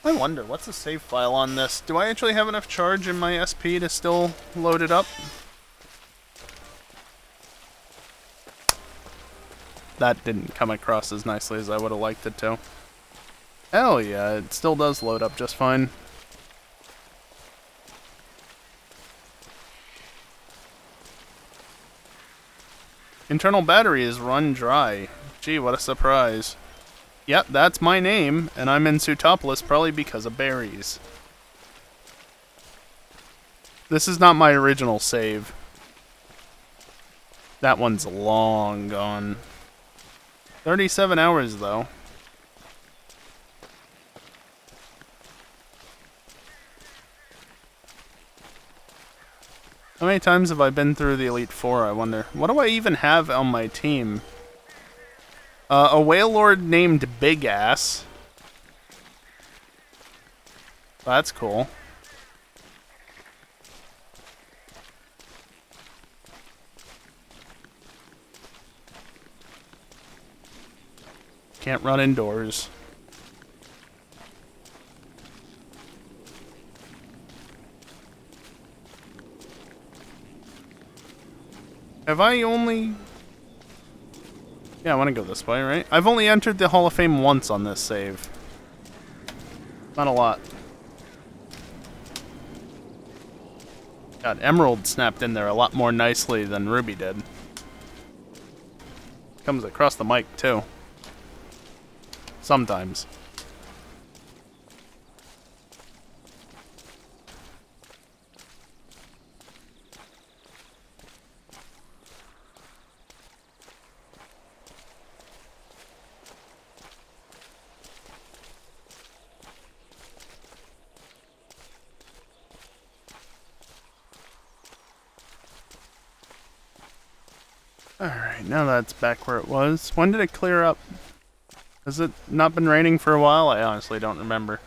I wonder, what's the save file on this? Do I actually have enough charge in my SP to still load it up? That didn't come across as nicely as I would have liked it to. Hell yeah, it still does load up just fine. Internal battery is run dry. Gee, what a surprise. Yep, that's my name, and I'm in Sutopolis probably because of berries. This is not my original save. That one's long gone. 37 hours, though. How many times have I been through the Elite Four, I wonder? What do I even have on my team? A whale lord named Big Ass. That's cool. Can't run indoors. Have I only... Yeah, I want to go this way, right? I've only entered the Hall of Fame once on this save. Not a lot. God, Emerald snapped in there a lot more nicely than Ruby did. Comes across the mic, too. Sometimes. Alright, now that's back where it was. When did it clear up? Has it not been raining for a while? I honestly don't remember.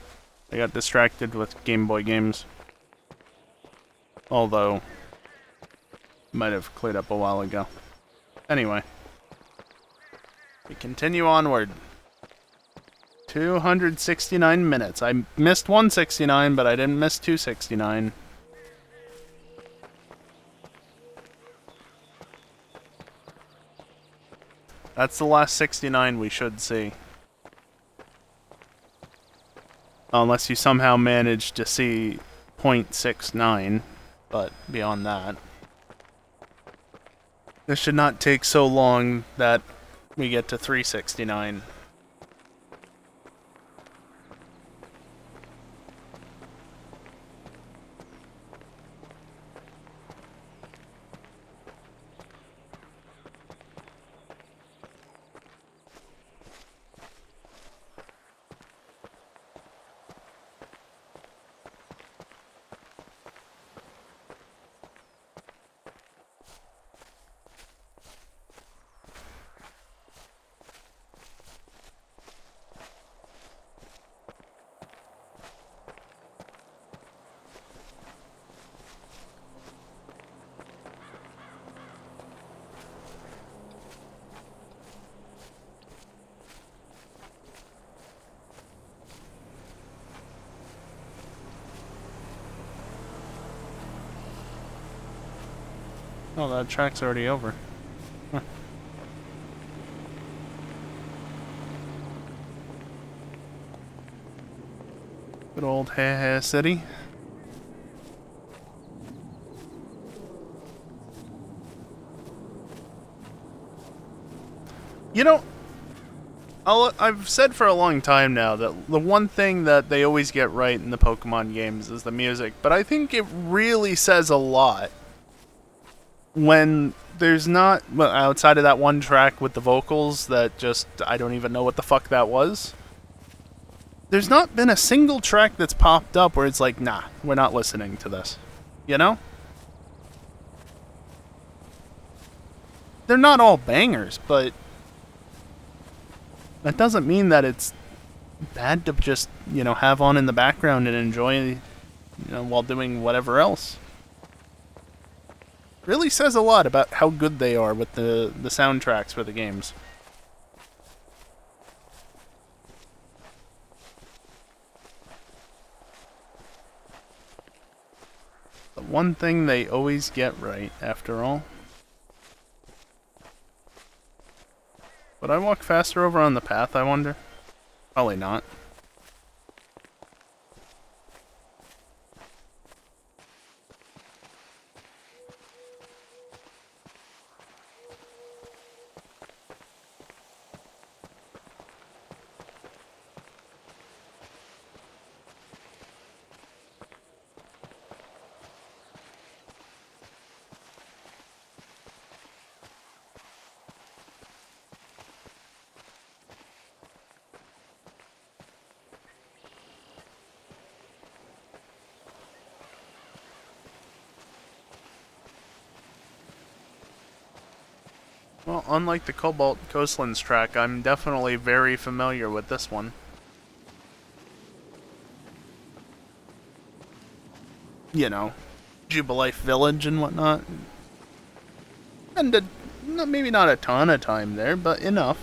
I got distracted with Game Boy games. Although, might have cleared up a while ago. Anyway. We continue onward. 269 minutes. I missed 169, but I didn't miss 269. That's the last 69 we should see. Unless you somehow manage to see 0.69, but beyond that. This should not take so long that we get to 369. Oh, that track's already over. Huh. Good old Ha City. You know, I've said for a long time now that the one thing that they always get right in the Pokemon games is the music, but I think it really says a lot when there's not, well, outside of that one track with the vocals that just, I don't even know what the fuck that was. There's not been a single track that's popped up where it's like, nah, we're not listening to this. You know? They're not all bangers, but that doesn't mean that it's bad to just, you know, have on in the background and enjoy, you know, while doing whatever else. Really says a lot about how good they are with the soundtracks for the games. The one thing they always get right, after all. Would I walk faster over on the path, I wonder? Probably not. Well, unlike the Cobalt Coastlands track, I'm definitely very familiar with this one. You know, Jubilife Village and whatnot. And maybe not a ton of time there, but enough.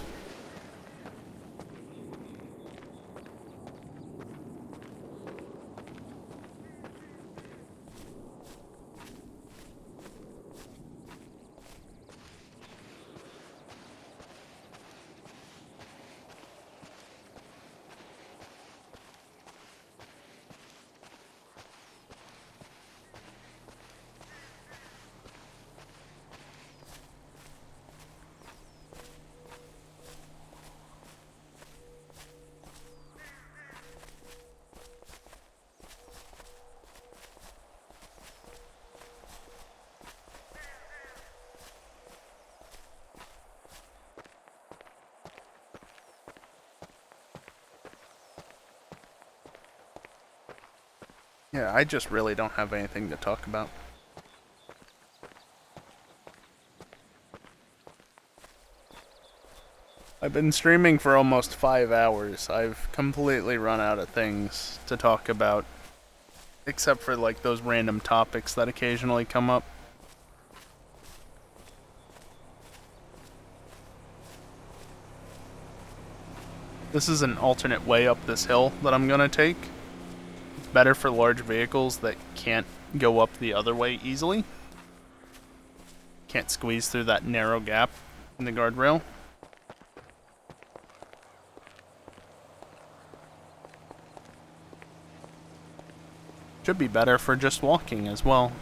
Yeah, I just really don't have anything to talk about. I've been streaming for almost 5 hours. I've completely run out of things to talk about. Except for, like, those random topics that occasionally come up. This is an alternate way up this hill that I'm gonna take. It's better for large vehicles that can't go up the other way easily. Can't squeeze through that narrow gap in the guardrail. Should be better for just walking as well.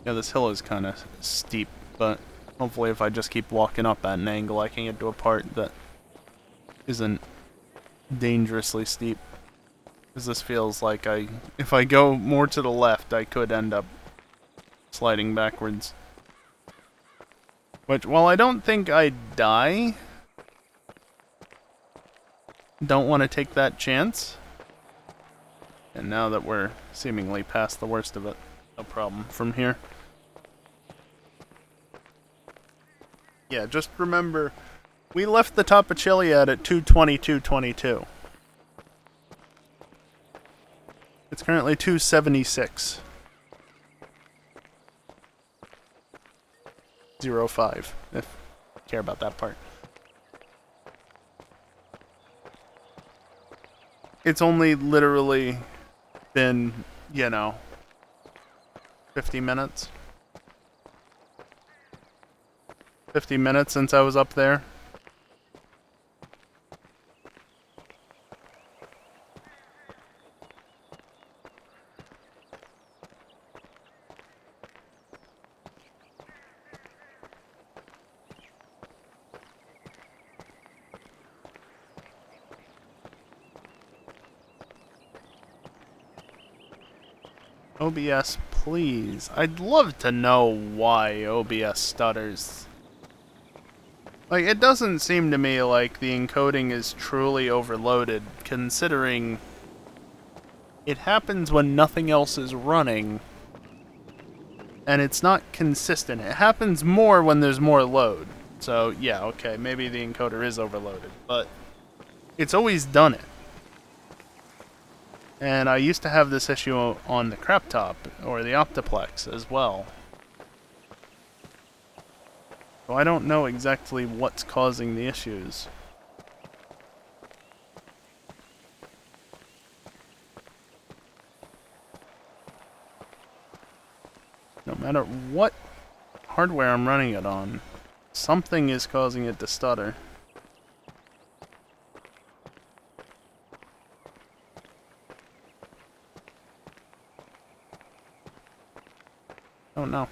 Yeah, this hill is kind of steep, but hopefully if I just keep walking up at an angle, I can get to a part that isn't dangerously steep. Because this feels like if I go more to the left, I could end up sliding backwards. Which, while I don't think I'd die, don't want to take that chance. And now that we're seemingly past the worst of it, no problem from here. Yeah, just remember, we left the top of Chiliad at 222.22. It's currently 276. 05, if you care about that part. It's only literally been, 50 minutes. 50 minutes since I was up there. OBS, please. I'd love to know why OBS stutters. Like, it doesn't seem to me like the encoding is truly overloaded, considering it happens when nothing else is running, and it's not consistent. It happens more when there's more load. So, yeah, okay, maybe the encoder is overloaded, but it's always done it. And I used to have this issue on the crap top, or the Optiplex, as well. So I don't know exactly what's causing the issues. No matter what hardware I'm running it on, something is causing it to stutter. Oh no.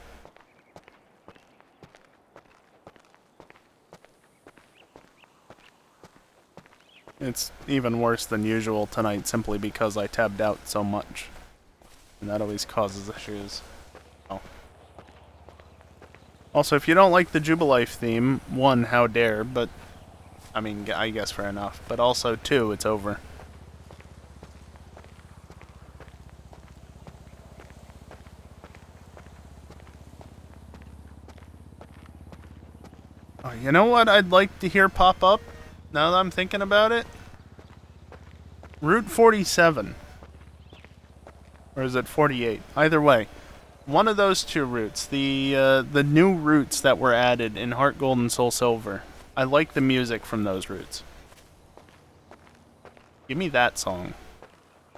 It's even worse than usual tonight simply because I tabbed out so much. And that always causes issues. Oh. Also, if you don't like the Jubilife theme, one, how dare, but I mean, I guess fair enough. But also, two, it's over. Oh, you know what I'd like to hear pop up, now that I'm thinking about it? Route 47. Or is it 48? Either way. One of those two routes. The new routes that were added in Heart Gold and Soul Silver. I like the music from those routes. Give me that song.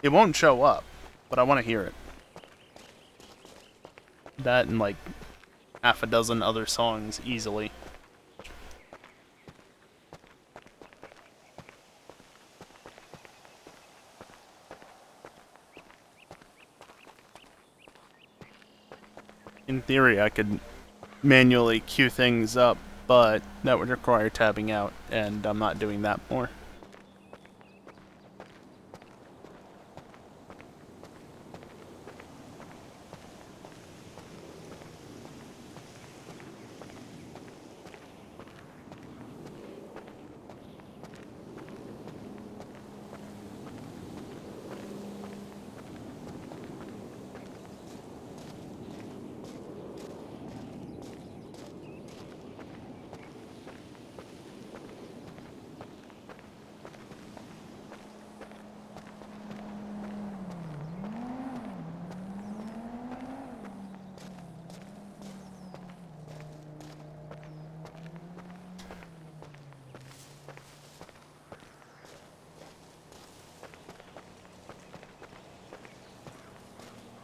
It won't show up, but I want to hear it. That and like half a dozen other songs easily. In theory, I could manually queue things up, but that would require tabbing out, and I'm not doing that more.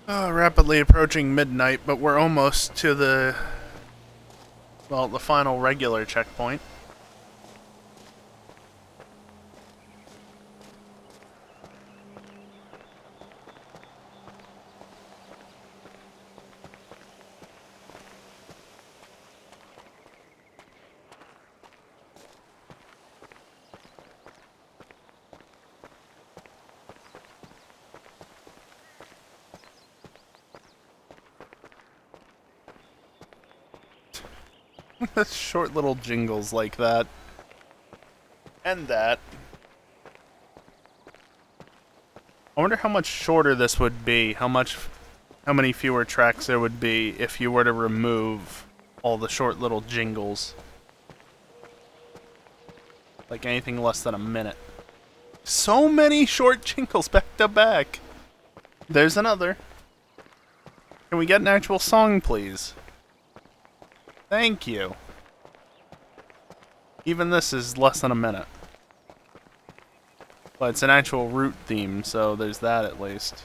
Rapidly approaching midnight, but we're almost to the final regular checkpoint. Short little jingles like that. And that. I wonder how much shorter this would be, how many fewer tracks there would be if you were to remove all the short little jingles. Like anything less than a minute. So many short jingles back to back. There's another. Can we get an actual song, please? Thank you. Even this is less than a minute. But it's an actual route theme, so there's that at least.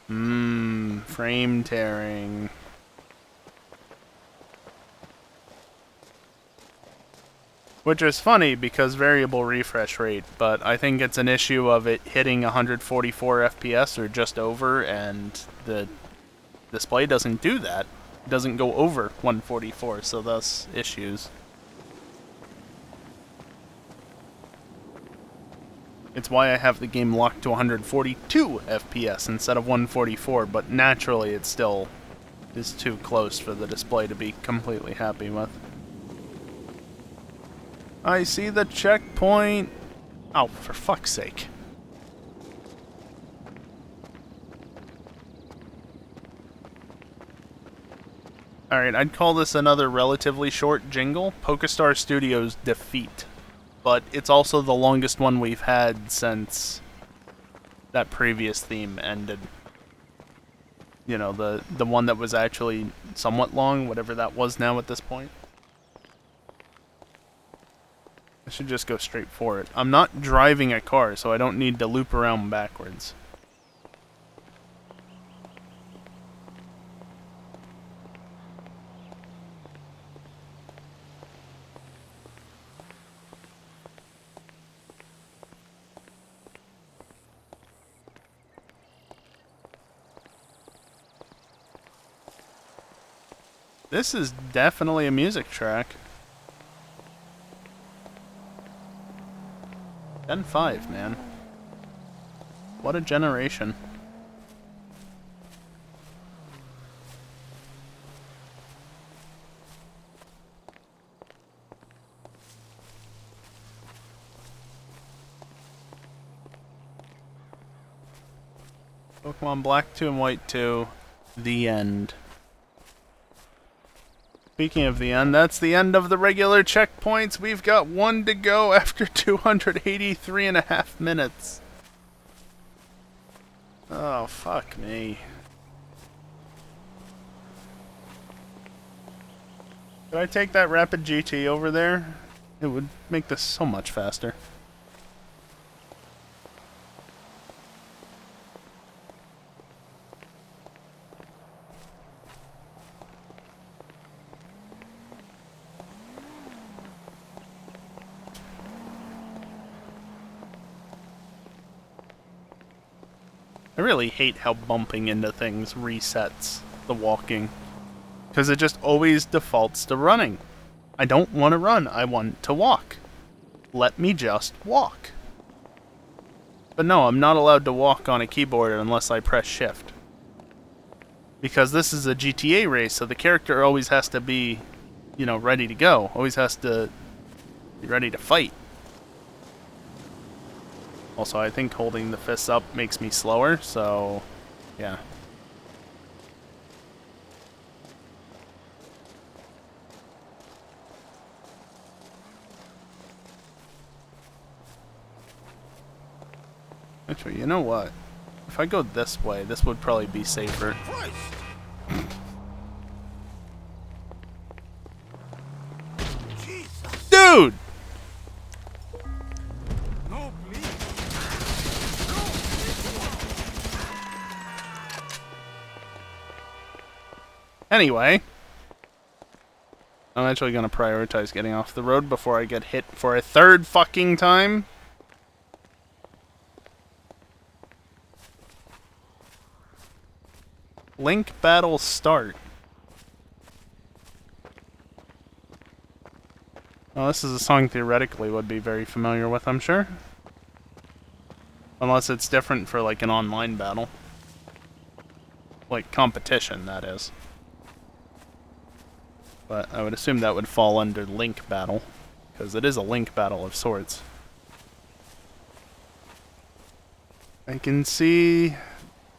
Frame tearing. Which is funny because variable refresh rate, but I think it's an issue of it hitting 144 FPS or just over, and the display doesn't do that. It doesn't go over 144, so thus issues. It's why I have the game locked to 142 FPS instead of 144, but naturally it still is too close for the display to be completely happy with. I see the checkpoint! Oh, for fuck's sake. Alright, I'd call this another relatively short jingle, PokeStar Studios Defeat. But it's also the longest one we've had since that previous theme ended. You know, the one that was actually somewhat long, whatever that was now at this point. I should just go straight for it. I'm not driving a car, so I don't need to loop around backwards. This is definitely a music track. Gen 5, man. What a generation. Pokemon Black 2 and White 2, the end. Speaking of the end, that's the end of the regular checkpoints. We've got one to go after 283.5 minutes. Oh, fuck me. Could I take that Rapid GT over there? It would make this so much faster. I really hate how bumping into things resets the walking. Because it just always defaults to running. I don't want to run, I want to walk. Let me just walk. But no, I'm not allowed to walk on a keyboard unless I press shift. Because this is a GTA race, so the character always has to be, you know, ready to go. Always has to be ready to fight. Also, I think holding the fists up makes me slower, so yeah. Actually, you know what? If I go this way, this would probably be safer. Dude! Anyway, I'm actually going to prioritize getting off the road before I get hit for a third fucking time. Link battle start. Well, this is a song theoretically would be very familiar with, I'm sure. Unless it's different for like an online battle. Like competition, that is. But I would assume that would fall under Link Battle, because it is a Link Battle of sorts. I can see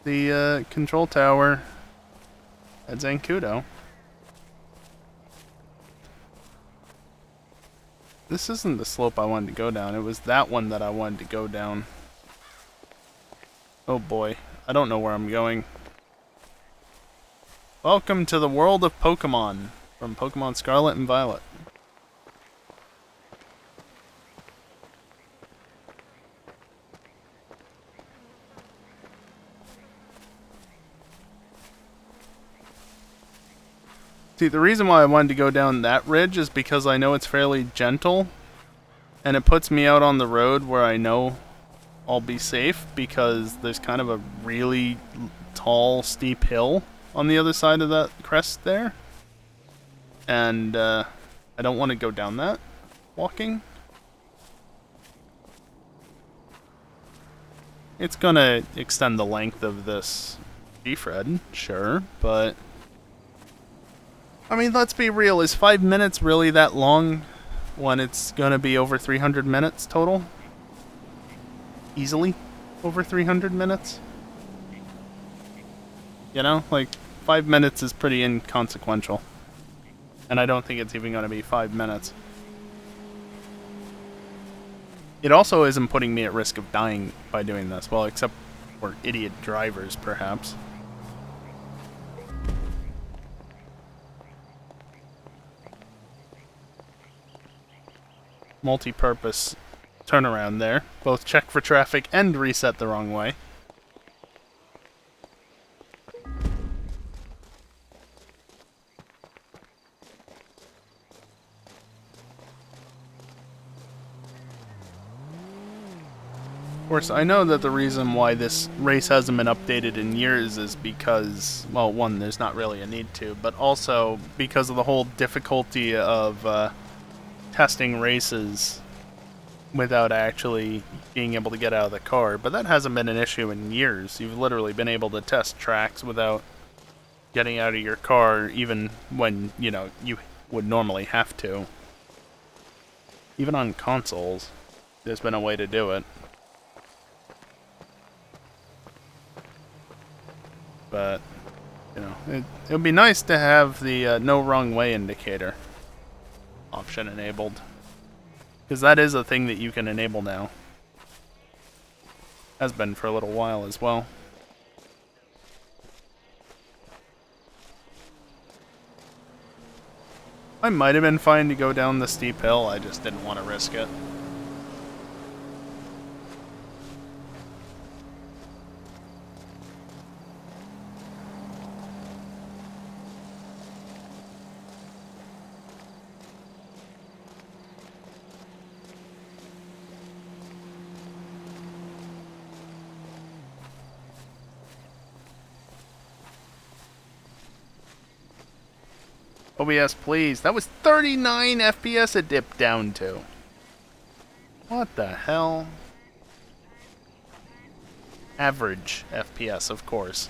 the control tower at Zancudo. This isn't the slope I wanted to go down, it was that one that I wanted to go down. Oh boy, I don't know where I'm going. Welcome to the world of Pokemon. From Pokemon Scarlet and Violet. See, the reason why I wanted to go down that ridge is because I know it's fairly gentle, and it puts me out on the road where I know I'll be safe, because there's kind of a really tall, steep hill on the other side of that crest there. And I don't want to go down that walking. It's gonna extend the length of this Gfred, sure, but I mean, let's be real, is 5 minutes really that long when it's gonna be over 300 minutes total? Easily over 300 minutes? You know, like, 5 minutes is pretty inconsequential. And I don't think it's even gonna be 5 minutes. It also isn't putting me at risk of dying by doing this. Well, except for idiot drivers, perhaps. Multi-purpose turnaround there. Both check for traffic and reset the wrong way. Of course, I know that the reason why this race hasn't been updated in years is because, well, one, there's not really a need to, but also because of the whole difficulty of testing races without actually being able to get out of the car. But that hasn't been an issue in years. You've literally been able to test tracks without getting out of your car, even when, you know, you would normally have to. Even on consoles, there's been a way to do it. But, you know, it would be nice to have the no wrong way indicator option enabled. Because that is a thing that you can enable now. Has been for a little while as well. I might have been fine to go down the steep hill, I just didn't want to risk it. OBS, please. That was 39 FPS it dipped down to. What the hell? Average FPS, of course.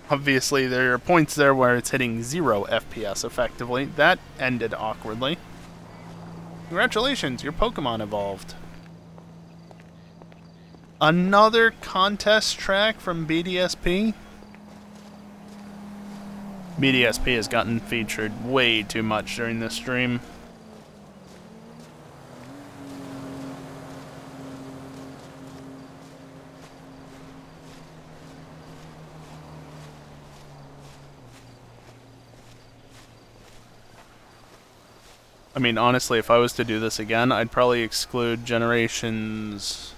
Obviously, there are points there where it's hitting 0 FPS effectively. That ended awkwardly. Congratulations, your Pokemon evolved. Another contest track from BDSP? BDSP has gotten featured way too much during this stream. I mean, honestly, if I was to do this again, I'd probably exclude generations...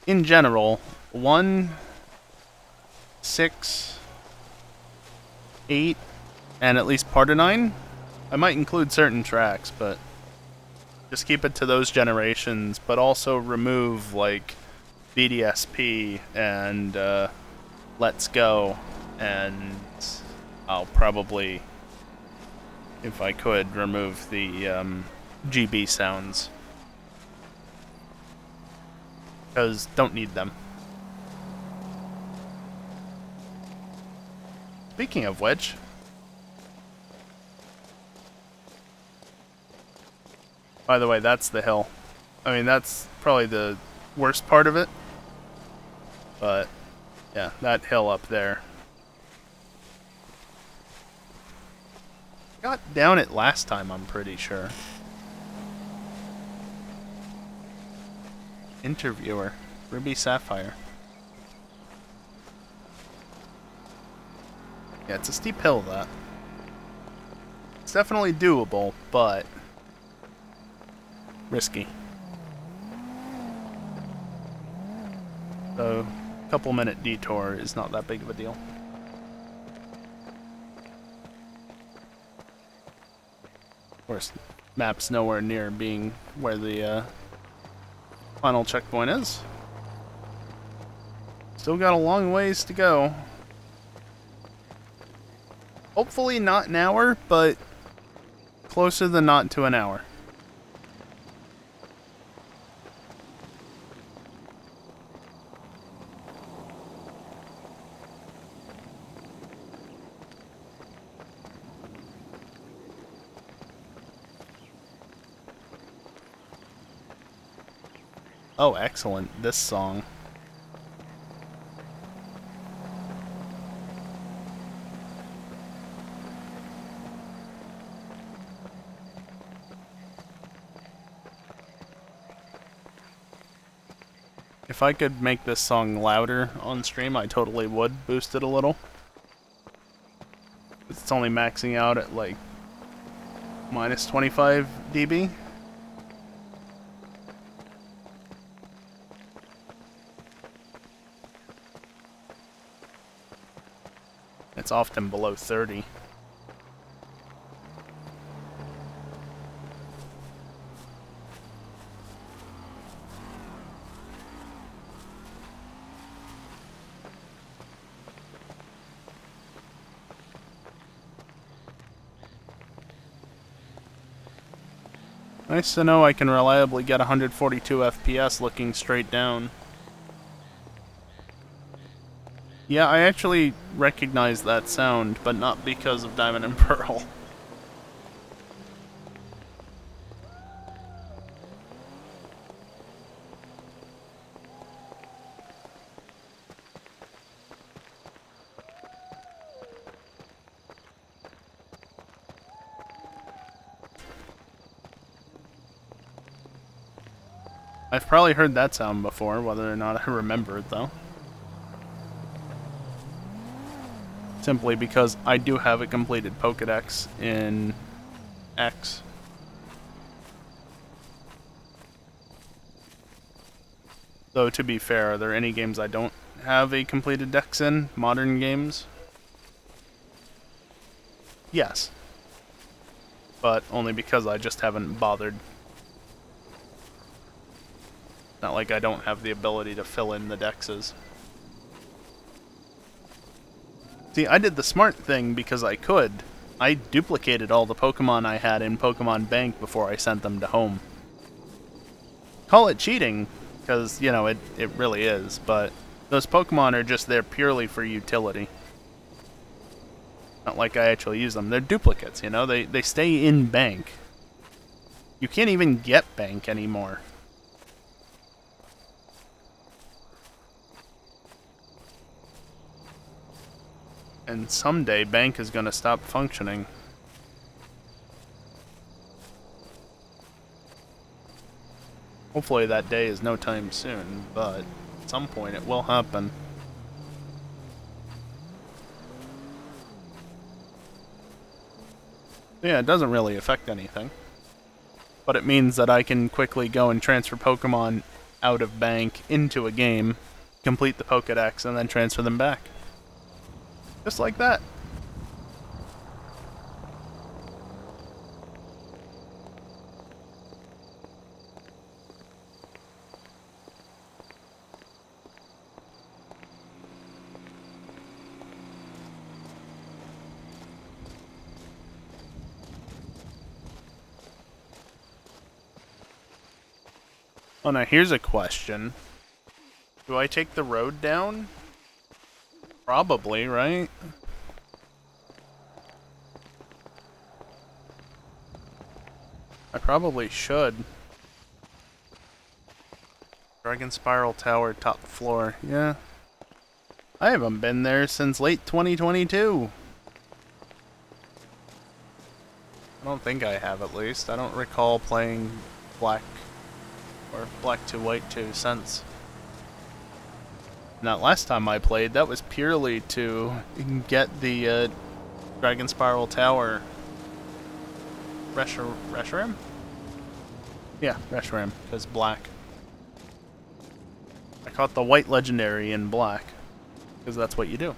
in general, 1, 6... 8, and at least part of 9. I might include certain tracks, but just keep it to those generations, but also remove, like, BDSP and Let's Go, and I'll probably, if I could, remove the GB sounds, because don't need them. Speaking of which, by the way, that's the hill. I mean, that's probably the worst part of it. But, yeah, that hill up there. Got down it last time, I'm pretty sure. Interviewer, Ruby Sapphire. Yeah, it's a steep hill, that. It's definitely doable, but risky. So, a couple-minute detour is not that big of a deal. Of course, map's nowhere near being where the final checkpoint is. Still got a long ways to go. Hopefully not an hour, but closer than not to an hour. Oh, excellent. This song. If I could make this song louder on stream, I totally would boost it a little. It's only maxing out at like minus 25 dB. It's often below 30. Nice to know I can reliably get 142 FPS looking straight down. Yeah, I actually recognize that sound, but not because of Diamond and Pearl. I've probably heard that sound before, whether or not I remember it though. Simply because I do have a completed Pokédex in X. Though, to be fair, are there any games I don't have a completed dex in? Modern games? Yes. But only because I just haven't bothered. Not like I don't have the ability to fill in the dexes. See, I did the smart thing because I could. I duplicated all the Pokemon I had in Pokemon Bank before I sent them to home. Call it cheating, because, you know, it really is, but those Pokemon are just there purely for utility. Not like I actually use them. They're duplicates, you know? They stay in Bank. You can't even get Bank anymore. And someday, Bank is going to stop functioning. Hopefully that day is no time soon, but at some point it will happen. Yeah, it doesn't really affect anything. But it means that I can quickly go and transfer Pokemon out of Bank into a game, complete the Pokédex, and then transfer them back. Just like that. Oh, now here's a question. Do I take the road down? Probably, right? I probably should. Dragon Spiral Tower, top floor. Yeah. I haven't been there since late 2022. I don't think I have, at least. I don't recall playing Black or Black to White 2 since. Now, last time I played, that was purely to get the Dragon Spiral Tower Reshiram? Yeah, Reshiram, because black. I caught the white legendary in black, because that's what you do.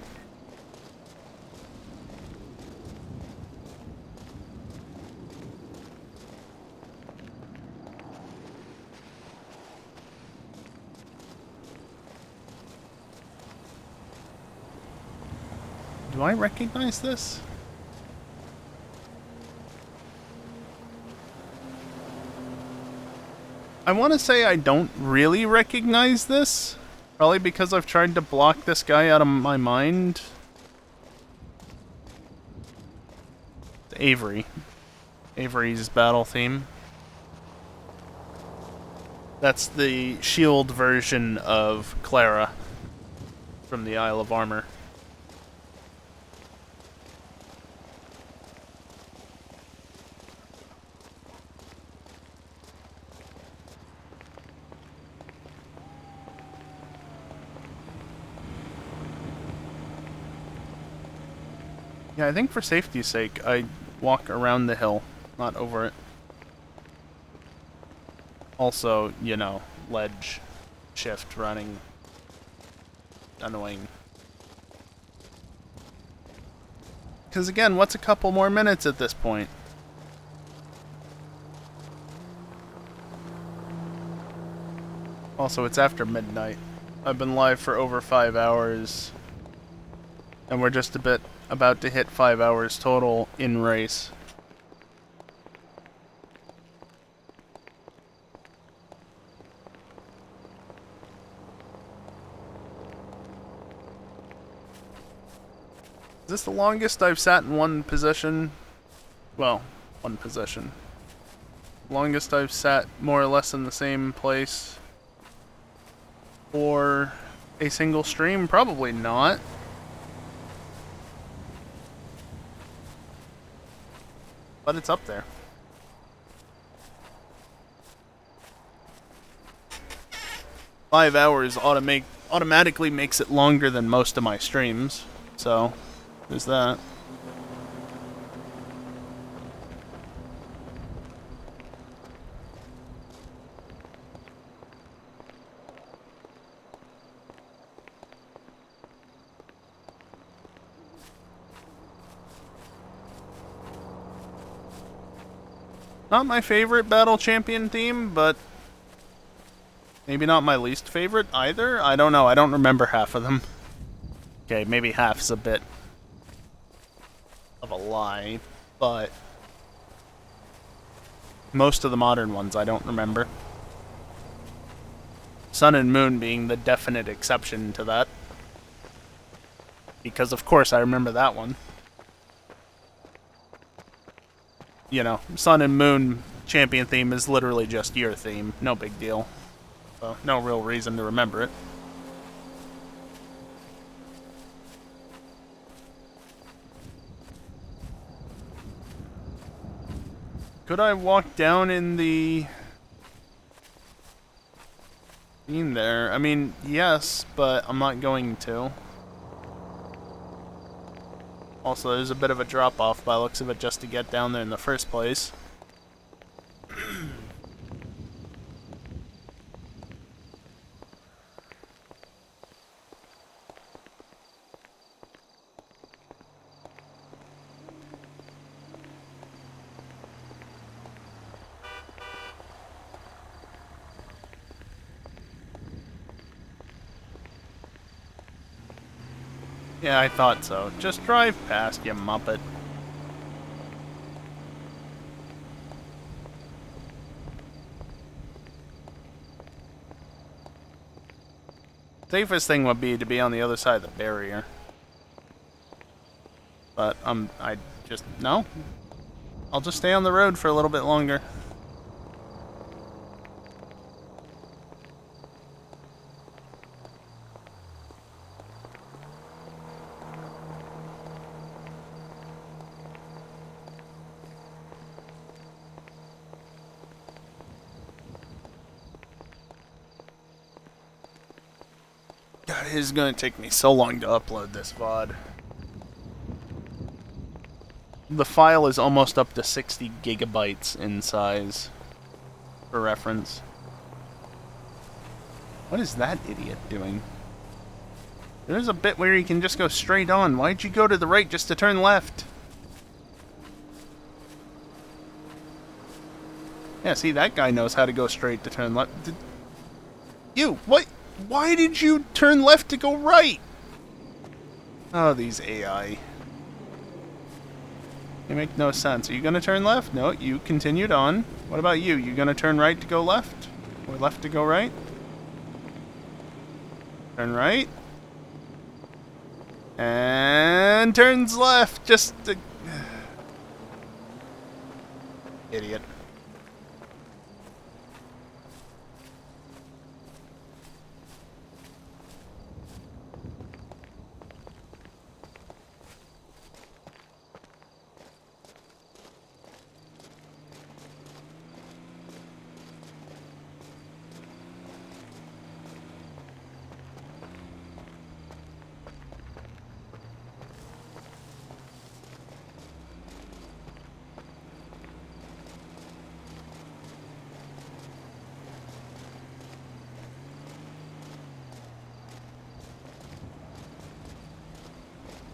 Do I recognize this? I want to say I don't really recognize this. Probably because I've tried to block this guy out of my mind. It's Avery. Avery's battle theme. That's the shield version of Clara from the Isle of Armor. Yeah, I think for safety's sake, I walk around the hill, not over it. Also, you know, ledge, shift, running, annoying. Because again, what's a couple more minutes at this point? Also, it's after midnight. I've been live for over 5 hours. And we're just about to hit 5 hours total in race. Is this the longest I've sat in one position? Well, one position. Longest I've sat more or less in the same place for a single stream? Probably not. But it's up there. Five hours automatically makes it longer than most of my streams. So, there's that. Not my favorite Battle Champion theme, but maybe not my least favorite either. I don't know. I don't remember half of them. Okay, maybe half's a bit of a lie, but most of the modern ones I don't remember. Sun and Moon being the definite exception to that. Because of course I remember that one. You know, Sun and Moon champion theme is literally just your theme. No big deal. So, no real reason to remember it. Could I walk down in the scene there? I mean, yes, but I'm not going to. Also, there's a bit of a drop-off by the looks of it just to get down there in the first place. Yeah, I thought so. Just drive past, you muppet. Safest thing would be to be on the other side of the barrier. But, I just... no. I'll just stay on the road for a little bit longer. God, it is going to take me so long to upload this VOD. The file is almost up to 60 gigabytes in size, for reference. What is that idiot doing? There's a bit where you can just go straight on. Why'd you go to the right just to turn left? Yeah, see, that guy knows how to go straight to turn left. You, what? Why did you turn left to go right? Oh, these AI. They make no sense. Are you gonna turn left? No, you continued on. What about you? You gonna turn right to go left? Or left to go right? Turn right. And turns left. Just to... Idiot.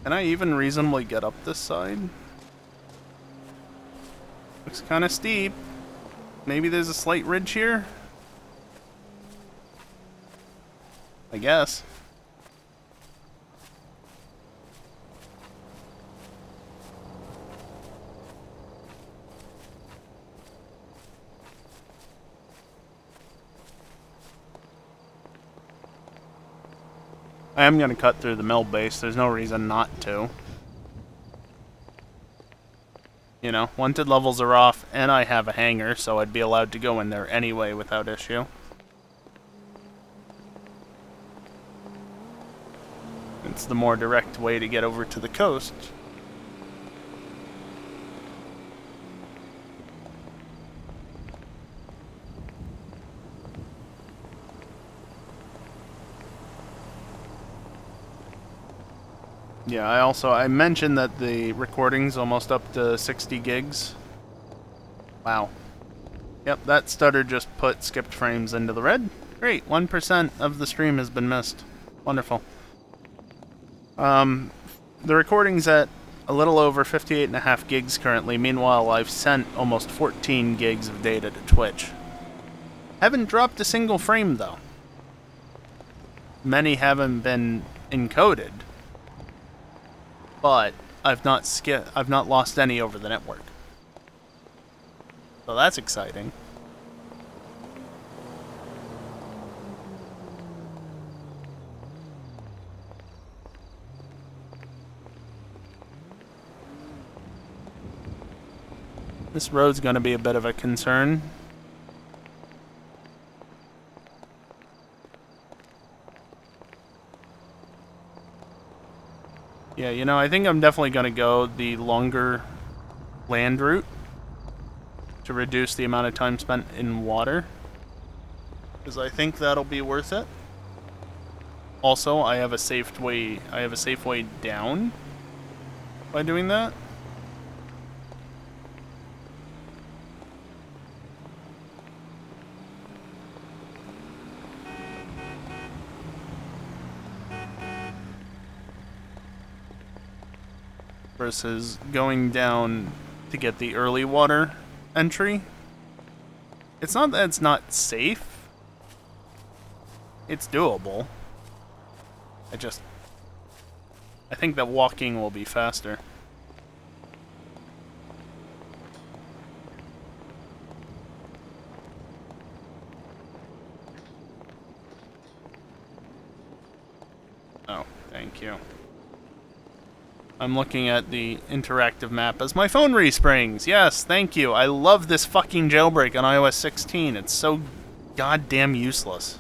Can I even reasonably get up this side? Looks kind of steep. Maybe there's a slight ridge here? I guess. I am going to cut through the mill base. There's no reason not to. You know, wanted levels are off, and I have a hangar, so I'd be allowed to go in there anyway without issue. It's the more direct way to get over to the coast. Yeah, I mentioned that the recording's almost up to 60 gigs. Wow. Yep, that stutter just put skipped frames into the red. Great, 1% of the stream has been missed. Wonderful. The recording's at a little over 58.5 gigs currently. Meanwhile, I've sent almost 14 gigs of data to Twitch. Haven't dropped a single frame, though. Many haven't been encoded. But I've not lost any over the network. So that's exciting. This road's going to be a bit of a concern. Yeah, you know, I think I'm definitely going to go the longer land route to reduce the amount of time spent in water, because I think that'll be worth it. Also, I have a safe way down by doing that. Versus going down to get the early water entry. It's not that it's not safe. It's doable. I think that walking will be faster. Oh, thank you. I'm looking at the interactive map as my phone resprings. Yes, thank you. I love this fucking jailbreak on iOS 16. It's so goddamn useless.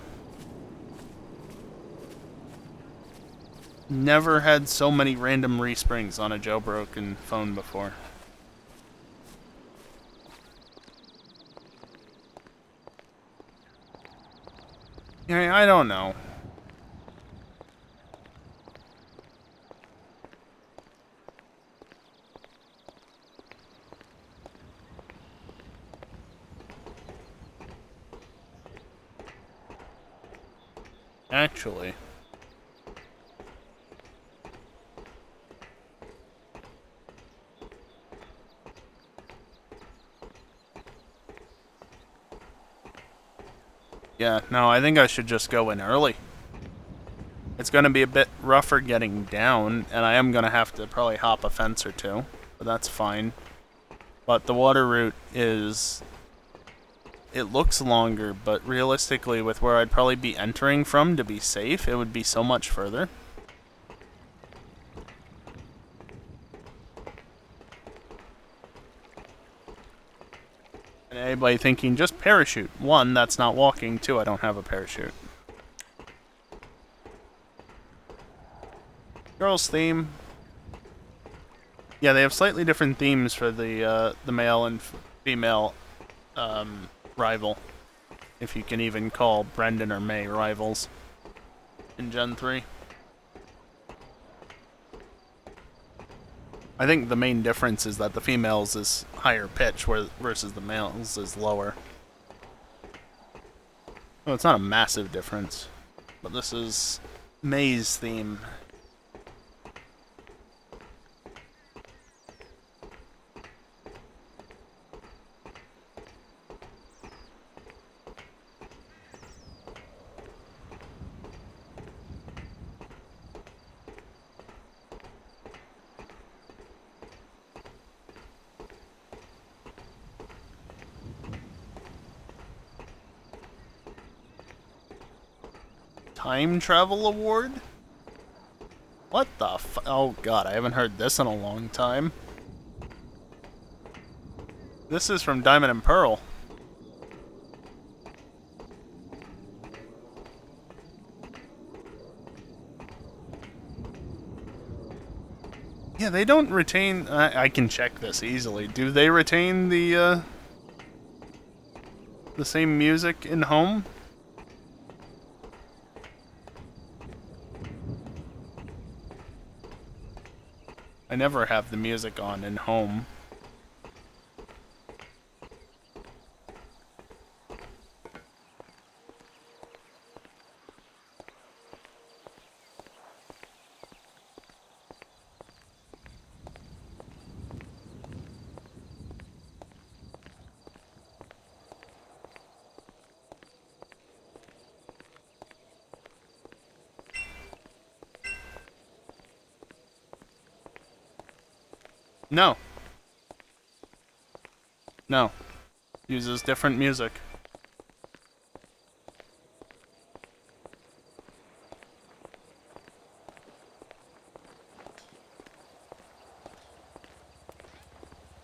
Never had so many random resprings on a jailbroken phone before. I don't know. Actually. Yeah, no, I think I should just go in early. It's going to be a bit rougher getting down, and I am going to have to probably hop a fence or two, but that's fine. But the water route is... It looks longer, but realistically, with where I'd probably be entering from to be safe, it would be so much further. And anybody thinking, just parachute. One, that's not walking. Two, I don't have a parachute. Girls' theme. Yeah, they have slightly different themes for the male and female rival. If you can even call Brendan or May rivals in Gen 3. I think the main difference is that the females is higher pitch versus the males is lower. Well, it's not a massive difference, but this is May's theme. Time Travel Award? What the oh god, I haven't heard this in a long time. This is from Diamond and Pearl. Yeah, they don't retain... I can check this easily. Do they retain the same music in home? I never have the music on in home. No. No. Uses different music.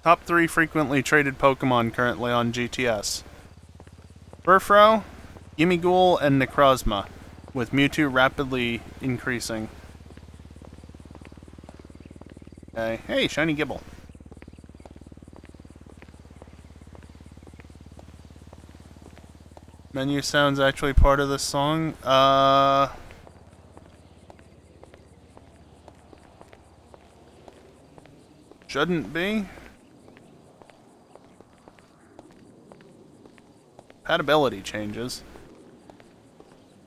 Top 3 frequently traded Pokemon currently on GTS. Furfrou, Gimmighoul, and Necrozma, with Mewtwo rapidly increasing. Okay. Hey, Shiny Gibble. Menu sounds actually part of this song. Shouldn't be. Compatibility changes.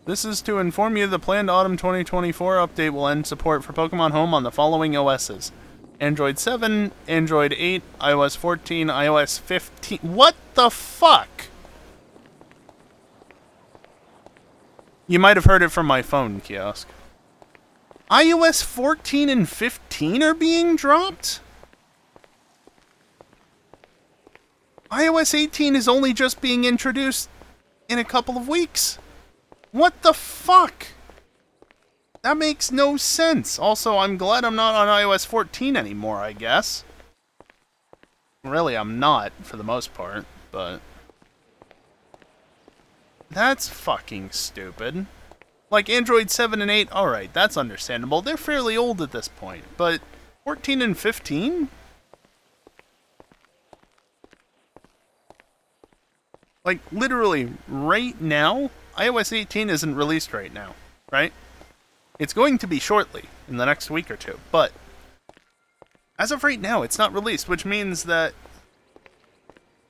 This is to inform you the planned Autumn 2024 update will end support for Pokemon Home on the following OSs. Android 7, Android 8, iOS 14, iOS 15... What the fuck? You might have heard it from my phone, Kiosk. iOS 14 and 15 are being dropped? iOS 18 is only just being introduced in a couple of weeks. What the fuck? That makes no sense. Also, I'm glad I'm not on iOS 14 anymore, I guess. Really, I'm not, for the most part, but... That's fucking stupid. Like, Android 7 and 8, alright, that's understandable. They're fairly old at this point, but 14 and 15? Like, literally, right now, iOS 18 isn't released right now, right? It's going to be shortly, in the next week or two, but as of right now, it's not released, which means that,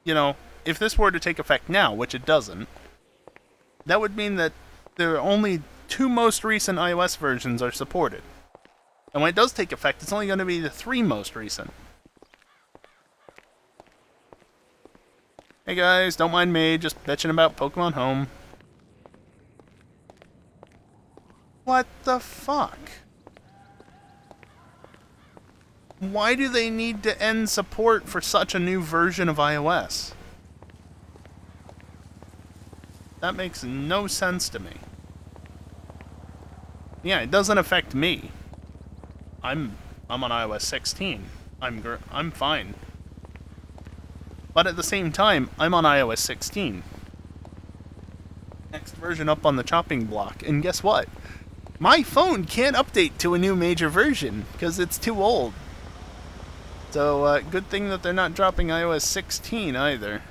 you know, if this were to take effect now, which it doesn't, that would mean that the only 2 most recent iOS versions are supported. And when it does take effect, it's only going to be the 3 most recent. Hey guys, don't mind me, just bitching about Pokemon Home. What the fuck? Why do they need to end support for such a new version of iOS? That makes no sense to me. Yeah, it doesn't affect me. I'm on iOS 16. I'm fine. But at the same time, I'm on iOS 16. Next version up on the chopping block. And guess what? My phone can't update to a new major version, because it's too old. So, good thing that they're not dropping iOS 16 either.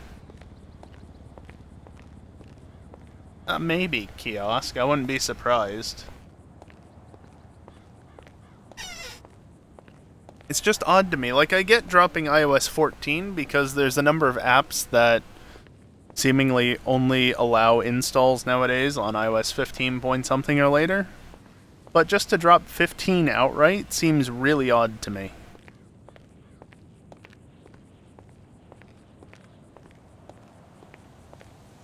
Maybe, Kiosk. I wouldn't be surprised. It's just odd to me. Like, I get dropping iOS 14 because there's a number of apps that seemingly only allow installs nowadays on iOS 15 point something or later. But just to drop 15 outright seems really odd to me.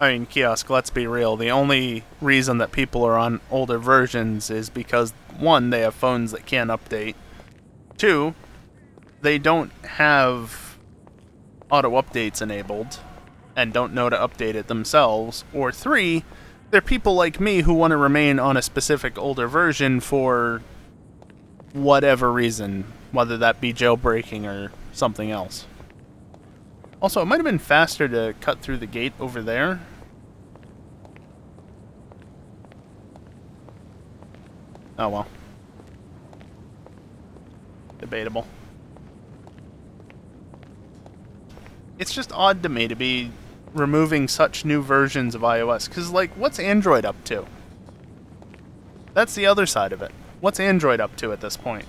I mean, Kiosk, let's be real. The only reason that people are on older versions is because, 1, they have phones that can't update. 2, they don't have auto-updates enabled and don't know to update it themselves. Or 3, they're people like me who want to remain on a specific older version for whatever reason, whether that be jailbreaking or something else. Also, it might have been faster to cut through the gate over there. Oh well. Debatable. It's just odd to me to be removing such new versions of iOS, because, like, what's Android up to? That's the other side of it. What's Android up to at this point?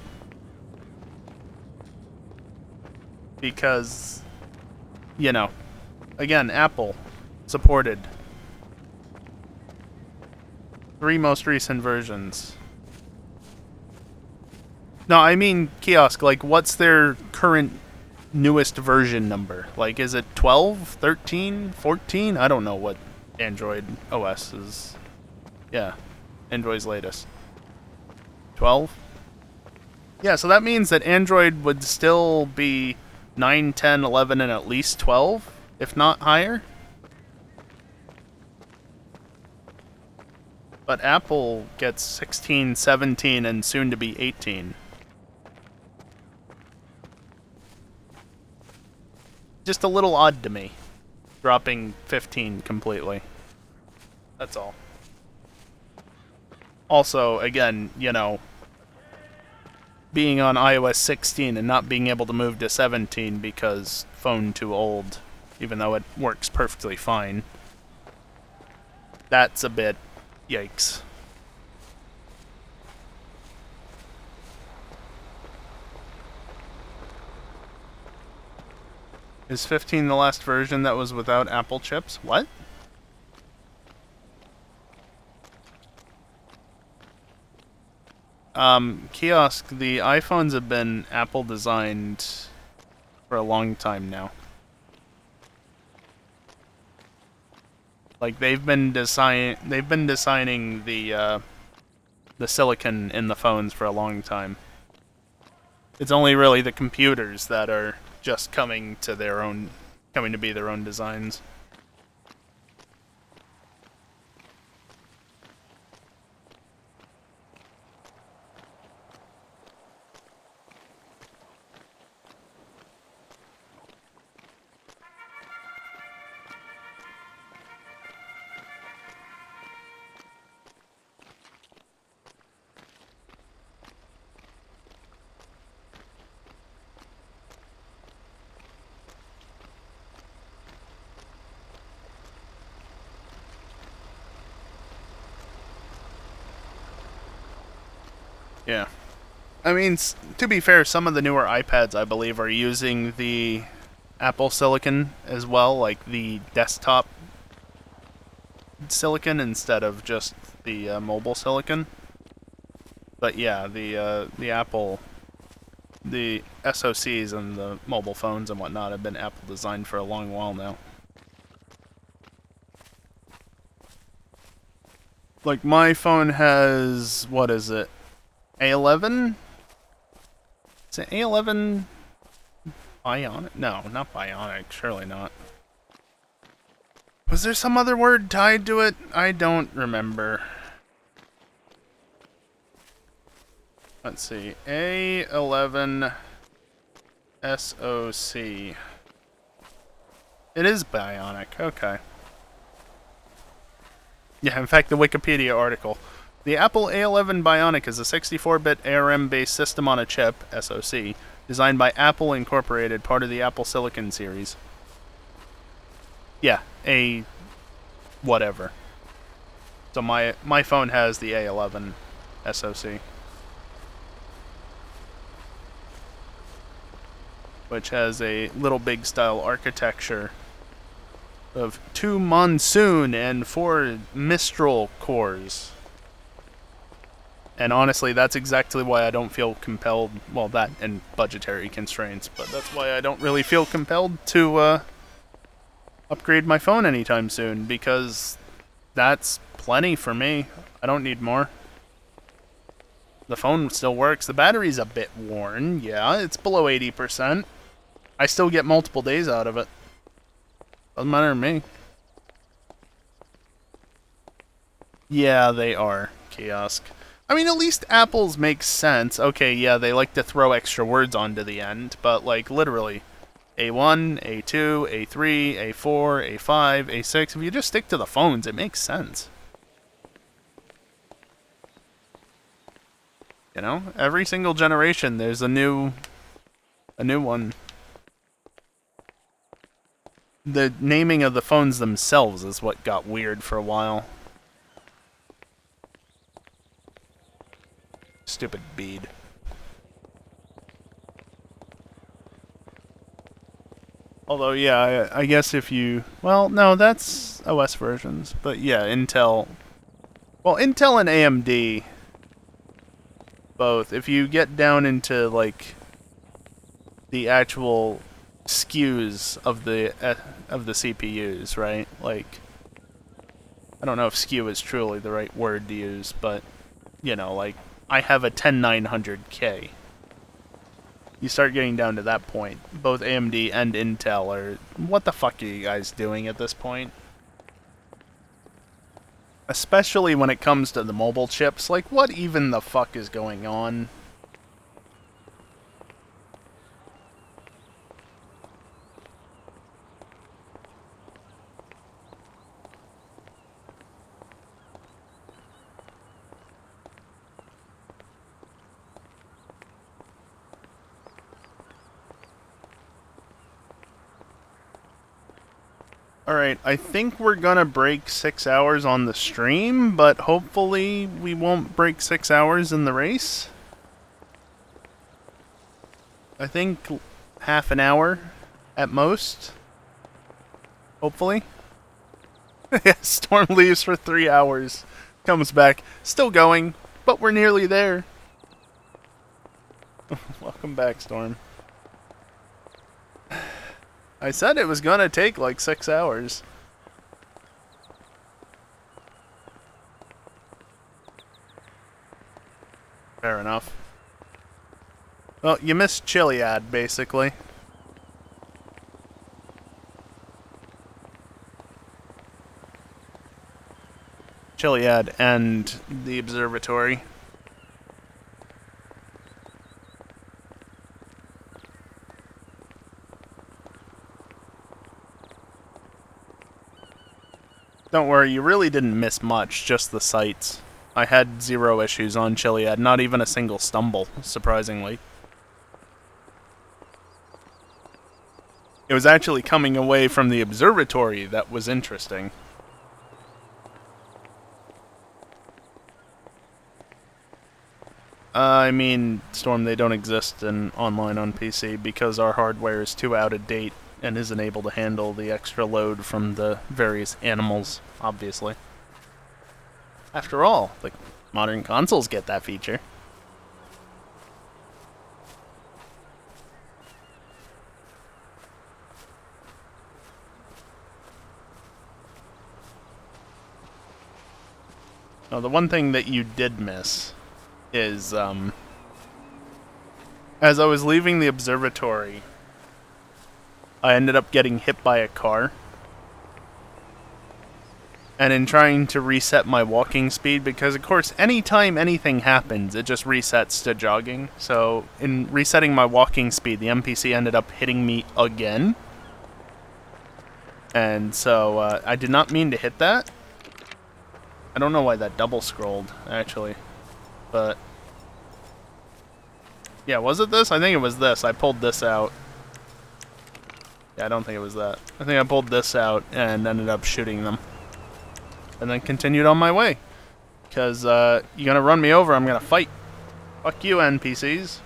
Because, you know, again, Apple supported 3 most recent versions. No, I mean Kiosk, like, what's their current newest version number? Like, is it 12, 13, 14? I don't know what Android OS is. Yeah, Android's latest. 12? Yeah, so that means that Android would still be 9, 10, 11, and at least 12, if not higher. But Apple gets 16, 17, and soon to be 18. Just a little odd to me, dropping 15 completely. That's all. Also, again, you know, being on iOS 16 and not being able to move to 17 because phone too old, even though it works perfectly fine. That's a bit yikes. Is 15 the last version that was without Apple chips? What? Kiosk, the iPhones have been Apple designed for a long time now. Like, they've been designing the silicon in the phones for a long time. It's only really the computers that are just coming to be their own designs. Yeah. I mean, to be fair, some of the newer iPads, I believe, are using the Apple Silicon as well, like the desktop Silicon instead of just the mobile Silicon. But yeah, the Apple, the SoCs and the mobile phones and whatnot have been Apple designed for a long while now. Like, my phone has, what is it? A11? Is it A11 Bionic? No, not Bionic. Surely not. Was there some other word tied to it? I don't remember. Let's see. A11 SoC. It is Bionic. Okay. Yeah, in fact, the Wikipedia article. The Apple A11 Bionic is a 64-bit ARM-based system on a chip, SoC, designed by Apple Incorporated, part of the Apple Silicon series. Yeah, a whatever. So my phone has the A11 SoC, which has a Little Big style architecture of 2 Monsoon and 4 Mistral cores. And honestly, that's exactly why I don't feel compelled, well, that and budgetary constraints, but that's why I don't really feel compelled to upgrade my phone anytime soon, because that's plenty for me. I don't need more. The phone still works. The battery's a bit worn, yeah, it's below 80%. I still get multiple days out of it. Doesn't matter to me. Yeah, they are. Kiosk. I mean, at least Apple's makes sense. Okay, yeah, they like to throw extra words onto the end, but like literally A1, A2, A3, A4, A5, A6. If you just stick to the phones, it makes sense. You know, every single generation there's a new one. The naming of the phones themselves is what got weird for a while. Stupid bead. Although, yeah, I guess if you... Well, no, that's OS versions. But yeah, Intel... Well, Intel and AMD... both. If you get down into, like... the actual SKUs of the CPUs, right? Like... I don't know if SKU is truly the right word to use, but... You know, like... I have a 10900K. You start getting down to that point. Both AMD and Intel are... What the fuck are you guys doing at this point? Especially when it comes to the mobile chips. Like, what even the fuck is going on? Alright, I think we're gonna break 6 hours on the stream, but hopefully we won't break 6 hours in the race. I think half an hour at most. Hopefully. Storm leaves for 3 hours. Comes back. Still going, but we're nearly there. Welcome back, Storm. I said it was gonna take like 6 hours. Fair enough. Well, you missed Chiliad, basically. Chiliad and the observatory. Don't worry, you really didn't miss much, just the sights. I had 0 issues on Chiliad, not even a single stumble, surprisingly. It was actually coming away from the observatory that was interesting. I mean, Storm, they don't exist in online on PC because our hardware is too out of date and isn't able to handle the extra load from the various animals, obviously. After all, the modern consoles get that feature. Now, the one thing that you did miss is, as I was leaving the observatory, I ended up getting hit by a car. And in trying to reset my walking speed, because of course anytime anything happens, it just resets to jogging. So in resetting my walking speed, the NPC ended up hitting me again. And so I did not mean to hit that. I don't know why that double scrolled, actually. But yeah, was it this? I think it was this. I pulled this out. Yeah, I don't think it was that. I think I pulled this out and ended up shooting them. And then continued on my way. Because you're gonna run me over, I'm gonna fight. Fuck you, NPCs.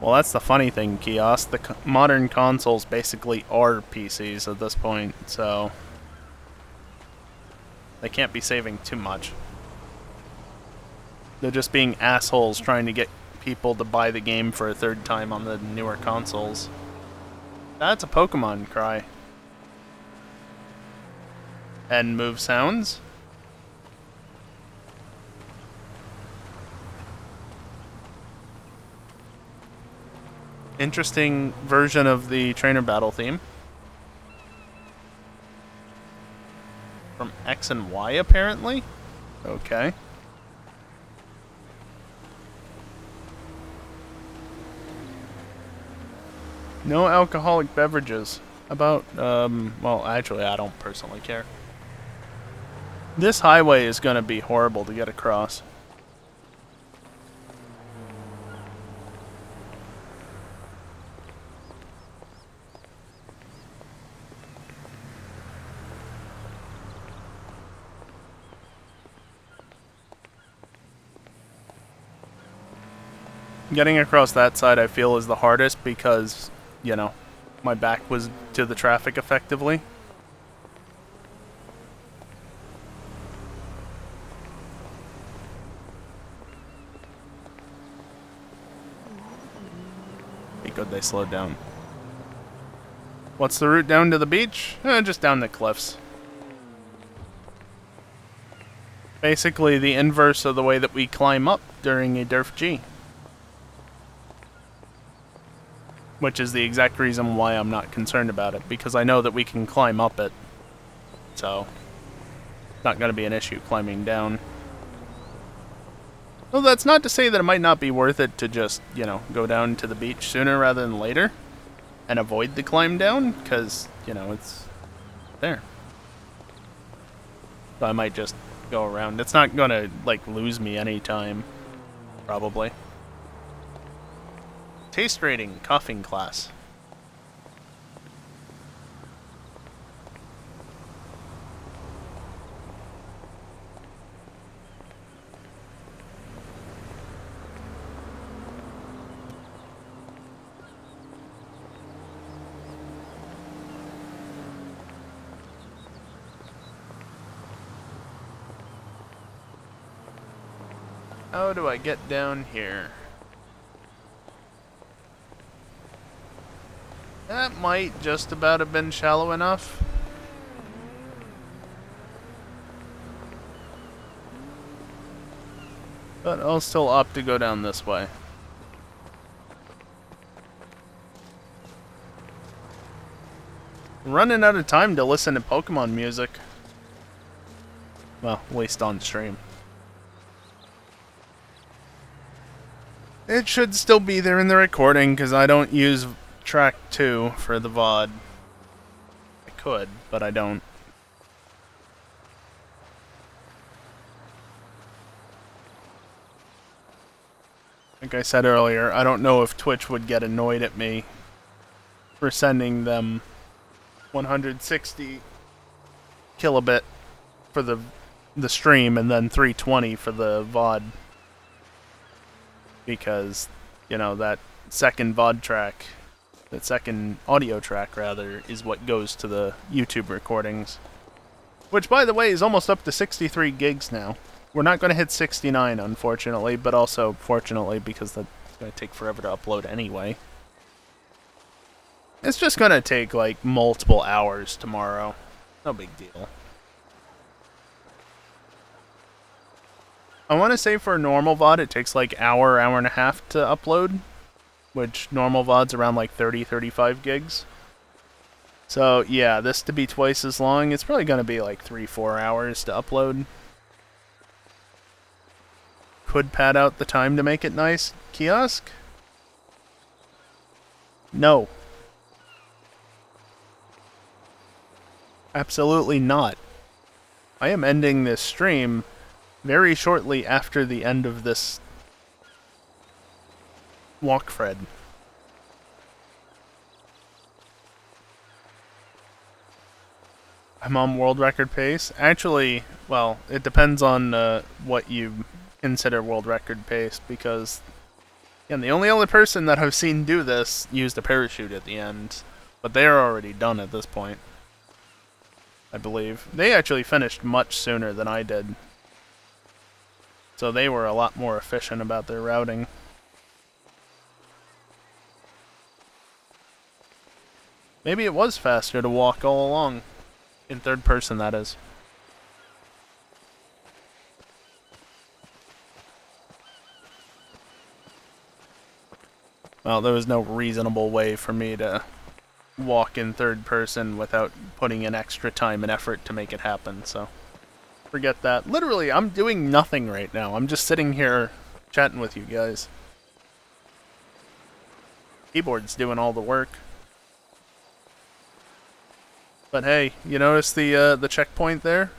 Well, that's the funny thing, Kiosk. The modern consoles basically are PCs at this point, so they can't be saving too much. They're just being assholes trying to get people to buy the game for a third time on the newer consoles. That's a Pokemon cry. And move sounds. Interesting version of the trainer battle theme. From X and Y, apparently? Okay. No alcoholic beverages. About, well, actually, I don't personally care. This highway is gonna be horrible to get across. Getting across that side, I feel, is the hardest because, you know, my back was to the traffic effectively. Be good they slowed down. What's the route down to the beach? Just down the cliffs. Basically the inverse of the way that we climb up during a Derf G. Which is the exact reason why I'm not concerned about it, because I know that we can climb up it. So, not going to be an issue climbing down. Well, that's not to say that it might not be worth it to just, you know, go down to the beach sooner rather than later and avoid the climb down, because, you know, it's there. So I might just go around. It's not going to, like, lose me any time, probably. Taste rating, coughing class. How do I get down here? That might just about have been shallow enough. But I'll still opt to go down this way. Running out of time to listen to Pokemon music. Well, at least on stream. It should still be there in the recording, because I don't use track 2 for the VOD. I could, but I don't. Like I said earlier, I don't know if Twitch would get annoyed at me for sending them 160 kilobit for the stream and then 320 for the VOD. Because, you know, that second VOD track, that second audio track, rather, is what goes to the YouTube recordings. Which, by the way, is almost up to 63 gigs now. We're not going to hit 69, unfortunately, but also fortunately, because that's going to take forever to upload anyway. It's just going to take, like, multiple hours tomorrow. No big deal. I want to say for a normal VOD, it takes like hour and a half to upload, which normal VOD's around like 30-35 gigs. So yeah, this to be twice as long, it's probably going to be like 3-4 hours to upload. Could pad out the time to make it nice. Kiosk? No. Absolutely not. I am ending this stream very shortly after the end of this Walkfred. I'm on world record pace. Actually, well, it depends on what you consider world record pace, because again, the only other person that I've seen do this used a parachute at the end, but they are already done at this point, I believe. They actually finished much sooner than I did. So they were a lot more efficient about their routing. Maybe it was faster to walk all along. In third person, that is. Well, there was no reasonable way for me to walk in third person without putting in extra time and effort to make it happen, so forget that. Literally, I'm doing nothing right now. I'm just sitting here chatting with you guys. Keyboard's doing all the work. But hey, you notice the checkpoint there?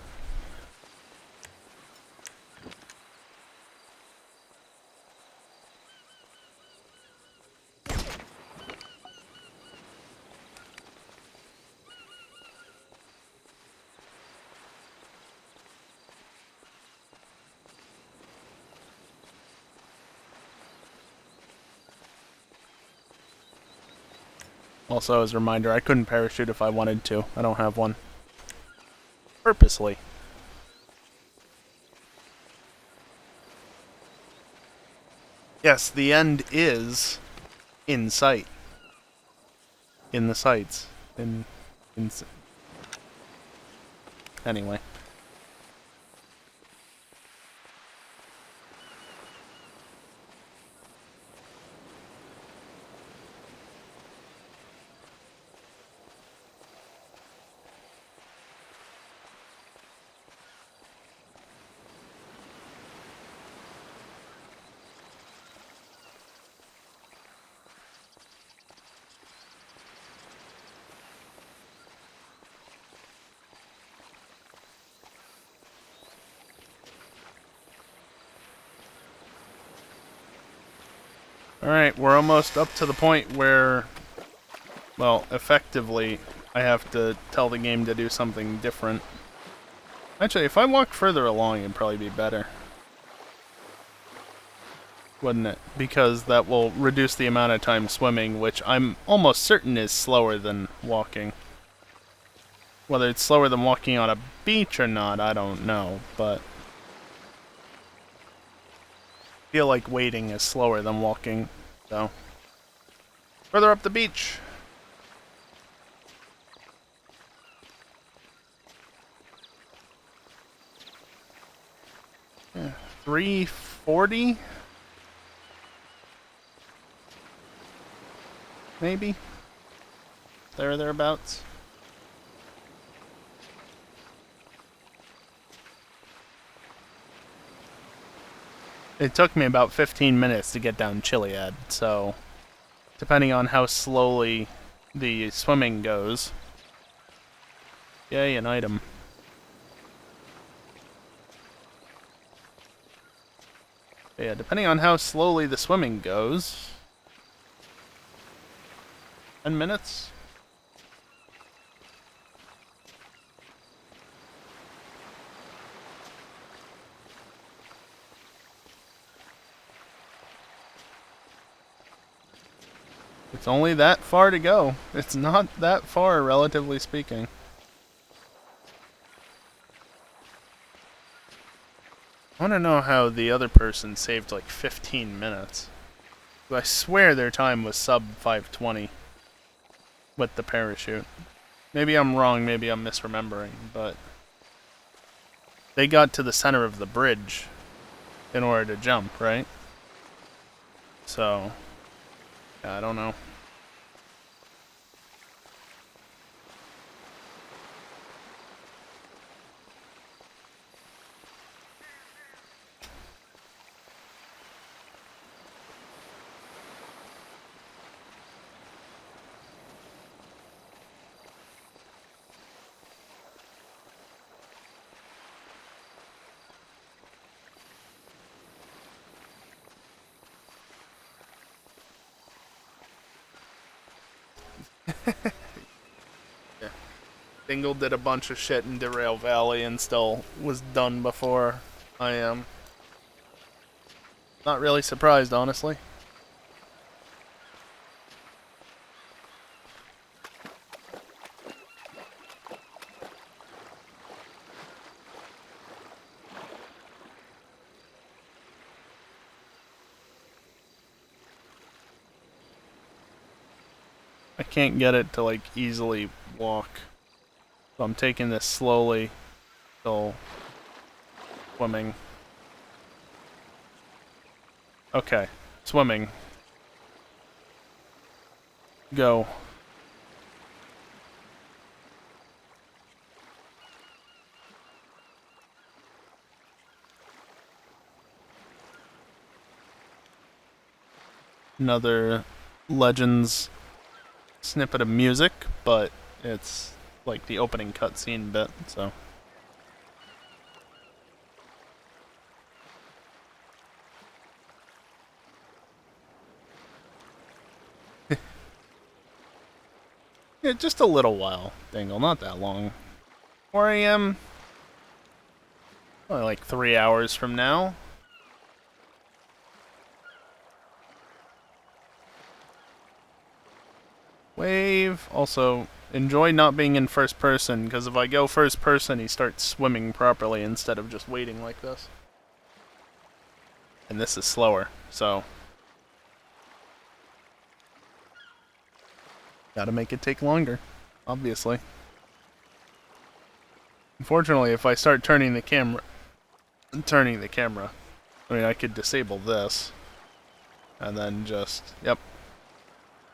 Also, as a reminder, I couldn't parachute if I wanted to. I don't have one. Purposely. Yes, the end is in sight. In the sights. Anyway. Alright, we're almost up to the point where, well, effectively, I have to tell the game to do something different. Actually, if I walked further along, it'd probably be better. Wouldn't it? Because that will reduce the amount of time swimming, which I'm almost certain is slower than walking. Whether it's slower than walking on a beach or not, I don't know, but I feel like wading is slower than walking, so. Further up the beach. Yeah, 340? Maybe? There or thereabouts. It took me about 15 minutes to get down Chiliad, so depending on how slowly the swimming goes. Yay, an item. But yeah, depending on how slowly the swimming goes. 10 minutes? It's only that far to go. It's not that far, relatively speaking. I want to know how the other person saved like 15 minutes. I swear their time was sub 520 with the parachute. Maybe I'm wrong, maybe I'm misremembering, but they got to the center of the bridge in order to jump, right? So, yeah, I don't know. Yeah. Dingle did a bunch of shit in Derail Valley and still was done before I am. Not really surprised, honestly. I can't get it to like easily walk. So I'm taking this slowly till swimming. Okay, swimming. Go. Another Legends snippet of music, but it's like the opening cutscene bit, so. Yeah, just a little while, Dingle, not that long. 4 a.m. Probably like 3 hours from now. Wave. Also, enjoy not being in first person, because if I go first person, he starts swimming properly instead of just waiting like this. And this is slower, so. Gotta make it take longer, obviously. Unfortunately, if I start turning the camera, I mean, I could disable this, and then just, yep.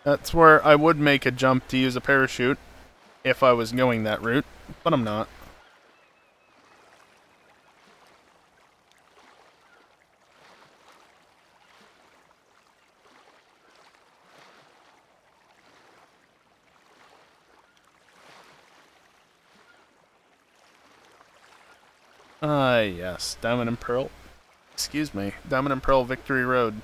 That's where I would make a jump to use a parachute, if I was going that route, but I'm not. Ah, yes, Diamond and Pearl. Excuse me, Diamond and Pearl Victory Road.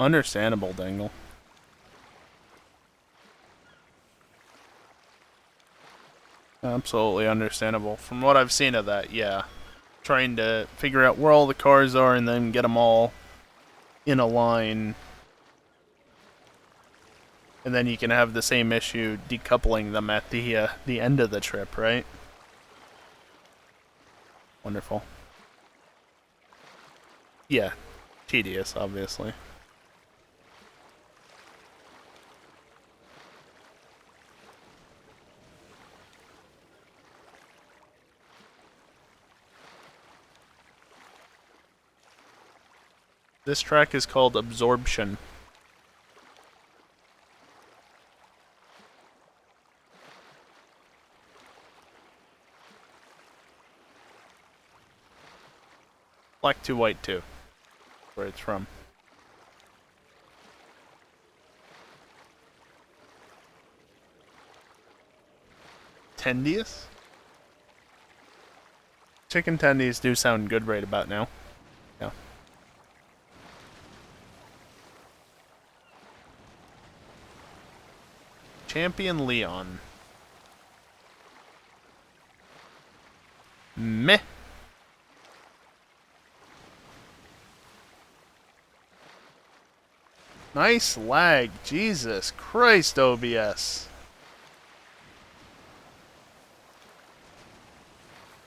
Understandable, Dangle. Absolutely understandable. From what I've seen of that, yeah. Trying to figure out where all the cars are and then get them all in a line. And then you can have the same issue decoupling them at the end of the trip, right? Wonderful. Yeah, tedious, obviously. This track is called Absorption. Black to White 2, where it's from. Tendies? Chicken tendies do sound good right about now. Yeah. Champion Leon. Meh. Nice lag. Jesus Christ, OBS.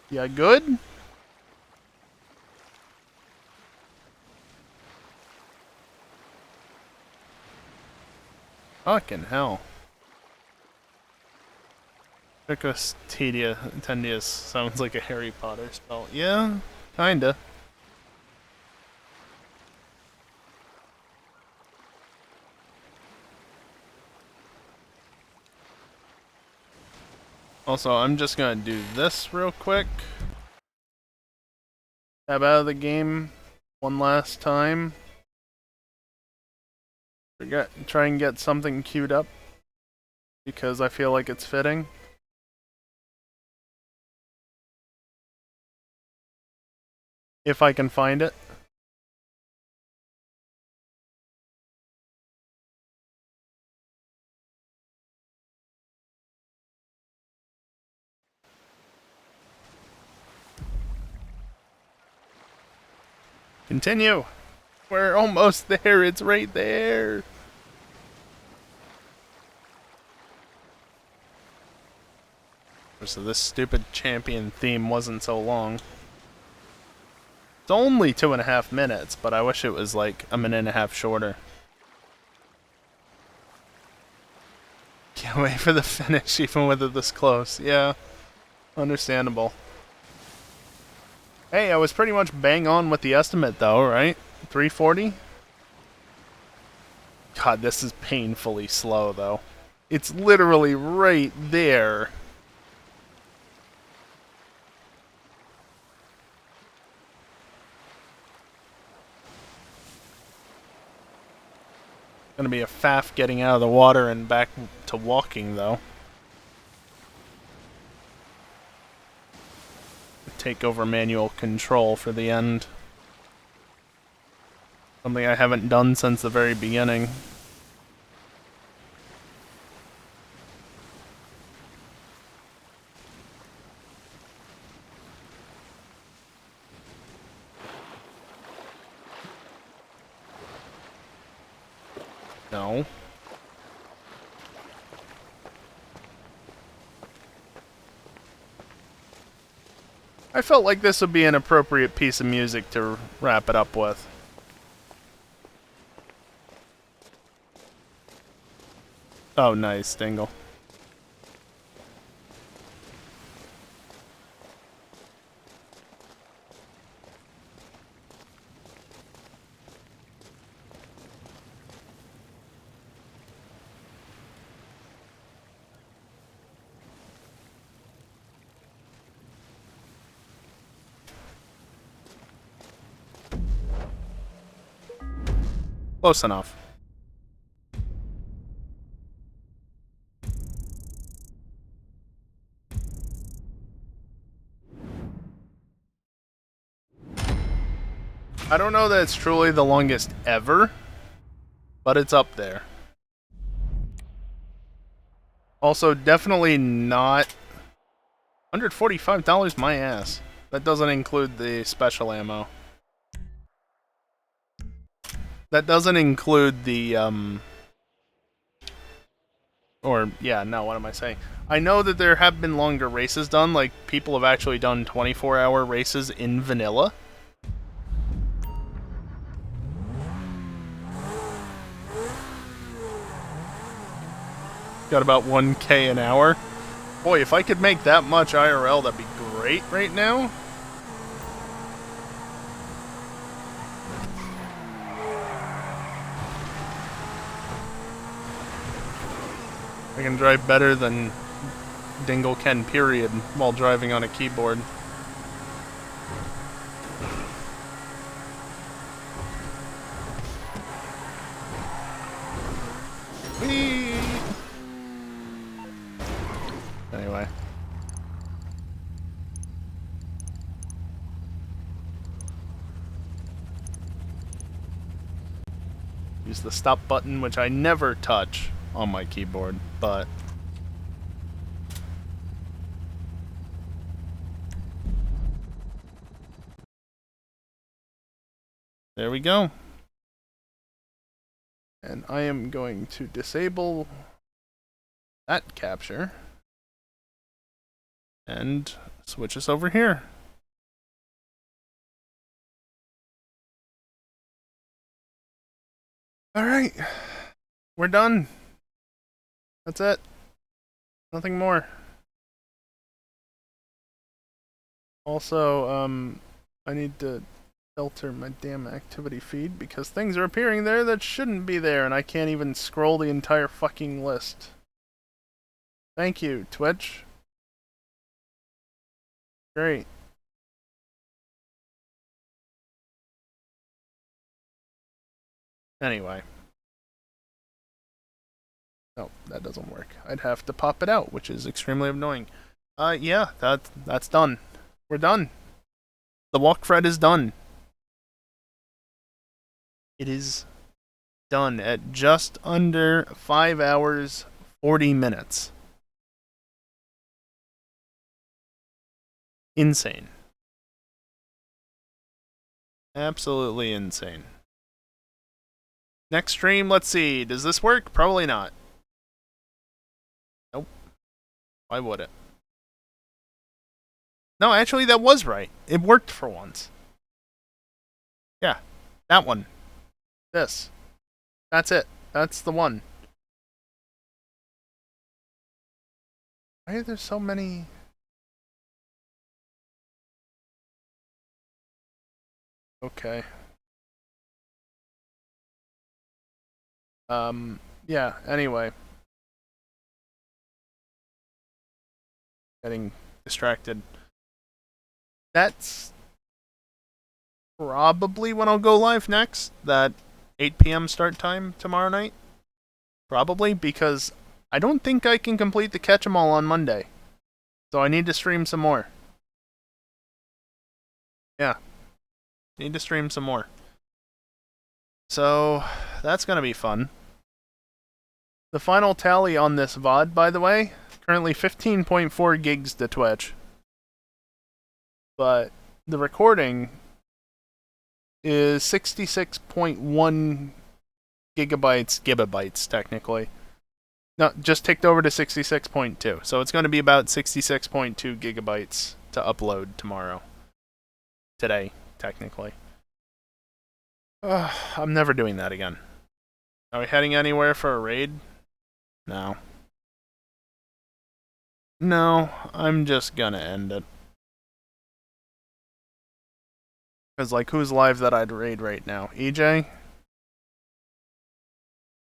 Yeah, good? Fucking hell. Trickus Tendius sounds like a Harry Potter spell. Yeah, kinda. Also, I'm just gonna do this real quick. Tab out of the game one last time. Try and get something queued up because I feel like it's fitting. If I can find it. Continue. We're almost there. It's right there. So this stupid champion theme wasn't so long. It's only 2.5 minutes, but I wish it was like a minute and a half shorter. Can't wait for the finish, even with it this close. Yeah, understandable. Hey, I was pretty much bang on with the estimate though, right? 340? God, this is painfully slow though. It's literally right there. Gonna be a faff getting out of the water and back to walking though. Take over manual control for the end. Something I haven't done since the very beginning. No. I felt like this would be an appropriate piece of music to wrap it up with. Oh, nice, Dingle. Close enough. I don't know that it's truly the longest ever, but it's up there. Also, definitely not $145 my ass. That doesn't include the special ammo. That doesn't include the, or, yeah, no, what am I saying? I know that there have been longer races done, like, people have actually done 24-hour races in vanilla. Got about 1K an hour. Boy, if I could make that much IRL, that'd be great right now. I can drive better than Dingle can, period, while driving on a keyboard. Whee! Anyway. Use the stop button, which I never touch on my keyboard, but there we go. And I am going to disable that capture and switch us over here. Alright, we're done. That's it. Nothing more. Also, I need to filter my damn activity feed because things are appearing there that shouldn't be there and I can't even scroll the entire fucking list. Thank you, Twitch. Great. Anyway. No, that doesn't work. I'd have to pop it out, which is extremely annoying. Yeah, that's done. We're done. The Walkfred is done. It is done at just under 5 hours, 40 minutes. Insane. Absolutely insane. Next stream, let's see. Does this work? Probably not. Nope. Why would it? No, actually, that was right. It worked for once. Yeah, that one. This. That's it. That's the one. Why are there so many? Okay. Yeah, anyway. Getting distracted. That's probably when I'll go live next. That 8 p.m. start time tomorrow night. Probably, because I don't think I can complete the catch 'em all on Monday. So I need to stream some more. Yeah. Need to stream some more. So, that's gonna be fun. The final tally on this VOD, by the way, currently 15.4 gigs to Twitch. But the recording is 66.1 gigabytes, technically. No, just ticked over to 66.2. So it's going to be about 66.2 gigabytes to upload tomorrow. Today, technically. I'm never doing that again. Are we heading anywhere for a raid? No. No, I'm just gonna end it. Because, like, who's live that I'd raid right now? EJ?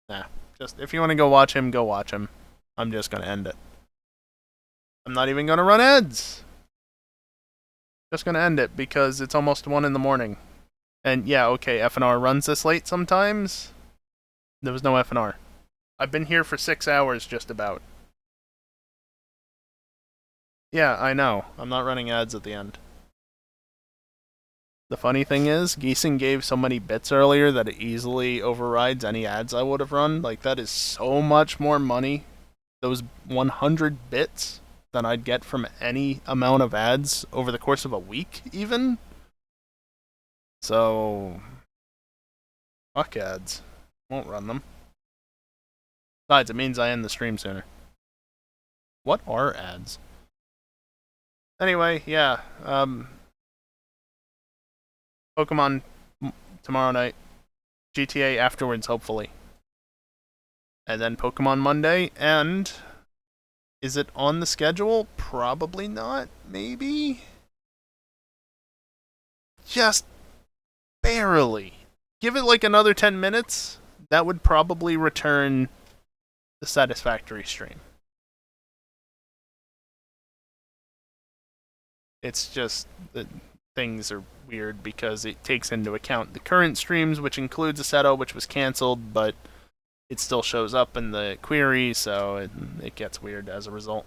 Nah. Just, if you want to go watch him, go watch him. I'm just gonna end it. I'm not even gonna run ads! Just gonna end it, because it's almost 1 in the morning. And yeah, okay, FNR runs this late sometimes. There was no FNR. I've been here for 6 hours, just about. Yeah, I know. I'm not running ads at the end. The funny thing is, Geeson gave so many bits earlier that it easily overrides any ads I would have run. Like, that is so much more money. Those 100 bits than I'd get from any amount of ads over the course of a week, even. So, fuck ads. Won't run them. Besides, it means I end the stream sooner. What are ads? Anyway, yeah. Pokemon tomorrow night. GTA afterwards, hopefully. And then Pokemon Monday, and is it on the schedule? Probably not. Maybe? Just barely. Give it like another 10 minutes. That would probably return the satisfactory stream. It's just that things are weird because it takes into account the current streams, which includes Assetto, which was canceled, but it still shows up in the query, so it gets weird as a result.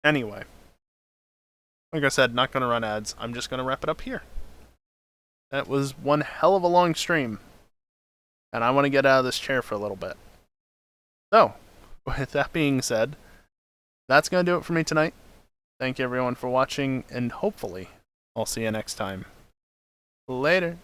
Anyway, like I said, not going to run ads. I'm just going to wrap it up here. That was one hell of a long stream, and I want to get out of this chair for a little bit. So, with that being said, that's going to do it for me tonight. Thank you everyone for watching, and hopefully I'll see you next time. Later.